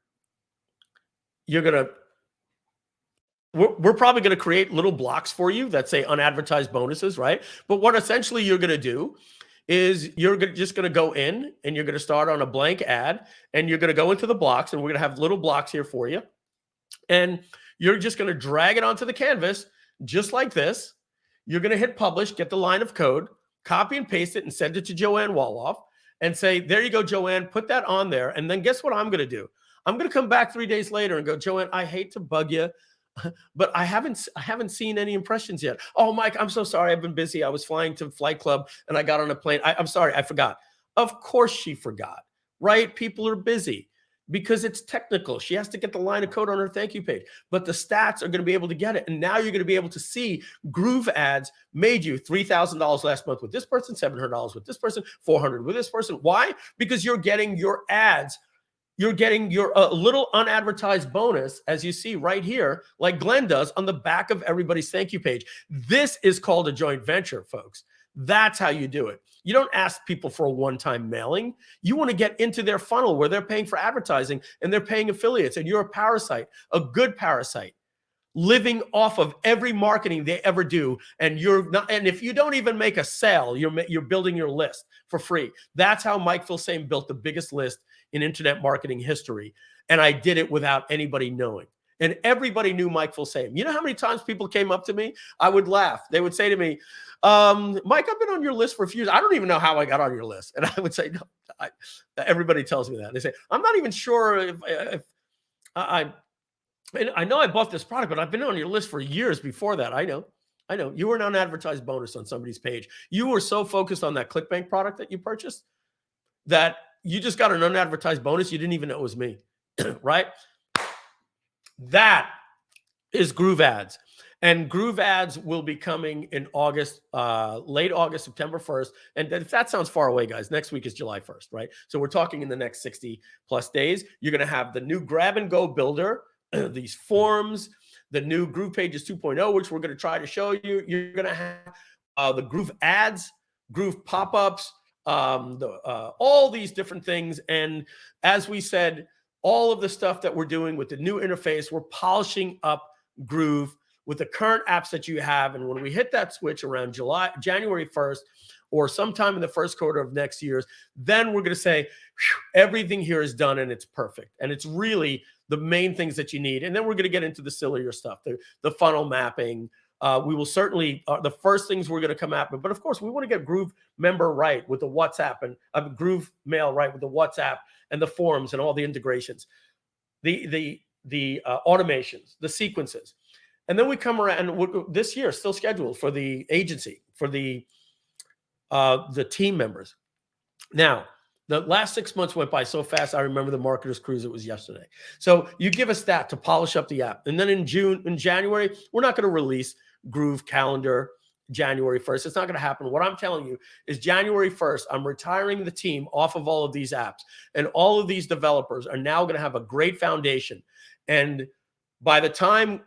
You're going to we're probably going to create little blocks for you that say unadvertised bonuses, right? But what essentially you're going to do is you're just going to go in and you're going to start on a blank ad and you're going to go into the blocks, and we're going to have little blocks here for you. And you're just going to drag it onto the canvas just like this. You're going to hit publish, get the line of code, copy and paste it and send it to Joanne Wolof and say, there you go, Joanne, put that on there. And then guess what I'm going to do? I'm going to come back 3 days later and go, Joanne, I hate to bug you, but I haven't seen any impressions yet. Oh, Mike, I'm so sorry. I've been busy. I was flying to Flight Club and I got on a plane. I'm sorry. I forgot. Of course she forgot, right? People are busy because it's technical. She has to get the line of code on her thank you page, but the stats are going to be able to get it. And now you're going to be able to see GrooveAds made you $3,000 last month with this person, $700 with this person, $400 with this person. Why? Because you're getting your ads. You're getting your little unadvertised bonus, as you see right here, like Glenn does on the back of everybody's thank you page. This is called a joint venture, folks. That's how you do it. You don't ask people for a one-time mailing. You want to get into their funnel where they're paying for advertising and they're paying affiliates, and you're a parasite, a good parasite, living off of every marketing they ever do. And you're not, and if you don't even make a sale, you're building your list for free. That's how Mike Filsaime built the biggest list in internet marketing history. And I did it without anybody knowing. And everybody knew Mike Filsaime. You know how many times people came up to me? I would laugh. They would say to me, Mike, I've been on your list for a few years. I don't even know how I got on your list. And I would say, no, everybody tells me that. They say, I'm not even sure if I know I bought this product, but I've been on your list for years before that. I know. You were an unadvertised bonus on somebody's page. You were so focused on that ClickBank product that you purchased that you just got an unadvertised bonus. You didn't even know it was me, right? That is GrooveAds. And GrooveAds will be coming in August, late August, September 1st. And if that sounds far away, guys, next week is July 1st, right? So we're talking in the next 60 plus days. You're going to have the new grab and go builder, these forms, the new GroovePages 2.0, which we're going to try to show you. You're going to have the GrooveAds, Groove pop-ups, all these different things. And as we said, all of the stuff that we're doing with the new interface, we're polishing up Groove with the current apps that you have. And when we hit that switch around January 1st, or sometime in the first quarter of next year, then we're going to say, everything here is done and it's perfect. And it's really the main things that you need. And then we're going to get into the sillier stuff, the funnel mapping. We will certainly, the first things we're going to come at, but of course we want to get Groove member right with the WhatsApp and Groove mail right with the WhatsApp and the forms and all the integrations, the automations, the sequences. And then we come around, and this year still scheduled for the agency, for the team members. Now, the last 6 months went by so fast. I remember the marketer's cruise. It was yesterday. So you give us that to polish up the app. And then in January, we're not going to release Groove Calendar January 1st. It's not going to happen. What I'm telling you is January 1st, I'm retiring the team off of all of these apps. And all of these developers are now going to have a great foundation. And by the time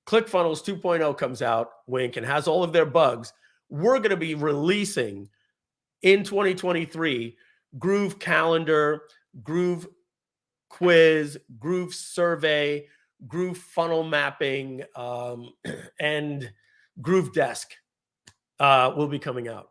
ClickFunnels 2.0 comes out, wink, and has all of their bugs, we're going to be releasing in 2023 Groove Calendar, Groove Quiz, Groove Survey, Groove Funnel Mapping, and Groove Desk will be coming out.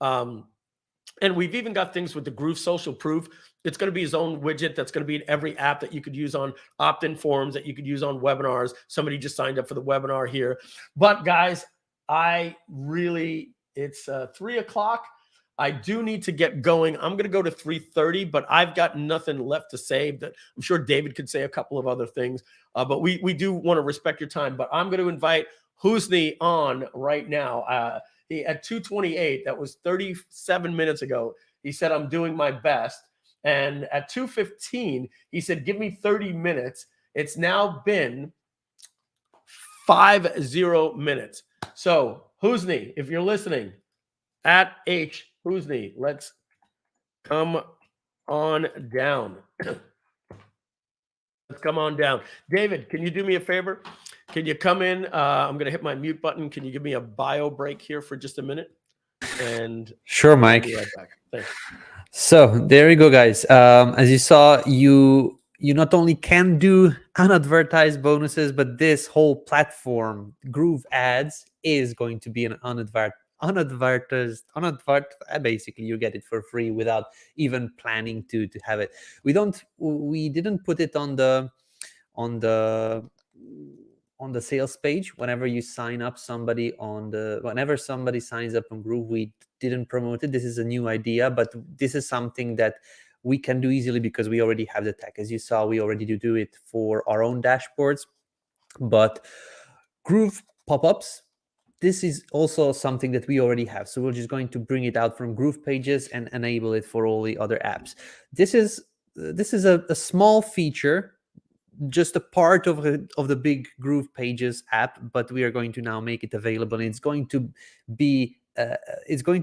And we've even got things with the Groove Social Proof. It's going to be his own widget that's going to be in every app that you could use on opt-in forums, that you could use on webinars. Somebody just signed up for the webinar here. But guys, it's 3 o'clock. I do need to get going. I'm going to go to 3:30, but I've got nothing left to say. That I'm sure David could say a couple of other things, but we do want to respect your time. But I'm going to invite Hosny on right now. He at 2:28, that was 37 minutes ago. He said, "I'm doing my best." And at 2:15, he said, "Give me 30 minutes." It's now been 50 minutes. So, Hosny, if you're listening, at H Hosny, let's come on down. Let's come on down. David, can you do me a favor? Can you come in? I'm going to hit my mute button. Can you give me a bio break here for just a minute? And sure, Mike. I'll be right back. Thanks. So there you go, guys. As you saw, you not only can do unadvertised bonuses, but this whole platform, GrooveAds, is going to be an unadvertised. Basically, you get it for free without even planning to have it. We didn't put it on the sales page. Whenever you sign up whenever somebody signs up on Groove, we didn't promote it. This is a new idea, but this is something that we can do easily because we already have the tech. As you saw, we already do it for our own dashboards. But Groove pop-ups, this is also something that we already have. So we're just going to bring it out from GroovePages and enable it for all the other apps. This is a small feature, just a part of the big GroovePages app, but we are going to now make it available. And it's going to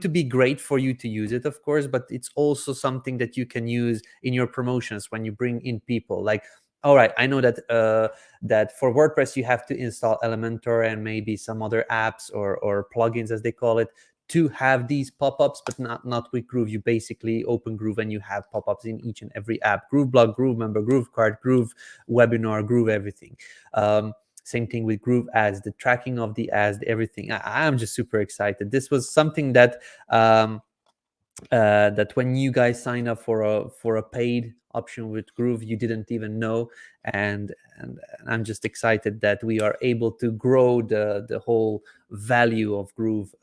be great for you to use it, of course, but it's also something that you can use in your promotions when you bring in people. Like, all right, I know that that for WordPress you have to install Elementor and maybe some other apps or plugins, as they call it, to have these pop-ups, but not with Groove. You basically open Groove and you have pop-ups in each and every app: Groove Blog, Groove Member, Groove Card, Groove Webinar, Groove everything. Same thing with GrooveAds, the tracking of the ads, everything. I'm just super excited. This was something that that when you guys sign up for a paid option with Groove, you didn't even know, and I'm just excited that we are able to grow the whole value of Groove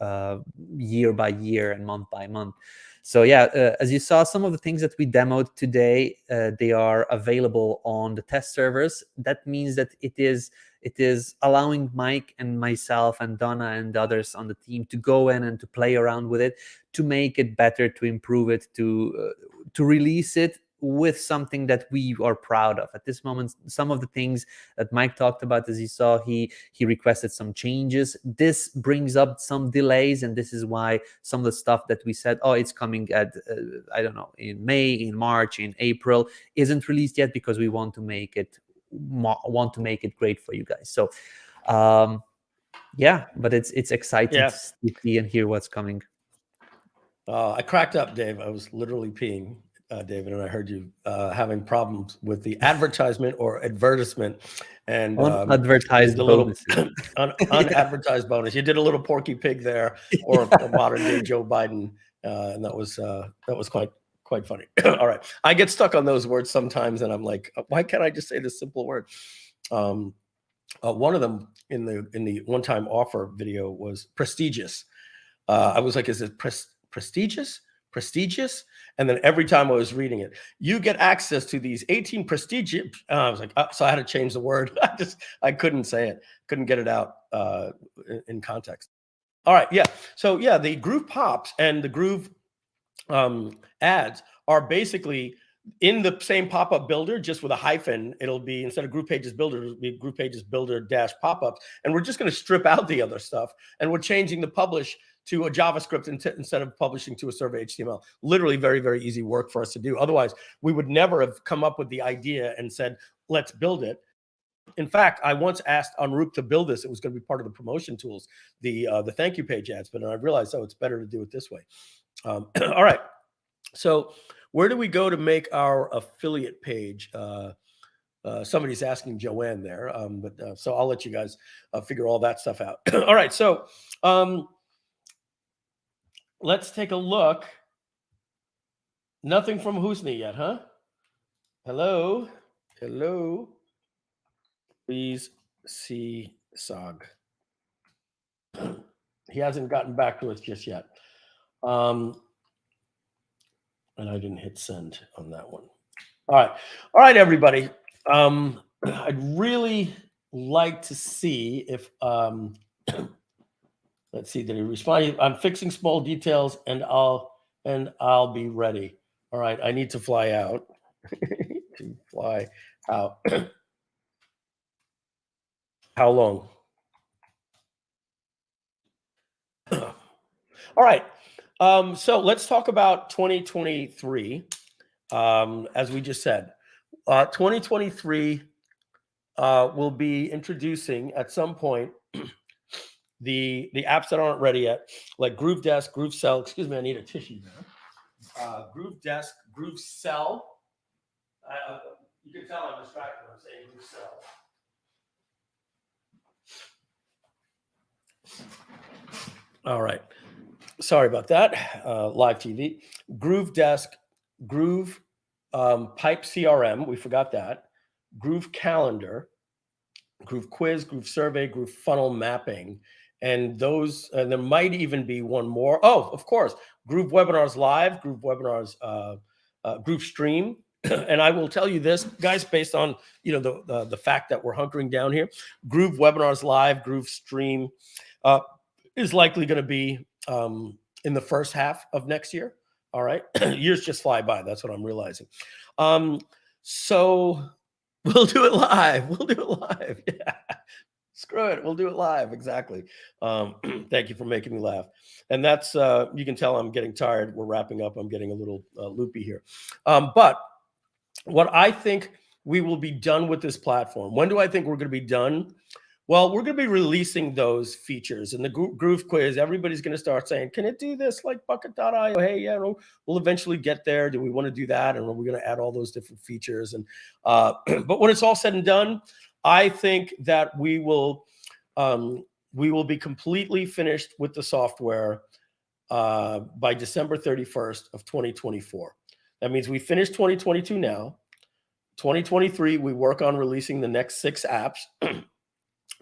year by year and month by month. So yeah, as you saw, some of the things that we demoed today, they are available on the test servers. That means that it is allowing Mike and myself and Donna and the others on the team to go in and to play around with it, to make it better, to improve it, to release it with something that we are proud of. At this moment, some of the things that Mike talked about, as you saw, he requested some changes. This brings up some delays, and this is why some of the stuff that we said, oh, it's coming at I don't know, in May, in March, in April, isn't released yet, because we want to make it great for you guys. So yeah, but it's exciting to see and hear what's coming. I cracked up, Dave. I was literally peeing, David, and I heard you having problems with the advertisement or advertisement, and unadvertised bonuses. Unadvertised bonus. You did a little Porky Pig there, or a modern day Joe Biden, and that was quite funny. All right, I get stuck on those words sometimes, and I'm like, why can't I just say this simple word? One of them in the one-time offer video was prestigious. I was like, is it prestigious? And then every time I was reading it, you get access to these 18 prestigious. I was like, so I had to change the word. I couldn't say it, couldn't get it out in context. All right, yeah. So yeah, the Groove Pops and the Groove ads are basically in the same pop-up builder, just with a hyphen. It'll be, instead of GroovePages Builder, it'll be GroovePages Builder - pop-ups. And we're just going to strip out the other stuff, and we're changing the publish to a JavaScript instead of publishing to a server HTML. Literally very, very easy work for us to do. Otherwise, we would never have come up with the idea and said, let's build it. In fact, I once asked Anrup to build this. It was going to be part of the promotion tools, the thank you page ads, but I realized, oh, it's better to do it this way. All right. So where do we go to make our affiliate page? Somebody's asking Joanne there, but so I'll let you guys figure all that stuff out. All right. So let's take a look. Nothing from Hosny yet, huh? Hello. Please see Sog. He hasn't gotten back to us just yet. And I didn't hit send on that one. All right, everybody. I'd really like to see if let's see, did he respond? I'm fixing small details and I'll be ready. All right, I need to fly out. To fly out. How long? All right. So let's talk about 2023. As we just said, 2023 will be introducing at some point the apps that aren't ready yet, like GrooveDesk, GrooveCell. Excuse me, I need a tissue there. GrooveDesk, GrooveCell. You can tell I'm distracted. I'm saying GrooveCell. All right. Sorry about that. Live TV. GrooveDesk, Groove Pipe CRM. We forgot that. Groove Calendar, Groove Quiz, Groove Survey, Groove Funnel Mapping. And those, there might even be one more. Oh, of course. Groove Webinars Live, Groove Webinars, Groove Stream. And I will tell you this, guys, based on the fact that we're hunkering down here, Groove Webinars Live, Groove Stream is likely going to be in the first half of next year. All right. Years just fly by. That's what I'm realizing. So we'll do it live. We'll do it live. Yeah. Screw it. We'll do it live. Exactly. Thank you for making me laugh. And that's, you can tell I'm getting tired. We're wrapping up. I'm getting a little loopy here. But what I think we will be done with this platform. When do I think we're going to be done? Well, we're going to be releasing those features in the Groove Quiz. Everybody's going to start saying, can it do this like Bucket.io? Hey, yeah, we'll eventually get there. Do we want to do that? And are we going to add all those different features? And but when it's all said and done, I think that we will be completely finished with the software by December 31st of 2024. That means we finish 2022 now. 2023, we work on releasing the next 6 apps.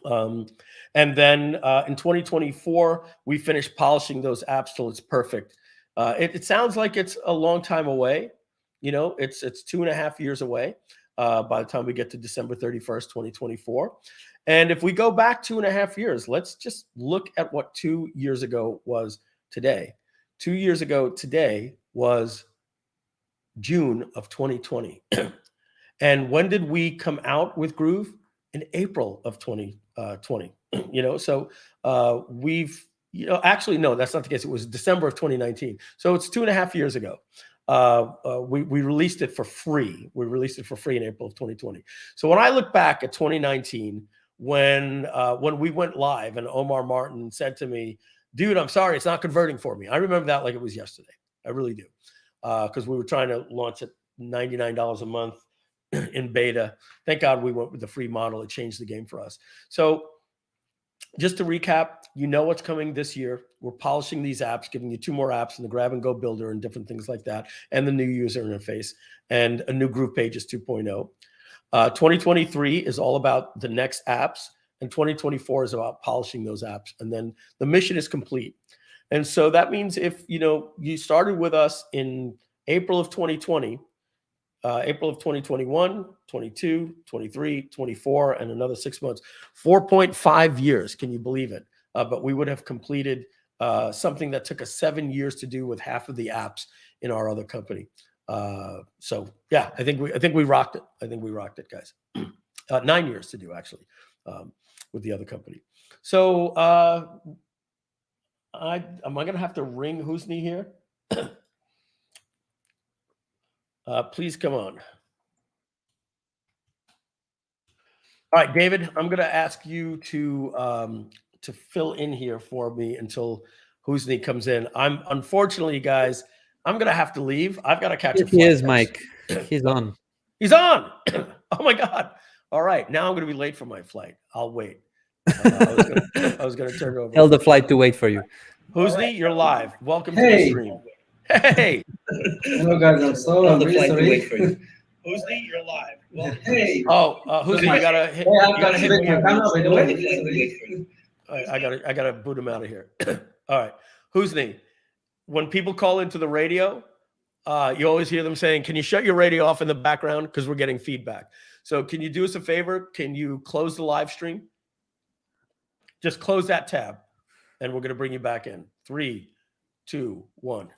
And then in 2024, we finish polishing those apps till it's perfect. It sounds like it's a long time away. It's 2.5 years away by the time we get to December 31st, 2024. And if we go back 2.5 years, let's just look at what 2 years ago was today. 2 years ago today was June of 2020. And when did we come out with Groove? In April of 2020, so we've, actually, no, that's not the case. It was December of 2019. So it's 2.5 years ago. We released it for free. We released it for free in April of 2020. So when I look back at 2019, when we went live and Omar Martin said to me, dude, I'm sorry, it's not converting for me. I remember that like it was yesterday. I really do. Because we were trying to launch at $99 a month in beta. Thank God we went with the free model. It changed the game for us. So just to recap, what's coming this year. We're polishing these apps, giving you 2 more apps in the grab and go builder and different things like that, and the new user interface and a new GroovePages 2.0. 2023 is all about the next apps, and 2024 is about polishing those apps. And then the mission is complete. And so that means if you started with us in April of 2020, April of 2021, 22, 23, 24, and another 6 months, 4.5 years. Can you believe it? But we would have completed something that took us 7 years to do with half of the apps in our other company. So yeah, I think we rocked it. I think we rocked it, guys. 9 years to do actually with the other company. So am I going to have to ring Hosny here? Please come on. All right, David, I'm going to ask you to fill in here for me until Hosny comes in. Unfortunately, guys, I'm going to have to leave. I've got to catch a flight. He is, Mike. He's on. He's on. Oh my God. All right. Now I'm going to be late for my flight. I'll wait. I was going to turn it over. Tell the flight to wait for you. Hosny, you're live. Welcome to the stream. Hey. Hello guys, I'm really sorry. Hosny, you're live. Well, Hey. Oh, Hosny, you gotta hit. You gotta hit mute. By the way. I gotta boot him out of here. All right, Hosny. When people call into the radio, You always hear them saying, can you shut your radio off in the background? Because we're getting feedback. So can you do us a favor? Can you close the live stream? Just close that tab, and we're going to bring you back in. 3, 2, 1.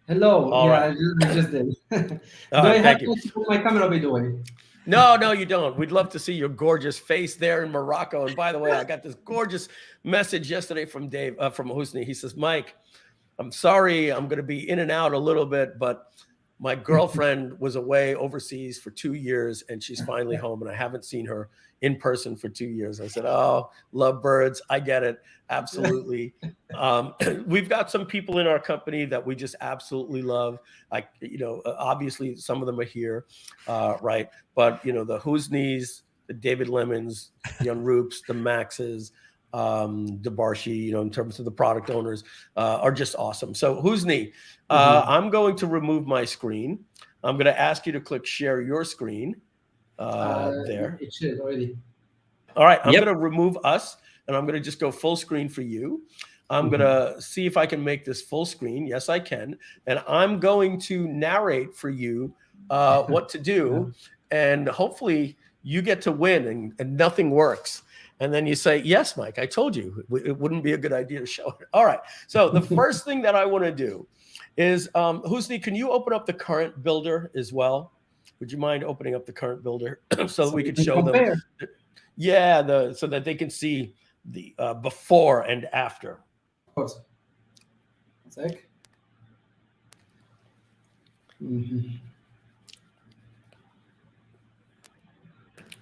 Hello. All yeah, right. I just did. Do All I right, have thank you. to put my camera, by the way? No, you don't. We'd love to see your gorgeous face there in Morocco. And by the way, I got this gorgeous message yesterday from Dave, from Hosny. He says, Mike, I'm sorry, I'm going to be in and out a little bit, but my girlfriend was away overseas for 2 years, and she's finally home, and I haven't seen her in person for 2 years. I said, oh, love birds. I get it. Absolutely. We've got some people in our company that we just absolutely love. Obviously some of them are here, right? But, the Hosnys, the David Lemons, the Unroops, the Maxes, DeBarshi, in terms of the product owners, are just awesome. So Hosny, I'm going to remove my screen. I'm going to ask you to click share your screen there. It should already. All right, I'm going to remove us, and I'm going to just go full screen for you. I'm going to see if I can make this full screen. Yes, I can. And I'm going to narrate for you what to do. And hopefully you get to win and nothing works. And then you say, yes, Mike, I told you it wouldn't be a good idea to show it. All right. So the first thing that I want to do is, Hosny, can you open up the current builder as well? Would you mind opening up the current builder so that we could show them? Yeah, so that they can see the before and after. Of course. 1 sec.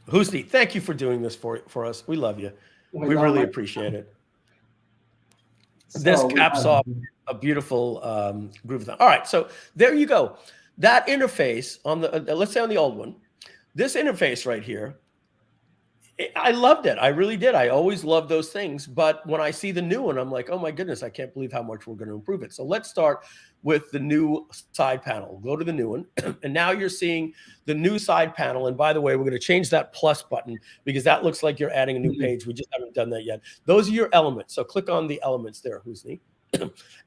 Hosny, thank you for doing this for us. We love you. We really appreciate it. This caps off a beautiful Groovion. All right, so there you go. That interface on the, let's say on the old one, this interface right here, I loved it. I really did. I always loved those things. But when I see the new one, I'm like, oh my goodness, I can't believe how much we're going to improve it. So let's start with the new side panel. Go to the new one. And now you're seeing the new side panel. And by the way, we're going to change that plus button because that looks like you're adding a new page. We just haven't done that yet. Those are your elements. So click on the elements there, Hosny.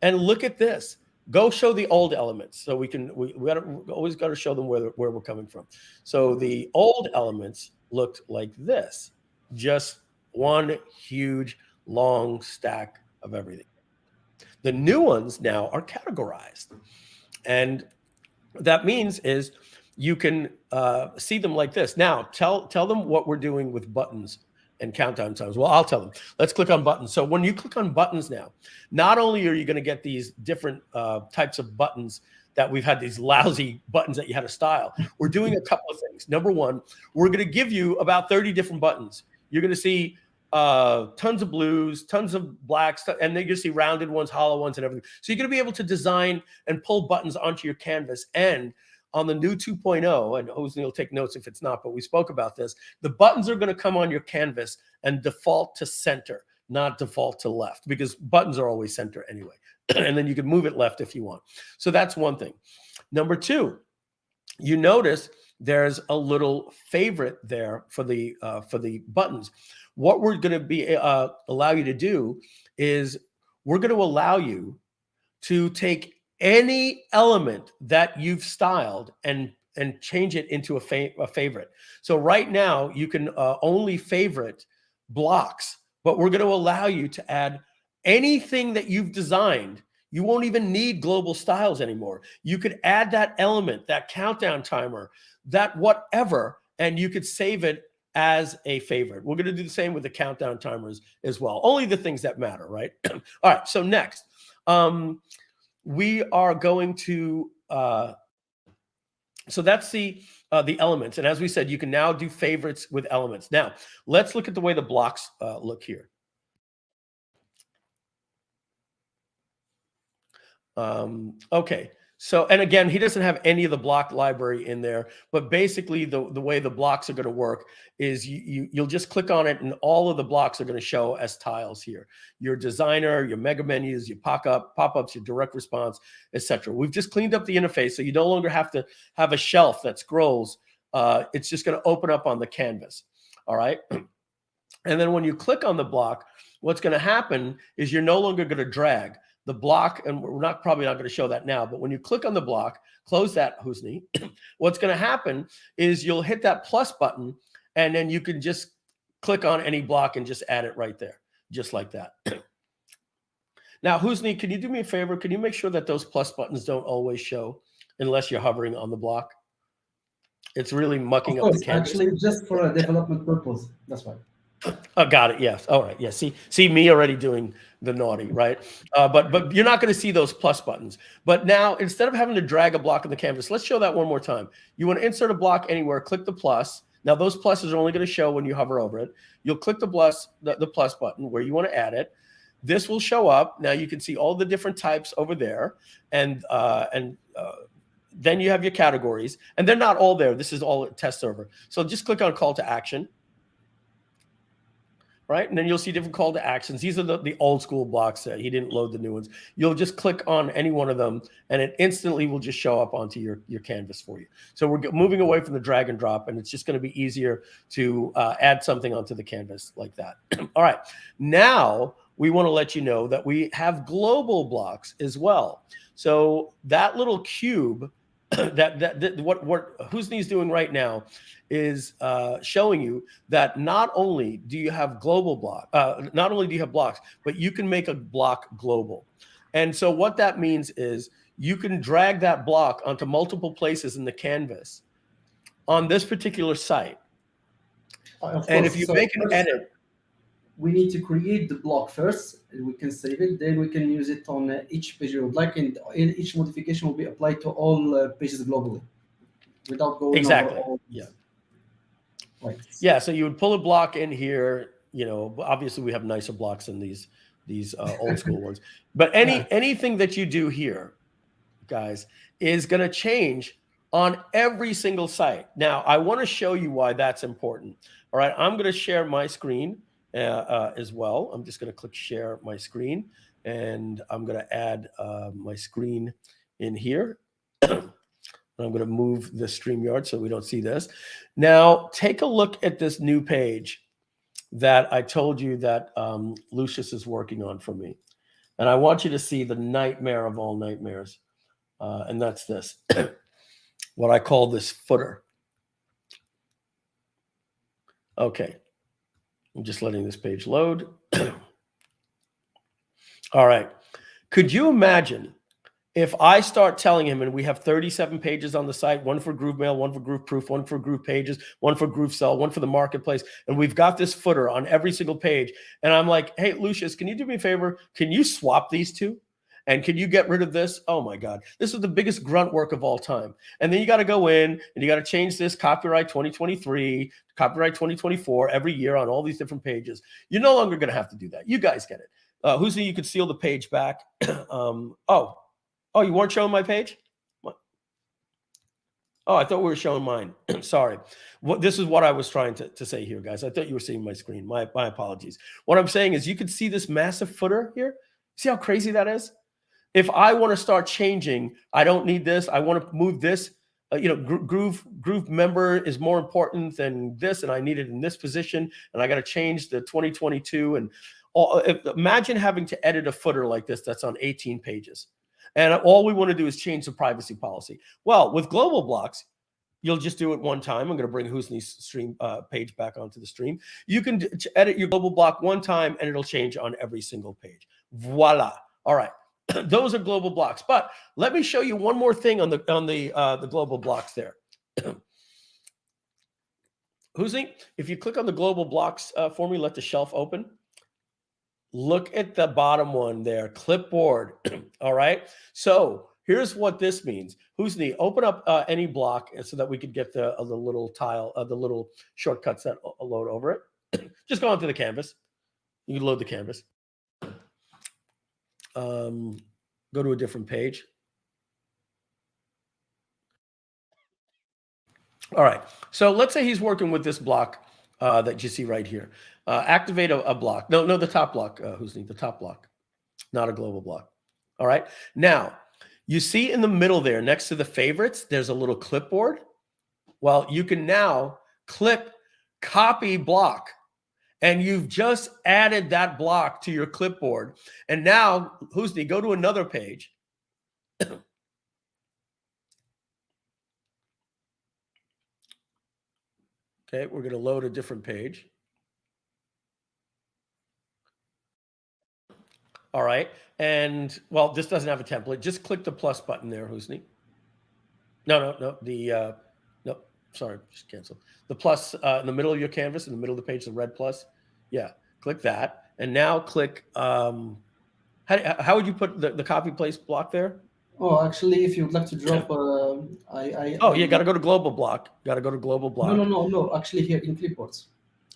And look at this. Go show the old elements. So we always got to show them where we're coming from. So the old elements looked like this, just one huge long stack of everything. The new ones now are categorized, and that means is you can see them like this. Now tell them what we're doing with buttons and countdown times. Well, I'll tell them. Let's click on buttons. So when you click on buttons now, not only are you going to get these different types of buttons that we've had, these lousy buttons that you had to style. We're doing a couple of things. Number one, we're going to give you about 30 different buttons. You're going to see tons of blues, tons of blacks, and then you're going to see rounded ones, hollow ones, and everything. So you're going to be able to design and pull buttons onto your canvas. And on the new 2.0, and Hosny will take notes if it's not, but we spoke about this, the buttons are going to come on your canvas and default to center, not default to left, because buttons are always center anyway. And then you can move it left if you want. So that's one thing. Number two, you notice there's a little favorite there for the buttons. What we're going to be allow you to do is we're going to allow you to take any element that you've styled and change it into a favorite. So right now you can only favorite blocks, but we're going to allow you to add anything that you've designed. You won't even need global styles anymore. You could add that element, that countdown timer, that whatever, and you could save it as a favorite. We're going to do the same with the countdown timers as well. Only the things that matter, right? All right, so next, we are going to, so that's the elements. And as we said, you can now do favorites with elements. Now, let's look at the way the blocks look here. Okay, so, and again, he doesn't have any of the block library in there, but basically the way the blocks are going to work is you'll just click on it and all of the blocks are going to show as tiles here. Your designer, your mega menus, your pop-ups, your direct response, etc. We've just cleaned up the interface, so you no longer have to have a shelf that scrolls. It's just going to open up on the canvas. All right. And then when you click on the block, what's going to happen is you're no longer going to drag. the block, and we're probably not going to show that now, but when you click on the block, close that, Hosni, what's going to happen is you'll hit that plus button, and then you can just click on any block and just add it right there, just like that. Now, Hosni, can you do me a favor? Can you make sure that those plus buttons don't always show unless you're hovering on the block? It's really mucking up the canvas. Actually, just for a development purpose. That's why. Oh, got it. Yes. All right. Yes. See me already doing the naughty, right? But you're not going to see those plus buttons. But now, instead of having to drag a block on the canvas, let's show that one more time. You want to insert a block anywhere, click the plus. Now, those pluses are only going to show when you hover over it. You'll click the plus button where you want to add it. This will show up. Now you can see all the different types over there, and then you have your categories, and they're not all there. This is all a test server. So just click on call to action, right? And then you'll see different call to actions. These are the old school blocks. He didn't load the new ones. You'll just click on any one of them, and it instantly will just show up onto your canvas for you. So we're moving away from the drag and drop, and it's just going to be easier to add something onto the canvas like that. All right. Now, we want to let you know that we have global blocks as well. So that little cube, what Hosni's doing right now is showing you that not only do you have global block, not only do you have blocks, but you can make a block global. And so what that means is you can drag that block onto multiple places in the canvas on this particular site. And if you make an edit, we need to create the block first, and we can save it. Then we can use it on each page we would like, and each modification will be applied to all pages globally, without going exactly. over all. Yeah. Right. Yeah. So you would pull a block in here. You know, obviously we have nicer blocks than these old school ones. But anything that you do here, guys, is going to change on every single site. Now, I want to show you why that's important. All right. I'm going to share my screen as well. I'm just going to click share my screen, and I'm going to add my screen in here. I'm going to move the StreamYard so we don't see this. Now, take a look at this new page that I told you that Lucius is working on for me. And I want you to see the nightmare of all nightmares. And that's this, what I call this footer. Okay. I'm just letting this page load. All right. Could you imagine if I start telling him, and we have 37 pages on the site, one for GrooveMail, one for GrooveProof, one for GroovePages, one for GrooveSell, one for the marketplace, and we've got this footer on every single page. And I'm like, hey, Lucius, can you do me a favor? Can you swap these two? And can you get rid of this? Oh my God, this is the biggest grunt work of all time. And then you got to go in and you got to change this copyright 2023, copyright 2024 every year on all these different pages. You're no longer going to have to do that. You guys get it. Hosni, you could seal the page back. Oh, you weren't showing my page? What? Oh, I thought we were showing mine. Sorry. This is what I was trying to say here, guys. I thought you were seeing my screen. My apologies. What I'm saying is you can see this massive footer here. See how crazy that is? If I want to start changing, I don't need this. I want to move this. Groove member is more important than this, and I need it in this position, and I got to change the 2022. And imagine having to edit a footer like this that's on 18 pages. And all we want to do is change the privacy policy. Well, with global blocks, you'll just do it one time. I'm going to bring Hosni's stream page back onto the stream. You can edit your global block one time, and it'll change on every single page. Voila. All right. Those are global blocks. But let me show you one more thing on the global blocks there. Hosni, if you click on the global blocks for me, let the shelf open. Look at the bottom one there, clipboard. All right. So here's what this means. Hosni, open up any block so that we could get the little tile, the little shortcuts that load over it. Just go onto the canvas. You can load the canvas. Go to a different page. All right. So let's say he's working with this block that you see right here. Activate a block. No, the top block, Hosni, the top block, not a global block. All right. Now, you see in the middle there, next to the favorites, there's a little clipboard. Well, you can now clip, copy block, And you've just added that block to your clipboard. And now, Hosny, go to another page. Okay, we're going to load a different page. All right. And, well, this doesn't have a template. Just click the plus button there, Hosny. No. No, sorry, just cancel. The plus in the middle of your canvas, in the middle of the page, the red plus. Yeah, click that. And now click, how would you put the copy paste block there? Oh, actually, if you would like to drop, You got to go to global block. Got to go to global block. No. Actually, here in clipboards.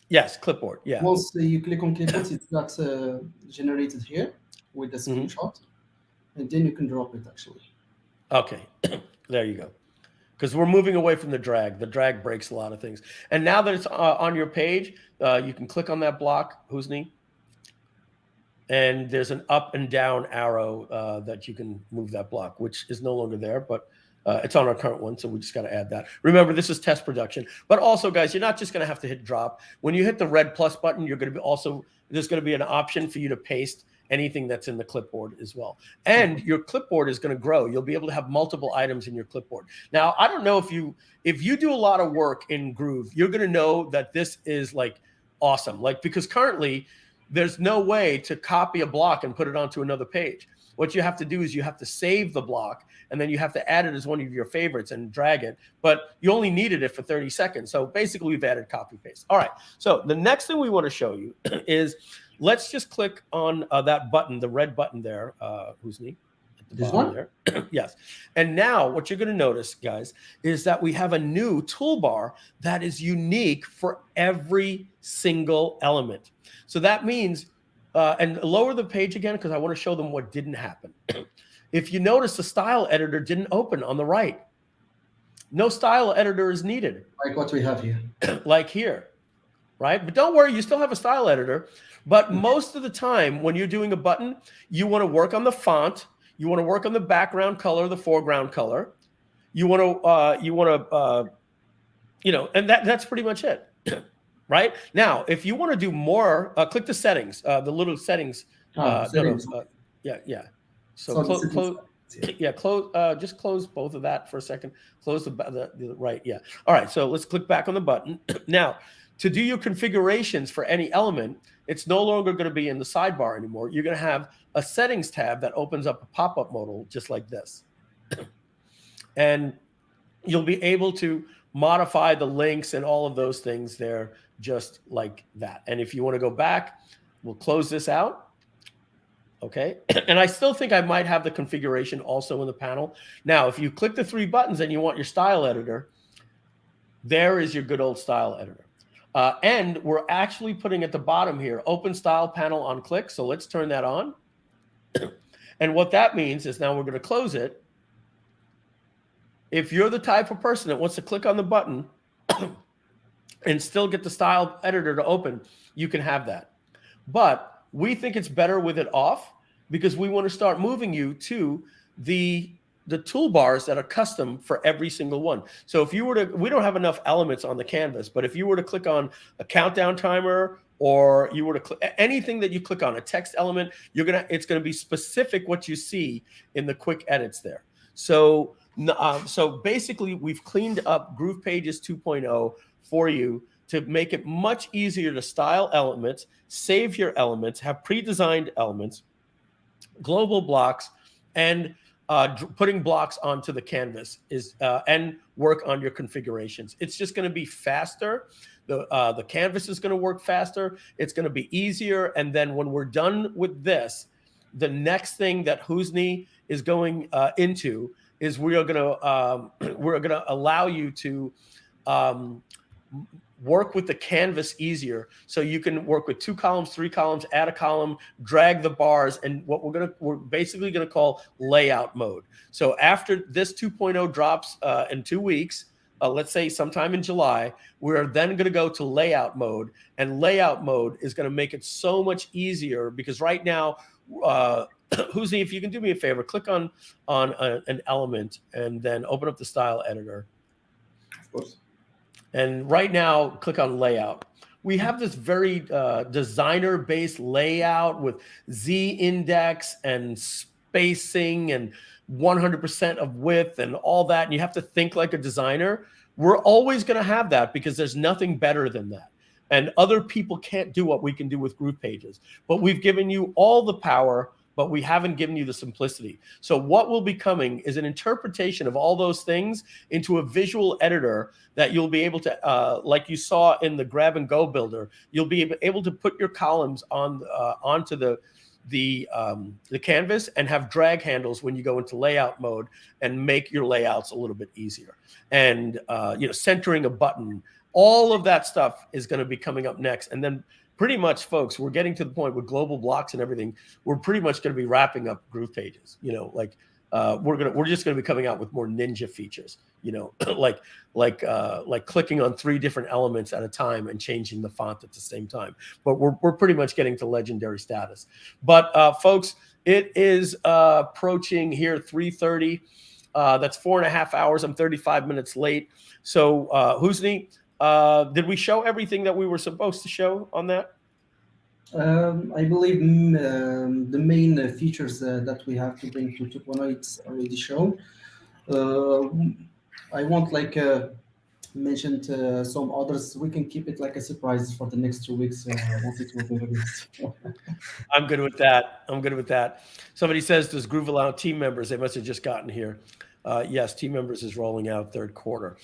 Yes, clipboard. Yeah. Once you click on clipboards, it got generated here with the screenshot, and then you can drop it actually. Okay, there you go. Because we're moving away from the drag. The drag breaks a lot of things. And now that it's on your page, you can click on that block, Hosny. And there's an up and down arrow that you can move that block, which is no longer there, but it's on our current one, so we just got to add that. Remember, this is test production. But also, guys, you're not just going to have to hit drop. When you hit the red plus button, you're going to be there's going to be an option for you to paste anything that's in the clipboard as well. And your clipboard is going to grow. You'll be able to have multiple items in your clipboard. Now, I don't know if you do a lot of work in Groove, you're going to know that this is like awesome. Like, because currently there's no way to copy a block and put it onto another page. What you have to do is you have to save the block, and then you have to add it as one of your favorites and drag it. But you only needed it for 30 seconds. So basically, we've added copy paste. All right. So the next thing we want to show you is, let's just click on that button, the red button there, Hosny. This one? There. Yes. And now what you're going to notice, guys, is that we have a new toolbar that is unique for every single element. So that means, and lower the page again, because I want to show them what didn't happen. If you notice, the style editor didn't open on the right. No style editor is needed. Like what we have here. Like here, right? But don't worry, you still have a style editor. But most of the time when you're doing a button, you want to work on the font. You want to work on the background color, the foreground color. You want to, and that's pretty much it. Right now, if you want to do more, click the settings, the little settings. Settings. Yeah. So just close both of that for a second. Close the right. Yeah. All right. So let's click back on the button. Now, to do your configurations for any element, it's no longer going to be in the sidebar anymore. You're going to have a settings tab that opens up a pop-up modal just like this. And you'll be able to modify the links and all of those things there just like that. And if you want to go back, we'll close this out. Okay. And I still think I might have the configuration also in the panel. Now, if you click the three buttons and you want your style editor, there is your good old style editor. And we're actually putting at the bottom here, open style panel on click. So let's turn that on. And what that means is now we're going to close it. If you're the type of person that wants to click on the button and still get the style editor to open, you can have that. But we think it's better with it off because we want to start moving you to the toolbars that are custom for every single one. So if you were to, we don't have enough elements on the canvas, but if you were to click on a countdown timer, or you were to click anything that you click on, a text element, it's gonna be specific what you see in the quick edits there. So basically we've cleaned up GroovePages 2.0 for you to make it much easier to style elements, save your elements, have pre-designed elements, global blocks, and putting blocks onto the canvas and work on your configurations. It's just going to be faster. The canvas is going to work faster. It's going to be easier. And then when we're done with this, the next thing that Hosny is going into is we're going to allow you to work with the canvas easier, so you can work with 2 columns, 3 columns, add a column, drag the bars, and what we're basically going to call layout mode. So after this 2.0 drops in 2 weeks, let's say sometime in July, we're then going to go to layout mode, and layout mode is going to make it so much easier because right now, Hosny, if you can do me a favor, click on an element and then open up the style editor. Of course. And right now, click on layout. we have this very designer-based layout with Z-index and spacing and 100% of width and all that, and you have to think like a designer. We're always going to have that because there's nothing better than that. And other people can't do what we can do with GroovePages. But we've given you all the power, but we haven't given you the simplicity. So what will be coming is an interpretation of all those things into a visual editor that you'll be able to, like you saw in the grab and go builder, you'll be able to put your columns on onto the canvas and have drag handles when you go into layout mode and make your layouts a little bit easier. And centering a button, all of that stuff is going to be coming up next. And then pretty much, folks, we're getting to the point with global blocks and everything. We're pretty much going to be wrapping up GroovePages. We're just going to be coming out with more ninja features. Like clicking on 3 different elements at a time and changing the font at the same time. But we're pretty much getting to legendary status. But folks, it is approaching here 3:30. That's 4.5 hours. I'm 35 minutes late. So Hosny, did we show everything that we were supposed to show on that? I believe the main features that we have to bring to 2.0, it's already shown. I want mentioned some others. We can keep it like a surprise for the next 2 weeks once it will be released. I'm good with that. Somebody says, does Groove allow team members? They must have just gotten here. Yes, team members is rolling out 3rd quarter.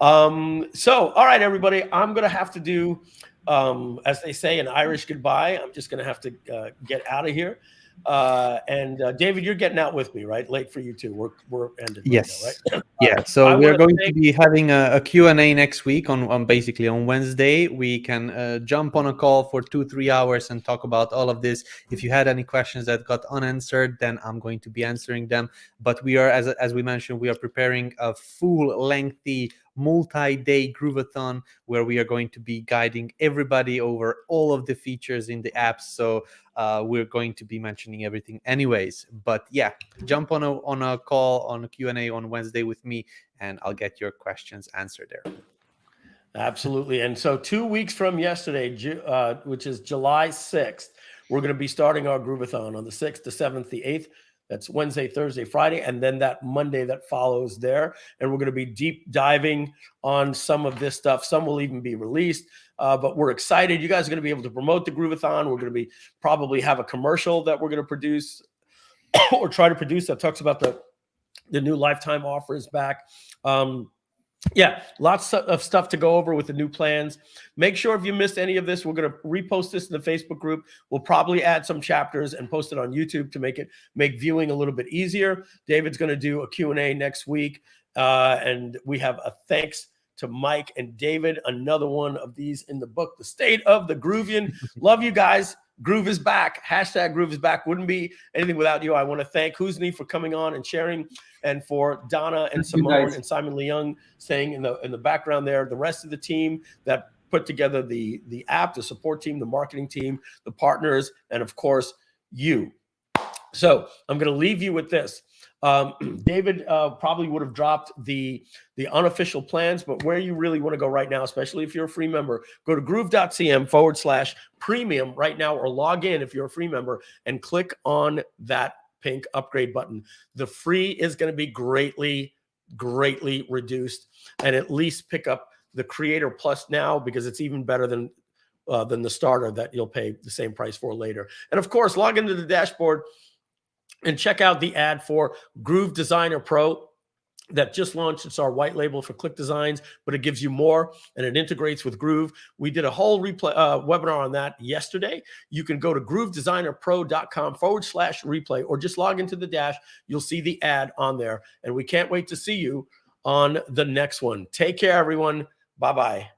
So, all right, everybody, I'm going to have to do, as they say, an Irish goodbye. I'm just going to have to get out of here. And David, you're getting out with me, right? Late for you too. We're ended. Yes. Right now, right? Yeah. So we're going to be having a Q&A next week on basically on Wednesday. We can jump on a call for 2-3 hours and talk about all of this. If you had any questions that got unanswered, then I'm going to be answering them. But we are, as we mentioned, we are preparing a full lengthy multi-day Groovathon where we are going to be guiding everybody over all of the features in the apps. So we're going to be mentioning everything anyways. But yeah, jump on a call, on a Q&A on Wednesday with me, and I'll get your questions answered there. Absolutely. And so 2 weeks from yesterday, which is July 6th, we're going to be starting our Groovathon on the 6th, the 7th, the 8th. That's Wednesday, Thursday, Friday, and then that Monday that follows there. And we're going to be deep diving on some of this stuff. Some will even be released, but we're excited. You guys are going to be able to promote the Groovathon. We're going to probably have a commercial that we're going to produce or try to produce that talks about the new lifetime offers back. Yeah, lots of stuff to go over with the new plans. Make sure if you missed any of this, we're going to repost this in the Facebook group. We'll probably add some chapters and post it on YouTube to make viewing a little bit easier. David's going to do a Q&A next week. And we have a thanks to Mike and David, another one of these in the book, The State of the Groovion. Love you guys. Groove is back. # Groove is back. Wouldn't be anything without you. I want to thank Hosny for coming on and sharing, and for Donna and Simone and Simon Leung staying in the background there. The rest of the team that put together the app, the support team, the marketing team, the partners, and of course you. So I'm going to leave you with this. David probably would have dropped the unofficial plans, but where you really want to go right now, especially if you're a free member, go to Groove.cm /premium right now, or log in if you're a free member and click on that pink upgrade button. The free is going to be greatly reduced, and at least pick up the Creator Plus now, because it's even better than the starter that you'll pay the same price for later. And of course, log into the dashboard and check out the ad for Groove Designer Pro that just launched. It's our white label for Click Designs, but it gives you more and it integrates with Groove. We did a whole webinar on that yesterday. You can go to groovedesignerpro.com /replay, or just log into the dash. You'll see the ad on there, and we can't wait to see you on the next one. Take care, everyone. Bye-bye.